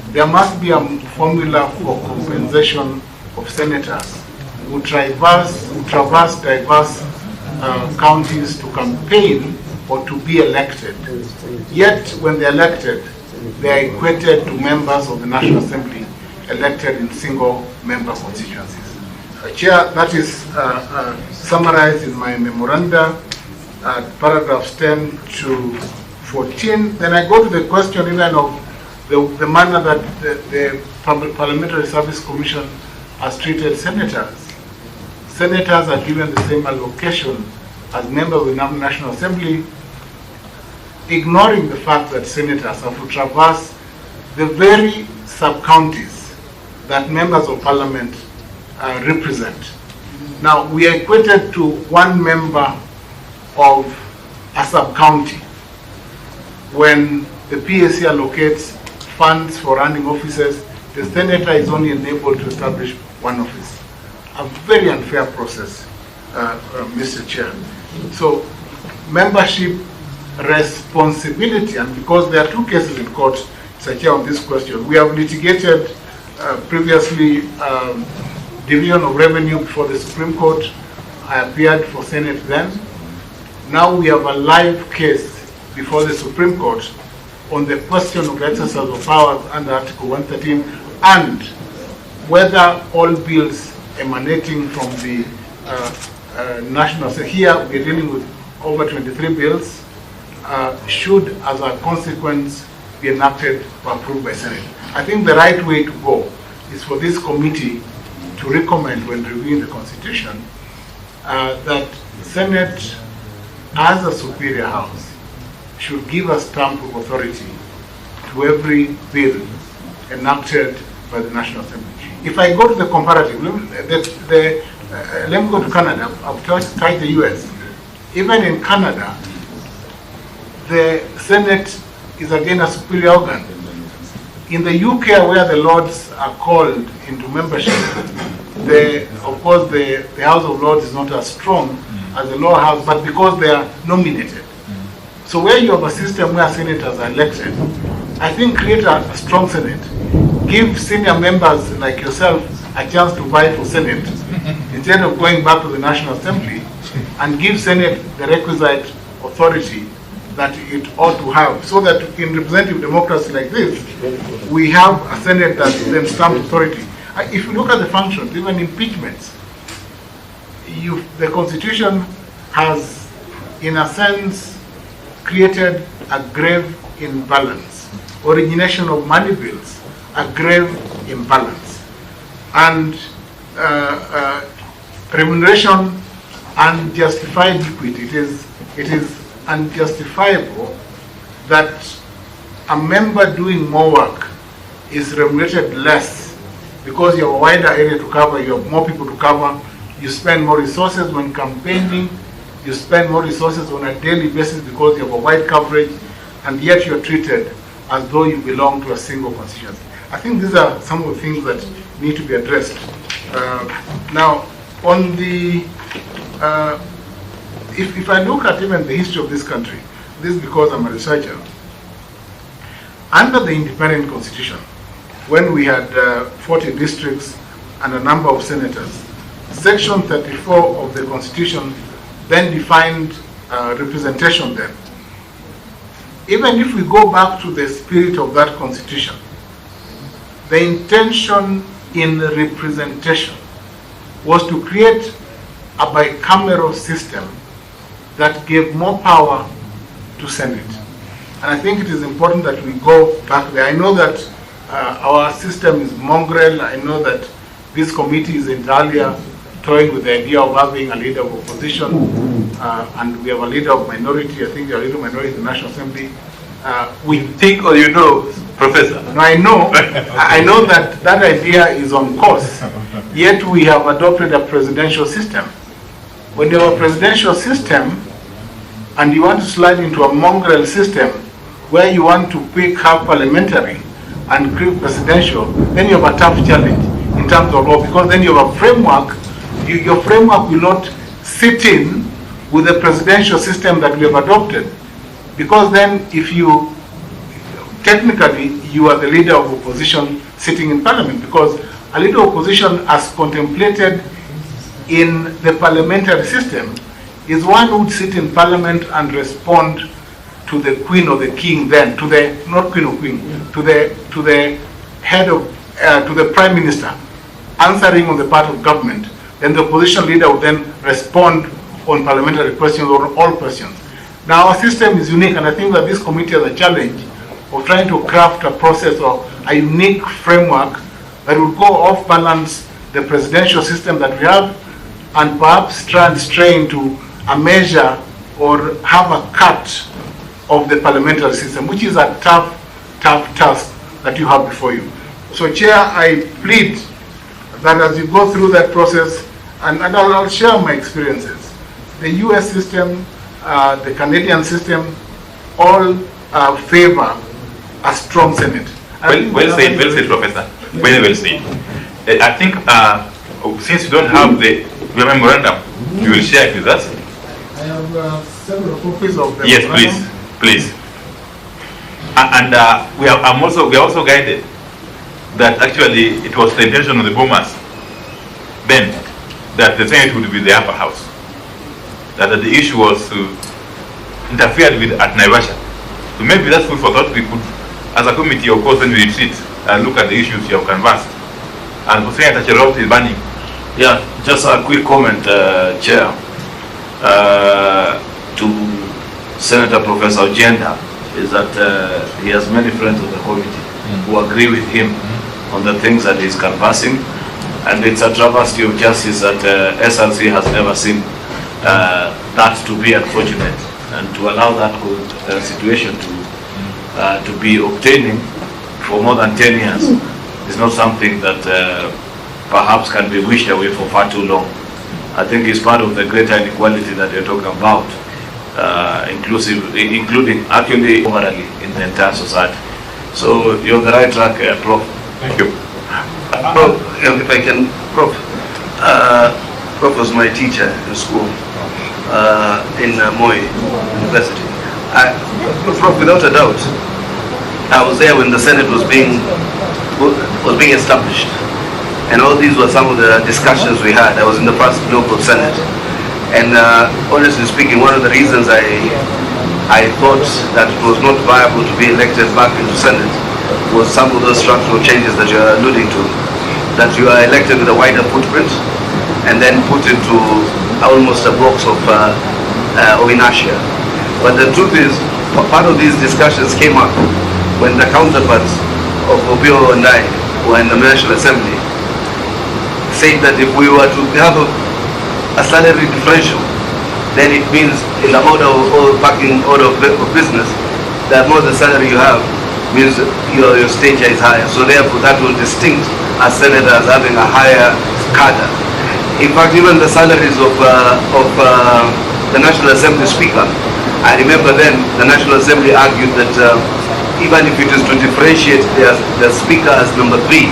There must be a formula for compensation of senators who traverse diverse counties to campaign or to be elected. Yet, when they're elected, they are equated to members of the National Assembly elected in single-member constituencies. Chair, that is summarized in my memoranda, paragraphs 10 to 14. Then I go to the question even of the manner that the Parliamentary Service Commission has treated senators. Senators are given the same allocation as members of the National Assembly, ignoring the fact that senators have to traverse the very sub-counties that members of Parliament represent. Now, we are equated to one member of a sub-county when the PAC allocates funds for running offices. The senator is only enabled to establish one office. A very unfair process, Mr. Chair. So, membership responsibility, and because there are two cases in court, Mr. Chair, on this question, we have litigated previously division of revenue before the Supreme Court. I appeared for Senate then. Now we have a live case before the Supreme Court on the question of exercise of powers under Article 113 and whether all bills emanating from the national, so here we're dealing with over 23 bills, should as a consequence be enacted or approved by Senate. I think the right way to go is for this committee to recommend when reviewing the Constitution that Senate as a superior house should give a stamp of authority to every bill enacted by the National Assembly. if I go to the comparative, let me go to Canada. I've tried the US. Even in Canada, the Senate is again a superior organ. In the UK, where the Lords are called into membership, of course the House of Lords is not as strong as the lower house, but because they are nominated. So where you have a system where senators are elected, I think create a strong Senate. Give senior members like yourself a chance to vie for Senate instead of going back to the National Assembly, and give Senate the requisite authority that it ought to have, so that in representative democracy like this, we have a Senate that then stamps authority. If you look at the functions, even impeachments, the Constitution has, in a sense, created a grave imbalance. Origination of money bills, a grave imbalance. And remuneration unjustified equity. It is unjustifiable that a member doing more work is remunerated less because you have a wider area to cover, you have more people to cover, you spend more resources when campaigning, you spend more resources on a daily basis because you have a wide coverage, and yet you're treated as though you belong to a single constituency. I think these are some of the things that need to be addressed. Now, on the if I look at even the history of this country, this is because I'm a researcher, under the independent constitution, when we had 40 districts and a number of senators, Section 34 of the Constitution then defined representation then. Even if we go back to the spirit of that Constitution, the intention in representation was to create a bicameral system that gave more power to Senate. And I think it is important that we go back there. I know that our system is mongrel. I know that this committee is entirely toying with the idea of having a leader of opposition, and we have a leader of minority. I think we have a leader of minority in the National Assembly. We think, or you know, Professor? No, I know. I know that that idea is on course. Yet we have adopted a presidential system. When you have a presidential system and you want to slide into a mongrel system where you want to pick half parliamentary and creep presidential, then you have a tough challenge in terms of law, because then you have a framework. Your framework will not sit in with the presidential system that we have adopted, because then if you technically you are the leader of opposition sitting in parliament, because a leader of opposition as contemplated in the parliamentary system is one who would sit in parliament and respond to the queen or the king, then to the, not queen or queen, to the head of, to the prime minister, answering on the part of government. Then the opposition leader would then respond on parliamentary questions or on all questions. Now our system is unique, and I think that this committee has a challenge of trying to craft a process or a unique framework that will go off balance the presidential system that we have, and perhaps try and stray into a measure or have a cut of the parliamentary system, which is a tough task that you have before you. So, Chair, I plead that as you go through that process, and I'll share my experiences. The US system, the Canadian system, all favor a strong Senate. Well said, Professor. Very well said. I think since you don't have the memorandum, you will share it with us. I have several copies of the Yes, please. And we are also guided that actually it was the intention of the Bomas then that the Senate would be the upper house. That the issue was interfered with at Naivasha. So maybe that's food for thought. We could, as a committee, of course, when we retreat, look at the issues you have canvassed. And for Senator Cherop is banning. Yeah, just a quick comment, Chair, to Senator Professor Ojenda, is that he has many friends of the committee who agree with him on the things that he's canvassing, and it's a travesty of justice that SRC has never seen that to be unfortunate, and to allow that situation to be obtaining for more than 10 years is not something that perhaps can be wished away for far too long. I think it's part of the greater inequality that you're talking about, including actually morally in the entire society. So you're on the right track, Prof. Thank you. Prof, if I can, Prof. Prof was my teacher in school in Moi University. Prof, without a doubt, I was there when the Senate was being established, and all these were some of the discussions we had. I was in the first local Senate, and honestly speaking, one of the reasons I thought that it was not viable to be elected back into Senate was some of those structural changes that you are alluding to, that you are elected with a wider footprint and then put into almost a box of inertia. But the truth is, part of these discussions came up when the counterparts of Obio and I were in the National Assembly, saying that if we were to have a salary differential, then it means in the order of packing order of business, the more the salary you have means your stature is higher. So therefore that will distinct a senator as having a higher cadre. In fact, even the salaries of the National Assembly Speaker, I remember then the National Assembly argued that even if it is to differentiate the Speaker as number 3,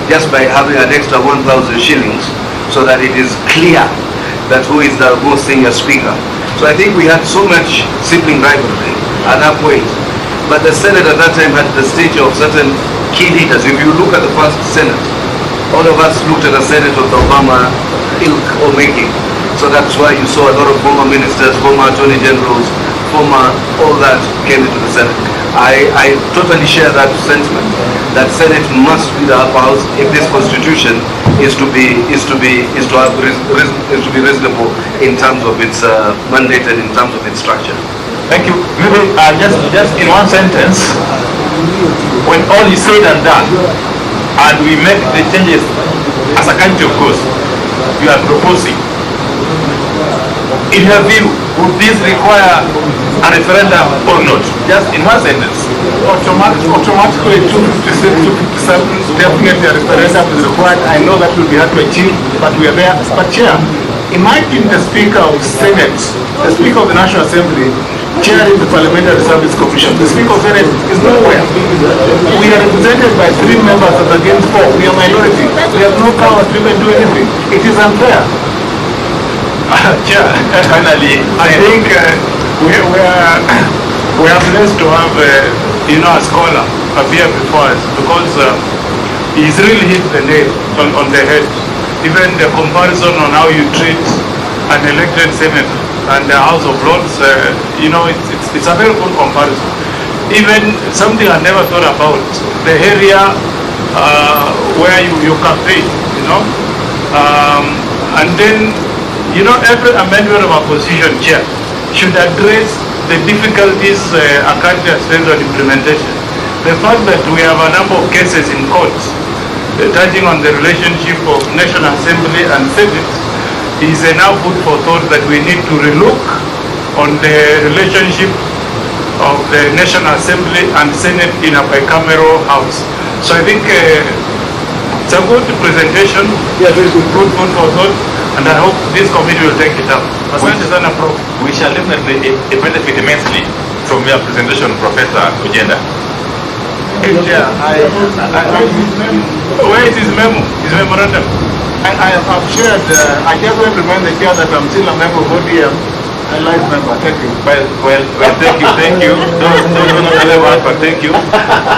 just by having an extra 1,000 shillings, so that it is clear that who is the most senior Speaker. So I think we had so much sibling rivalry at that point. But the Senate at that time had the stage of certain key leaders. If you look at the first Senate, all of us looked at the Senate of the Obama ilk or making. So that's why you saw a lot of former ministers, former attorney generals, former, all that came into the Senate. I totally share that sentiment, that Senate must be the upper house if this constitution is to be reasonable in terms of its mandate and in terms of its structure. Thank you. Maybe just in one sentence, when all is said and done, and we make the changes as a country, of course, you are proposing, in your view, would this require a referendum or not? Just in one sentence. Automatically 256, 257, definitely a referendum is required. I know that will be hard to achieve, but we are there. But Chair, imagine the Speaker of Senate, the Speaker of the National Assembly, chairing the Parliamentary Service Commission. The Speaker of Senate is nowhere. We are represented by 3 members as against 4. We are minority. We have no power to even do anything. It is unfair. Chair, finally, I think we are blessed to have a scholar appear before us, because he's really hit the nail on the head. Even the comparison on how you treat an elected senator and the House of Lords, it's a very good comparison. Even something I never thought about, the area where you campaign, and then every amendment of a constitution, Chair, should address the difficulties a country has faced on implementation. The fact that we have a number of cases in courts touching on the relationship of National Assembly and Senate is enough food for thought that we need to relook on the relationship of the National Assembly and Senate in a bicameral house. So I think it's a good presentation, very good food for thought, and I hope this committee will take it up. We shall definitely benefit immensely from your presentation, Professor Ojeda. Yeah, where is his memo, his memorandum? I have shared, I just want to remind the Chair that I'm still a member of ODINGA, a life member. Thank you. Well, thank you. Don't relevant, but thank you.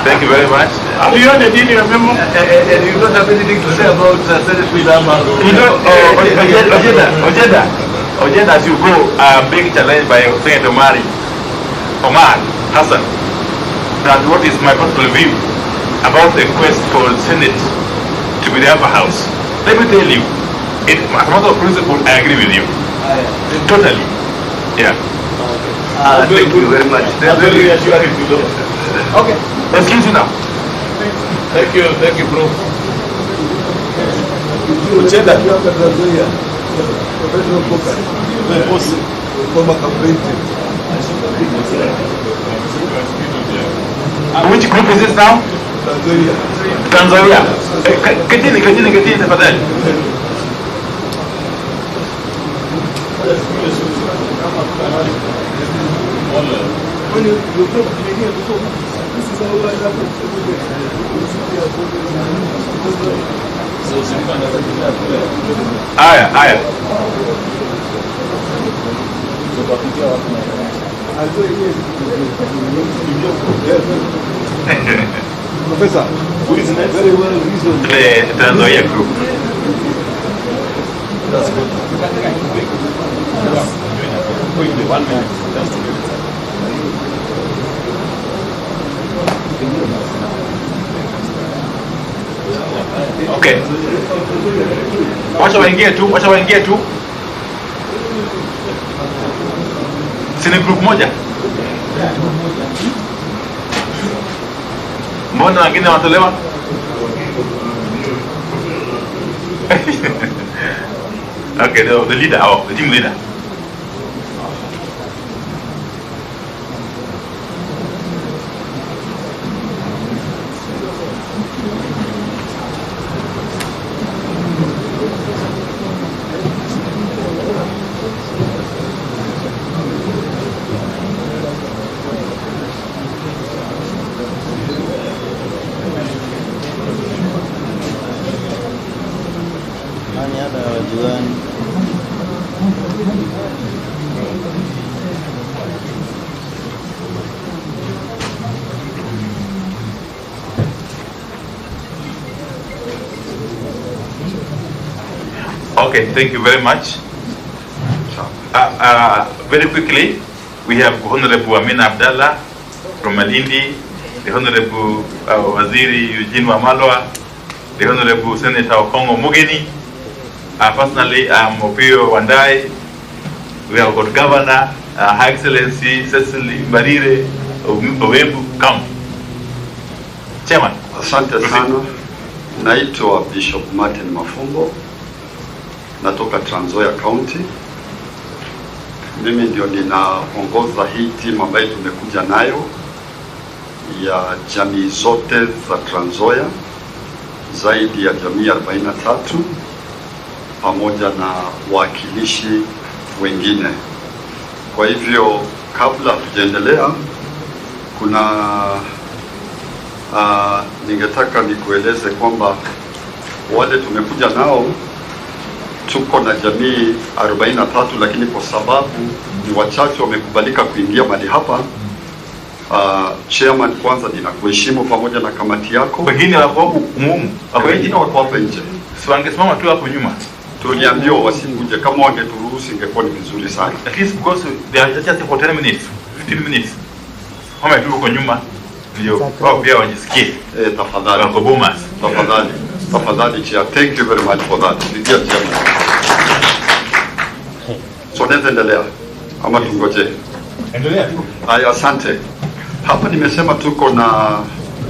Thank you very much. Have you heard in your memo? And you don't have anything to say about Senate Freedom? Ojeda, as you go, being challenged by Senator Omar Hassan, that what is my personal view about the quest for the Senate to be the upper house. Let me tell you, as a matter of principle, I agree with you. Totally. Yeah. Thank you very much. Okay. Excuse you now. Thank you, bro. Which group is this now? Tanzania. Ketini tafadhali. Haya. Professor, who is next? Very well reasoned. The Tanzania group. That's good. Quickly, 1 minute. Just to give it. Okay. Wacha waingie tu. Sini group moja. Mbona wengine watolewa? Okay, the leader, the team leader. Okay, thank you very much. Very quickly, we have Honorable Amina Abdallah from Malindi, the Honorable Waziri Eugene Wamalwa, the Honorable Senator Okongo Mugeni. Personally, I'm Opio Wandai. We have got Governor, Her Excellency Cecily Mbarire Owembu. Come. Chairman. Asante sana. Naitwa Bishop Martin Mafumbo. Natoka Trans Nzoia County. Mimi ndio ninaongoza hii timu ambayo tumekuja nayo ya jamii zote za Trans Nzoia, zaidi ya jamii 43 pamoja na wakilishi wengine. Kwa hivyo kabla tujaendelea, ningetaka nikueleze kwamba wale tumekuja nao tuko na jamii 43, lakini kwa sababu ni wachache wamekubalika kuingia mahali hapa, chairman, kwanza ninakuheshimu pamoja na kamati yako. Wengine wako humu, wengine wako hapa nje. Si wangesimama tu hapo nyuma. Tuliambiwa wasikuje, kama wangeturuhusu ingekuwa ni vizuri sana. At least because they are just for 10 minutes, 15 minutes. Kama tu huko nyuma ndio wao pia wajisikie. Tafadhali. Wako Bomas. Tafadhali chair. Thank you very much for that. Nidia chairman. So endelea ama tungoje? Endelea tu. Haya, asante. Hapa nimesema tuko na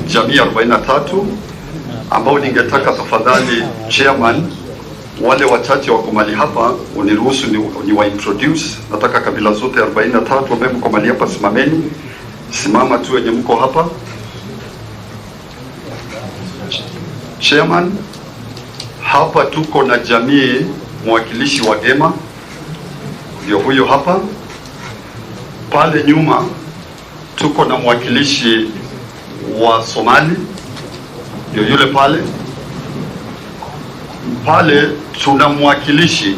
jamii 43 ambao ningetaka tafadhali chairman, wale wachache wako mahali hapa uniruhusu ni wa introduce. Nataka kabila zote 43 ambao mko mahali hapa, simameni. Simama tu wenye mko hapa. Chairman, hapa tuko na jamii mwakilishi wa Gema, ndio huyo hapa. Pale nyuma tuko na mwakilishi wa Somali, ndio yule pale. Pale tuna mwakilishi,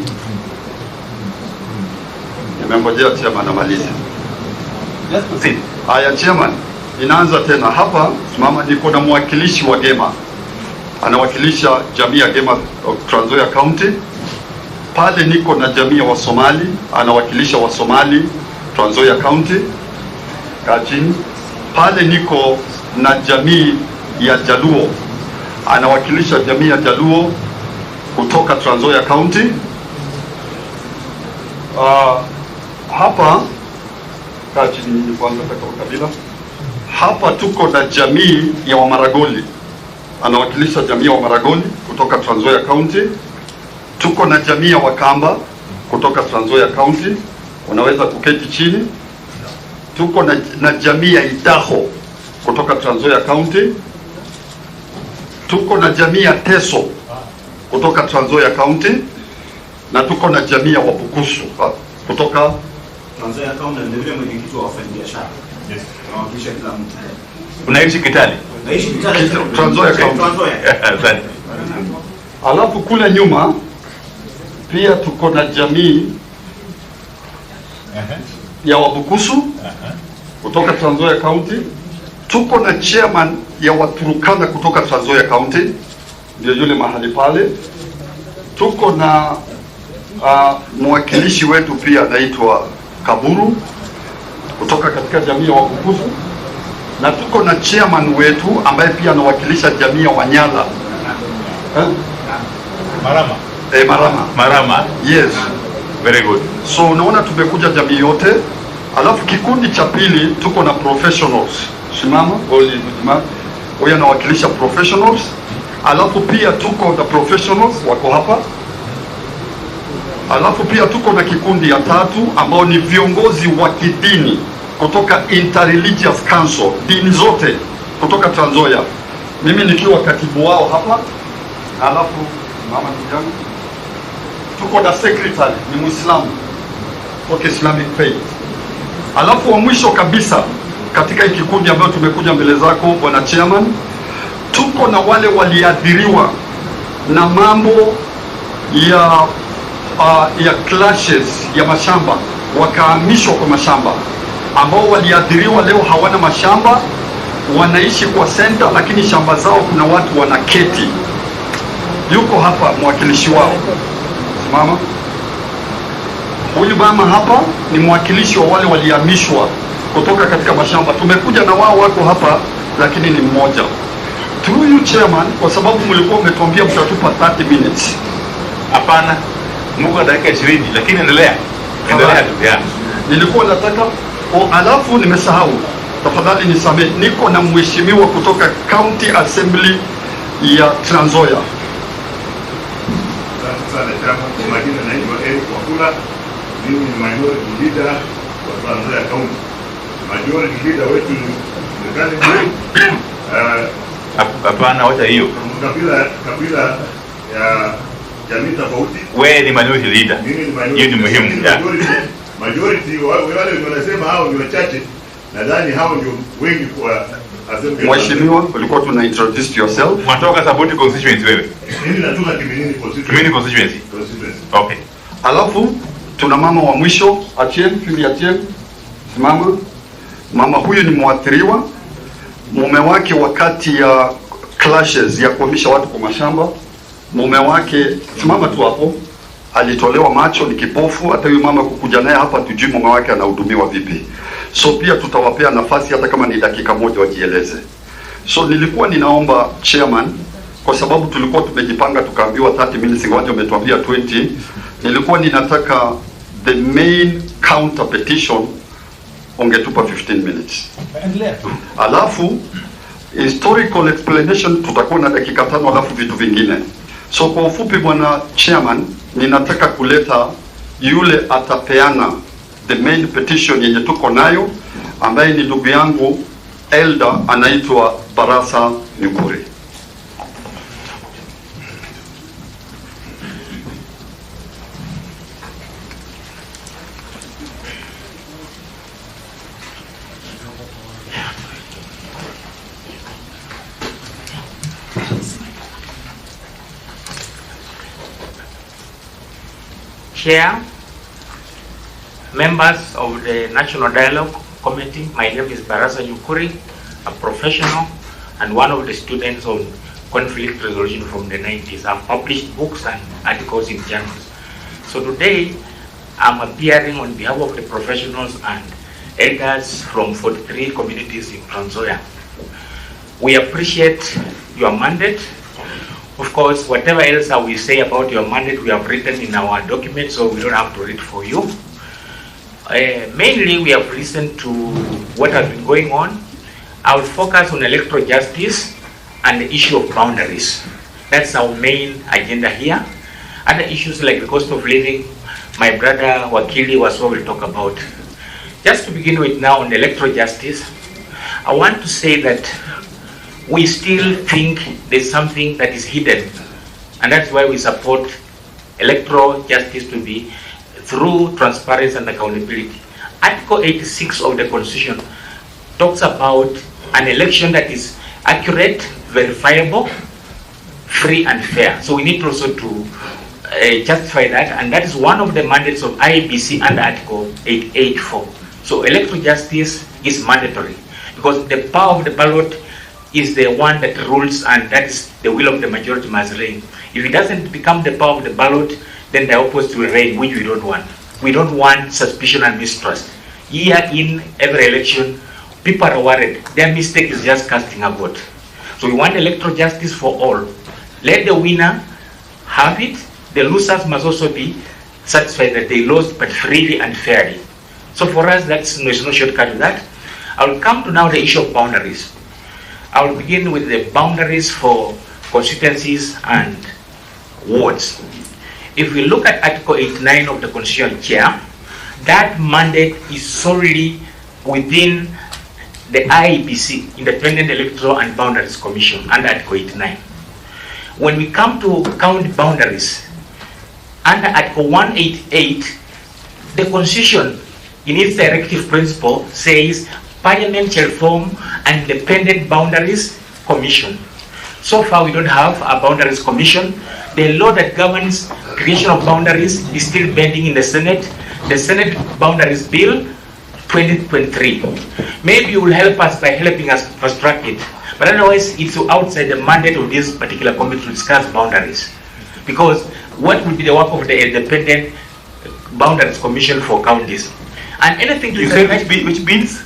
nimengojea chairman amalize. Yes, proceed. Haya chairman, inaanza tena hapa. Simama, niko na mwakilishi wa Gema, anawakilisha jamii ya Gema Trans Nzoia County. Pale niko na jamii wa Somali, anawakilisha wa Somali Trans Nzoia County. Kachini. Pale niko na jamii ya Jaluo, anawakilisha jamii ya Jaluo kutoka Trans Nzoia County. Hapa kachini kwanza kwa kabila. Hapa tuko na jamii ya Wamaragoli, anawakilisha jamii ya Wamaragoli kutoka Trans Nzoia County. Tuko na jamii ya Wakamba kutoka Trans Nzoia County, unaweza kuketi chini. Tuko na jamii ya Idaho kutoka Trans Nzoia County. tuko na jamii ya Teso kutoka Trans Nzoia County na tuko na jamii ya Wabukusu kutoka Trans Nzoia County. Ndio vile mwenyekiti wa wafanyabiashara. Yes. Nawakilisha kila mtu. Unaishi Kitale? Naishi Kitale. Trans Nzoia County. Alafu kule nyuma pia tuko na jamii ya Wabukusu kutoka Trans Nzoia County. Tuko na chairman ya Waturukana kutoka Trans Nzoia County, ndio yule mahali pale. Tuko na mwakilishi wetu pia anaitwa Kaburu kutoka katika jamii ya Wabukusu, na tuko na chairman wetu ambaye pia anawakilisha jamii ya Wanyala. Marama. Marama. Yes. Very good. So unaona tumekuja jamii yote. Alafu kikundi cha pili tuko na professionals. Simama, huyu anawakilisha professionals. Alafu pia tuko na professionals wako hapa. Alafu pia tuko na kikundi ya tatu ambao ni viongozi wa kidini kutoka Interreligious Council, dini zote kutoka Trans Nzoia. Mimi nikiwa katibu wao hapa. Alafu mama kijana, tuko na secretary ni Muislamu kutoka Islamic Faith. Alafu wa mwisho kabisa katika hiki kikundi ambayo tumekuja mbele zako bwana chairman, tuko na wale waliadhiriwa na mambo ya clashes ya mashamba, wakahamishwa kwa mashamba, ambao waliadhiriwa leo hawana mashamba, wanaishi kwa center, lakini shamba zao kuna watu wanaketi. Yuko hapa mwakilishi wao. Simama. Huyu mama hapa ni mwakilishi wa wale walihamishwa kutoka katika mashamba. Tumekuja na wao wako hapa, lakini ni mmoja. Through you chairman, kwa sababu mlikuwa umetuambia mtatupa 30 minutes. Hapana. Mungu dakika 20, lakini endelea. Endelea tu. Yeah. Nilikuwa nataka alafu nimesahau. Tafadhali nisamehe. Niko na mheshimiwa kutoka County Assembly ya Trans Nzoia. Kwa majina naitwa Eric Wakula, mimi ni minority leader wa Trans Nzoia County. Majority leader wetu ni hapana, wacha hiyo. Kabila ya jamii tofauti. Wewe ni minority leader. Hiyo ni muhimu. Majority wale wanasema hao ni wachache. Nadhani hao ndio wengi kwa assembly. Mheshimiwa, ulikuwa tuna introduce yourself. Unatoka Saboti constituency wewe? Mimi natoka Kiminini constituency. Kiminini constituency. Okay. Alafu tuna mama wa mwisho, Achien, Fili Achien. Simama. Mama huyu ni mwathiriwa. Mume wake wakati ya clashes ya kuhamisha watu kwa mashamba, mume wake, simama tu hapo, alitolewa macho, ni kipofu. Hata huyu mama kukuja naye hapa tujui mume wake anahudumiwa vipi. So pia tutawapea nafasi hata kama ni dakika moja wajieleze. So nilikuwa ninaomba chairman, kwa sababu tulikuwa tumejipanga tukaambiwa 30 minutes, ingawaje umetuambia 20. Nilikuwa ninataka the main counter petition ungetupa 15 minutes. Alafu historical explanation tutakuwa na dakika 5, alafu vitu vingine. So kwa ufupi bwana chairman, ninataka kuleta yule atapeana the main petition yenye tuko nayo, ambaye ni ndugu yangu elder anaitwa Barasa Nyukuri. Chair, members of the National Dialogue Committee, my name is Barasa Nyukuri, a professional and one of the students on conflict resolution from the 90s. I've published books and articles in journals. So today, I'm appearing on behalf of the professionals and elders from 43 communities in Trans Nzoia. We appreciate your mandate. Of course, whatever else that we say about your mandate, we have written in our document, so we don't have to read for you. Mainly, we have listened to what has been going on. I will focus on electoral justice and the issue of boundaries. That's our main agenda here. Other issues like the cost of living, my brother Wakili Waso will talk about. Just to begin with now on electoral justice, I want to say that we still think there's something that is hidden. And that's why we support electoral justice to be through transparency and accountability. Article 86 of the Constitution talks about an election that is accurate, verifiable, free and fair. So we need also to justify that, and that is one of the mandates of IEBC under Article 884. So electoral justice is mandatory because the power of the ballot is the one that rules, and that is the will of the majority must reign. If it doesn't become the power of the ballot, then the opposite will reign, which we don't want. We don't want suspicion and mistrust. Year in every election, people are worried. Their mistake is just casting a vote. So we want electoral justice for all. Let the winner have it. The losers must also be satisfied that they lost, but freely and fairly. So for us, there's no shortcut to that. I will come to now the issue of boundaries. I will begin with the boundaries for constituencies and wards. If we look at Article 89 of the Constitution, Chair, that mandate is solely within the IEBC, Independent Electoral and Boundaries Commission, under Article 89. When we come to count boundaries, under Article 188, the Constitution, in its directive principle, says Parliament shall form an Independent Boundaries Commission. So far, we don't have a Boundaries Commission. The law that governs creation of boundaries is still pending in the Senate. The Senate Boundaries Bill 2023. Maybe you will help us by helping us fast track it. But otherwise, it's outside the mandate of this particular committee to discuss boundaries. Because what will be the work of the Independent Boundaries Commission for counties? And anything to say which means?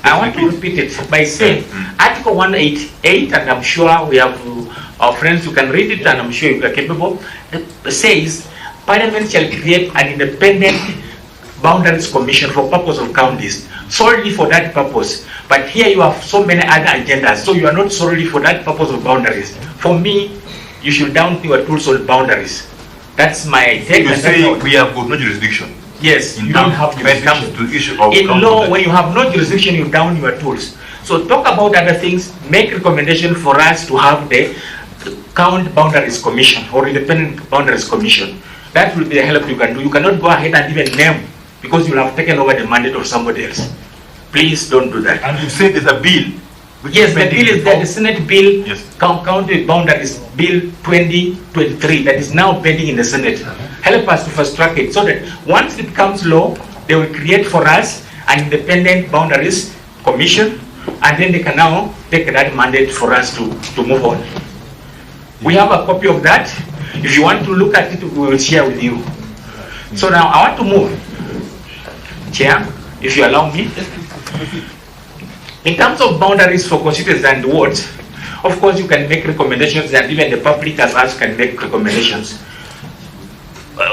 I want to repeat it by saying Article 188, and I'm sure we have our friends who can read it, and I'm sure you are capable, says Parliament shall create an Independent Boundaries Commission for purpose of counties, solely for that purpose. But here you have so many other agendas, so you are not solely for that purpose of boundaries. For me, you should down your tools on boundaries. That's my take. You say we have got no jurisdiction. Yes, you don't have when it comes to issue of in law, when you have no jurisdiction, you down your tools. So talk about other things, make recommendation for us to have the Count Boundaries Commission or Independent Boundaries Commission. That will be the help you can do. You cannot go ahead and even name because you will have taken over the mandate of somebody else. Please don't do that. And you say there's a bill. Yes, the bill is there, the Senate bill, yes. County Boundaries Bill 2023, that is now pending in the Senate. Help us to fast track it so that once it becomes law, they will create for us an Independent Boundaries Commission, and then they can now take that mandate for us to move on. We have a copy of that. If you want to look at it, we will share with you. So now I want to move. Chair, if you allow me. In terms of boundaries for constituencies and wards, of course you can make recommendations, and even the public as us can make recommendations.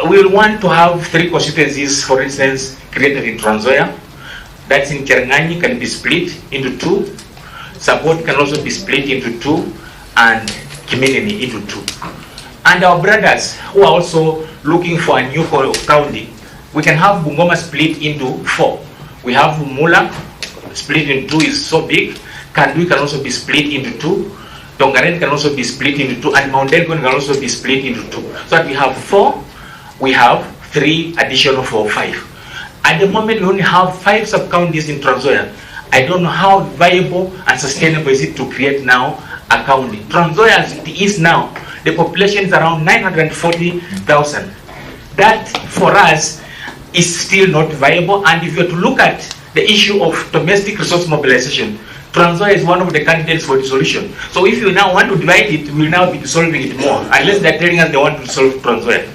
We will want to have 3 constituencies, for instance, created in Trans Nzoia. That's in Cherangani, can be split into 2. Sabot can also be split into 2, and Kiminini into 2. And our brothers who are also looking for a new county, we can have Bungoma split into 4. We have Mula split into 2 is so big. Kandui can also be split into 2. Tongaren can also be split into 2, and Mount Elgon can also be split into 2. So that we have 4, we have 3 additional for 5. At the moment we only have 5 sub-counties in Trans Nzoia. I don't know how viable and sustainable is it to create now a county. Trans Nzoia as it is now, the population is around 940,000. That for us is still not viable, and if you are to look at the issue of domestic resource mobilization, Trans Nzoia is one of the candidates for dissolution. So if you now want to divide it, we will now be dissolving it more, unless they are telling us they want to dissolve Trans Nzoia.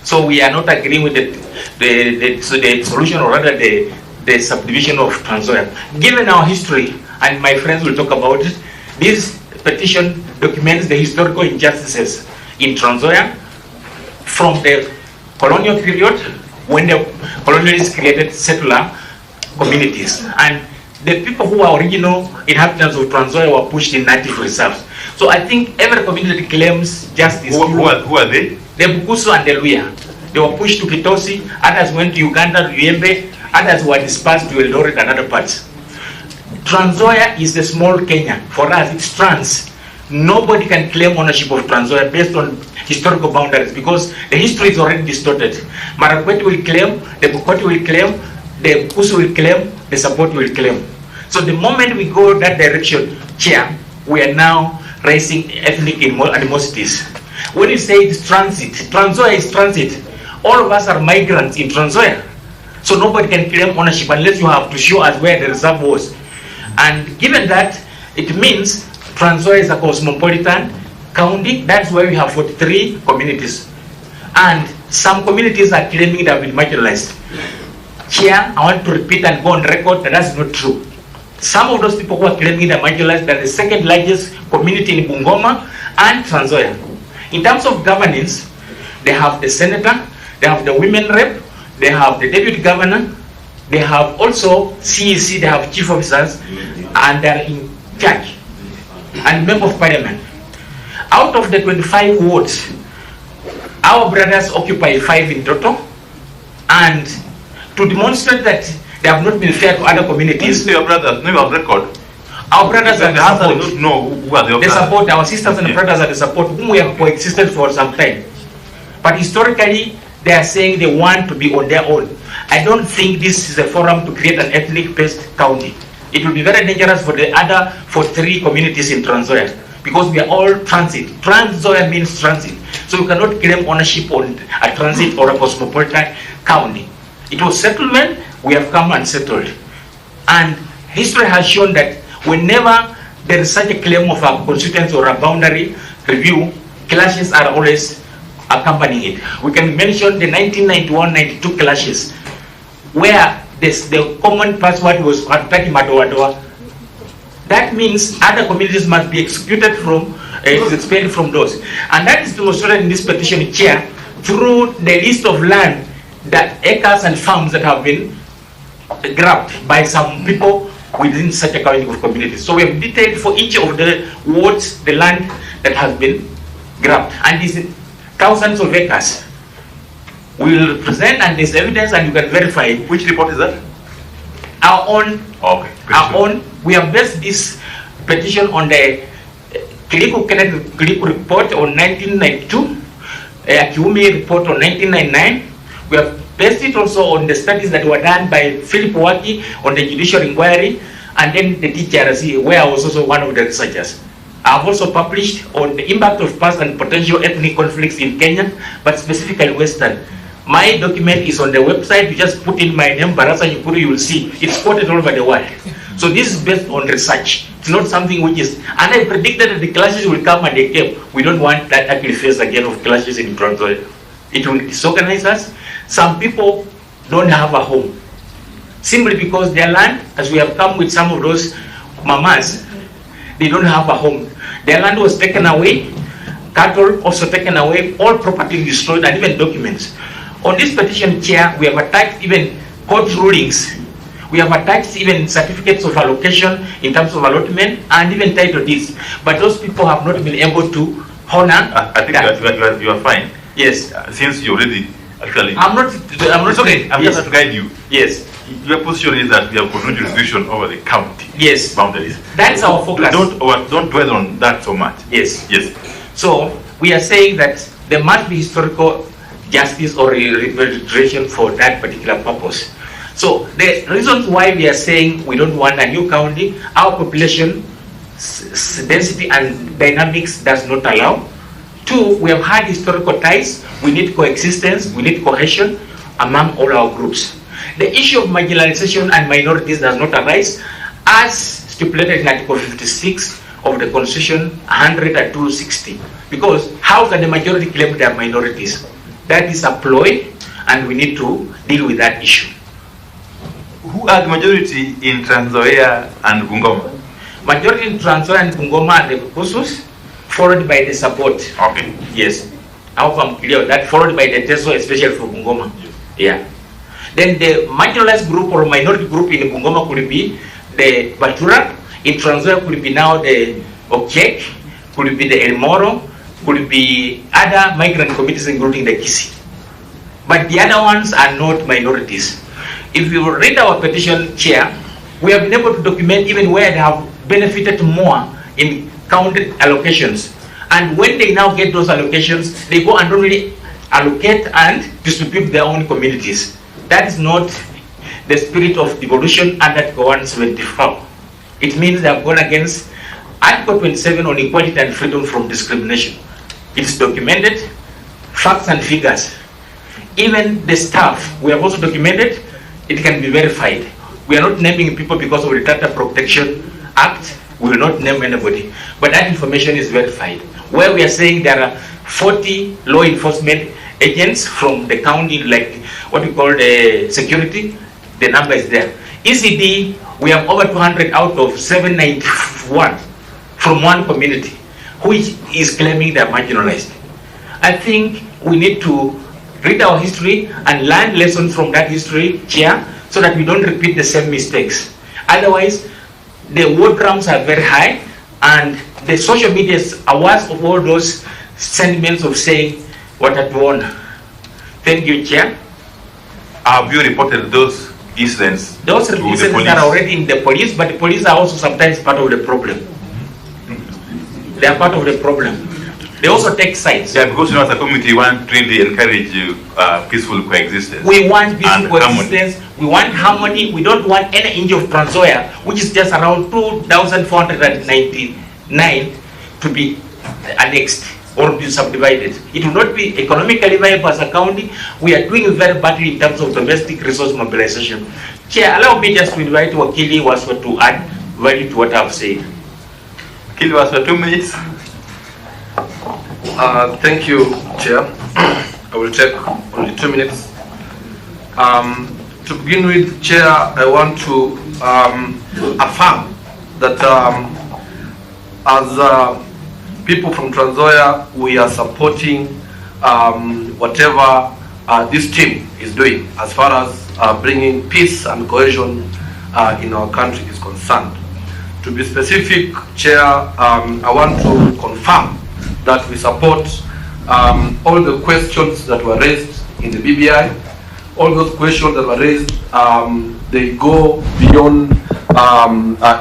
So we are not agreeing with the solution, or rather the subdivision of Trans Nzoia. Given our history, and my friends will talk about it, this petition documents the historical injustices in Trans Nzoia from the colonial period, when the colonialists created settler communities, and the people who are original inhabitants of Trans Nzoia were pushed in native reserves. So I think every community claims justice. Who are they? The Bukusu and the Luya. They were pushed to Kitosi, others went to Uganda, Uyembe, others were dispersed to Eldoret and other parts. Trans Nzoia is the small Kenya. For us, it's trans. Nobody can claim ownership of Trans Nzoia based on historical boundaries because the history is already distorted. Marakwet will claim, the Bukoti will claim, the Kusu will claim, the Sapoti will claim. So the moment we go that direction, Chair, we are now raising ethnic animosities. When you say it's transit, Trans Nzoia is transit. All of us are migrants in Trans Nzoia. So nobody can claim ownership unless you have to show us where the reserve was. And given that, it means Trans Nzoia is a cosmopolitan county. That's why we have 43 communities. And some communities are claiming they have been marginalized. Chair, I want to repeat and go on record that that's not true. Some of those people who are claiming they're marginalized, they're the second largest community in Bungoma and Trans Nzoia. In terms of governance, they have the senator, they have the women rep, they have the deputy governor, they have also CEC, they have chief officers, and they're in charge, and member of parliament. Out of the 25 wards, our brothers occupy 5 in total, and to demonstrate that they have not been fair to other communities. Your brothers, no, your record. Our brothers are the support. Don't know who are the support. Our sisters and brothers are the support, whom we have coexisted for some time. But historically, they are saying they want to be on their own. I don't think this is a forum to create an ethnic-based county. It will be very dangerous for the other 43 communities in Trans Nzoia because we are all transit. Trans Nzoia means transit. So you cannot claim ownership on a transit or a cosmopolitan county. It was settlement, we have come and settled. And history has shown that whenever there is such a claim of a constituency or a boundary review, clashes are always accompanying it. We can mention the 1991-92 clashes, where the common password was Hataki Madoadoa. That means other communities must be executed from, expelled from those. And that is demonstrated in this petition, Chair, through the list of land, that acres and farms that have been grabbed by some people within such a kind of community. So we have detailed for each of the wards the land that has been grabbed, and these thousands of acres. We will present, and there's evidence, and you can verify. Which report is that? Our own. Okay. Our own. We have based this petition on the Kiliku report on 1992, Kiumi report on 1999. We have based it also on the studies that were done by Philip Waki on the judicial inquiry, and then the DTRC, where I was also one of the researchers. I have also published on the impact of past and potential ethnic conflicts in Kenya, but specifically Western. My document is on the website. You just put in my name, Barasa Nyukuru, you will see. It's quoted all over the world. So this is based on research. It's not something which is, and I predicted that the clashes will come, and they came. We don't want that ugly face again of clashes in Trans Nzoia. It will disorganize us. Some people don't have a home, simply because their land, as we have come with some of those mamas, they don't have a home. Their land was taken away, cattle also taken away, all property destroyed, and even documents. On this petition, Chair, we have attached even court rulings. We have attached even certificates of allocation in terms of allotment and even title deeds. But those people have not been able to honor. I think you are fine. Yes. Since you already actually. I'm not okay. I'm just to guide you. Yes. Your position is that we have no jurisdiction over the county. Yes. Boundaries. That's our focus. Don't dwell on that so much. Yes. Yes. So we are saying that there must be historical justice or registration for that particular purpose. So the reasons why we are saying we don't want a new county, our population density and dynamics does not allow. 2, we have had historical ties. We need coexistence. We need cohesion among all our groups. The issue of marginalization and minorities does not arise as stipulated in Article 56 of the Constitution 100 and 260. Because how can the majority claim they are minorities? That is a ploy, and we need to deal with that issue. Who are the majority in Trans Nzoia and Bungoma? Majority in Trans Nzoia and Bungoma are the Kusus, followed by the support. Okay. Yes. I hope I'm clear. That followed by the Teso, especially for Bungoma. Yeah. Then the marginalized group or minority group in Bungoma could be the Batura. In Trans Nzoia could be now the Okek, could be the El Moro, could be other migrant communities including the Kisi. But the other ones are not minorities. If you read our petition, Chair, We have been able to document even where they have benefited more in county allocations. And when they now get those allocations, they go and only allocate and distribute their own communities. That is not the spirit of devolution under Article 174. It means they have gone against Article 27 on equality and freedom from discrimination. It's documented, facts and figures. Even the staff, we have also documented, it can be verified. We are not naming people because of the Data Protection Act. We will not name anybody. But that information is verified. Where we are saying there are 40 law enforcement agents from the county, like what we call the security, the number is there. ECD, we have over 200 out of 791 from one community, which is claiming they are marginalized. I think we need to read our history and learn lessons from that history, Chair, so that we don't repeat the same mistakes. Otherwise, the word counts are very high, and the social media is awares of all those sentiments of saying what I want. Thank you, Chair. Have you reported those incidents? Those incidents are already in the police, but the police are also sometimes part of the problem. They are part of the problem. They also take sides. Yeah, because as a community, we want to really encourage peaceful coexistence. We want peaceful coexistence. We want harmony. We don't want any inch of Trans Nzoia, which is just around 2,499, to be annexed or be subdivided. It will not be economically viable as a county. We are doing very badly in terms of domestic resource mobilization. Chair, allow me just to invite Wakili Waswa to add value to what I've said. Wakili Waswa, 2 minutes. Thank you, Chair. I will take only 2 minutes. To begin with, Chair, I want to affirm that as people from Trans Nzoia, we are supporting whatever this team is doing as far as bringing peace and cohesion in our country is concerned. To be specific, Chair, I want to confirm that we support all the questions that were raised in the BBI. All those questions that were raised, they go beyond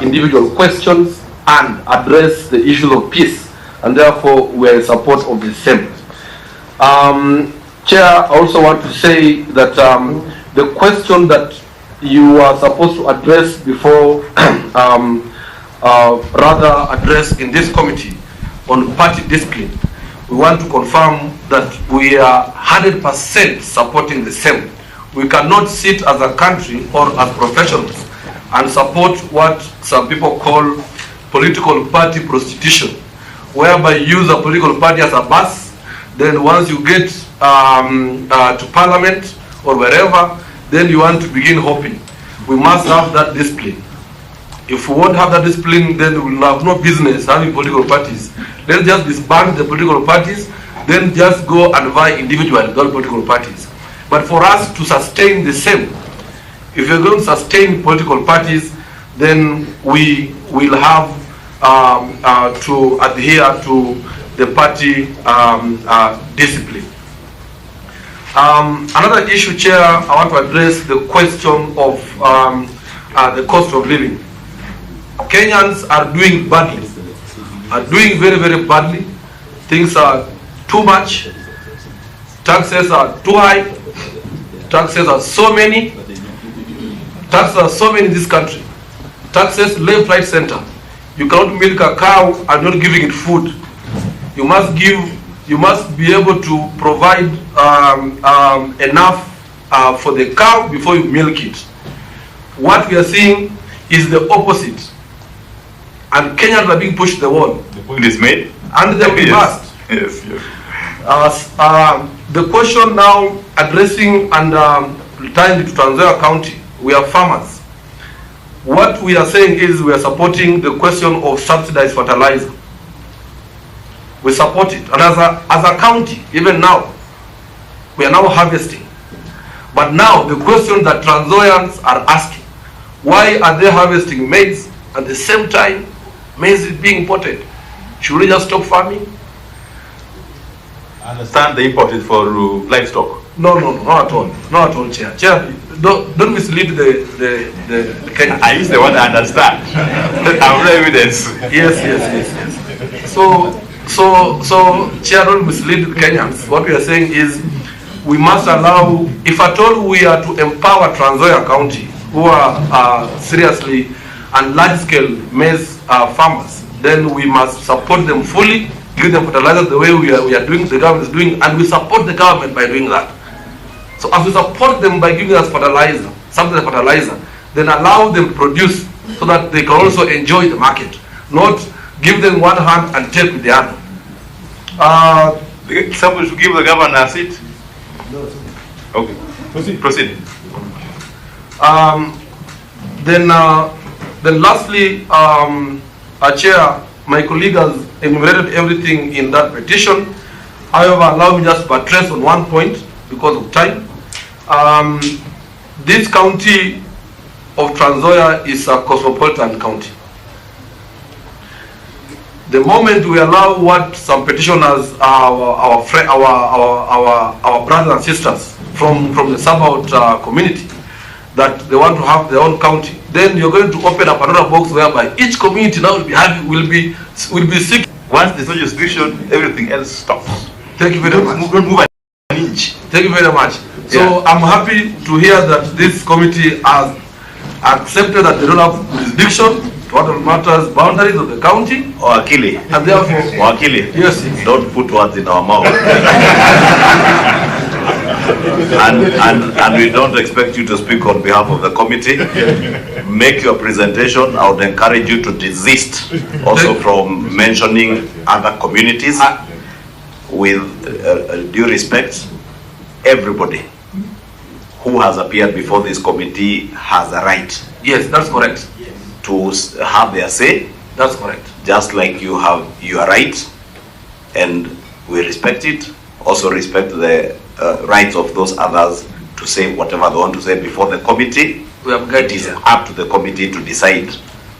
individual questions and address the issue of peace, and therefore we are in support of the same. Chair, I also want to say that the question that you are supposed to address before, rather address in this committee on party discipline, we want to confirm that we are 100% supporting the same. We cannot sit as a country or as professionals and support what some people call political party prostitution, whereby you use a political party as a bus, then once you get to parliament or wherever, then you want to begin hoping. We must have that discipline. If we won't have that discipline, then we will have no business having political parties. Let's just disband the political parties, then just go and vie individually with all political parties. But for us to sustain the same, if we're going to sustain political parties, then we will have to adhere to the party discipline. Another issue, Chair, I want to address the question of the cost of living. Kenyans are doing badly, are doing very, very badly. Things are too much. Taxes are too high. Taxes are so many. Taxes are so many in this country. Taxes left, right, center. You cannot milk a cow and not giving it food. You must be able to provide enough for the cow before you milk it. What we are seeing is the opposite. And Kenyans are being pushed to the wall. The point is made. And they'll be bust. Yes, yes. The question now addressing and tying to Trans Nzoia County, we are farmers. What we are saying is we are supporting the question of subsidized fertilizer. We support it. And as a county, even now, we are now harvesting. But now the question that Trans Nzoians are asking, why are they harvesting maize at the same time maize is being imported? Should we just stop farming? I understand they import it for livestock. No, not at all. Not at all, Chair. Chair, don't mislead the Kenyans. I use the word understand. I have evidence. Yes. So, Chair, don't mislead the Kenyans. What we are saying is, we must allow, if at all we are to empower Trans Nzoia County, who are seriously and large-scale maize farmers, then we must support them fully, give them fertilizer the way we are doing, the government is doing, and we support the government by doing that. So as we support them by giving us fertilizer, then allow them to produce so that they can also enjoy the market, not give them one hand and take with the other. Someone should give the governor a seat. Okay, proceed. Then lastly, Chair, my colleague has enumerated everything in that petition. However, allow me just to address on one point because of time. This county of Trans Nzoia is a cosmopolitan county. The moment we allow what some petitioners, our brothers and sisters from the South community, that they want to have their own county, then you're going to open up another box whereby each community now will be sick. Once there's no jurisdiction, everything else stops. Thank you very much. Don't move an inch. Thank you very much. So I'm happy to hear that this committee has accepted that they don't have jurisdiction to what matters boundaries of the county. Wakili. And therefore, Wakili. Yes. Don't put words in our mouth. and we don't expect you to speak on behalf of the committee. Make your presentation. I would encourage you to desist also from mentioning other communities. With due respect, everybody who has appeared before this committee has a right. Yes, that's correct. To have their say. That's correct. Just like you have your right, and we respect it. Also respect the rights of those others to say whatever they want to say before the committee. It is up to the committee to decide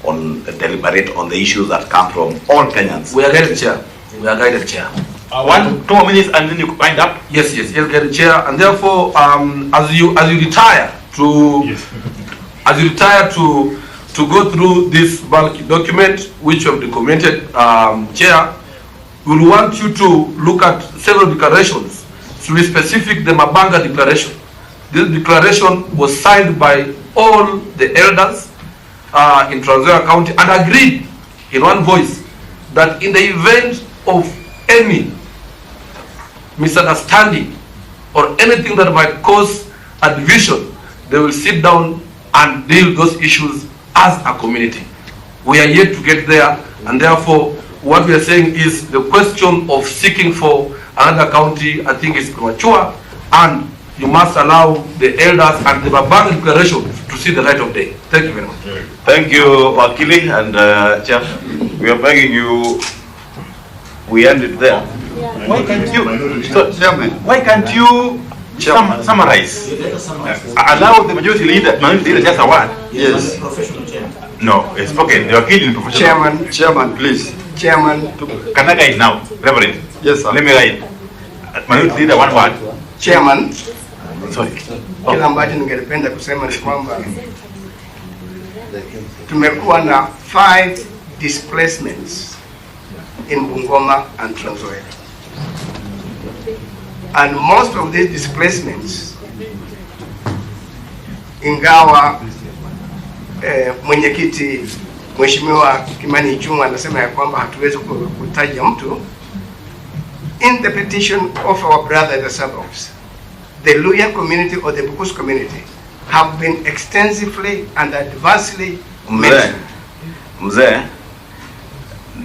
on, deliberate on the issues that come from all Kenyans. We are guided, Chair. 1-2 minutes and then you wind up. Yes, get a chair, and therefore, as you retire to go through this bulk document which you have documented, Chair, we will want you to look at several declarations. To be specific, the Mabanga Declaration. This declaration was signed by all the elders in Trans Nzoia County and agreed in one voice that in the event of any misunderstanding or anything that might cause a division, they will sit down and deal with those issues as a community. We are yet to get there, and therefore what we are saying is the question of seeking for another county, I think, is premature, and you must allow the elders and the Mabanga Declaration to see the light of day. Thank you very much. Thank you, Wakili, and Chair, we are begging you, we end it there. Why can't you summarize? Allow the majority leader just a word. Yes. No, it's okay. They are killing professional. Chairman, please. Chairman. Can I guide now, Reverend? Yes, sir. Let me guide. Majority leader, one word. Chairman. Sorry. Kila ambacho ningependa kusema ni kwamba tumekuwa na 5 displacements in Bungoma and Trans Nzoia. And most of these displacements, ingawa mwenyekiti Mheshimiwa Kimani Ichung'wah anasema ya kwamba hatuwezi kutaja mtu, in the petition of our brother in the suburbs, the Luya community or the Bukus community have been extensively and adversely mentioned. Mzee,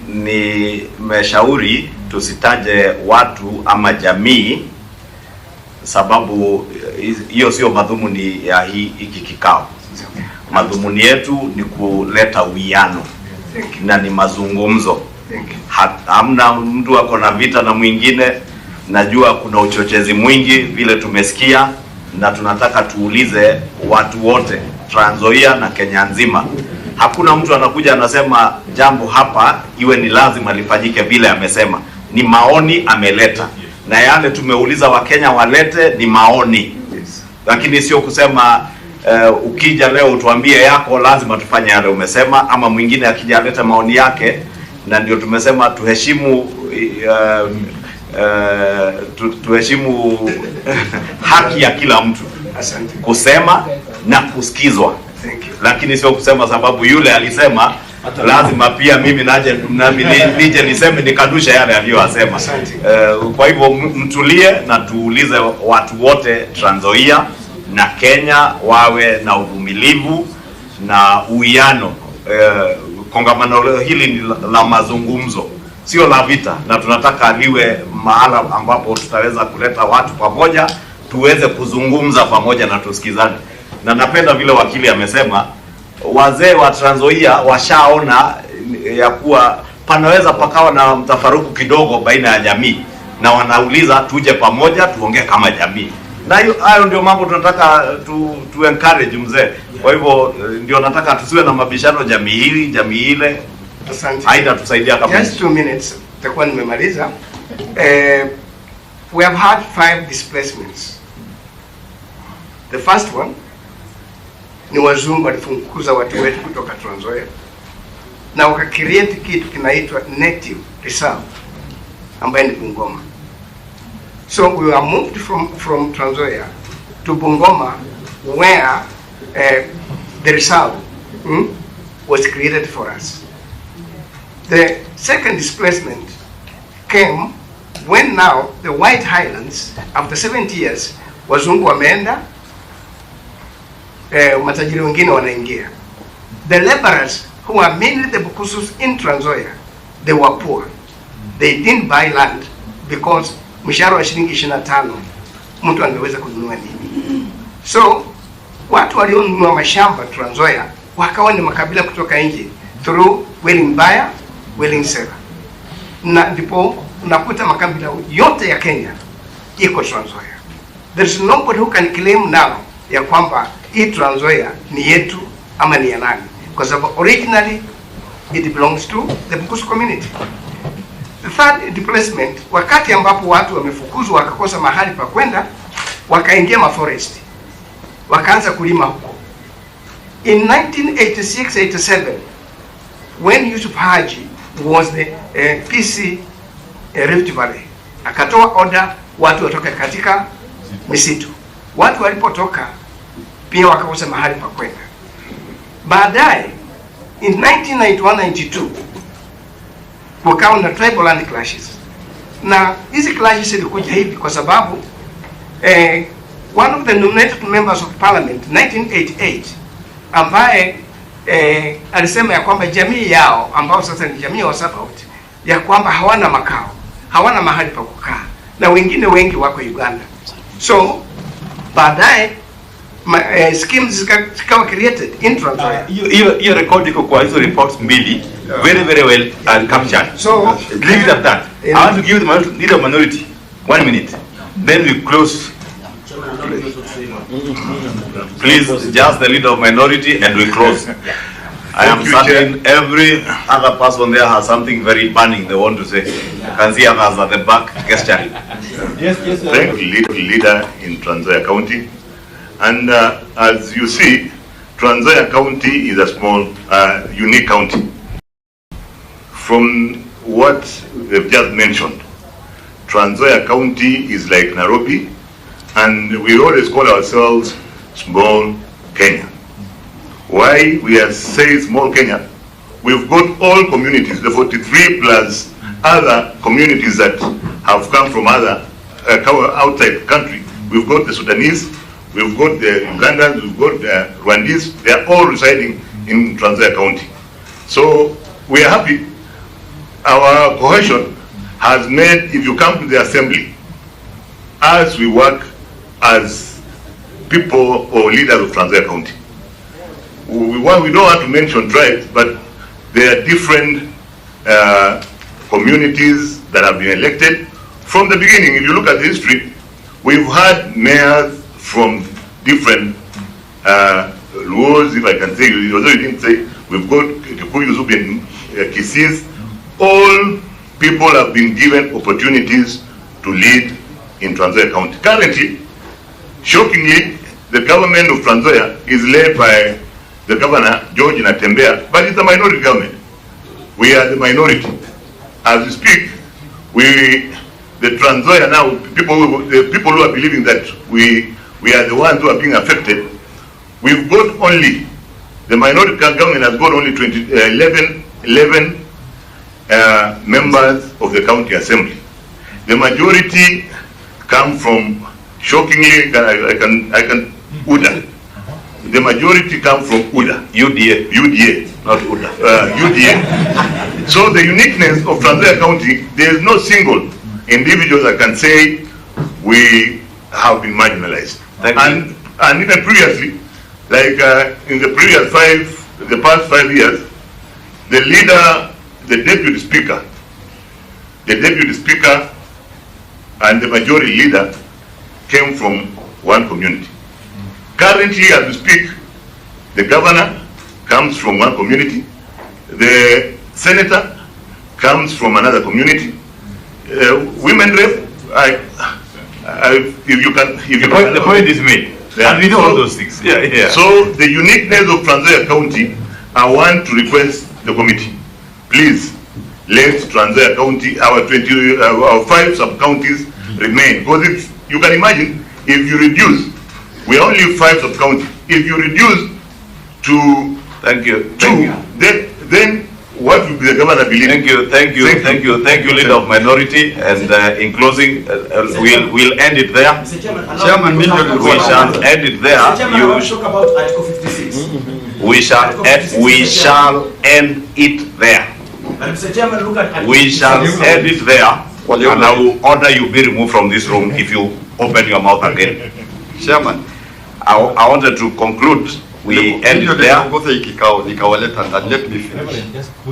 nimeshauri tusitaje watu ama jamii, sababu hiyo sio madhumuni ya hiki kikao. Madhumuni yetu ni kuleta uwiano na ni mazungumzo. Hamna mtu ako na vita na mwingine. Najua kuna uchochezi mwingi vile tumesikia, na tunataka tuulize watu wote Trans Nzoia na Kenya nzima. Hakuna mtu anakuja anasema jambo hapa iwe ni lazima lifanyike vile amesema. Ni maoni ameleta, na yale tumeuliza Wakenya walete ni maoni. Lakini sio kusema ukija leo tuambie yako lazima tufanye yale umesema, ama mwingine akija aleta maoni yake. Na ndio tumesema tuheshimu tuheshimu haki ya kila mtu kusema na kusikizwa. Lakini sio kusema sababu yule alisema lazima pia mimi nije niseme nikadusha yale aliyosema. Kwa hivyo mtulie na tuulize watu wote Trans Nzoia na Kenya wawe na uvumilivu na uwiano. Kongamano hili ni la mazungumzo, sio la vita, na tunataka liwe mahala ambapo tutaweza kuleta watu pamoja, tuweze kuzungumza pamoja na tusikizane. Na napenda vile wakili amesema wazee wa Trans Nzoia washaona ya kuwa panaweza pakawa na mtafaruku kidogo baina ya jamii, na wanauliza tuje pamoja tuongee kama jamii. Na hayo ndio mambo tunataka tu encourage mzee. Kwa hivyo ndio nataka tusiwe na mabishano jamii hili jamii ile. Asante. Haida tusaidia kama just 2 minutes takuwa nimemaliza. We have had 5 displacements. The first one ni wazungu walifunguza watu wetu kutoka Trans Nzoia na wakacreate kitu kinaitwa native reserve ambaye ni Bungoma. So we were moved from Trans Nzoia to Bungoma, where the reserve was created for us. The second displacement came when now the White Highlands, after 70 years, wazungu wameenda, matajiri wengine wanaingia. The laborers who are mainly the Bukusus in Trans Nzoia, they were poor. They didn't buy land because mshahara wa shilingi 25 mtu angeweza kununua nini? So watu walionunua mashamba Trans Nzoia wakawa ni makabila kutoka nje through willing buyer, willing seller. Na ndipo unakuta makabila yote ya Kenya iko Trans Nzoia. There is nobody who can claim now ya kwamba hii Trans Nzoia ni yetu ama ni ya nani, kwa sababu originally it belongs to the Bukusu community. The third displacement, wakati ambapo watu wamefukuzwa wakakosa mahali pa kwenda, wakaingia maforest, wakaanza kulima huko. In 1986-87, when Yusuf Haji was the PC Rift Valley, akatoa order watu watoke katika misitu. Watu walipotoka pia wakakosa mahali pa kwenda. Baadaye in 1991-92 kukawa na tribal land clashes. Na hizi clashes ilikuja hivi kwa sababu one of the nominated members of parliament 1988 ambaye alisema ya kwamba jamii yao ambao sasa ni jamii ya Wasabot ya kwamba hawana makao, hawana mahali pa kukaa, na wengine wengi wako Uganda. So baadaye schemes zikawa created in Trans Nzoia. Hiyo record iko kwa hizo reports mbili, very well captured. So leave it at that. I want to give the leader of minority 1 minute, then we close. Please, just the leader of minority and we close. I am certain every other person there has something very burning they want to say. You can see others at the back gesturing. Yes. Thank you, leader in Trans Nzoia County. And as you see, Trans Nzoia County is a small, unique county. From what they've just mentioned, Trans Nzoia County is like Nairobi, and we always call ourselves small Kenya. Why we are saying small Kenya? We've got all communities, the 43 plus other communities that have come from other outside the country. We've got the Sudanese, we've got the Ugandans, we've got the Rwandese. They are all residing in Trans Nzoia County. So we are happy. Our cohesion has made, if you come to the assembly, as we work as people or leaders of Trans Nzoia County, we don't want to mention tribes, but there are different communities that have been elected. From the beginning, if you look at the history, we've had mayors from different laws, if I can say, although you didn't say, we've got Kikuyus who've been Kisis. All people have been given opportunities to lead in Trans Nzoia County. Currently, shockingly, the government of Trans Nzoia is led by the governor, George Mutembei, but it's a minority government. We are the minority. As we speak, the Trans Nzoia now, the people who are believing that we are the ones who are being affected, we've got only, the minority government has got only 11 members of the county assembly. The majority come from, shockingly, I can UDA. The majority come from UDA. UDA, not UDA. UDA. So the uniqueness of Trans Nzoia County, there is no single individual that can say we have been marginalized. And even previously, like in the past 5 years, the leader, the deputy speaker, and the majority leader came from one community. Currently, as we speak, the governor comes from one community, the senator comes from another community, women rep, the point is made. Yeah. And we know all those things. Yeah. So the uniqueness of Trans Nzoia County, I want to request the committee, please let Trans Nzoia County, our 5 sub-counties remain. Because if you can imagine, if you reduce, we only 5 sub-counties. If you reduce to 2, then what will be the governor believing? Thank you, leader of minority. And in closing, we'll end it there. Mr. Chairman, we shall end it there. Talk about Article 56. We shall end it there. Mr. Chairman, look at we shall end it there. And I will order you be removed from this room if you open your mouth again. Chairman, I wanted to conclude. We end it there. And let me finish.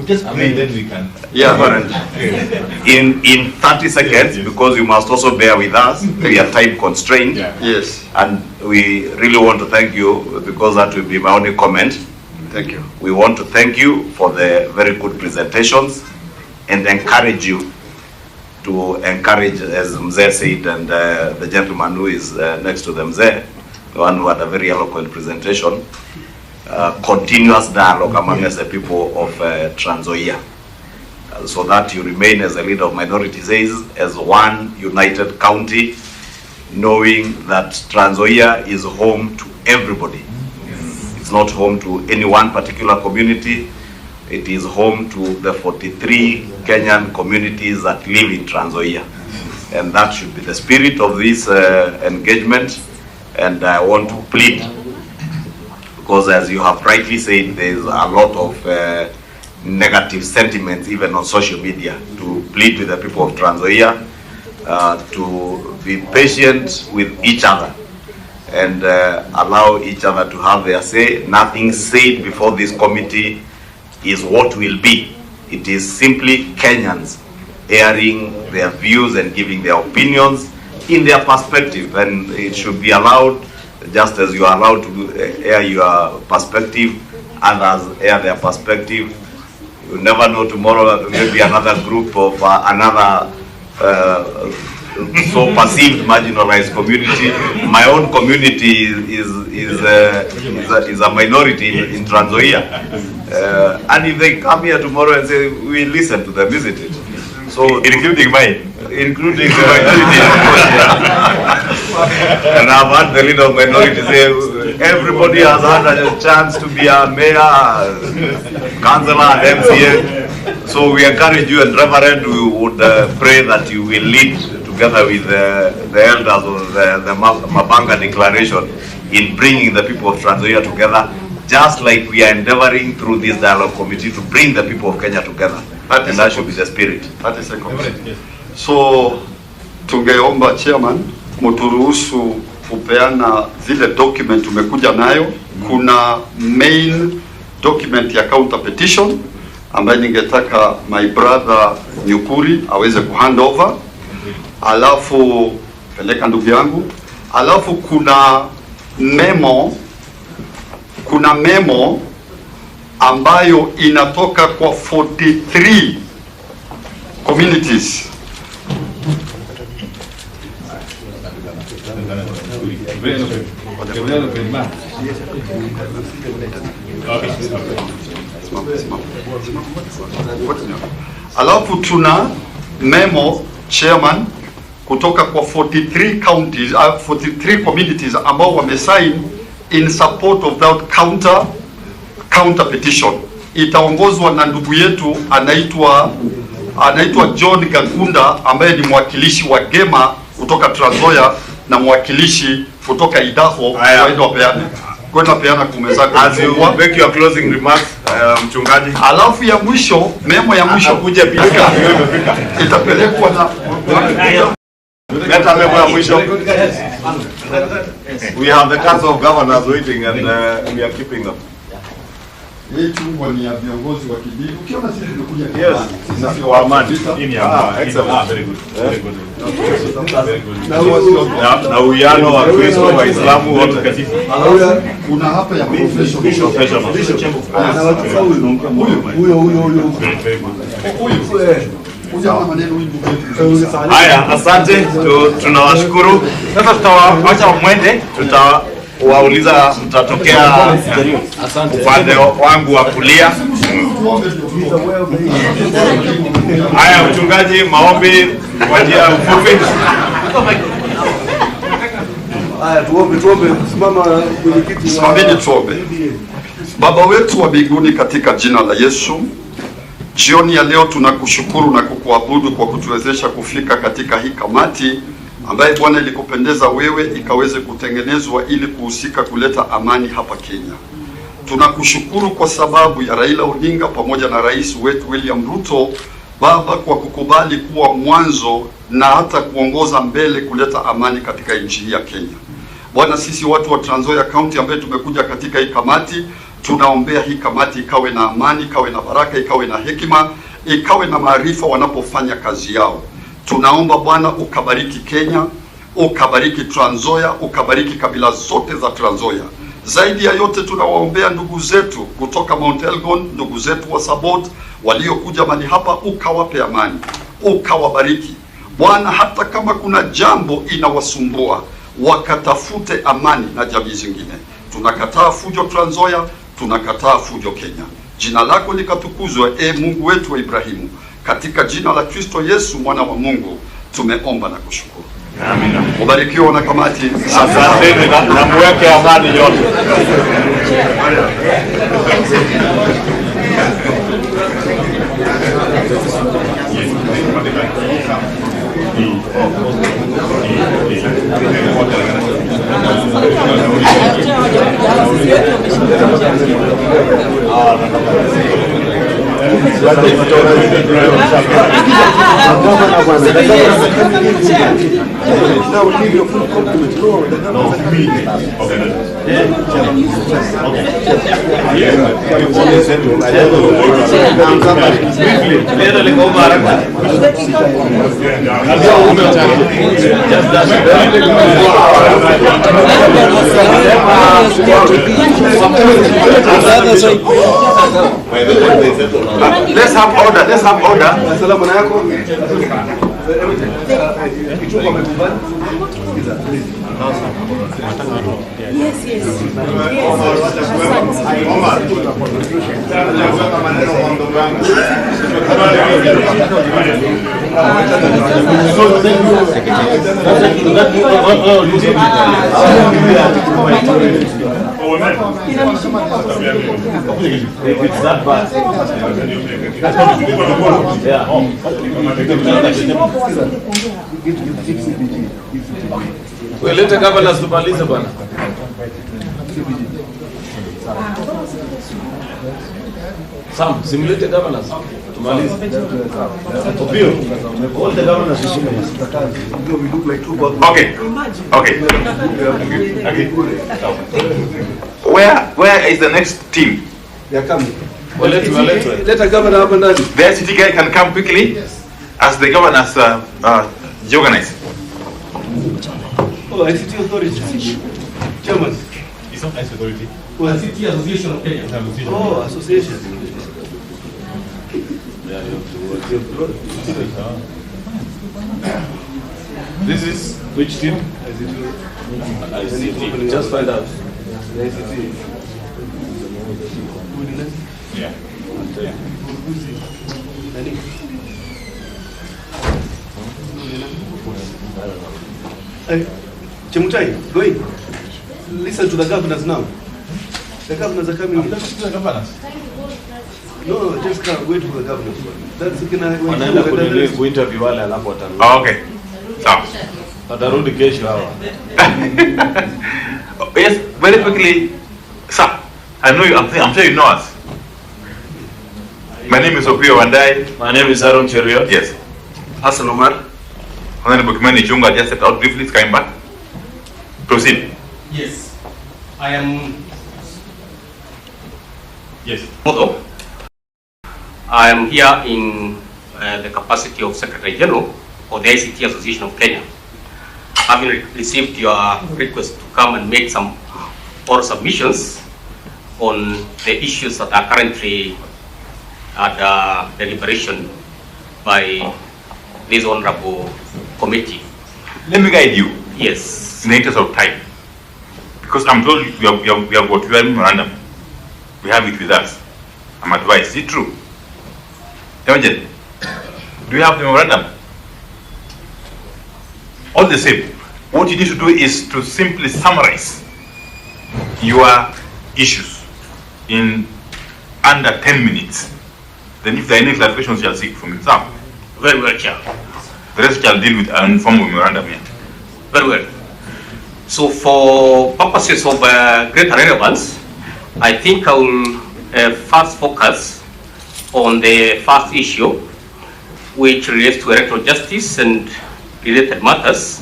Just then we can. In 30 seconds, because you must also bear with us, we are time constrained. Yes. And we really want to thank you, because that will be my only comment. Thank you. We want to thank you for the very good presentations and encourage you to encourage, as Mzee said, and the gentleman who is next to the Mzee, the one who had a very eloquent presentation, continuous dialogue among the people of Trans Nzoia, so that you remain, as the leader of minority says, as one united county, knowing that Trans Nzoia is home to everybody. It's not home to any one particular community. It is home to the 43 Kenyan communities that live in Trans Nzoia. And that should be the spirit of this engagement. And I want to plead, because as you have rightly said, there's a lot of negative sentiments even on social media, to plead with the people of Trans Nzoia to be patient with each other and allow each other to have their say. Nothing said before this committee is what will be. It is simply Kenyans airing their views and giving their opinions in their perspective, and it should be allowed, just as you are allowed to air your perspective, others air their perspective. You never know, tomorrow there will be another group of another so perceived marginalized community. My own community is a minority in Trans Nzoia, and if they come here tomorrow and say, we listen to them, isn't it? So including mine. Including the minority, and I've had the leader of minority say, everybody has had a chance to be a mayor, councillor, and MCA. So we encourage you, and Reverend, we would pray that you will lead together with the elders of the Mabanga Declaration in bringing the people of Trans Nzoia together, just like we are endeavoring through this dialogue committee to bring the people of Kenya together. And that should be the spirit. 30 seconds. So tungeomba chairman mturuhusu kupeana zile document tumekuja nayo. Kuna main document ya counter petition ambayo ningetaka my brother Nyukuri aweze kuhand over, alafu peleka ndugu yangu, alafu kuna memo ambayo inatoka kwa 43 communities. Alafu tuna memo chairman kutoka kwa 43 counties, 43 communities ambao wamesign in support of that counter petition. Itaongozwa na ndugu yetu anaitwa John Gagunda ambaye ni mwakilishi wa Gema kutoka Trans Nzoia na mwakilishi kutoka Idaho. Kwenda peana kumezako. As you make your closing remarks, mchungaji. Alafu ya mwisho, memo ya mwisho kuja pia itapelekwa na leta memo ya mwisho. We have the Council of Governors waiting and we are keeping them. Yetu ni ya viongozi wa kidini. Ukiona sisi tumekuja kwa amani. Excellent. Very good. Very good. Na uwiano wa Kristo wa Islamu wote katika. Kuna hapa ya professional. Haya, asante. Tunawashukuru. Sasa tutawacha mwende. Wauliza mtatokea upande wangu wa kulia. Haya, mchungaji, maombi kwa njia fupi. Haya, tuombe. Simameni tuombe. Baba wetu wa mbinguni, katika jina la Yesu, jioni ya leo tunakushukuru na kukuabudu kwa kutuwezesha kufika katika hii kamati ambaye Bwana ilikupendeza wewe ikaweze kutengenezwa ili kuhusika kuleta amani hapa Kenya. Tunakushukuru kwa sababu ya Raila ODINGA pamoja na rais wetu William RUTO, Baba, kwa kukubali kuwa mwanzo na hata kuongoza mbele kuleta amani katika nchi hii ya Kenya. Bwana, sisi watu wa Trans Nzoia County ambaye tumekuja katika hii kamati, tunaombea hii kamati ikawe na amani, ikawe na baraka, ikawe na hekima, ikawe na maarifa wanapofanya kazi yao. Tunaomba Bwana ukabariki Kenya, ukabariki Trans Nzoia, ukabariki kabila zote za Trans Nzoia. Zaidi ya yote tunawaombea ndugu zetu kutoka Mount Elgon, ndugu zetu wa Sabot waliokuja mali hapa, ukawape amani, ukawabariki. Bwana, hata kama kuna jambo inawasumbua, wakatafute amani na jamii zingine. Tunakataa fujo Trans Nzoia, tunakataa fujo Kenya. Jina lako likatukuzwe, Mungu wetu wa Ibrahimu. Katika jina la Kristo Yesu mwana wa Mungu tumeomba na kushukuru. Amina. Ubarikiwe na kamati. Asante na muweke amani yote. Let's have order. Let's have order. Yes, yes. If it's that bad. Welete governors tumalize bwana. Sam, simulate governors. Tumalize. Opio. All the governors Okay. Where is the next team? They are coming. Let a governor up and down. The ICT guy can come quickly, yes, as the governors organize. Oh, ICT authority. Chairman. It's not ICT authority. Well, ICT Association of Kenya. Oh, association. This is which team? ICT. Just find out. Yeah. Chemutai, go in. Listen to the governors now. The governors are coming. The governors? No, just come, wait for the governors. That's wanaenda kuinterview wale alafu watarudi. Okay. Sawa. Watarudi kesho hawa. Yes, very quickly, sir. I know you. I'm sure you know us. My name is Opiyo Wandai. My name is Aaron Cheruiyot. Yes. Hassan Omar. Honorable Kimani Ichung'wah just stepped out briefly. Coming back. Proceed. Yes. I am. Yes. I am here in the capacity of Secretary General of the ICT Association of Kenya. Having received your request to come and make some oral submissions on the issues that are currently at deliberation by this honorable committee. Let me guide you. Yes. In the interest of time. Because I'm told we have got your memorandum. We have it with us. I'm advised. Is it true? Imagine. Do you have the memorandum? All the same, what you need to do is to simply summarize your issues in under 10 minutes. Then if there are any clarifications, you shall seek from exam. Very well, Chair. The rest shall deal with an informal memorandum yet. Very well. So for purposes of greater relevance, I think I will first focus on the first issue, which relates to electoral justice and related matters,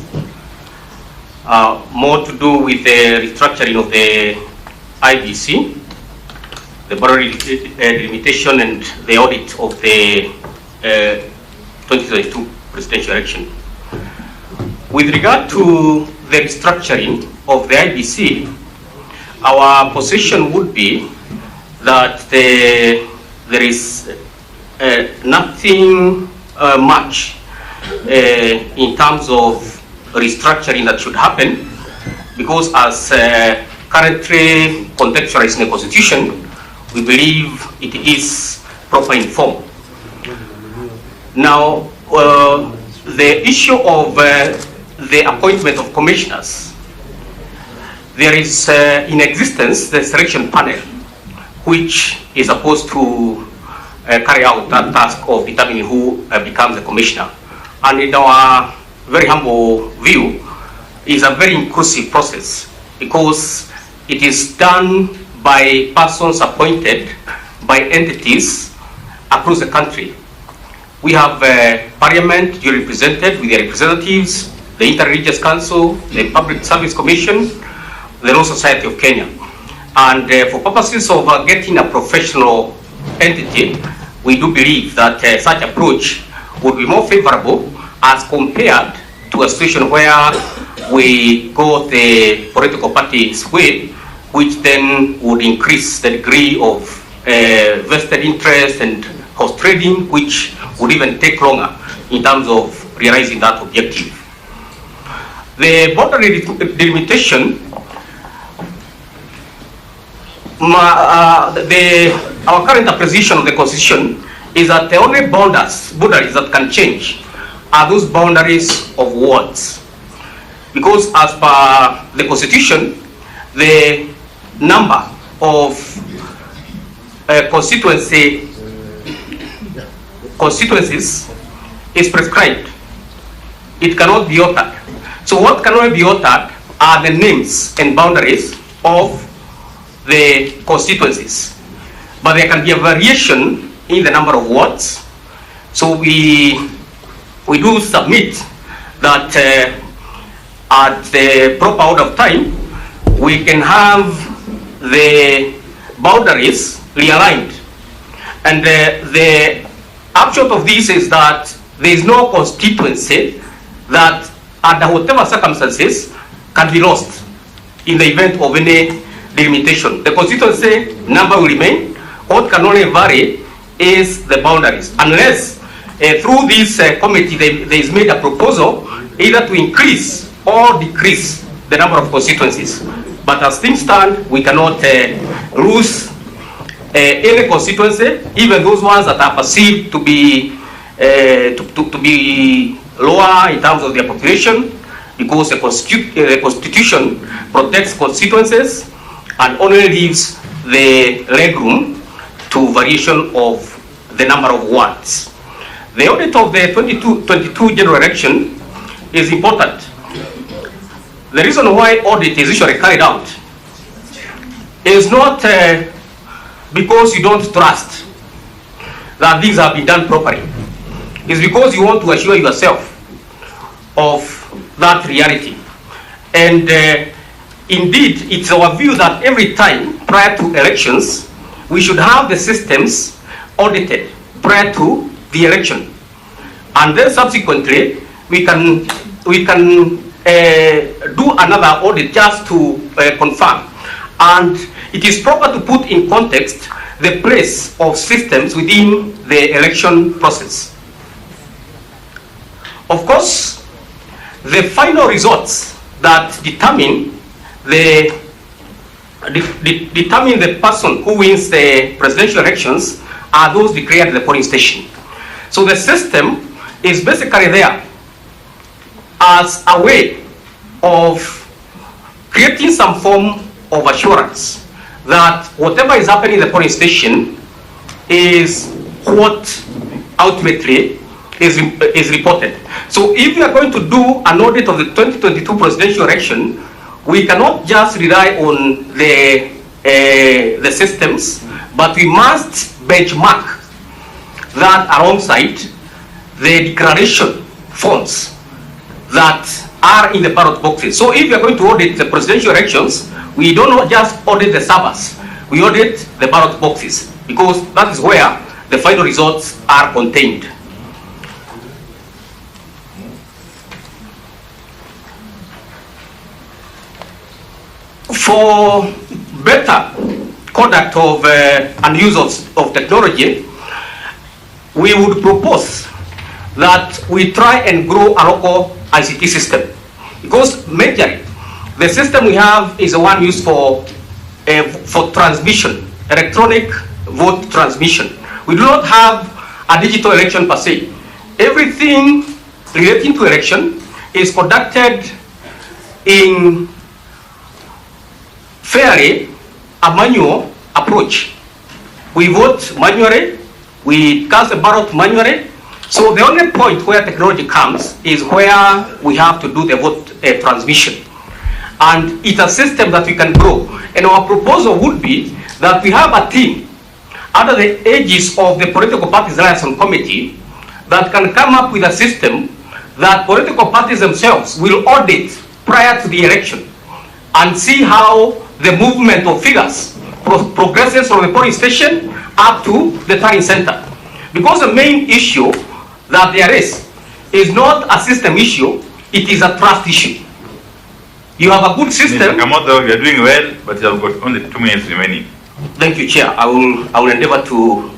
more to do with the restructuring of the IBC, the boundary delimitation and the audit of the 2022 presidential election. With regard to the restructuring of the IBC, our position would be that there is nothing much in terms of restructuring that should happen, because as currently contextualized in the Constitution, we believe it is proper in form. Now, the issue of the appointment of commissioners, there is in existence the selection panel, which is supposed to carry out that task of determining who becomes a commissioner. And in our very humble view, is a very inclusive process, because it is done by persons appointed by entities across the country. We have Parliament duly represented with their representatives, the Inter-Religious Council, the Public Service Commission, the Law Society of Kenya. And for purposes of getting a professional entity, we do believe that such approach would be more favorable as compared to a situation where we go the political party's way, which then would increase the degree of vested interest and horse trading, which would even take longer in terms of realizing that objective. The boundary delimitation, our current position of the Constitution is that the only boundaries that can change are those boundaries of wards. Because as per the Constitution, the number of constituencies is prescribed. It cannot be altered. So what cannot be altered are the names and boundaries of the constituencies. But there can be a variation in the number of wards. So we do submit that at the proper order of time, we can have the boundaries realigned. And the upshot of this is that there is no constituency that under whatever circumstances can be lost in the event of any delimitation. The constituency number will remain. What can only vary is the boundaries, unless through this committee there is made a proposal either to increase or decrease the number of constituencies. But as things stand, we cannot lose any constituency, even those ones that are perceived to be lower in terms of their population, because the Constitution protects constituencies and only leaves the legroom to variation of the number of wards. The audit of the 22 general election is important. The reason why audit is usually carried out is not because you don't trust that things have been done properly. It's because you want to assure yourself of that reality. And indeed, it's our view that every time prior to elections, we should have the systems audited prior to the election. And then subsequently, we can do another audit just to confirm. And it is proper to put in context the place of systems within the election process. Of course, the final results that determine the person who wins the presidential elections are those declared at the polling station. So the system is basically there as a way of creating some form of assurance that whatever is happening in the polling station is what ultimately is reported. So if we are going to do an audit of the 2022 presidential election, we cannot just rely on the systems, but we must benchmark that alongside the declaration forms that are in the ballot boxes. So if we are going to audit the presidential elections, we don't just audit the servers, we audit the ballot boxes, because that is where the final results are contained. For better conduct of and use of technology, we would propose that we try and grow a local ICT system, because majorly the system we have is the one used for transmission, electronic vote transmission. We do not have a digital election per se. Everything relating to election is conducted in fairly a manual approach. We vote manually, we cast a ballot manually. So the only point where technology comes is where we have to do the vote transmission. And it's a system that we can grow. And our proposal would be that we have a team under the aegis of the Political Parties Liaison Committee that can come up with a system that political parties themselves will audit prior to the election and see how the movement of figures progresses from the polling station up to the tallying center. Because the main issue that there is not a system issue, it is a trust issue. You have a good system. Mr. Kamoto, you are doing well, but you have got only 2 minutes remaining. Thank you, Chair. I will endeavor to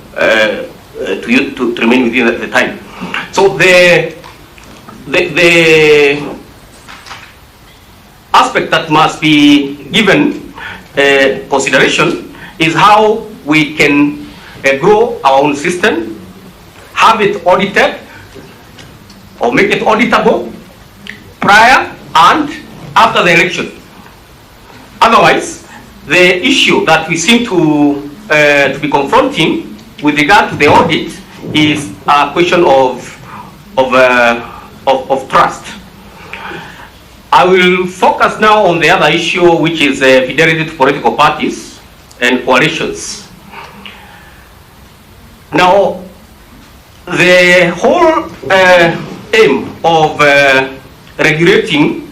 remain within the time. So the aspect that must be given consideration is how we can grow our own system, have it audited or make it auditable prior and after the election. Otherwise, the issue that we seem to be confronting with regard to the audit is a question of trust. I will focus now on the other issue, which is fidelity to political parties and coalitions. Now, the whole aim of regulating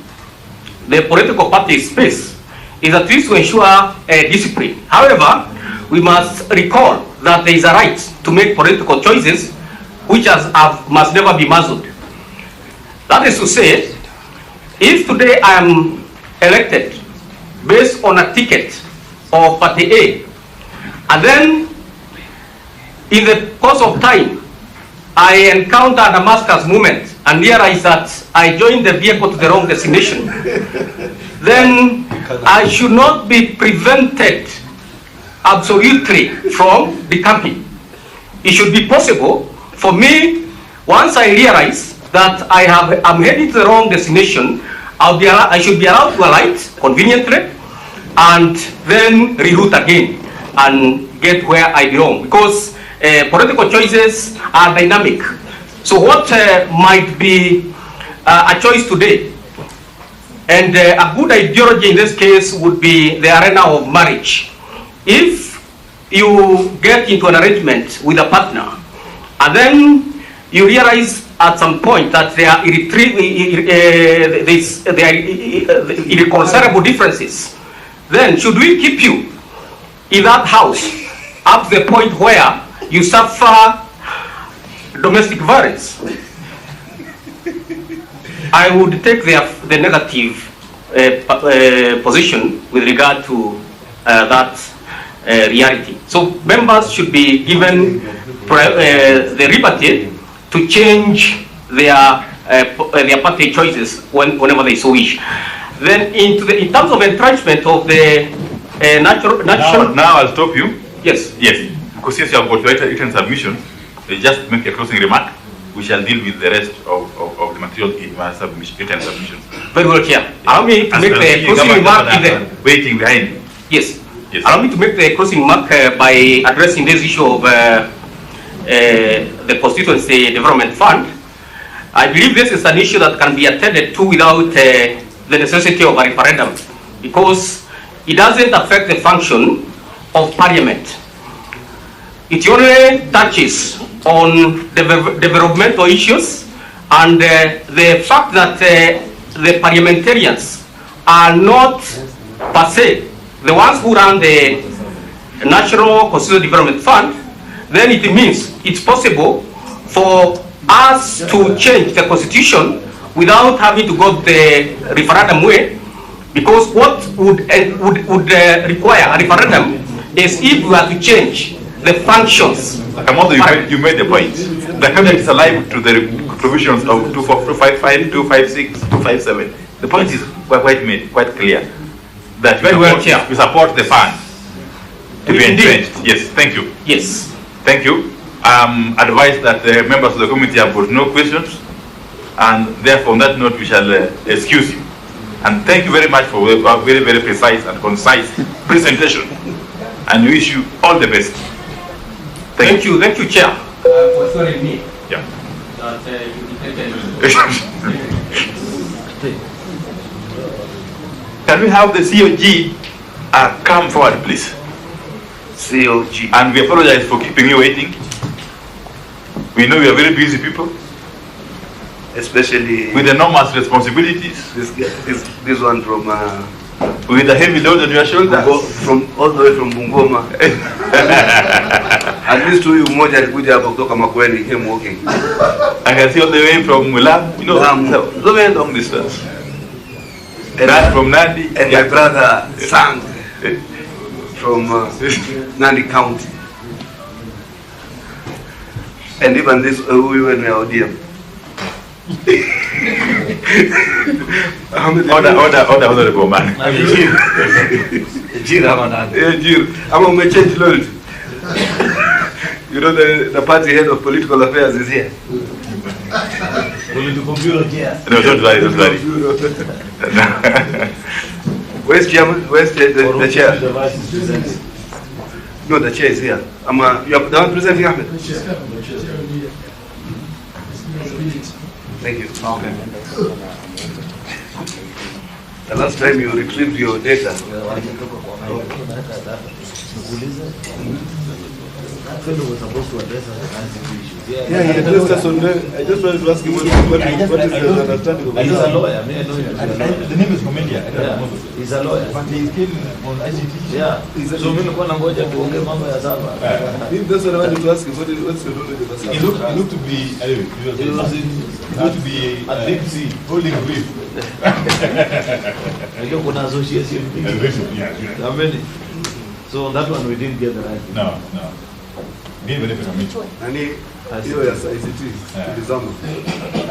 the political party space is at least to ensure discipline. However, we must recall that there is a right to make political choices which must never be muzzled. That is to say, if today I am elected based on a ticket of Party A, and then in the course of time I encounter a Damascus movement and realize that I joined the vehicle to the wrong destination, then I should not be prevented absolutely from decamping. It should be possible for me, once I realize that I'm heading to the wrong destination, I should be allowed to alight conveniently and then reroute again and get where I belong, because political choices are dynamic. So what might be a choice today, and a good ideology in this case would be the arena of marriage. If you get into an arrangement with a partner and then you realize at some point that there are irreconcilable differences, then should we keep you in that house up to the point where you suffer domestic violence? I would take the negative position with regard to that reality. So members should be given the liberty to change their party choices whenever they so wish. Then in terms of entrenchment of the national... Now I'll stop you. Yes. Yes. Because since you have got written submission, just make a closing remark. We shall deal with the rest of the material in my written submission. Very well, Chair. Allow me to make the closing remark waiting behind you. Yes. Allow me to make the closing remark by addressing this issue of the Constituency Development Fund. I believe this is an issue that can be attended to without the necessity of a referendum, because it doesn't affect the function of Parliament. It only touches on developmental issues, and the fact that the parliamentarians are not per se the ones who run the National Constituency Development Fund, then it means it's possible for us to change the constitution without having to go the referendum way, because what would require a referendum is if we are to change the functions. You made the point. The cabinet is alive to the provisions of 255, 256, 257. The point is quite clear that we support the fund to be entrenched. Yes, thank you. Yes. Thank you. Advise that the members of the committee have got no questions, and therefore on that note we shall excuse you. And thank you very much for a very, very precise and concise presentation, and we wish you all the best. Thank you, Chair. For sorry me. Yeah. That Can we have the COG come forward, please? COG. And we apologize for keeping you waiting. We know you are very busy people, especially with enormous responsibilities. This one from with a heavy load on your shoulders. From all the way from Bungoma. At least two mmoja alikuja hapa kutoka Makwiny, he came walking. I can see all the way from Mulam, you know, so very long distance. And from Nandi. And my brother Sang from Nandi County. And even this, we were in ODM. Order, Bomas. I'm on my change load. You know, the party head of political affairs is here. No, don't worry. Where's Chairman? Where's the chair? No, the chair is here. You are the one presenting, Ahmed? Thank you. Okay. The last time you retrieved your data. Was supposed to address us issues. Yeah, he addressed us on I just wanted to ask him what is the understanding of He's a lawyer. I know him. The name is Comendia. He's a lawyer. But he came on IGT. Yeah. So mimi nilikuwa nangoja tuongee mambo ya saba. That's what I wanted to ask him. What's your knowledge of Asaba? He looked to be anyway. He looked to be at deep sea, holding brief. Unajua kuna association. Yeah. So that one we didn't get the right. No. Give it a minute. Hiyo ya ICT, Izama.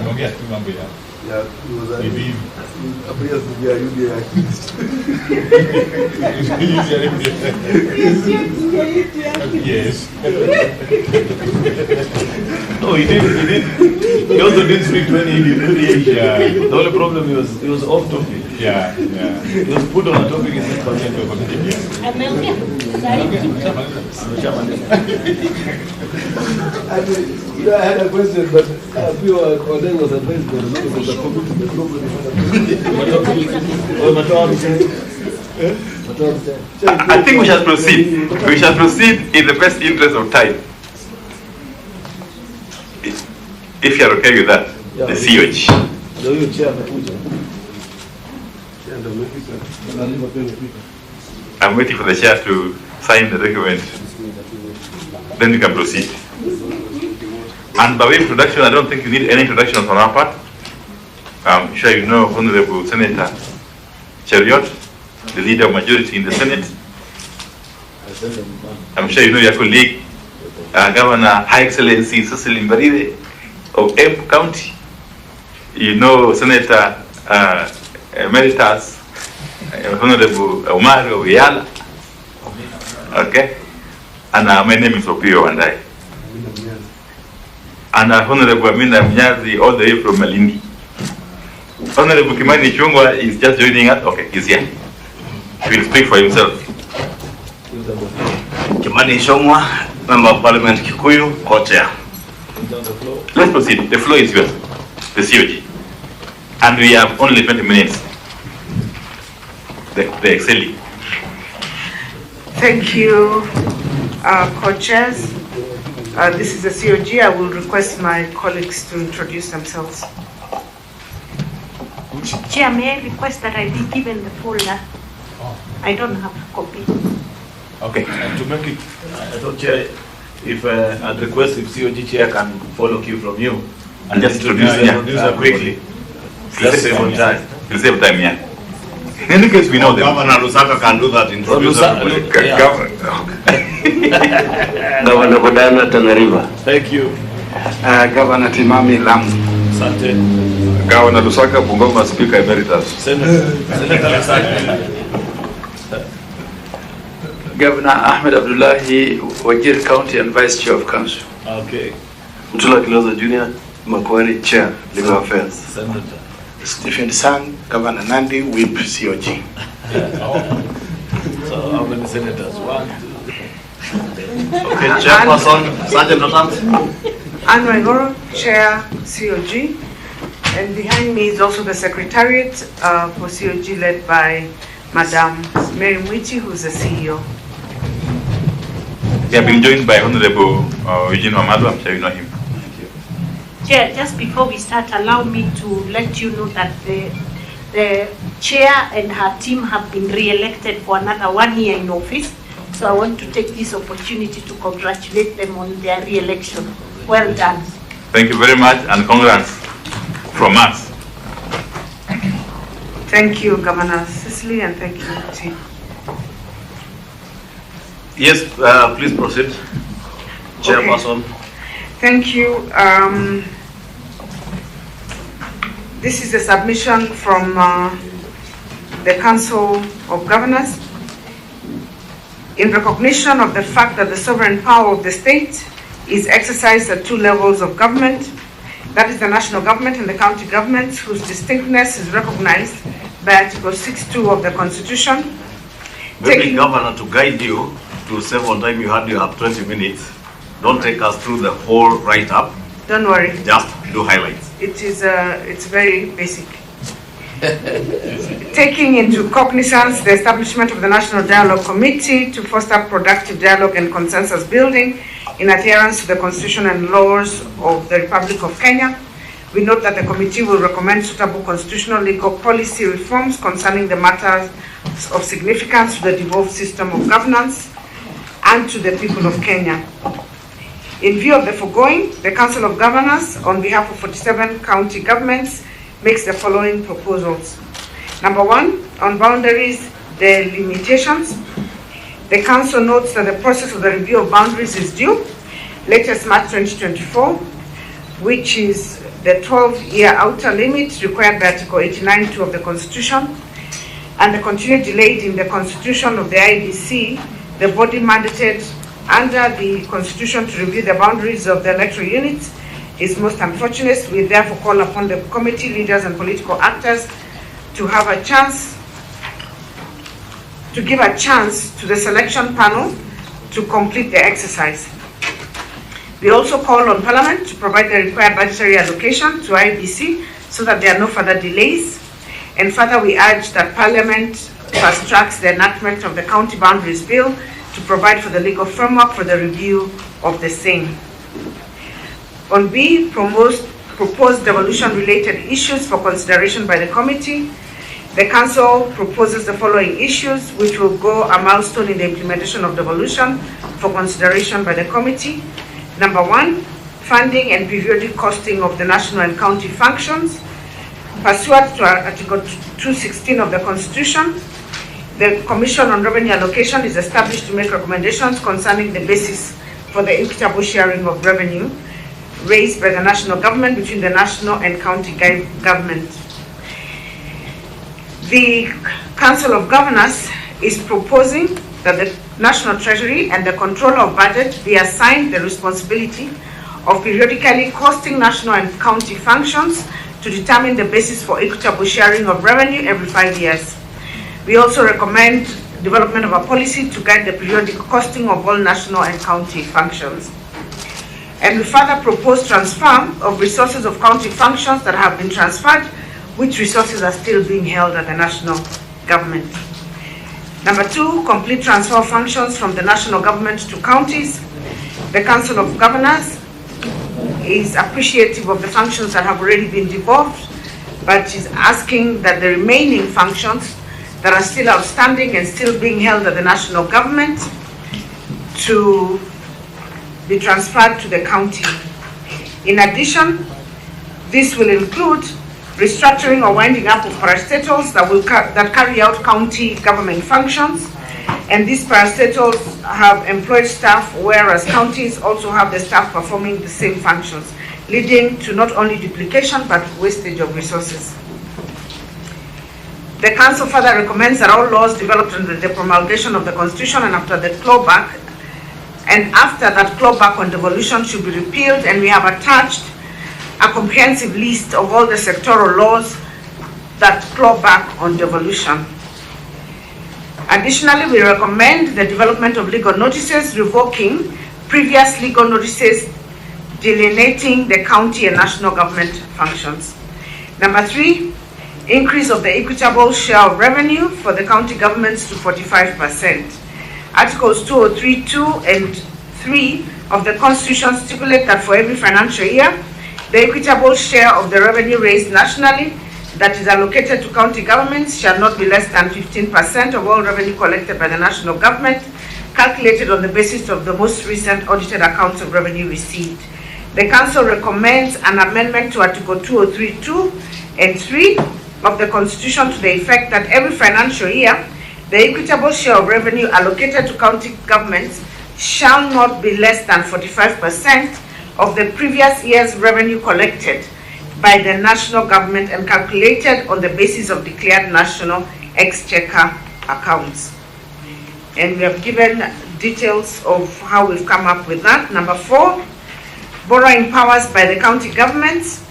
Anaongea tu mambo ya. Yeah, he was Bibi. appears to be a UDA accused. Yes. No, he didn't. He also didn't speak to any UDA. Yeah. The only problem he was off topic. Yeah, yeah. He was put on a topic and said, I had a question, but Odeng was advised by the members of the committee that nobody I think we shall proceed. We shall proceed in the best interest of time. If you are okay with that, yeah, the COG. I'm waiting for the chair to sign the document. Then we can proceed. And by way of introduction, I don't think you need any introduction on our part. I'm sure you know Honorable Senator Cheriot, the leader of majority in the Senate. I'm sure you know your colleague, Governor High Excellency Cecil Mbaride of Embu County. You know Senator Emeritus Honorable Omar of Yala. Okay? And my name is Opio and I. And Honorable Amina Mnyazi all the way from Malindi. Honorable Kimani Chungwa is just joining us. Okay, he's here. He will speak for himself. Kimani Chungwa, Member of Parliament Kikuyu, co-chair. Let's proceed. The floor is yours, the COG. And we have only 20 minutes. The excelling. Thank you, co-chairs. This is the COG. I will request my colleagues to introduce themselves. Chair, may I request that I be given the folder? I don't have a copy. Okay, and to make it, I thought, Chair, if I'd request if COG Chair can follow cue from you and just introduce her quickly. Let's save on time. We'll save time, yeah. In any case, we know them. Governor Lusaka can do that. Introduce everybody. Governor Godana Tanariva. Thank you. Governor Timami Lamu. Sante. Governor Lusaka Bungoma Speaker Emeritus. Senator Governor Ahmed Abdullahi, Wajir County and Vice Chair of Council. Okay. Mutula Kiloza Jr., Makwiny Chair, Legal Affairs. Senator. Stephen Sang, Governor Nandi, Whip COG. So how many senators? 1, 2. Okay, Chairperson, Sergeant Notam. Anne Waigoro, Chair COG. And behind me is also the Secretariat for COG led by Madam Mary Mwiti, who's the CEO. We have been joined by Honorable Eugene Wamadu. I'm sure you know him. Chair, just before we start, allow me to let you know that the chair and her team have been re-elected for another 1 year in office. So I want to take this opportunity to congratulate them on their re-election. Well done. Thank you very much and congrats from us. Thank you, Governor Cicely, and thank you, team. Yes, please proceed. Chairperson. Okay. Thank you. This is a submission from the Council of Governors in recognition of the fact that the sovereign power of the state is exercised at 2 levels of government. That is the national government and the county governments, whose distinctness is recognized by Article 6.2 of the Constitution. Maybe, Governor, to guide you to save on time, you have 20 minutes. Don't take us through the whole write-up. Don't worry. Just do highlights. It is it's very basic. Taking into cognizance the establishment of the National Dialogue Committee to foster productive dialogue and consensus building in adherence to the Constitution and laws of the Republic of Kenya, we note that the committee will recommend suitable constitutional legal policy reforms concerning the matters of significance to the devolved system of governance and to the people of Kenya. In view of the foregoing, the Council of Governors, on behalf of 47 county governments, makes the following proposals. Number 1, on boundaries delimitations. The Council notes that the process of the review of boundaries is due, latest March 2024, which is the 12-year outer limit required by Article 89(2) of the Constitution, and the continued delay in the constitution of the IEBC, the body mandated under the Constitution to review the boundaries of the electoral units, is most unfortunate. We therefore call upon the committee leaders and political actors to have a chance, to give a chance to the selection panel to complete the exercise. We also call on Parliament to provide the required budgetary allocation to IEBC so that there are no further delays. And further, we urge that Parliament fast tracks the enactment of the County Boundaries Bill to provide for the legal framework for the review of the same. On B, proposed devolution-related issues for consideration by the committee. The Council proposes the following issues, which will go a milestone in the implementation of devolution for consideration by the committee. Number 1, funding and periodic costing of the national and county functions. Pursuant to Article 216 of the Constitution, the Commission on Revenue Allocation is established to make recommendations concerning the basis for the equitable sharing of revenue raised by the national government between the national and county government. The Council of Governors is proposing that the National Treasury and the Controller of Budget be assigned the responsibility of periodically costing national and county functions to determine the basis for equitable sharing of revenue every 5 years. We also recommend development of a policy to guide the periodic costing of all national and county functions. And we further propose transfer of resources of county functions that have been transferred, which resources are still being held at the national government. Number 2, complete transfer of functions from the national government to counties. The Council of Governors is appreciative of the functions that have already been devolved, but is asking that the remaining functions that are still outstanding and still being held at the national government to be transferred to the county. In addition, this will include restructuring or winding up of parastatals that carry out county government functions, and these parastatals have employed staff, whereas counties also have the staff performing the same functions, leading to not only duplication but wastage of resources. The Council further recommends that all laws developed under the promulgation of the Constitution and after that clawback on devolution should be repealed, and we have attached a comprehensive list of all the sectoral laws that claw back on devolution. Additionally, we recommend the development of legal notices revoking previous legal notices delineating the county and national government functions. Number 3, increase of the equitable share of revenue for the county governments to 45%. Articles 203(2) and 3 of the Constitution stipulate that for every financial year, the equitable share of the revenue raised nationally that is allocated to county governments shall not be less than 15% of all revenue collected by the national government, calculated on the basis of the most recent audited accounts of revenue received. The Council recommends an amendment to Article 203(2) and 3 of the Constitution to the effect that every financial year, the equitable share of revenue allocated to county governments shall not be less than 45% of the previous year's revenue collected by the national government and calculated on the basis of declared national exchequer accounts. And we have given details of how we've come up with that. Number 4, borrowing powers by the county governments.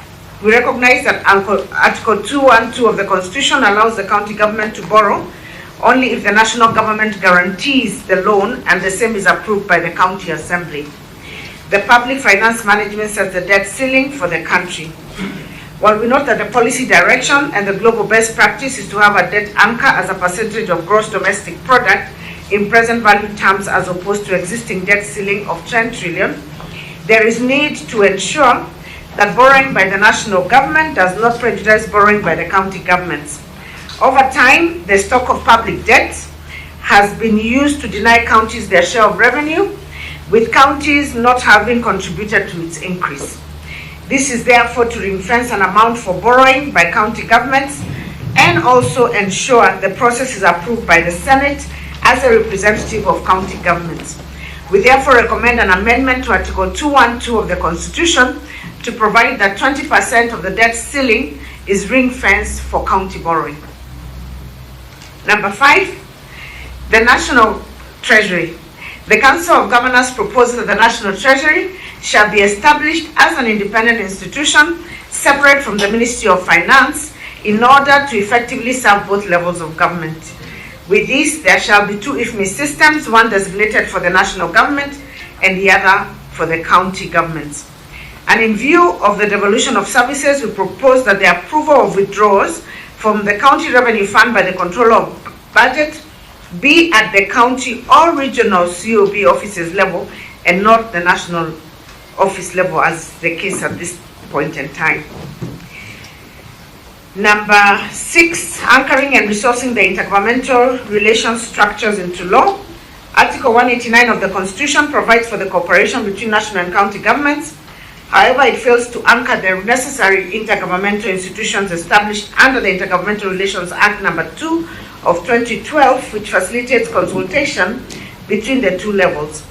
We recognize that Article 212 of the Constitution allows the county government to borrow only if the national government guarantees the loan and the same is approved by the county assembly. The public finance management sets the debt ceiling for the country. While we note that the policy direction and the global best practice is to have a debt anchor as a percentage of gross domestic product in present value terms as opposed to existing debt ceiling of 10 trillion, there is need to ensure that borrowing by the national government does not prejudice borrowing by the county governments. Over time, the stock of public debt has been used to deny counties their share of revenue, with counties not having contributed to its increase. This is therefore to ring-fence an amount for borrowing by county governments and also ensure the process is approved by the Senate as a representative of county governments. We therefore recommend an amendment to Article 212 of the Constitution to provide that 20% of the debt ceiling is ring-fenced for county borrowing. Number 5, the National Treasury. The Council of Governors proposed that the National Treasury shall be established as an independent institution separate from the Ministry of Finance in order to effectively serve both levels of government. With this, there shall be 2 IFMI systems, one designated for the national government and the other for the county governments. And in view of the devolution of services, we propose that the approval of withdrawals from the County Revenue Fund by the Controller of Budget be at the county or regional COB offices level and not the national office level, as the case at this point in time. Number 6, anchoring and resourcing the intergovernmental relations structures into law. Article 189 of the Constitution provides for the cooperation between national and county governments. However, it fails to anchor the necessary intergovernmental institutions established under the Intergovernmental Relations Act number 2 of 2012, which facilitates consultation between the 2 levels.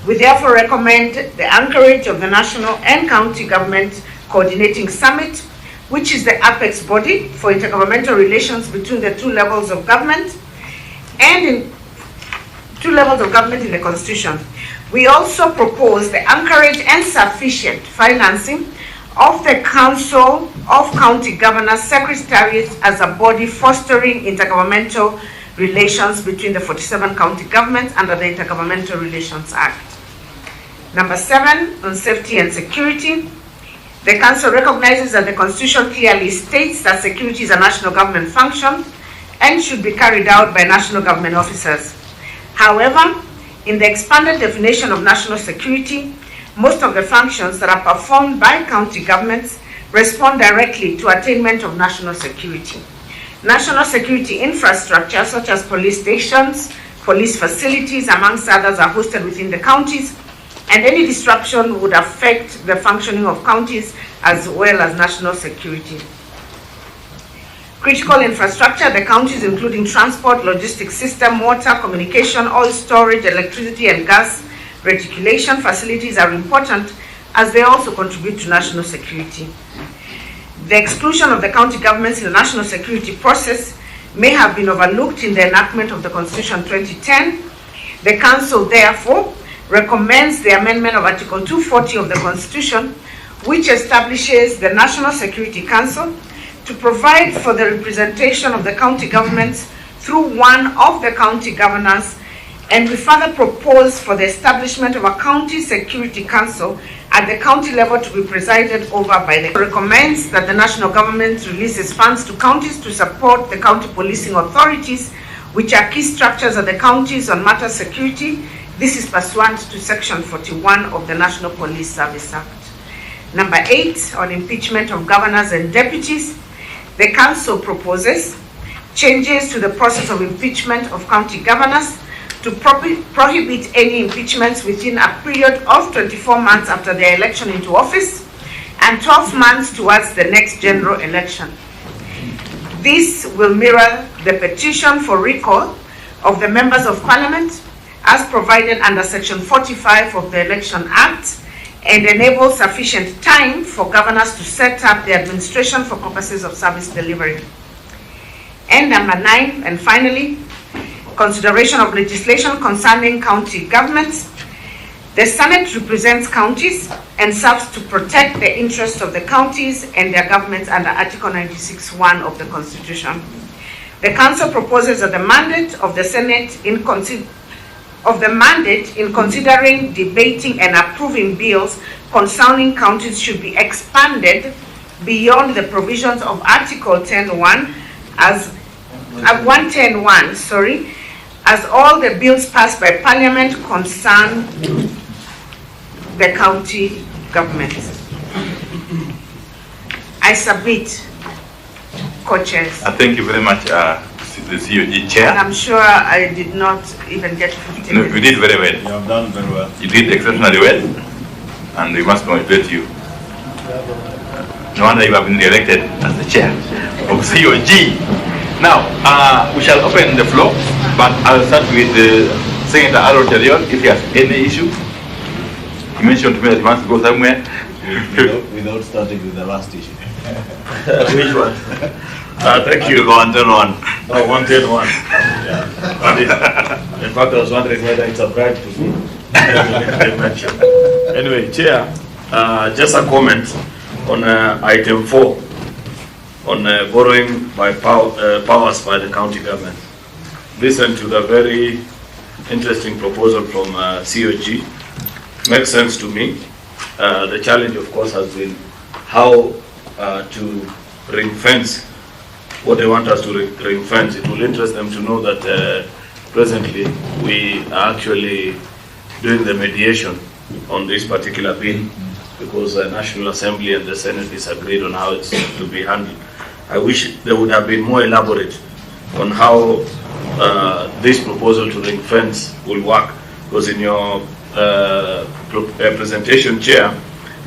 We therefore recommend the anchorage of the national and county government coordinating summit, which is the apex body for intergovernmental relations between the 2 levels of government and in 2 levels of government in the Constitution. We also propose the anchorage and sufficient financing of the Council of County Governors Secretariats as a body fostering intergovernmental relations between the 47 county governments under the Intergovernmental Relations Act. Number 7, on safety and security. The Council recognizes that the Constitution clearly states that security is a national government function and should be carried out by national government officers. However, in the expanded definition of national security, most of the functions that are performed by county governments respond directly to attainment of national security. National security infrastructure, such as police stations, police facilities, amongst others, are hosted within the counties, and any disruption would affect the functioning of counties as well as national security. Critical infrastructure, the counties including transport, logistics system, water, communication, oil storage, electricity and gas reticulation facilities are important as they also contribute to national security. The exclusion of the county governments in the national security process may have been overlooked in the enactment of the Constitution 2010. The Council therefore recommends the amendment of Article 240 of the Constitution, which establishes the National Security Council to provide for the representation of the county governments through one of the county governors, and we further propose for the establishment of a county security council at the county level to be presided over by the recommends that the national government releases funds to counties to support the county policing authorities, which are key structures of the counties on matters security. This is pursuant to Section 41 of the National Police Service Act. Number 8, on impeachment of governors and deputies. The Council proposes changes to the process of impeachment of county governors to prohibit any impeachments within a period of 24 months after their election into office and 12 months towards the next general election. This will mirror the petition for recall of the members of parliament as provided under Section 45 of the Election Act and enable sufficient time for governors to set up the administration for purposes of service delivery. And number 9, and finally, consideration of legislation concerning county governments. The Senate represents counties and serves to protect the interests of the counties and their governments under Article 96(1) of the Constitution. The Council proposes that the mandate of the Senate in considering, debating, and approving bills concerning counties should be expanded beyond the provisions of Article 110(1) as all the bills passed by Parliament concern the county government. I submit, co-chairs. Thank you very much, the COG chair. And I'm sure I did not even get 15 minutes. No, you did very well. You have done very well. You did exceptionally well, and we must congratulate you. No wonder you have been elected as the chair of COG. Now, we shall open the floor, but I'll start with Senator Aaron Cherion if he has any issue. He mentioned to me that he wants to go somewhere. without starting with the last issue. Which one? Thank you. Go on, turn on. Oh, 110-1. Yeah. In fact, I was wondering whether it's a bribe to me. Anyway, Chair, just a comment on item 4 on borrowing by powers by the county government. Listen to the very interesting proposal from COG. Makes sense to me. The challenge, of course, has been how to ring fence what they want us to ring fence. It will interest them to know that presently we are actually doing the mediation on this particular bill because the National Assembly and the Senate disagreed on how it's to be handled. I wish they would have been more elaborate on how this proposal to ring fence will work, because in your presentation, Chair,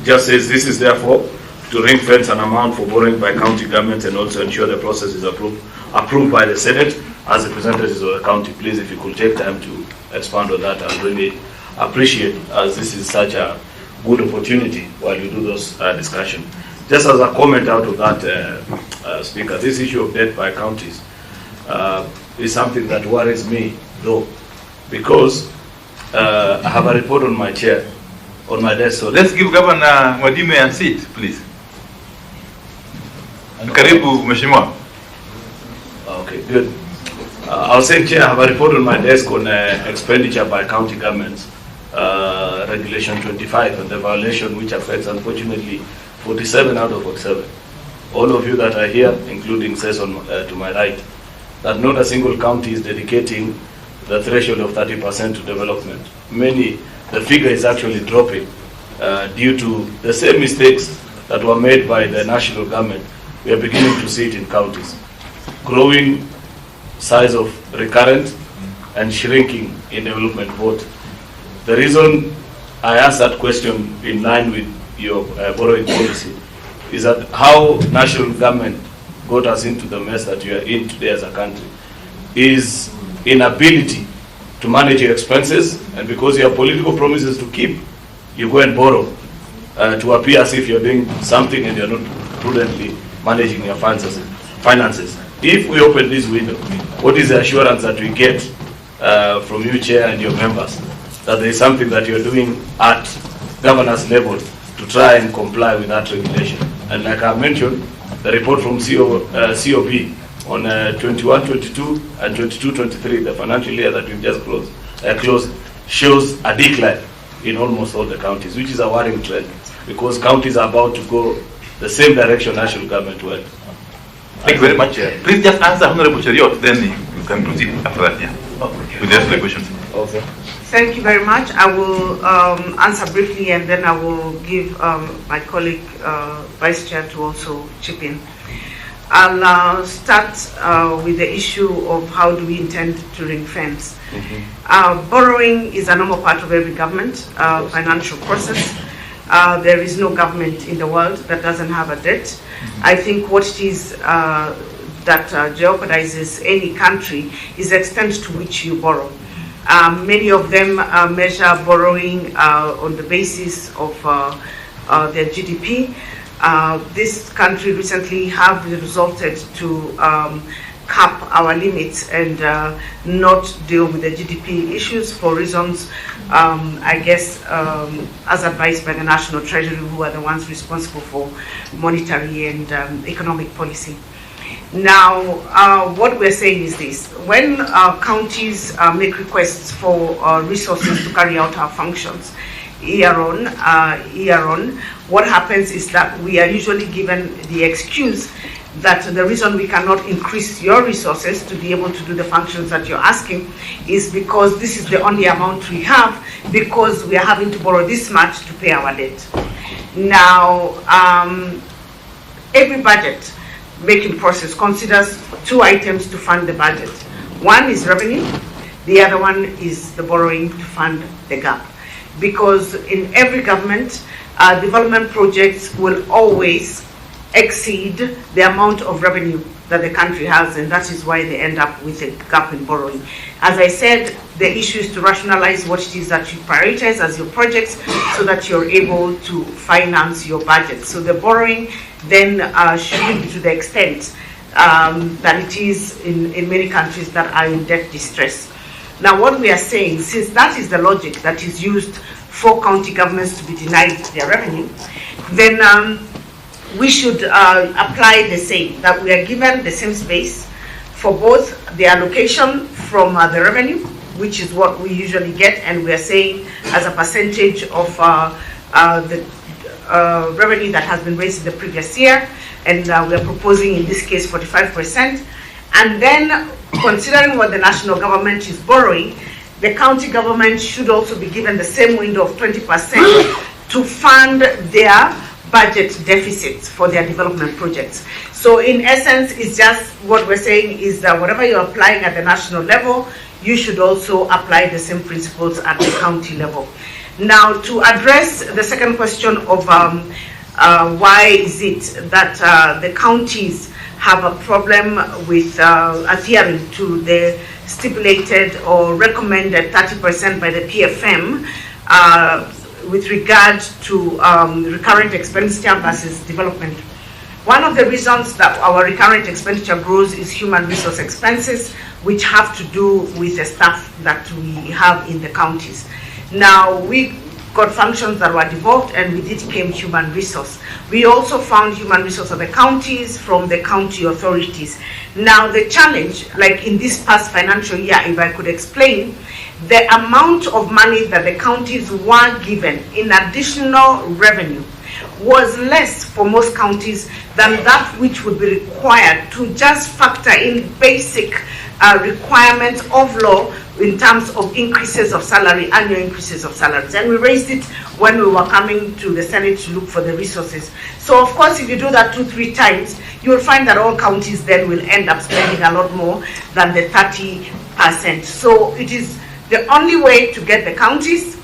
just says this is therefore to ring fence an amount for borrowing by county governments and also ensure the process is approved by the Senate as representatives of the county. Please, if you could take time to expand on that, I'd really appreciate, as this is such a good opportunity while you do those discussions. Just as a comment out of that, Speaker, this issue of debt by counties is something that worries me, though, because I have a report on my chair, on my desk. So let's give Governor Mwadime a seat, please. Karibu, Mheshimiwa. Okay, good. I was saying, Chair, I have a report on my desk on expenditure by county governments, Regulation 25, and the violation which affects, unfortunately, 47 out of 47. All of you that are here, including says on to my right, that not a single county is dedicating the threshold of 30% to development. The figure is actually dropping due to the same mistakes that were made by the national government. We are beginning to see it in counties. Growing size of recurrent and shrinking in development both. The reason I asked that question in line with your borrowing policy is that how national government got us into the mess that we are in today as a country is inability to manage your expenses, and because you have political promises to keep, you go and borrow to appear as if you're doing something and you're not prudently managing your finances. If we open this window, what is the assurance that we get from you, Chair, and your members, that there is something that you're doing at governor's level to try and comply with that regulation? And like I mentioned, the report from COB on 21-22 and 22-23, the financial year that we've just closed, shows a decline in almost all the counties, which is a worrying trend, because counties are about to go the same direction national government went. Thank you very much, Chair. Please just answer Honorable Cheriot, then you can proceed after that, with the rest of the questions. Okay. Thank you very much. I will answer briefly, and then I will give my colleague, Vice Chair, to also chip in. I'll start with the issue of how do we intend to ring fence. Borrowing is a normal part of every government financial process. There is no government in the world that doesn't have a debt. I think what it is that jeopardizes any country is the extent to which you borrow. Many of them measure borrowing on the basis of their GDP. This country recently have resulted to cap our limits and not deal with the GDP issues for reasons, I guess, as advised by the National Treasury, who are the ones responsible for monetary and economic policy. Now, what we're saying is this: when counties make requests for resources to carry out our functions, year on, what happens is that we are usually given the excuse that the reason we cannot increase your resources to be able to do the functions that you're asking is because this is the only amount we have, because we are having to borrow this much to pay our debt. Now, every budget making process considers two items to fund the budget. One is revenue, the other one is the borrowing to fund the gap. Because in every government, development projects will always exceed the amount of revenue that the country has, and that is why they end up with a gap in borrowing. As I said, the issue is to rationalize what it is that you prioritize as your projects so that you're able to finance your budget. So the borrowing then should be to the extent that it is in many countries that are in debt distress. Now what we are saying, since that is the logic that is used for county governments to be denied their revenue, then we should apply the same, that we are given the same space for both the allocation from the revenue, which is what we usually get, and we are saying as a percentage of the revenue that has been raised in the previous year, and we are proposing in this case 45%. And then, considering what the national government is borrowing, the county government should also be given the same window of 20% to fund their budget deficits for their development projects. So in essence, it's just what we're saying is that whatever you're applying at the national level, you should also apply the same principles at the county level. Now, to address the second question of why is it that the counties have a problem with adhering to the stipulated or recommended 30% by the PFM with regard to recurrent expenditure versus development. One of the reasons that our recurrent expenditure grows is human resource expenses, which have to do with the staff that we have in the counties. Now, we got functions that were devolved, and we did claim human resource. We also found human resource of the counties from the county authorities. Now, the challenge, like in this past financial year, if I could explain, the amount of money that the counties were given in additional revenue was less for most counties than that which would be required to just factor in basic requirements of law in terms of increases of salary, annual increases of salaries. And we raised it when we were coming to the Senate to look for the resources. So of course, if you do that 2-3 times, you will find that all counties then will end up spending a lot more than the 30%. So it is the only way to get the counties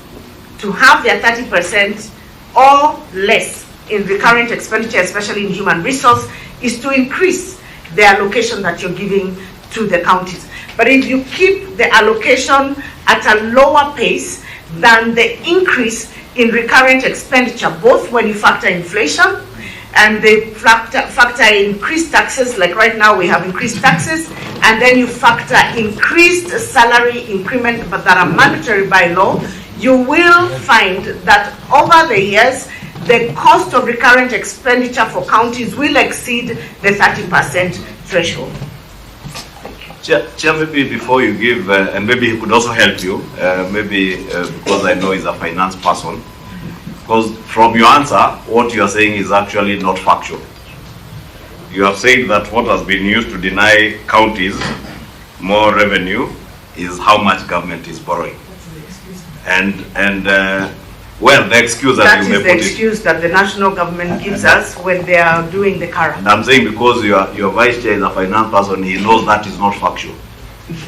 to have their 30% or less in recurrent expenditure, especially in human resource, is to increase the allocation that you're giving to the counties. But if you keep the allocation at a lower pace than the increase in recurrent expenditure, both when you factor inflation and they factor increased taxes, like right now we have increased taxes, and then you factor increased salary increment but that are mandatory by law, you will find that over the years, the cost of recurrent expenditure for counties will exceed the 30% threshold. Chair, maybe before you give, and maybe he could also help you, because I know he's a finance person, because from your answer, what you are saying is actually not factual. You have said that what has been used to deny counties more revenue is how much government is borrowing. Well, the excuse that you may put it. That is the excuse that the national government gives us when they are doing the CARA. And I'm saying because your vice chair is a finance person, he knows that is not factual.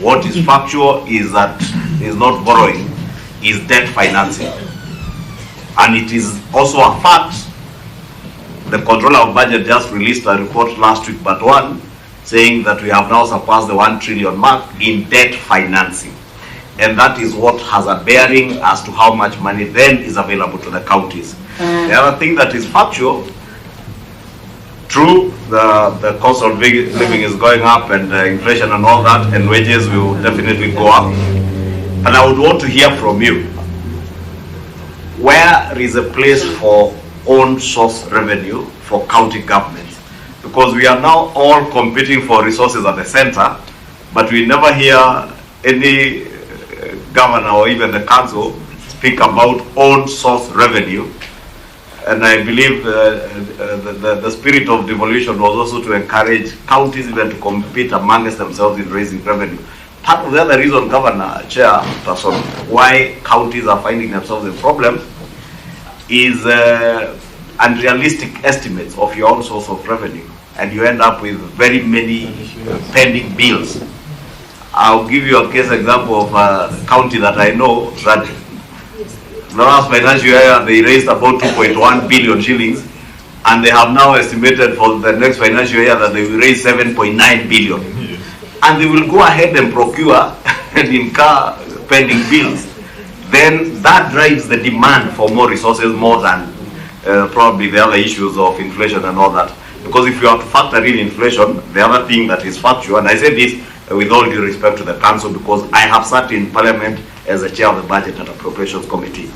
What is factual is that is not borrowing, is debt financing. And it is also a fact, the Controller of Budget just released a report last week, but one, saying that we have now surpassed the 1 trillion mark in debt financing. And that is what has a bearing as to how much money then is available to the counties. The other thing that is factual, true, the cost of living is going up and inflation and all that, and wages will definitely go up. And I would want to hear from you, where is a place for own source revenue for county governments? Because we are now all competing for resources at the center, but we never hear any governor or even the council speak about own source revenue. And I believe the spirit of devolution was also to encourage counties even to compete amongst themselves in raising revenue. Part of the other reason, Governor, Chairperson, why counties are finding themselves in problems is unrealistic estimates of your own source of revenue. And you end up with very many pending bills. I'll give you a case example of a county that I know that the last financial year they raised about 2.1 billion shillings, and they have now estimated for the next financial year that they will raise 7.9 billion. And they will go ahead and procure and incur pending bills. Then that drives the demand for more resources more than probably the other issues of inflation and all that. Because if you have to factor in inflation, the other thing that is factual, and I say this with all due respect to the council because I have sat in parliament as a chair of the budget and appropriations committee.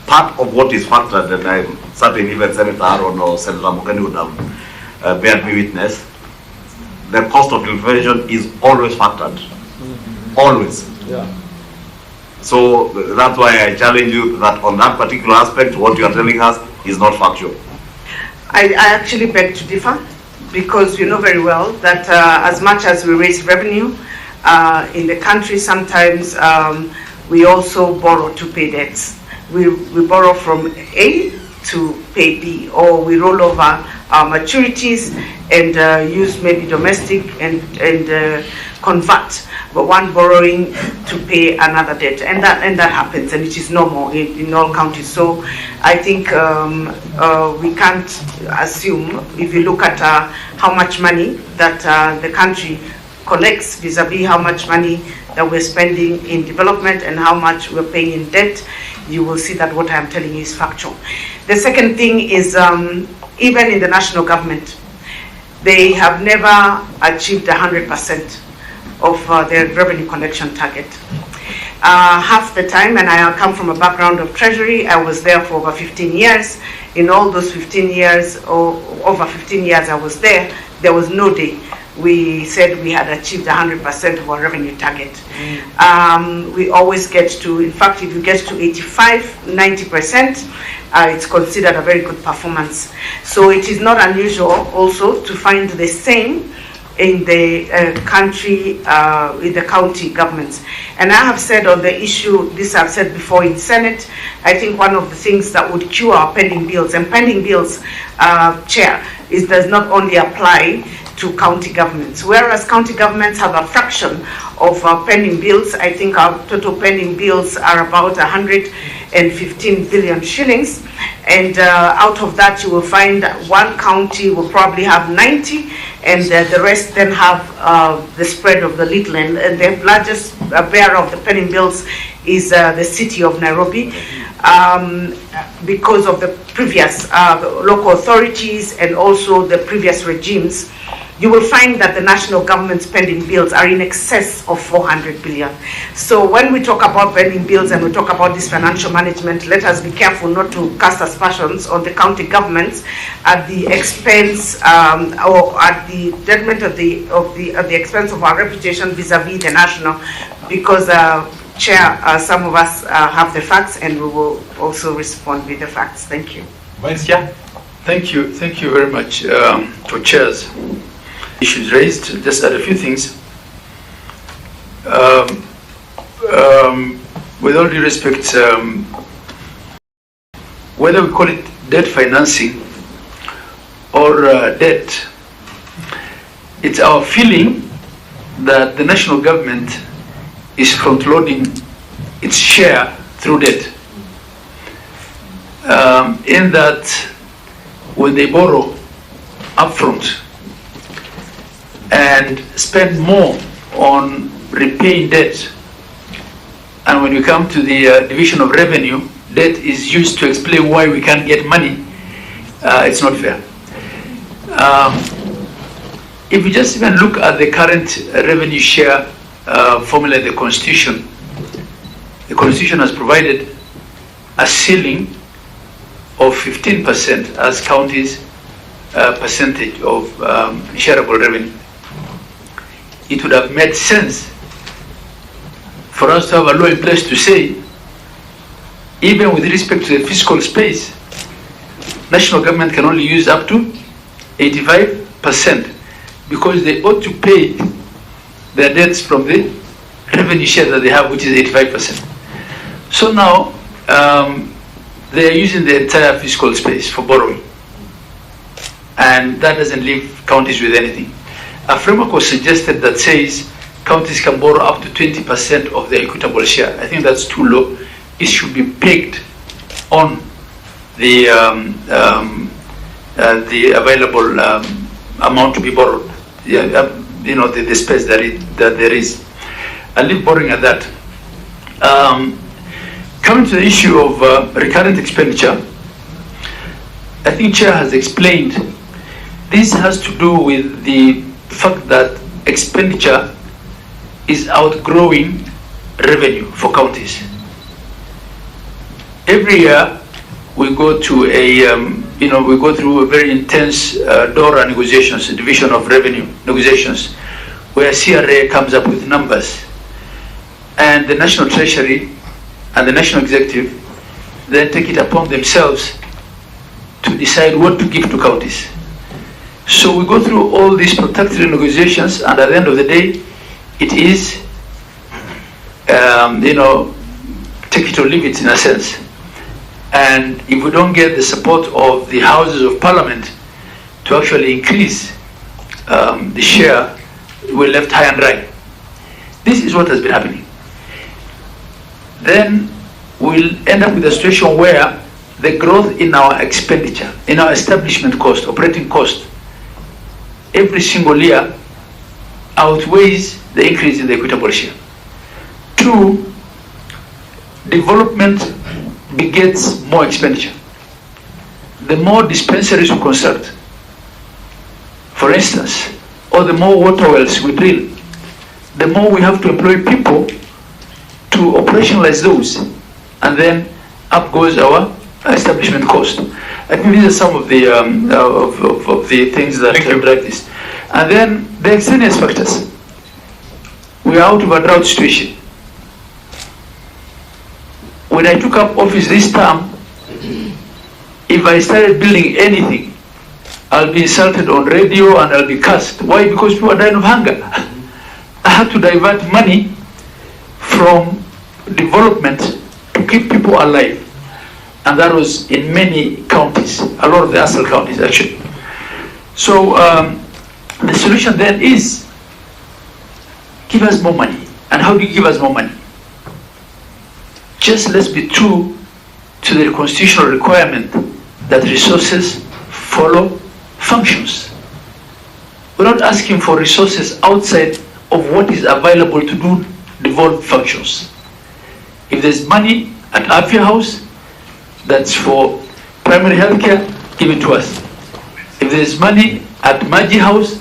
Part of what is factored, and I'm certain even Senator Aaron or Senator Mugani would have bear me witness, the cost of inflation is always factored. Always. Yeah. So that's why I challenge you that on that particular aspect, what you are telling us is not factual. I actually beg to differ because you know very well that as much as we raise revenue in the country, sometimes we also borrow to pay debts. We borrow from A to pay B, or we roll over our maturities and use maybe domestic and convert one borrowing to pay another debt, and that happens, and it is normal in all counties. So I think we can't assume, if you look at how much money that the country collects vis-a-vis how much money that we're spending in development and how much we're paying in debt, you will see that what I'm telling you is factual. The second thing is even in the national government, they have never achieved 100% of their revenue collection target. Half the time, and I come from a background of treasury, I was there for over 15 years. In all those 15 years, or over 15 years I was there was no day we said we had achieved 100% of our revenue target. We always get to, in fact, if you get to 85, 90%, it's considered a very good performance. So it is not unusual also to find the same in the country, in the county governments. And I have said on the issue, this I've said before in Senate, I think one of the things that would cure our pending bills, and pending bills, Chair, does not only apply to county governments. Whereas county governments have a fraction of pending bills, I think our total pending bills are about 115 billion shillings. And out of that, you will find that one county will probably have 90, and the rest then have the spread of the little. And the largest bearer of the pending bills is the city of Nairobi, because of the previous local authorities and also the previous regimes. You will find that the national government's pending bills are in excess of 400 billion. So when we talk about pending bills and we talk about this financial management, let us be careful not to cast aspersions on the county governments at the expense or at the detriment of the expense of our reputation vis-a-vis the national, because Chair, some of us have the facts, and we will also respond with the facts. Thank you. Vice Chair. Thank you very much to chairs. Issues raised, just add a few things. With all due respect, whether we call it debt financing or debt, it's our feeling that the national government is front-loading its share through debt. In that, when they borrow upfront and spend more on repaying debt, and when we come to the division of revenue, debt is used to explain why we can't get money, it's not fair. If we just even look at the current revenue share formula in the Constitution has provided a ceiling of 15% as counties' percentage of shareable revenue. It would have made sense for us to have a law in place to say, even with respect to the fiscal space, national government can only use up to 85% because they ought to pay their debts from the revenue share that they have, which is 85%. So now they are using the entire fiscal space for borrowing, and that doesn't leave counties with anything. A framework was suggested that says counties can borrow up to 20% of their equitable share. I think that's too low. It should be pegged on the the available amount to be borrowed. The space that there is. I'll leave borrowing at that. Coming to the issue of recurrent expenditure, I think Chair has explained this has to do with the fact that expenditure is outgrowing revenue for counties. Every year we go to we go through a very intense DORA negotiations, division of revenue negotiations, where CRA comes up with numbers, and the National Treasury and the National Executive then take it upon themselves to decide what to give to counties. So we go through all these protracted negotiations, and at the end of the day, it is, take it or leave it in a sense. And if we don't get the support of the Houses of Parliament to actually increase the share, we're left high and dry. This is what has been happening. Then we'll end up with a situation where the growth in our expenditure, in our establishment cost, operating cost, every single year outweighs the increase in the equitable share. 2, development begets more expenditure. The more dispensaries we construct, for instance, or the more water wells we drill, the more we have to employ people to operationalize those, and then up goes our establishment cost. I think these are some of the things that drive this. And then the extraneous factors. We are out of a drought situation. When I took up office this term, if I started building anything, I'll be insulted on radio and I'll be cursed. Why? Because people are dying of hunger. I had to divert money from development to keep people alive. And that was in many counties, a lot of the ASL counties actually. So the solution then is give us more money. And how do you give us more money? Just let's be true to the constitutional requirement that resources follow functions. We're not asking for resources outside of what is available to do devolved functions. If there's money at Afia House that's for primary health care, give it to us. If there's money at Maji House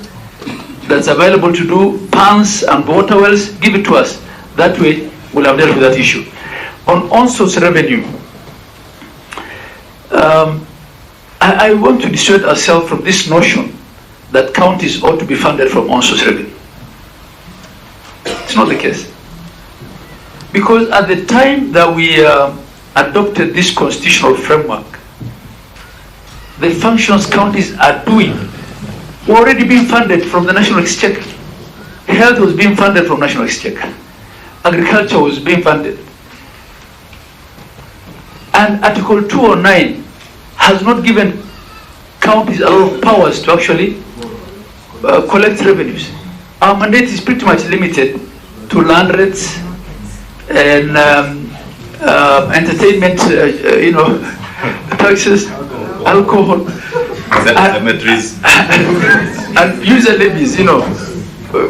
that's available to do ponds and water wells, give it to us. That way we'll have dealt with that issue. On source revenue, I want to dissuade ourselves from this notion that counties ought to be funded from on-source revenue. It's not the case. Because at the time that we adopted this constitutional framework, the functions counties are doing were already being funded from the National Exchequer. Health was being funded from National Exchequer. Agriculture was being funded. And Article 209 has not given counties a lot of powers to actually collect revenues. Our mandate is pretty much limited to land rates and entertainment, taxes, alcohol, cemeteries, and user levies,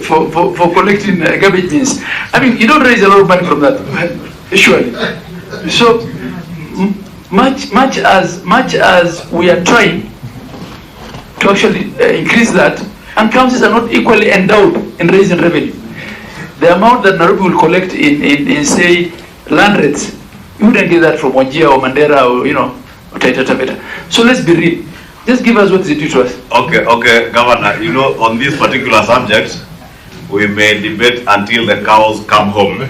for collecting garbage bins. I mean, you don't raise a lot of money from that, surely. So much as we are trying to actually increase that, and counties are not equally endowed in raising revenue. The amount that Nairobi will collect in say land rates, you wouldn't get that from Wajir or Mandera or Taita Taveta. So let's be real. Just give us what is due to us. Okay, Governor. On this particular subject, we may debate until the cows come home.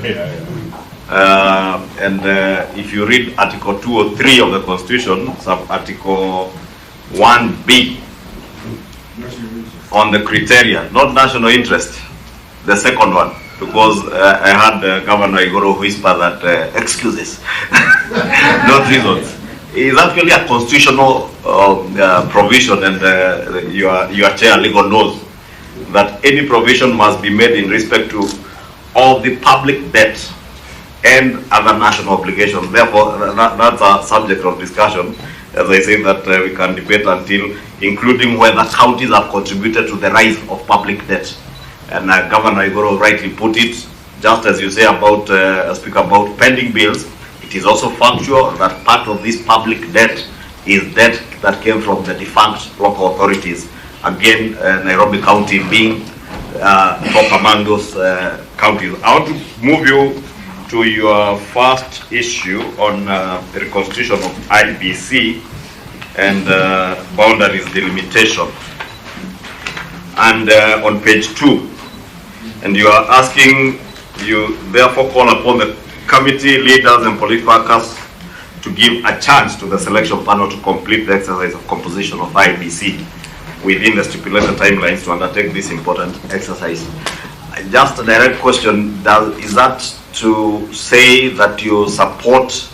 If you read Article 203 of the Constitution, sub-Article 1B, on the criteria, not national interest, the second one, because I heard Governor Igoro whisper that excuses, not reasons. It's actually a constitutional provision, and your chair legal knows that any provision must be made in respect to of the public debt and other national obligations. Therefore, that's a subject of discussion. as I say, that we can debate until, including whether counties have contributed to the rise of public debt. And Governor Igoro rightly put it, just as you say about, speak about pending bills, it is also factual that part of this public debt is debt that came from the defunct local authorities. Again, Nairobi County being top among those counties. I want to move you to your first issue on the reconstitution of IBC and boundaries delimitation. And on page 2, and you are asking, you therefore call upon the committee leaders and political workers to give a chance to the selection panel to complete the exercise of composition of IBC within the stipulated timelines to undertake this important exercise. Just a direct question, is that to say that you support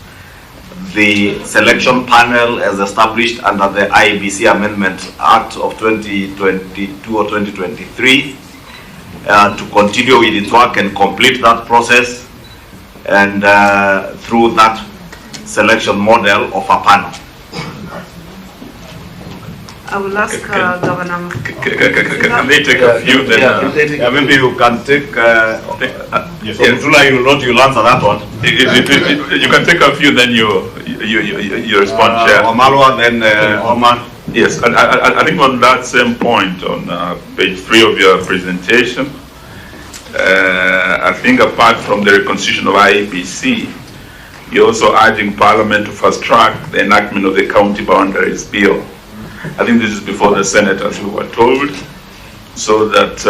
the selection panel as established under the IBC Amendment Act of 2022 or 2023 to continue with its work and complete that process and through that selection model of a panel? I will ask Governor. Can they take a few then? Maybe you can take, yes. You'll answer that one. You can take a few, then you respond, Chair. Omalwa, then Oman. Yes, I think on that same point on page 3 of your presentation, I think apart from the reconstitution of IEBC, you're also urging Parliament to fast track the enactment of the County Boundaries Bill. I think this is before the Senate, as we were told, so that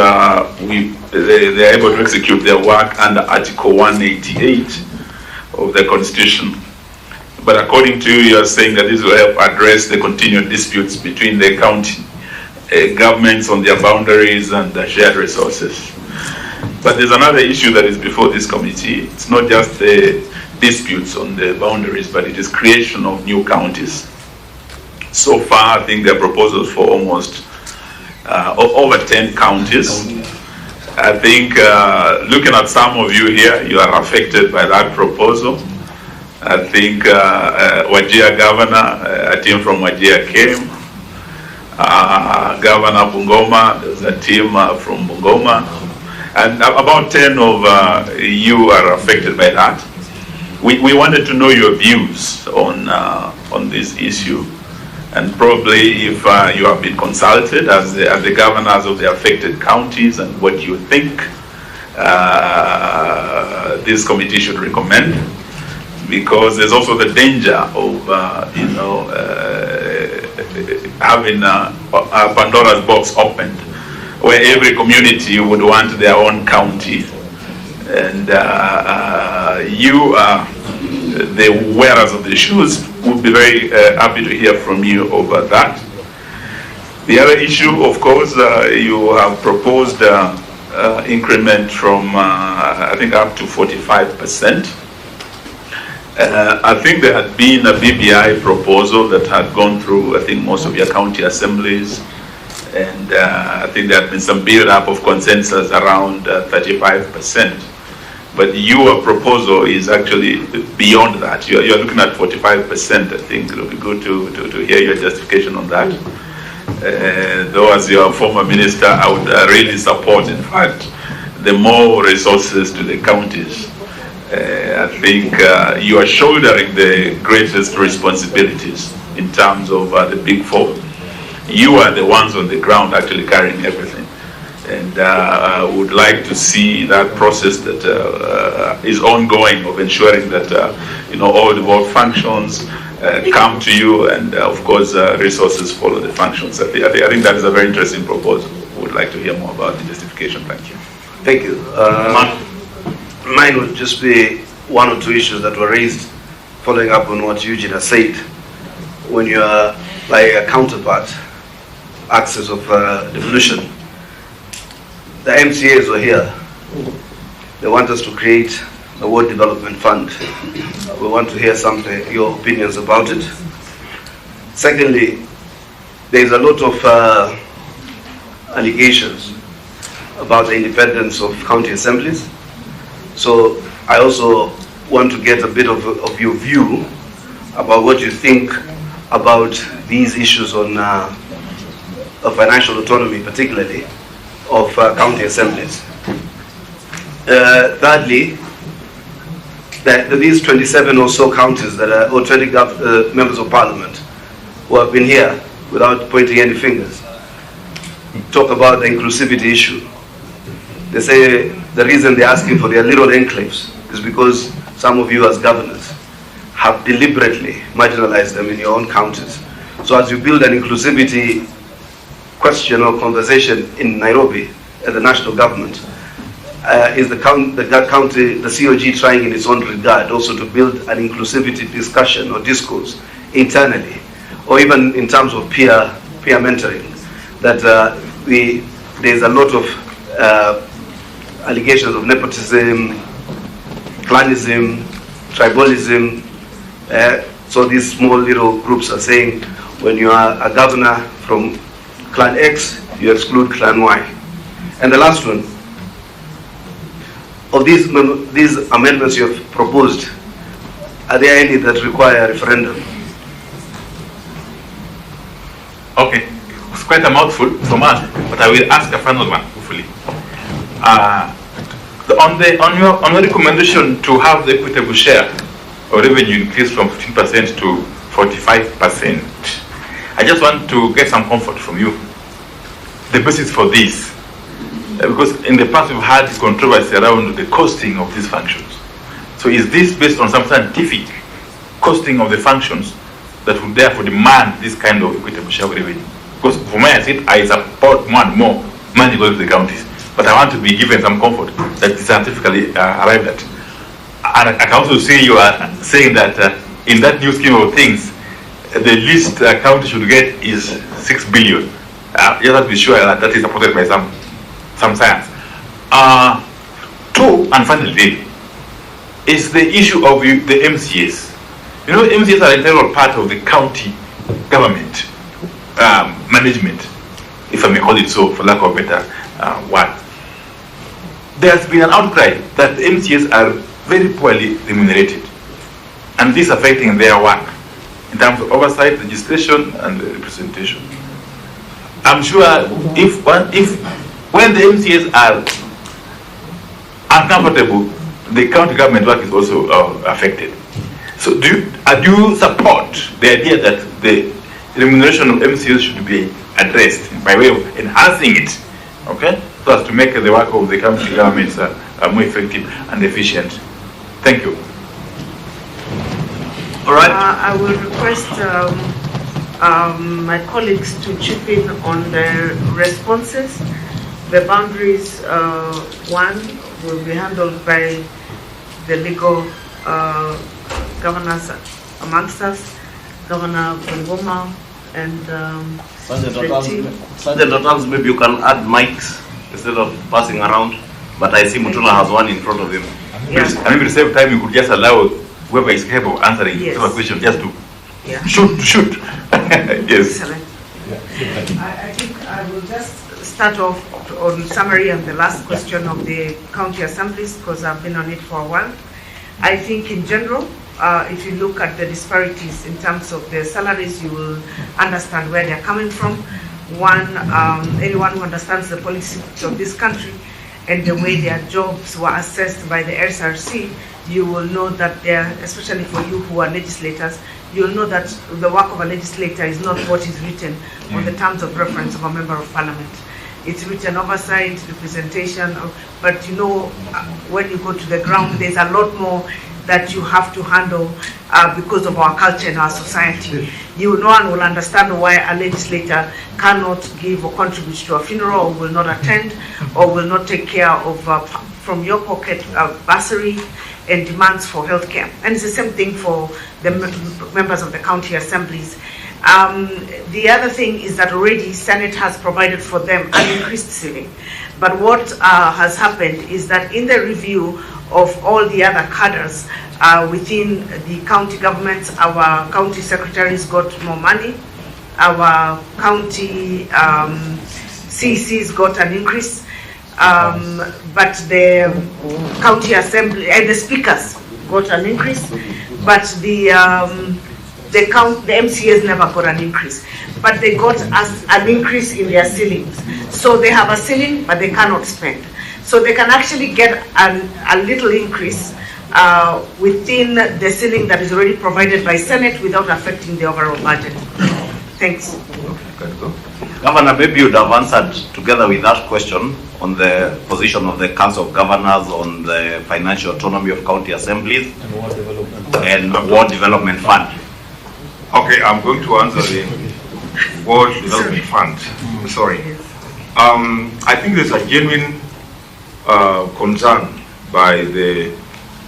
they're able to execute their work under Article 188 of the Constitution. But according to you, you are saying that this will help address the continued disputes between the county governments on their boundaries and the shared resources. But there's another issue that is before this committee. It's not just the disputes on the boundaries, but it is creation of new counties. So far, I think there are proposals for almost over 10 counties. I think looking at some of you here, you are affected by that proposal. I think Wajir Governor, a team from Wajir came. Governor Bungoma, there's a team from Bungoma. And about 10 of you are affected by that. We wanted to know your views on this issue. And probably if you have been consulted as the governors of the affected counties and what you think this committee should recommend, because there's also the danger of having a Pandora's box opened, where every community would want their own county, and you are the wearers of the shoes. Would be very happy to hear from you over that. The other issue, of course, you have proposed increment from I think up to 45%. I think there had been a BBI proposal that had gone through, I think, most of your county assemblies, and I think there had been some build-up of consensus around 35%. But your proposal is actually beyond that. You're looking at 45%. I think it would be good to hear your justification on that. Though as your former minister, I would really support, in fact, the more resources to the counties. I think you are shouldering the greatest responsibilities in terms of the big four. You are the ones on the ground actually carrying everything. And I would like to see that process that is ongoing of ensuring that all the work functions come to you, and of course resources follow the functions. I think that is a very interesting proposal. I would like to hear more about the justification. Thank you. Thank you. Mine would just be one or two issues that were raised, following up on what Eugene has said. When you are like a counterpart, axis of devolution, the MCAs were here. They want us to create a Ward Development Fund. We want to hear your opinions about it. Secondly, there is a lot of allegations about the independence of county assemblies. So I also want to get a bit of your view about what you think about these issues on financial autonomy, particularly of county assemblies. Thirdly, that these 27 or so counties that are, or 20 members of parliament who have been here without pointing any fingers, talk about the inclusivity issue. They say the reason they're asking for their little enclaves is because some of you as governors have deliberately marginalized them in your own counties. So as you build an inclusivity question or conversation in Nairobi at the national government, is the county, the COG trying in its own regard also to build an inclusivity discussion or discourse internally, or even in terms of peer mentoring, that there's a lot of allegations of nepotism, clanism, tribalism. So these small little groups are saying, when you are a governor from clan X, you exclude clan Y. And the last one, of these amendments you have proposed, are there any that require a referendum? Okay, it's quite a mouthful from us, but I will ask a final one, hopefully. On your recommendation to have the equitable share or revenue increase from 15% to 45%, I just want to get some comfort from you. The basis for this, because in the past we've had controversy around the costing of these functions. So is this based on some scientific costing of the functions that would therefore demand this kind of equitable share of revenue? Because for me, I support more and more money going to the counties, but I want to be given some comfort that is scientifically arrived at. And I can also see you are saying that in that new scheme of things, the least a county should get is 6 billion. You have to be sure that that is supported by some science. Two, and finally, is the issue of the MCAs. You know, MCAs are an integral part of the county government management, if I may call it so, for lack of a better word. There's been an outcry that the MCAs are very poorly remunerated, and this affecting their work in terms of oversight, legislation, and representation. I'm sure if when the MCAs are uncomfortable, the county government work is also affected. So do you support the idea that the remuneration of MCAs should be addressed by way of enhancing it, okay, so as to make the work of the county governments more effective and efficient? Thank you. All right. I will request my colleagues to chip in on the responses. The boundaries, one, will be handled by the legal governors amongst us, Governor Bungoma and the team. Sergeant Dr. maybe you can add mics instead of passing around, but I see Mutula has one in front of him. Yes. And maybe at the same time you could just allow whoever is capable of answering the question just to shoot. Yes. I think I will just start off on summary and the last question of the county assemblies, because I've been on it for a while. I think in general, if you look at the disparities in terms of the salaries, you will understand where they're coming from. One, anyone who understands the politics of this country and the way their jobs were assessed by the SRC, you will know that they're, especially for you who are legislators, you'll know that the work of a legislator is not what is written on the terms of reference of a member of parliament. It's written oversight, representation, but you know, when you go to the ground, there's a lot more that you have to handle because of our culture and our society. No one will understand why a legislator cannot give or contribute to a funeral, or will not attend, or will not take care of, from your pocket, bursary and demands for healthcare. And it's the same thing for the members of the county assemblies. The other thing is that already Senate has provided for them an increased ceiling. But what has happened is that in the review of all the other cadres within the county governments, our county secretaries got more money, our county CCs got an increase, but the county assembly and the speakers got an increase, but the the MCAs never got an increase, but they got an increase in their ceilings. So they have a ceiling, but they cannot spend. So they can actually get a little increase within the ceiling that is already provided by Senate without affecting the overall budget. Thanks. Governor, maybe you'd have answered together with that question on the position of the Council of Governors on the financial autonomy of county assemblies and Ward Development Fund. Okay, I'm going to answer the Ward Development Fund. Sorry. I think there's a genuine concern by the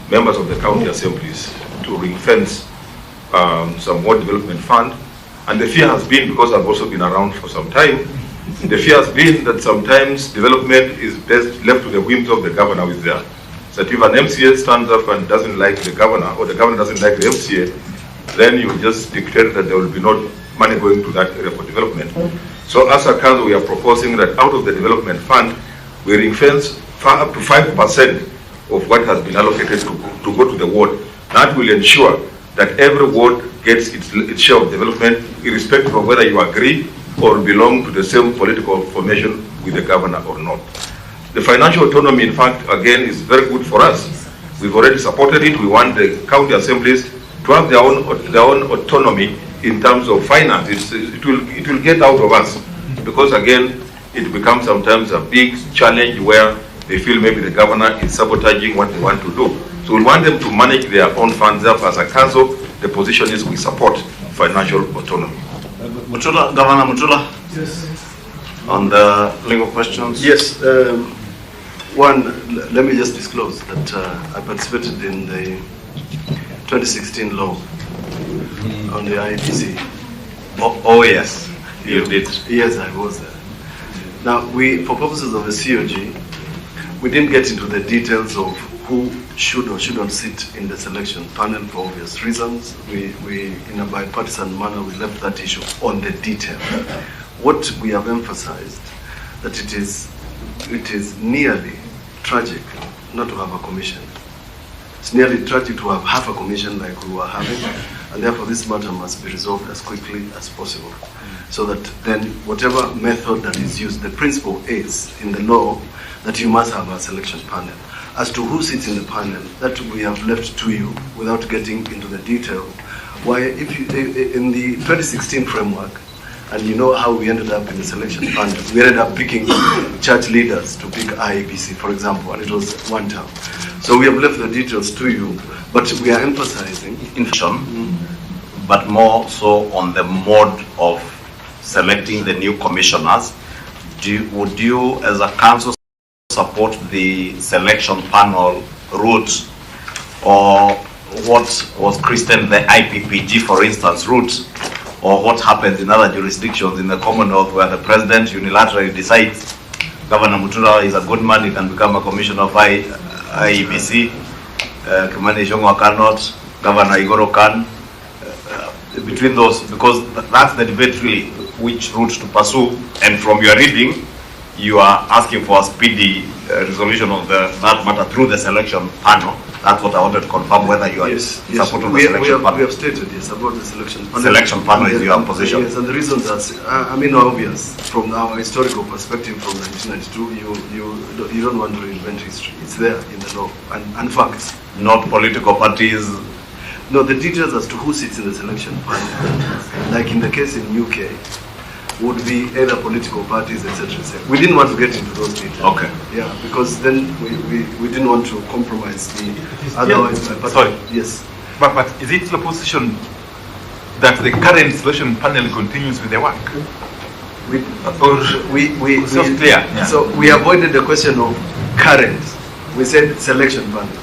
members of the county assemblies to ring-fence some Ward Development Fund. And the fear has been, because I've also been around for some time, the fear has been that sometimes development is best left to the whims of the governor with their. So if an MCA stands up and doesn't like the governor, or the governor doesn't like the MCA, then you just dictate that there will be no money going to that area for development. So as a council, we are proposing that out of the development fund, we ring-fence up to 5% of what has been allocated to go to the ward. That will ensure that every ward gets its share of development, irrespective of whether you agree or belong to the same political formation with the governor or not. The financial autonomy, in fact, again, is very good for us. We've already supported it. We want the county assemblies to have their own autonomy in terms of finance. It will get out of us, because again, it becomes sometimes a big challenge where they feel maybe the governor is sabotaging what they want to do. So we want them to manage their own funds. Therefore, as a council, the position is we support financial autonomy. Mutula, Governor Mutula? Yes. On the legal questions? Yes. One, let me just disclose that I participated in the 2016 law on the IEBC. Oh yes, you did. Yes, I was there. Now, for purposes of the COG, we didn't get into the details of who should or shouldn't sit in the selection panel for obvious reasons. We in a bipartisan manner, we left that issue on the detail. What we have emphasized, that it is nearly tragic not to have a commission. It's nearly tragic to have half a commission like we were having, and therefore this matter must be resolved as quickly as possible, so that then whatever method that is used, the principle is in the law that you must have a selection panel. As to who sits in the panel, that we have left to you without getting into the detail. Why, if you, in the 2016 framework, and you know how we ended up in the selection panel, we ended up picking church leaders to pick IEBC, for example, and it was one term. So we have left the details to you, but we are emphasizing but more so on the mode of selecting the new commissioners. Would you, as a council, support the selection panel route, or what was christened the IPPG, for instance, route, or what happens in other jurisdictions in the Commonwealth where the president unilaterally decides Governor Mutula is a good man, he can become a commissioner of IEBC, Kimani Ichung'wah cannot, Governor Igoro can, between those, because that's the debate really, which route to pursue. And from your reading, you are asking for a speedy resolution of that matter through the selection panel. That's what I wanted to confirm, whether you are support of the selection panel. We have stated, yes, about the selection panel. Selection panel is your position. Yes, and the reasons are, obvious. From our historical perspective from 1992, you don't want to reinvent history. It's there in the law and facts. Not political parties. No, the details as to who sits in the selection panel, like in the case in UK, would be either political parties, etc. We didn't want to get into those details. Okay. Yeah, because then we didn't want to compromise the otherwise. Sorry. Yes. But is it your position that the current selection panel continues with the work? So clear. Yeah. So we avoided the question of current. We said selection panel.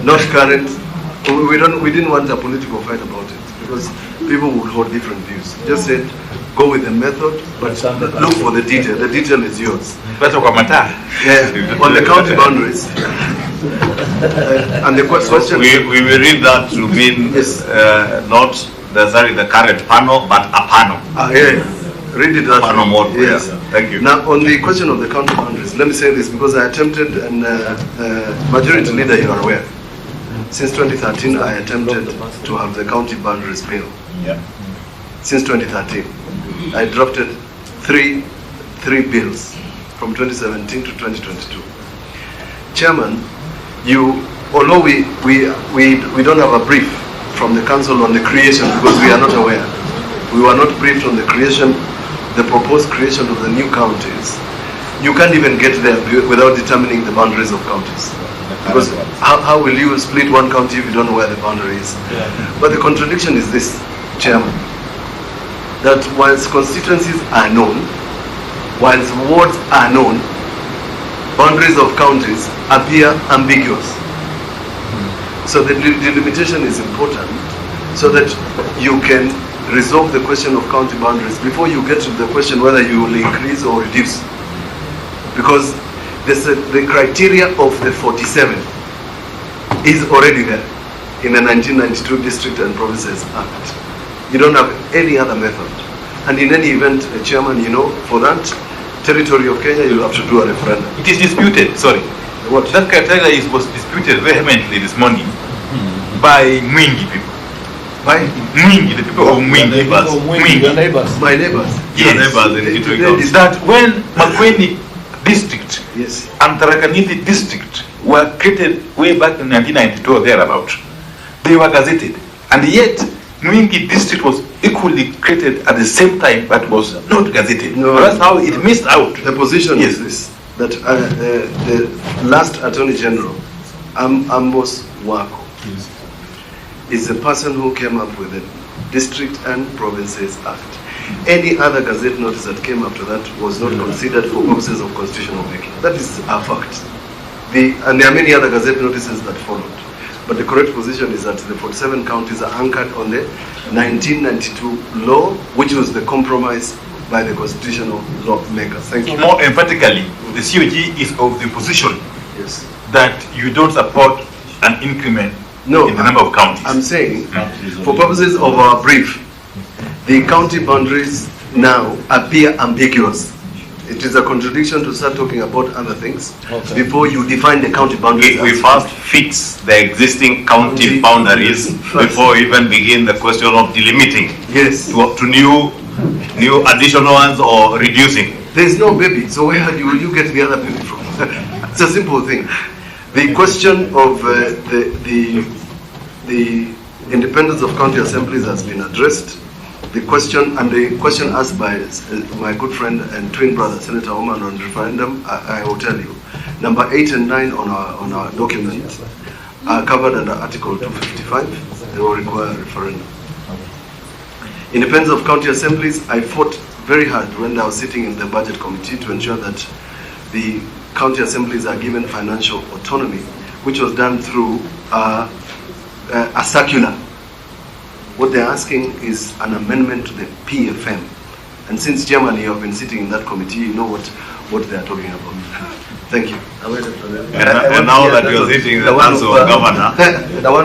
Not current. We didn't want a political fight about it, because people would hold different views. Just said, go with the method, but look for the detail. The detail is yours. On the county boundaries. And the question... We will read that to mean not necessarily the current panel, but a panel. Read it that panel mode. Yes. Thank you. Now, on the question of the county boundaries, let me say this, because I attempted, and majority leader, you are aware, Since 2013, I attempted to have the county boundaries bill. Yeah. Since 2013, I drafted three bills from 2017 to 2022. Chairman, although we don't have a brief from the council on the creation because we are not aware. We were not briefed on the proposed creation of the new counties. You can't even get there without determining the boundaries of counties. Because how will you split one county if you don't know where the boundary is? Yeah. But the contradiction is this, Chairman, that whilst constituencies are known, whilst wards are known, boundaries of counties appear ambiguous. So the delimitation is important so that you can resolve the question of county boundaries before you get to the question whether you will increase or reduce. Because the criteria of the 47 is already there in the 1992 District and Provinces Act. You don't have any other method. And in any event, Chairman, for that territory of Kenya, you have to do a referendum. It is disputed, sorry. What? That criteria was disputed vehemently this morning by Mwingi people. By Mwingi, the people of Mwingi. Your neighbors. My neighbors. Yes. Your neighbors in Italy. That when makwiny district and Tarakaniti district were created way back in 1992 or thereabout, they were gazetted. And yet, Mwingi district was equally created at the same time but was not gazetted. No. That's how it missed out. The position is this, that the last Attorney General, Amos Wako, is the person who came up with the District and Provinces Act. Any other gazette notice that came after that was not considered for purposes of constitutional making. That is a fact. And there are many other gazette notices that followed. But the correct position is that the 47 counties are anchored on the 1992 law, which was the compromise by the constitutional lawmakers. Thank you. More emphatically, the COG is of the position that you don't support an increment in the number of counties. I'm saying, for purposes of our brief, the county boundaries now appear ambiguous. It is a contradiction to start talking about other things before you define the county boundaries. We first fix the existing county boundaries before we even begin the question of delimiting. Yes. To new additional ones or reducing. There is no baby, so where will you get the other baby from? It's a simple thing. The question of the independence of county assemblies has been addressed. The question asked by my good friend and twin brother, Senator Oman, on referendum, I will tell you. Number 8 and 9 on our document are covered under Article 255. They will require a referendum. Independence of county assemblies, I fought very hard when I was sitting in the budget committee to ensure that the county assemblies are given financial autonomy, which was done through a circular. What they're asking is an amendment to the PFM. And since Chairman, you have been sitting in that committee, you know what they're talking about. Thank you. And now that you're sitting in the Council of Governor,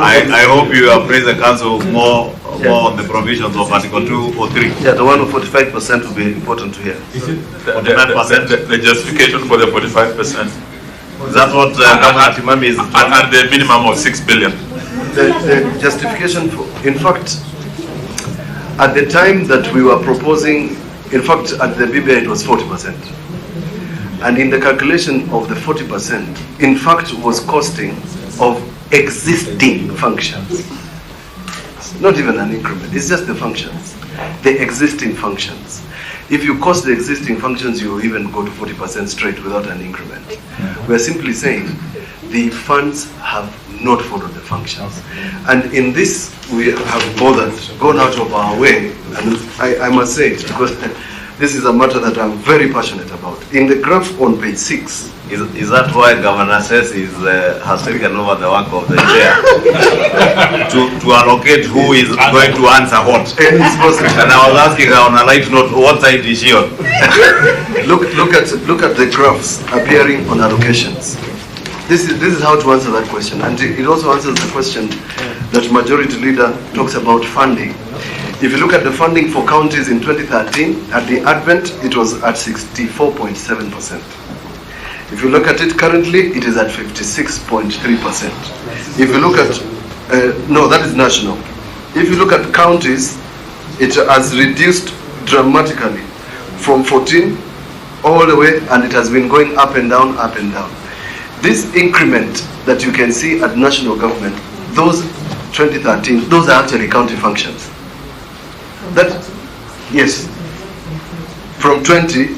I hope you have praised the Council more on the provisions of Article 2 or 3. Yeah, the one of 45% will be important to hear. Is it 49%? The justification for the 45%. That's what Governor Timami is. And the minimum of 6 billion. The justification for, in fact, at the time that we were proposing, in fact, at the BBI it was 40%. And in the calculation of the 40%, in fact, was costing of existing functions. Not even an increment, it's just the functions. The existing functions. If you cost the existing functions, you even go to 40% straight without an increment. We're simply saying the funds have not followed the functions. And in this, we have gone out of our way, and I must say it, because this is a matter that I'm very passionate about. In the graph on page 6, is that why Governor says has taken over the work of the chair to allocate who is going to answer what? And I was asking her on a light note, what side is she on? look at the graphs appearing on allocations. This is how to answer that question, and it also answers the question that Majority Leader talks about funding. If you look at the funding for counties in 2013, at the advent, it was at 64.7%. If you look at it currently, it is at 56.3%. If you look at, no, that is national. If you look at counties, it has reduced dramatically from 14 all the way, and it has been going up and down, up and down. This increment that you can see at national government, those 2013, those are actually county functions. That, yes, from 20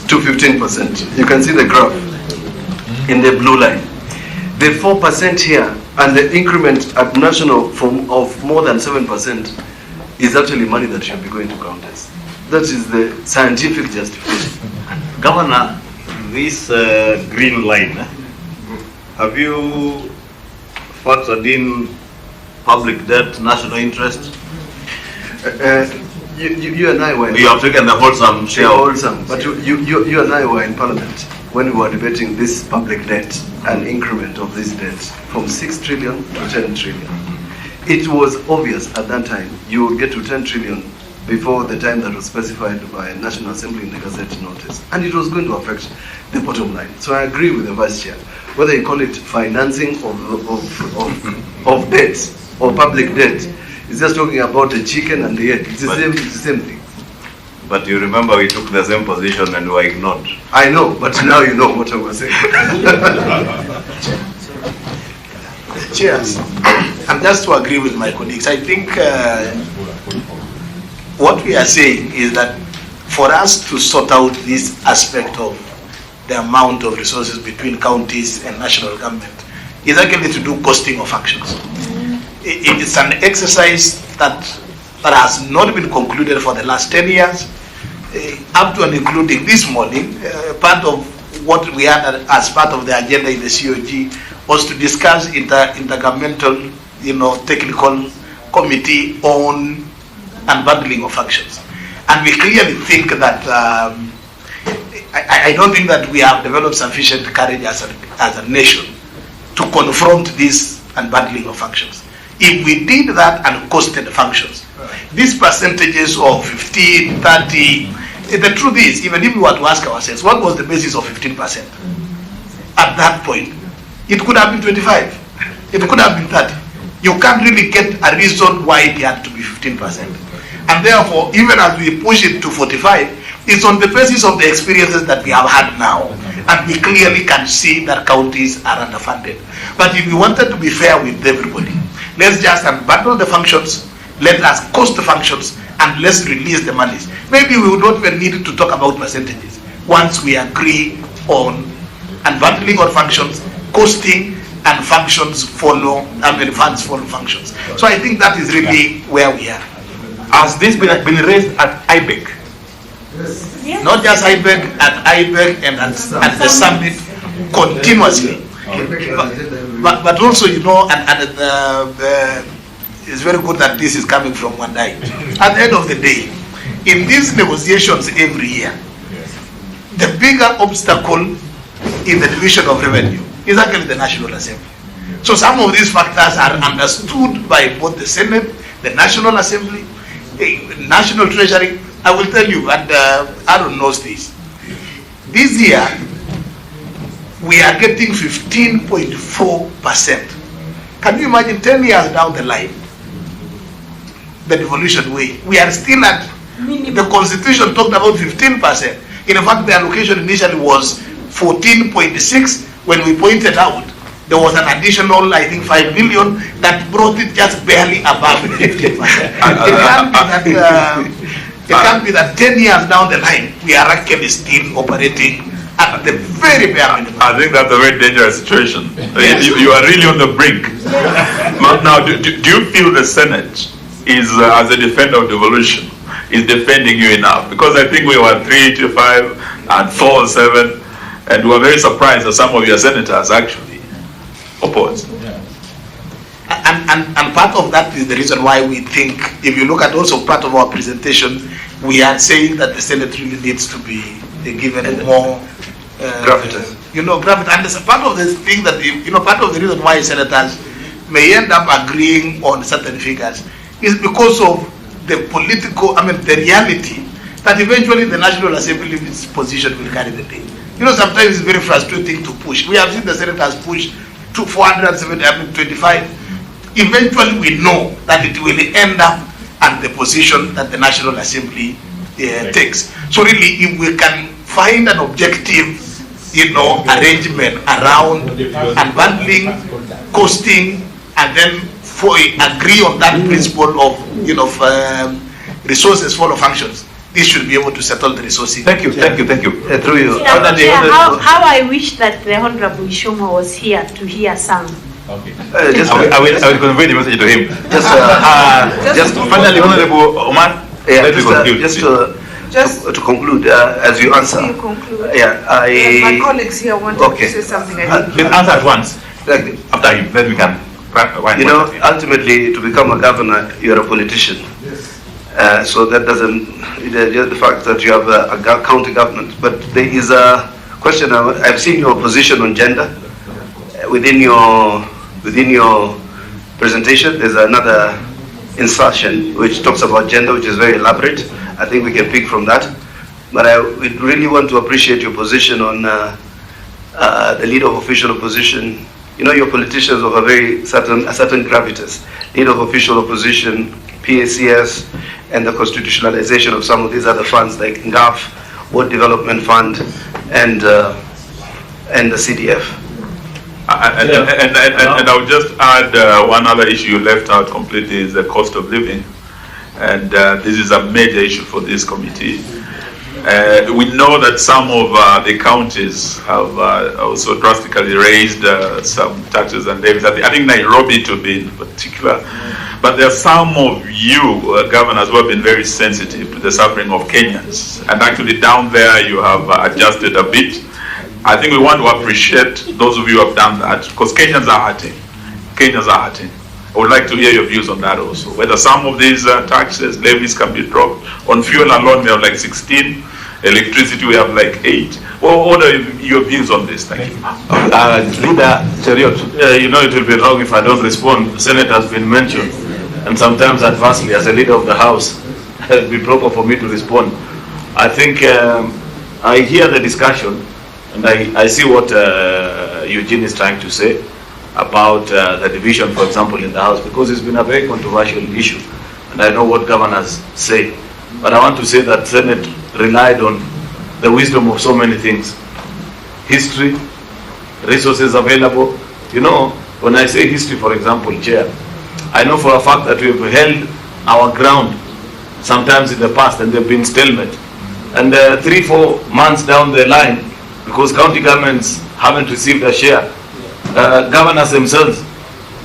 to 15%. You can see the graph in the blue line. The 4% here and the increment at national of more than 7% is actually money that should be going to counties. That is the scientific justification. Governor, this green line, have you factored in public debt, national interest? You and I were. You have taken the wholesome share. Wholesome, but you and I were in Parliament when we were debating this public debt and increment of this debt from 6 trillion to 10 trillion. It was obvious at that time you would get to 10 trillion before the time that was specified by National Assembly in the Gazette notice, and it was going to affect the bottom line. So I agree with the Vice Chair. Whether you call it financing of debt or public debt, it's just talking about the chicken and the egg. It's the same thing. But you remember we took the same position and we were ignored. I know, but now you know what I was saying. Cheers. And just to agree with my colleagues, I think what we are saying is that for us to sort out this aspect of the amount of resources between counties and national government is actually to do costing of actions. It's an exercise that has not been concluded for the last 10 years, up to and including this morning. Part of what we had as part of the agenda in the COG was to discuss intergovernmental, technical committee on unbundling of functions. And we clearly think that, I don't think that we have developed sufficient courage as a nation to confront this unbundling of functions. If we did that and costed functions, these percentages of 15, 30, the truth is, even if we were to ask ourselves, what was the basis of 15%? At that point, it could have been 25, it could have been 30. You can't really get a reason why it had to be 15%. And therefore, even as we push it to 45, it's on the basis of the experiences that we have had now. And we clearly can see that counties are underfunded. But if we wanted to be fair with everybody, let's just unbundle the functions, let us cost the functions, and let's release the monies. Maybe we would not even need to talk about percentages once we agree on unbundling of functions, costing, and functions follow, funds follow functions. So I think that is really where we are. Has this been raised at IBEC? Yes. Not just IBEC, at IBEC and at the summit continuously. But also, it's very good that this is coming from one night. At the end of the day, in these negotiations every year, the bigger obstacle in the division of revenue is actually the National Assembly. So some of these factors are understood by both the Senate, the National Assembly, National Treasury. I will tell you, and Aaron knows this. This year, we are getting 15.4%. Can you imagine 10 years down the line, the devolution way? We are still at, the Constitution talked about 15%. In fact, the allocation initially was 14.6. When we pointed out, there was an additional, I think, 5 million that brought it just barely above 15%. It can't be that 10 years down the line, we are actually still operating at the very bare minimum. I think that's a very dangerous situation. Yes. You are really on the brink. Now, do you feel the Senate is, as a defender of devolution, is defending you enough? Because I think we were 385 and 407, and we were very surprised that some of your senators actually opposed. And part of that is the reason why we think, if you look at also part of our presentation, we are saying that the Senate really needs to be given more gravitas. Gravitas. And it's a part of the thing that, part of the reason why senators may end up agreeing on certain figures is because of the political, the reality that eventually the National Assembly's position will carry the day. You know, sometimes it's very frustrating to push. We have seen the senators push to 425. Eventually, we know that it will end up at the position that the National Assembly takes. So really, if we can find an objective, arrangement around unbundling, costing, and then agree on that principle of, resources follow functions, this should be able to settle the resources. Thank you. Through you. How I wish that the Honorable Ishoma was here to hear some. Okay. I will convey the message to him. Just finally, Honorable Omar. Yeah, just to conclude, as you answer. My colleagues here wanted to say something. Please answer at once. After him, then we can. Ultimately, to become a governor, you're a politician. So that doesn't, just the fact that you have a county government. But there is a question, I've seen your position on gender. Within your presentation, there's another insertion which talks about gender, which is very elaborate. I think we can pick from that. But I would really want to appreciate your position on the leader of official opposition. Your politicians of a certain gravitas. Leader of official opposition, PACS, and the constitutionalization of some of these other funds like NGAF, World Development Fund, and the CDF. And I would just add one other issue you left out completely is the cost of living. And this is a major issue for this committee. We know that some of the counties have also drastically raised some taxes and levies. I think Nairobi to be in particular. But there are some of you governors who have been very sensitive to the suffering of Kenyans. And actually down there you have adjusted a bit. I think we want to appreciate those of you who have done that because Kenyans are hurting. I would like to hear your views on that also. Whether some of these taxes, levies can be dropped. On fuel alone we have like 16. Electricity we have like 8. What are your views on this? Thank you. Leader Cheriot. It will be wrong if I don't respond. The Senate has been mentioned. And sometimes adversely as a leader of the House, it will be proper for me to respond. I think I hear the discussion and I see what Eugene is trying to say about the division, for example, in the House, because it's been a very controversial issue. And I know what governors say. But I want to say that Senate relied on the wisdom of so many things. History, resources available. When I say history, for example, Chair, I know for a fact that we've held our ground sometimes in the past and they've been stalemate. And 3-4 months down the line, because county governments haven't received a share, governors themselves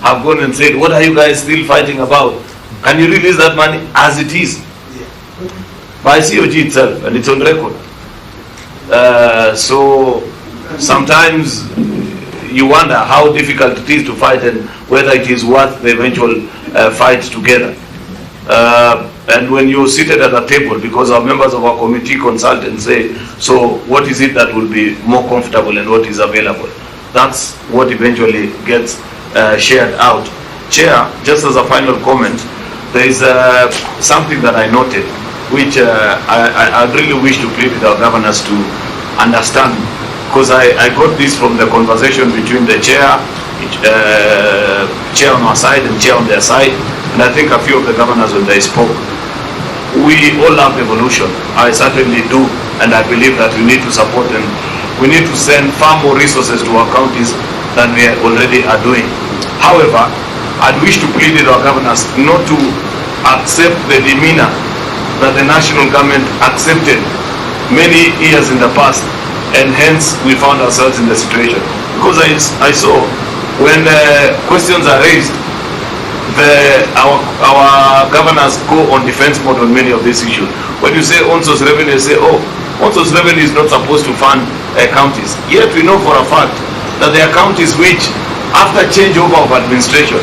have gone and said, what are you guys still fighting about? Can you release that money as it is? By COG itself, and it's on record. So sometimes you wonder how difficult it is to fight and whether it is worth the eventual fight together. And when you're seated at a table, because our members of our committee consult and say, so what is it that will be more comfortable and what is available? That's what eventually gets shared out. Chair, just as a final comment, there is something that I noted, which I really wish to plead with our governors to understand, because I got this from the conversation between the chair on our side and chair on their side, and I think a few of the governors when they spoke. We all love evolution. I certainly do, and I believe that we need to support them. We need to send far more resources to our counties than we already are doing. However, I'd wish to plead with our governors not to accept the demeanor that the national government accepted many years in the past, and hence we found ourselves in the situation. Because I saw when questions are raised, our governors go on defense mode on many of these issues. When you say on-source revenue, you say, oh, on-source revenue is not supposed to fund counties. Yet we know for a fact that there are counties which, after changeover of administration,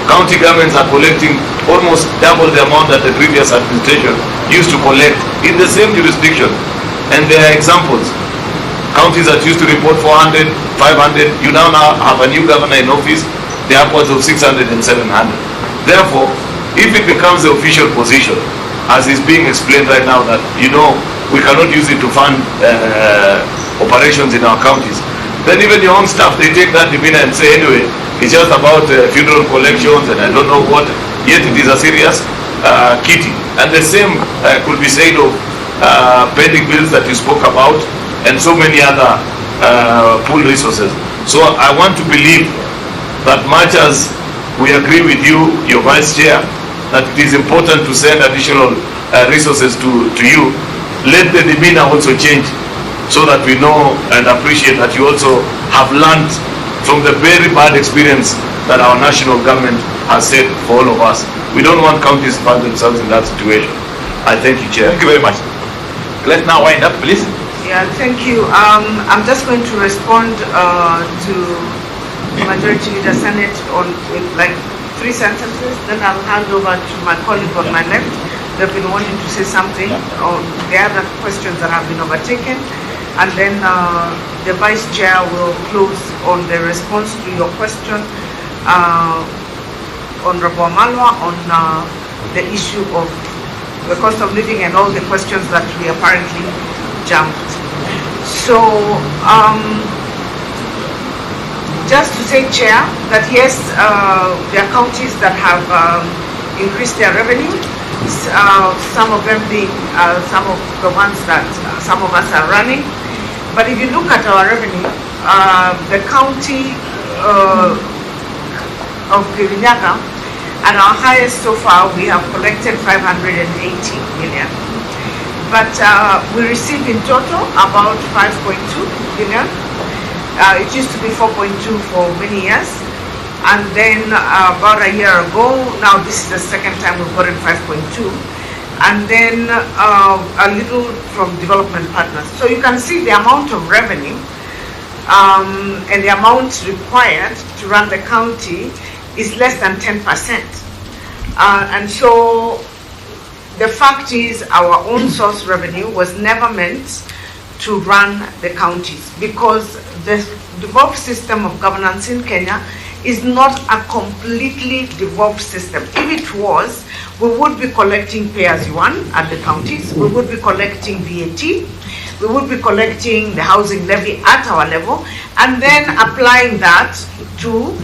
county governments are collecting almost double the amount that the previous administration used to collect in the same jurisdiction. And there are examples. Counties that used to report 400, 500, you now have a new governor in office, they're upwards of 600 and 700. Therefore, if it becomes the official position, as is being explained right now, that we cannot use it to fund operations in our counties. Then even your own staff, they take that demeanor and say, anyway, it's just about funeral collections and I don't know what, yet it is a serious kitty. And the same could be said of pending bills that you spoke about and so many other pool resources. So I want to believe that much as we agree with you, your Vice Chair, that it is important to send additional resources to you, let the demeanor also change so that we know and appreciate that you also have learned from the very bad experience that our national government has set for all of us. We don't want counties to find themselves in that situation. I thank you, Chair. Thank you very much. Let's now wind up, please. Yeah, thank you. I'm just going to respond to Majority Leader Senate with like 3 sentences. Then I'll hand over to my colleague on my left. They've been wanting to say something on the other questions that have been overtaken. And then the Vice Chair will close on the response to your question, Honorable Amalwa, on the issue of the cost of living and all the questions that we apparently jumped. So, just to say, Chair, that yes, there are counties that have increased their revenue, some of them being some of the ones that some of us are running. But if you look at our revenue, the county of Kirinyaga, at our highest so far, we have collected 580 million. But we received in total about 5.2 billion. It used to be 4.2 for many years. And then about a year ago, now this is the second time we've gotten 5.2. And then a little from development partners. So you can see the amount of revenue and the amount required to run the county is less than 10%. And so the fact is our own source revenue was never meant to run the counties, because the devolved system of governance in Kenya is not a completely devolved system. If it was, we would be collecting pay-as-you-earn at the counties, we would be collecting VAT, we would be collecting the housing levy at our level, and then applying that to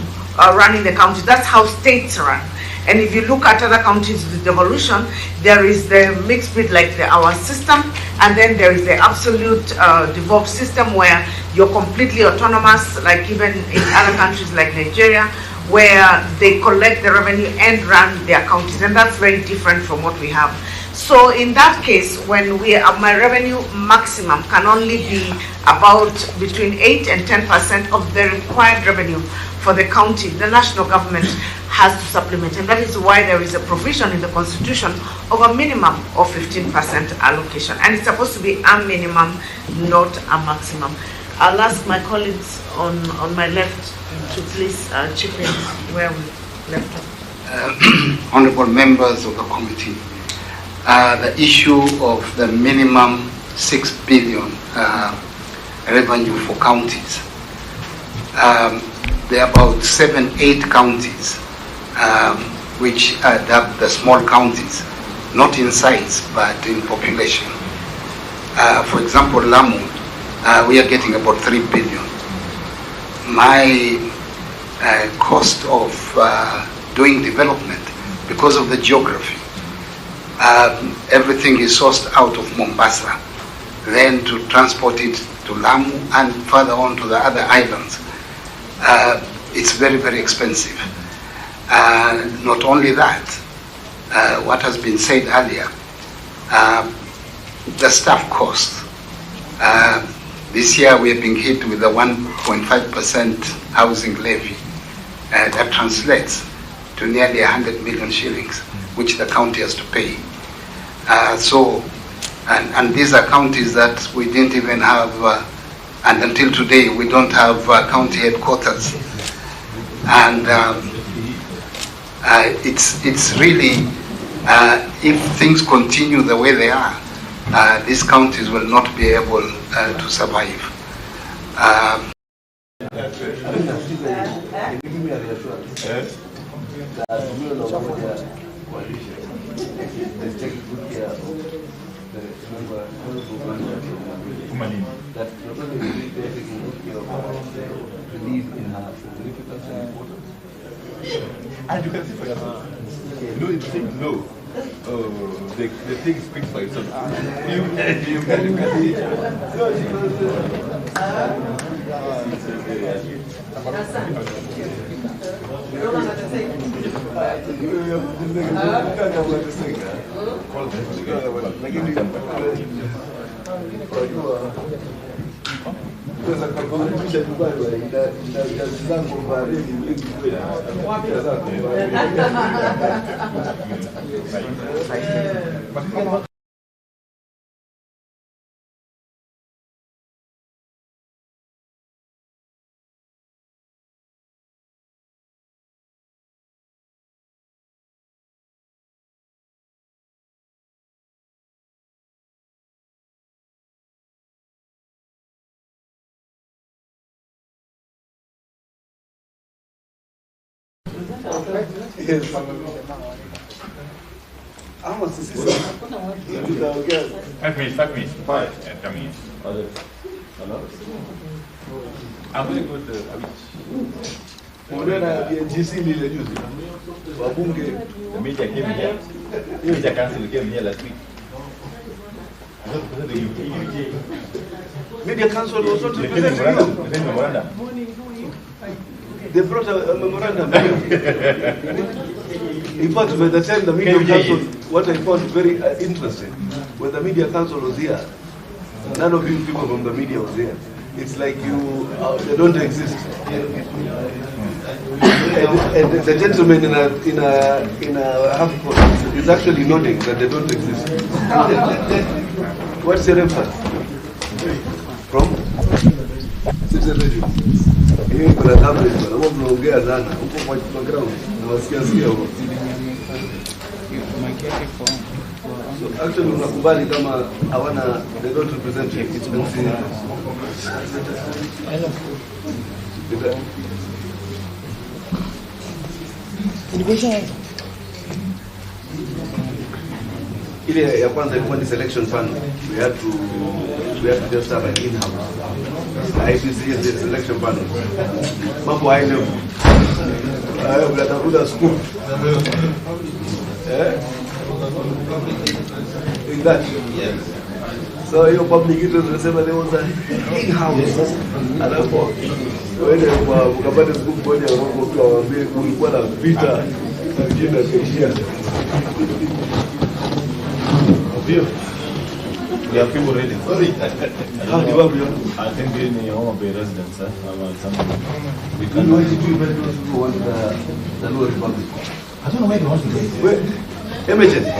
running the county. That's how states run. And if you look at other counties with devolution, there is the mixed breed like our system, and then there is the absolute devolved system where you're completely autonomous, like even in other countries like Nigeria, where they collect the revenue and run their counties, and that's very different from what we have. So in that case, when my revenue maximum can only be about between 8 and 10% of the required revenue for the county, the national government has to supplement, and that is why there is a provision in the constitution of a minimum of 15% allocation, and it's supposed to be a minimum, not a maximum. I'll ask my colleagues on my left to please chip in where we left off. Honorable members of the committee, the issue of the minimum 6 billion revenue for counties. There are about 7-8 counties which are the small counties, not in size but in population. For example, Lamu, we are getting about 3 billion. My cost of doing development, because of the geography, everything is sourced out of Mombasa, then to transport it to Lamu and further on to the other islands. It's very, very expensive. Not only that, what has been said earlier, the staff cost. This year we have been hit with the 1.5% housing levy. That translates to nearly 100 million shillings, which the county has to pay. And these are counties that we didn't even have, and until today we don't have county headquarters. And it's really, if things continue the way they are, these counties will not be able to survive. that not only will they taking believe in her significance and importance. And you can see for yourself. You know, it's saying no. The thing speaks for itself. You can see. Yes. How much is this? 5 minutes. 5 minutes. 5 minutes. Hello? I'm going to go to Unaona GC lile juzi wabunge the media came here. Hiyo ya council came here last week. Media council was not representing. They brought a memorandum. In fact, by the time the media council, what I found very interesting, when the media council was here, none of you people from the media was here. It's like you, they don't exist. And the gentleman in a half is actually nodding that they don't exist. What's your reference? From? Citizen Radio. Hiyo kuna tablet bwana, wao mnaongea sana huko kwa background na wasikia huko. So actually unakubali kama hawana, they don't represent you. Ile ya kwanza ilikuwa ni selection panel. We had to just have an in-house. IPC is the selection panel. Mambo hayo unatafuta school. Exactly. Yes. So hiyo public interest unasema there was an in-house. Alafu wewe ukapata school moja wako kwa waambie kulikuwa na vita jina Kenya. We have people ready. Sorry. How do you want? I think they need home bay residents. We can know if you want the lower republic. I don't know where they want to go. Emergency.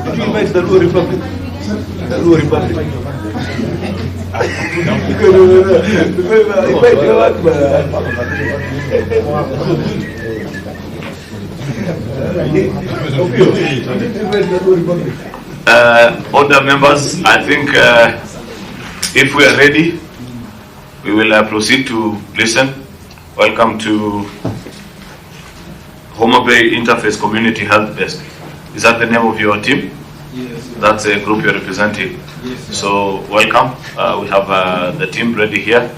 Did you invite the lower republic? The lower republic. Order members, I think if we are ready, we will proceed to listen. Welcome to Mutembei Interface Community Health Desk. Is that the name of your team? Yes. That's a group you're representing. Yes. So welcome. We have the team ready here.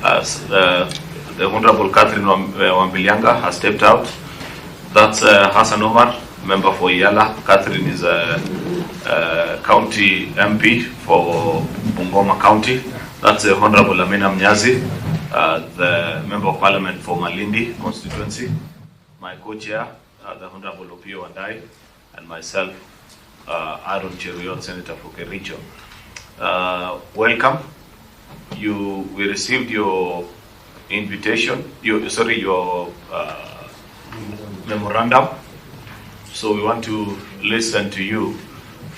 The Honorable Catherine Wambilianga has stepped out. That's Hassan Omar, member for Yala. Catherine is a county MP for Bungoma County. That's Honorable Amina Mnyazi, the member of parliament for Malindi constituency. My co-chair, the Honorable Opio Wandai, and myself, Aaron Cheruiyot, Senator for Kericho. Welcome. We received your invitation, your memorandum. So we want to listen to you.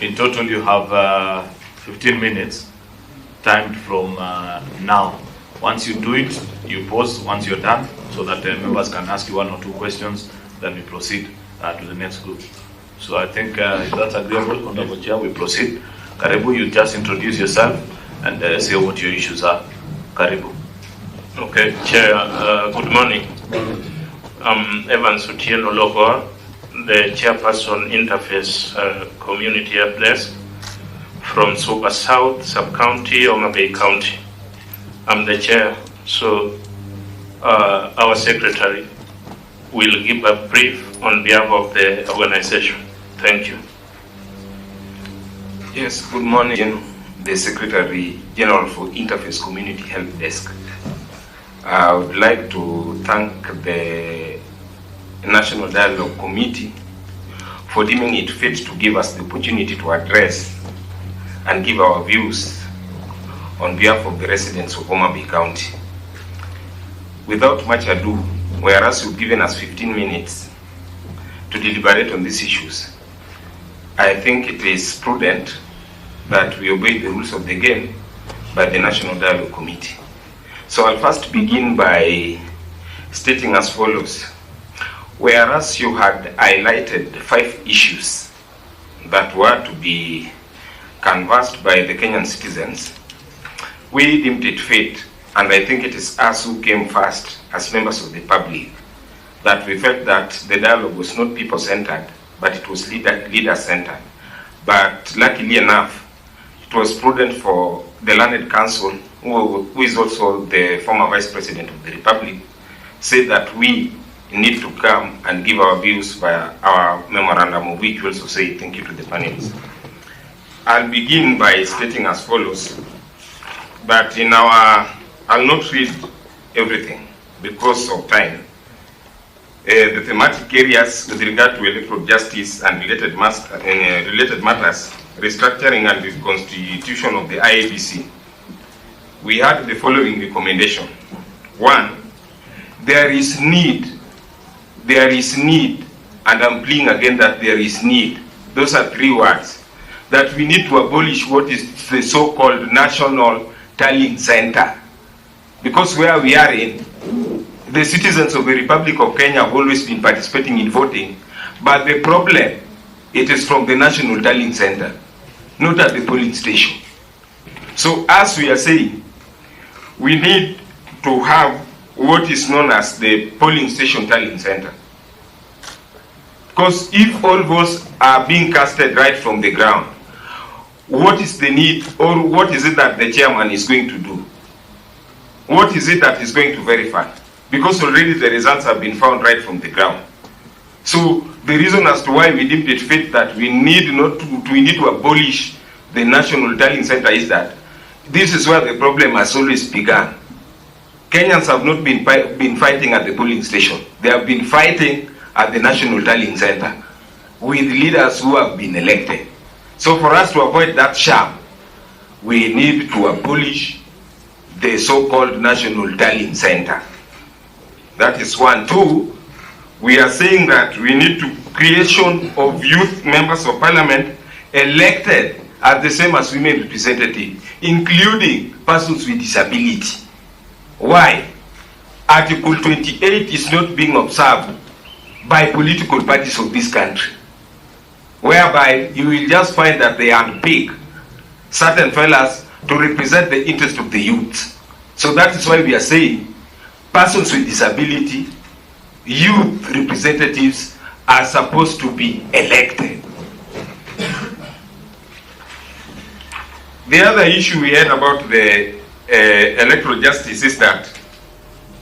In total, you have 15 minutes timed from now. Once you do it, you pause once you're done, so that members can ask you 1 or 2 questions. Then we proceed to the next group. So I think if that's agreeable, Honorable Chair, we proceed. Karibu, you just introduce yourself and say what your issues are. Karibu. Okay, Chair, good morning. I'm Evan Sutieno Logoa, the chairperson interface community help desk from Super South Sub-County, Mutembei County. I'm the chair, so our secretary will give a brief on behalf of the organization. Thank you. Yes, good morning, the Secretary General for Interface Community Help Desk. I would like to thank the National Dialogue Committee for deeming it fit to give us the opportunity to address and give our views on behalf of the residents of Bomas County. Without much ado, whereas you've given us 15 minutes to deliberate on these issues, I think it is prudent that we obey the rules of the game by the National Dialogue Committee. So I'll first begin by stating as follows. Whereas you had highlighted 5 issues that were to be canvassed by the Kenyan citizens, we deemed it fit, and I think it is us who came first as members of the public, that we felt that the dialogue was not people-centered, but it was leader-centered. But luckily enough, it was prudent for the Learned Council, who is also the former Vice President of the Republic, said that we need to come and give our views via our memorandum, of which we also say thank you to the panelists. I'll begin by stating as follows, that in our, I'll not read everything because of time. The thematic areas with regard to electoral justice and related matters, restructuring and reconstitution of the IEBC, we had the following recommendation. 1, there is need, and I'm pleading again that there is need. Those are 3 words. That we need to abolish what is the so-called National Tallying Center. Because where we are in, the citizens of the Republic of Kenya have always been participating in voting, but the problem, it is from the National Tallying Center, not at the polling station. So as we are saying, we need to have what is known as the polling station tallying center. Because if all votes are being casted right from the ground, what is the need, or what is it that the chairman is going to do? What is it that is going to verify? Because already the results have been found right from the ground. So the reason as to why we deemed it fit that we need to abolish the National Tallying Center is that this is where the problem has always begun. Kenyans have not been fighting at the polling station. They have been fighting at the National Tallying Center with leaders who have been elected. So for us to avoid that sham, we need to abolish the so-called National Tallying Center. That is 1. 2, we are saying that we need to creation of youth members of parliament elected as the same as women representatives, including persons with disability. Why? Article 28 is not being observed by political parties of this country, whereby you will just find that they unpick certain fellas to represent the interest of the youth. So that is why we are saying persons with disability, youth representatives are supposed to be elected. The other issue we had about the electoral justice is that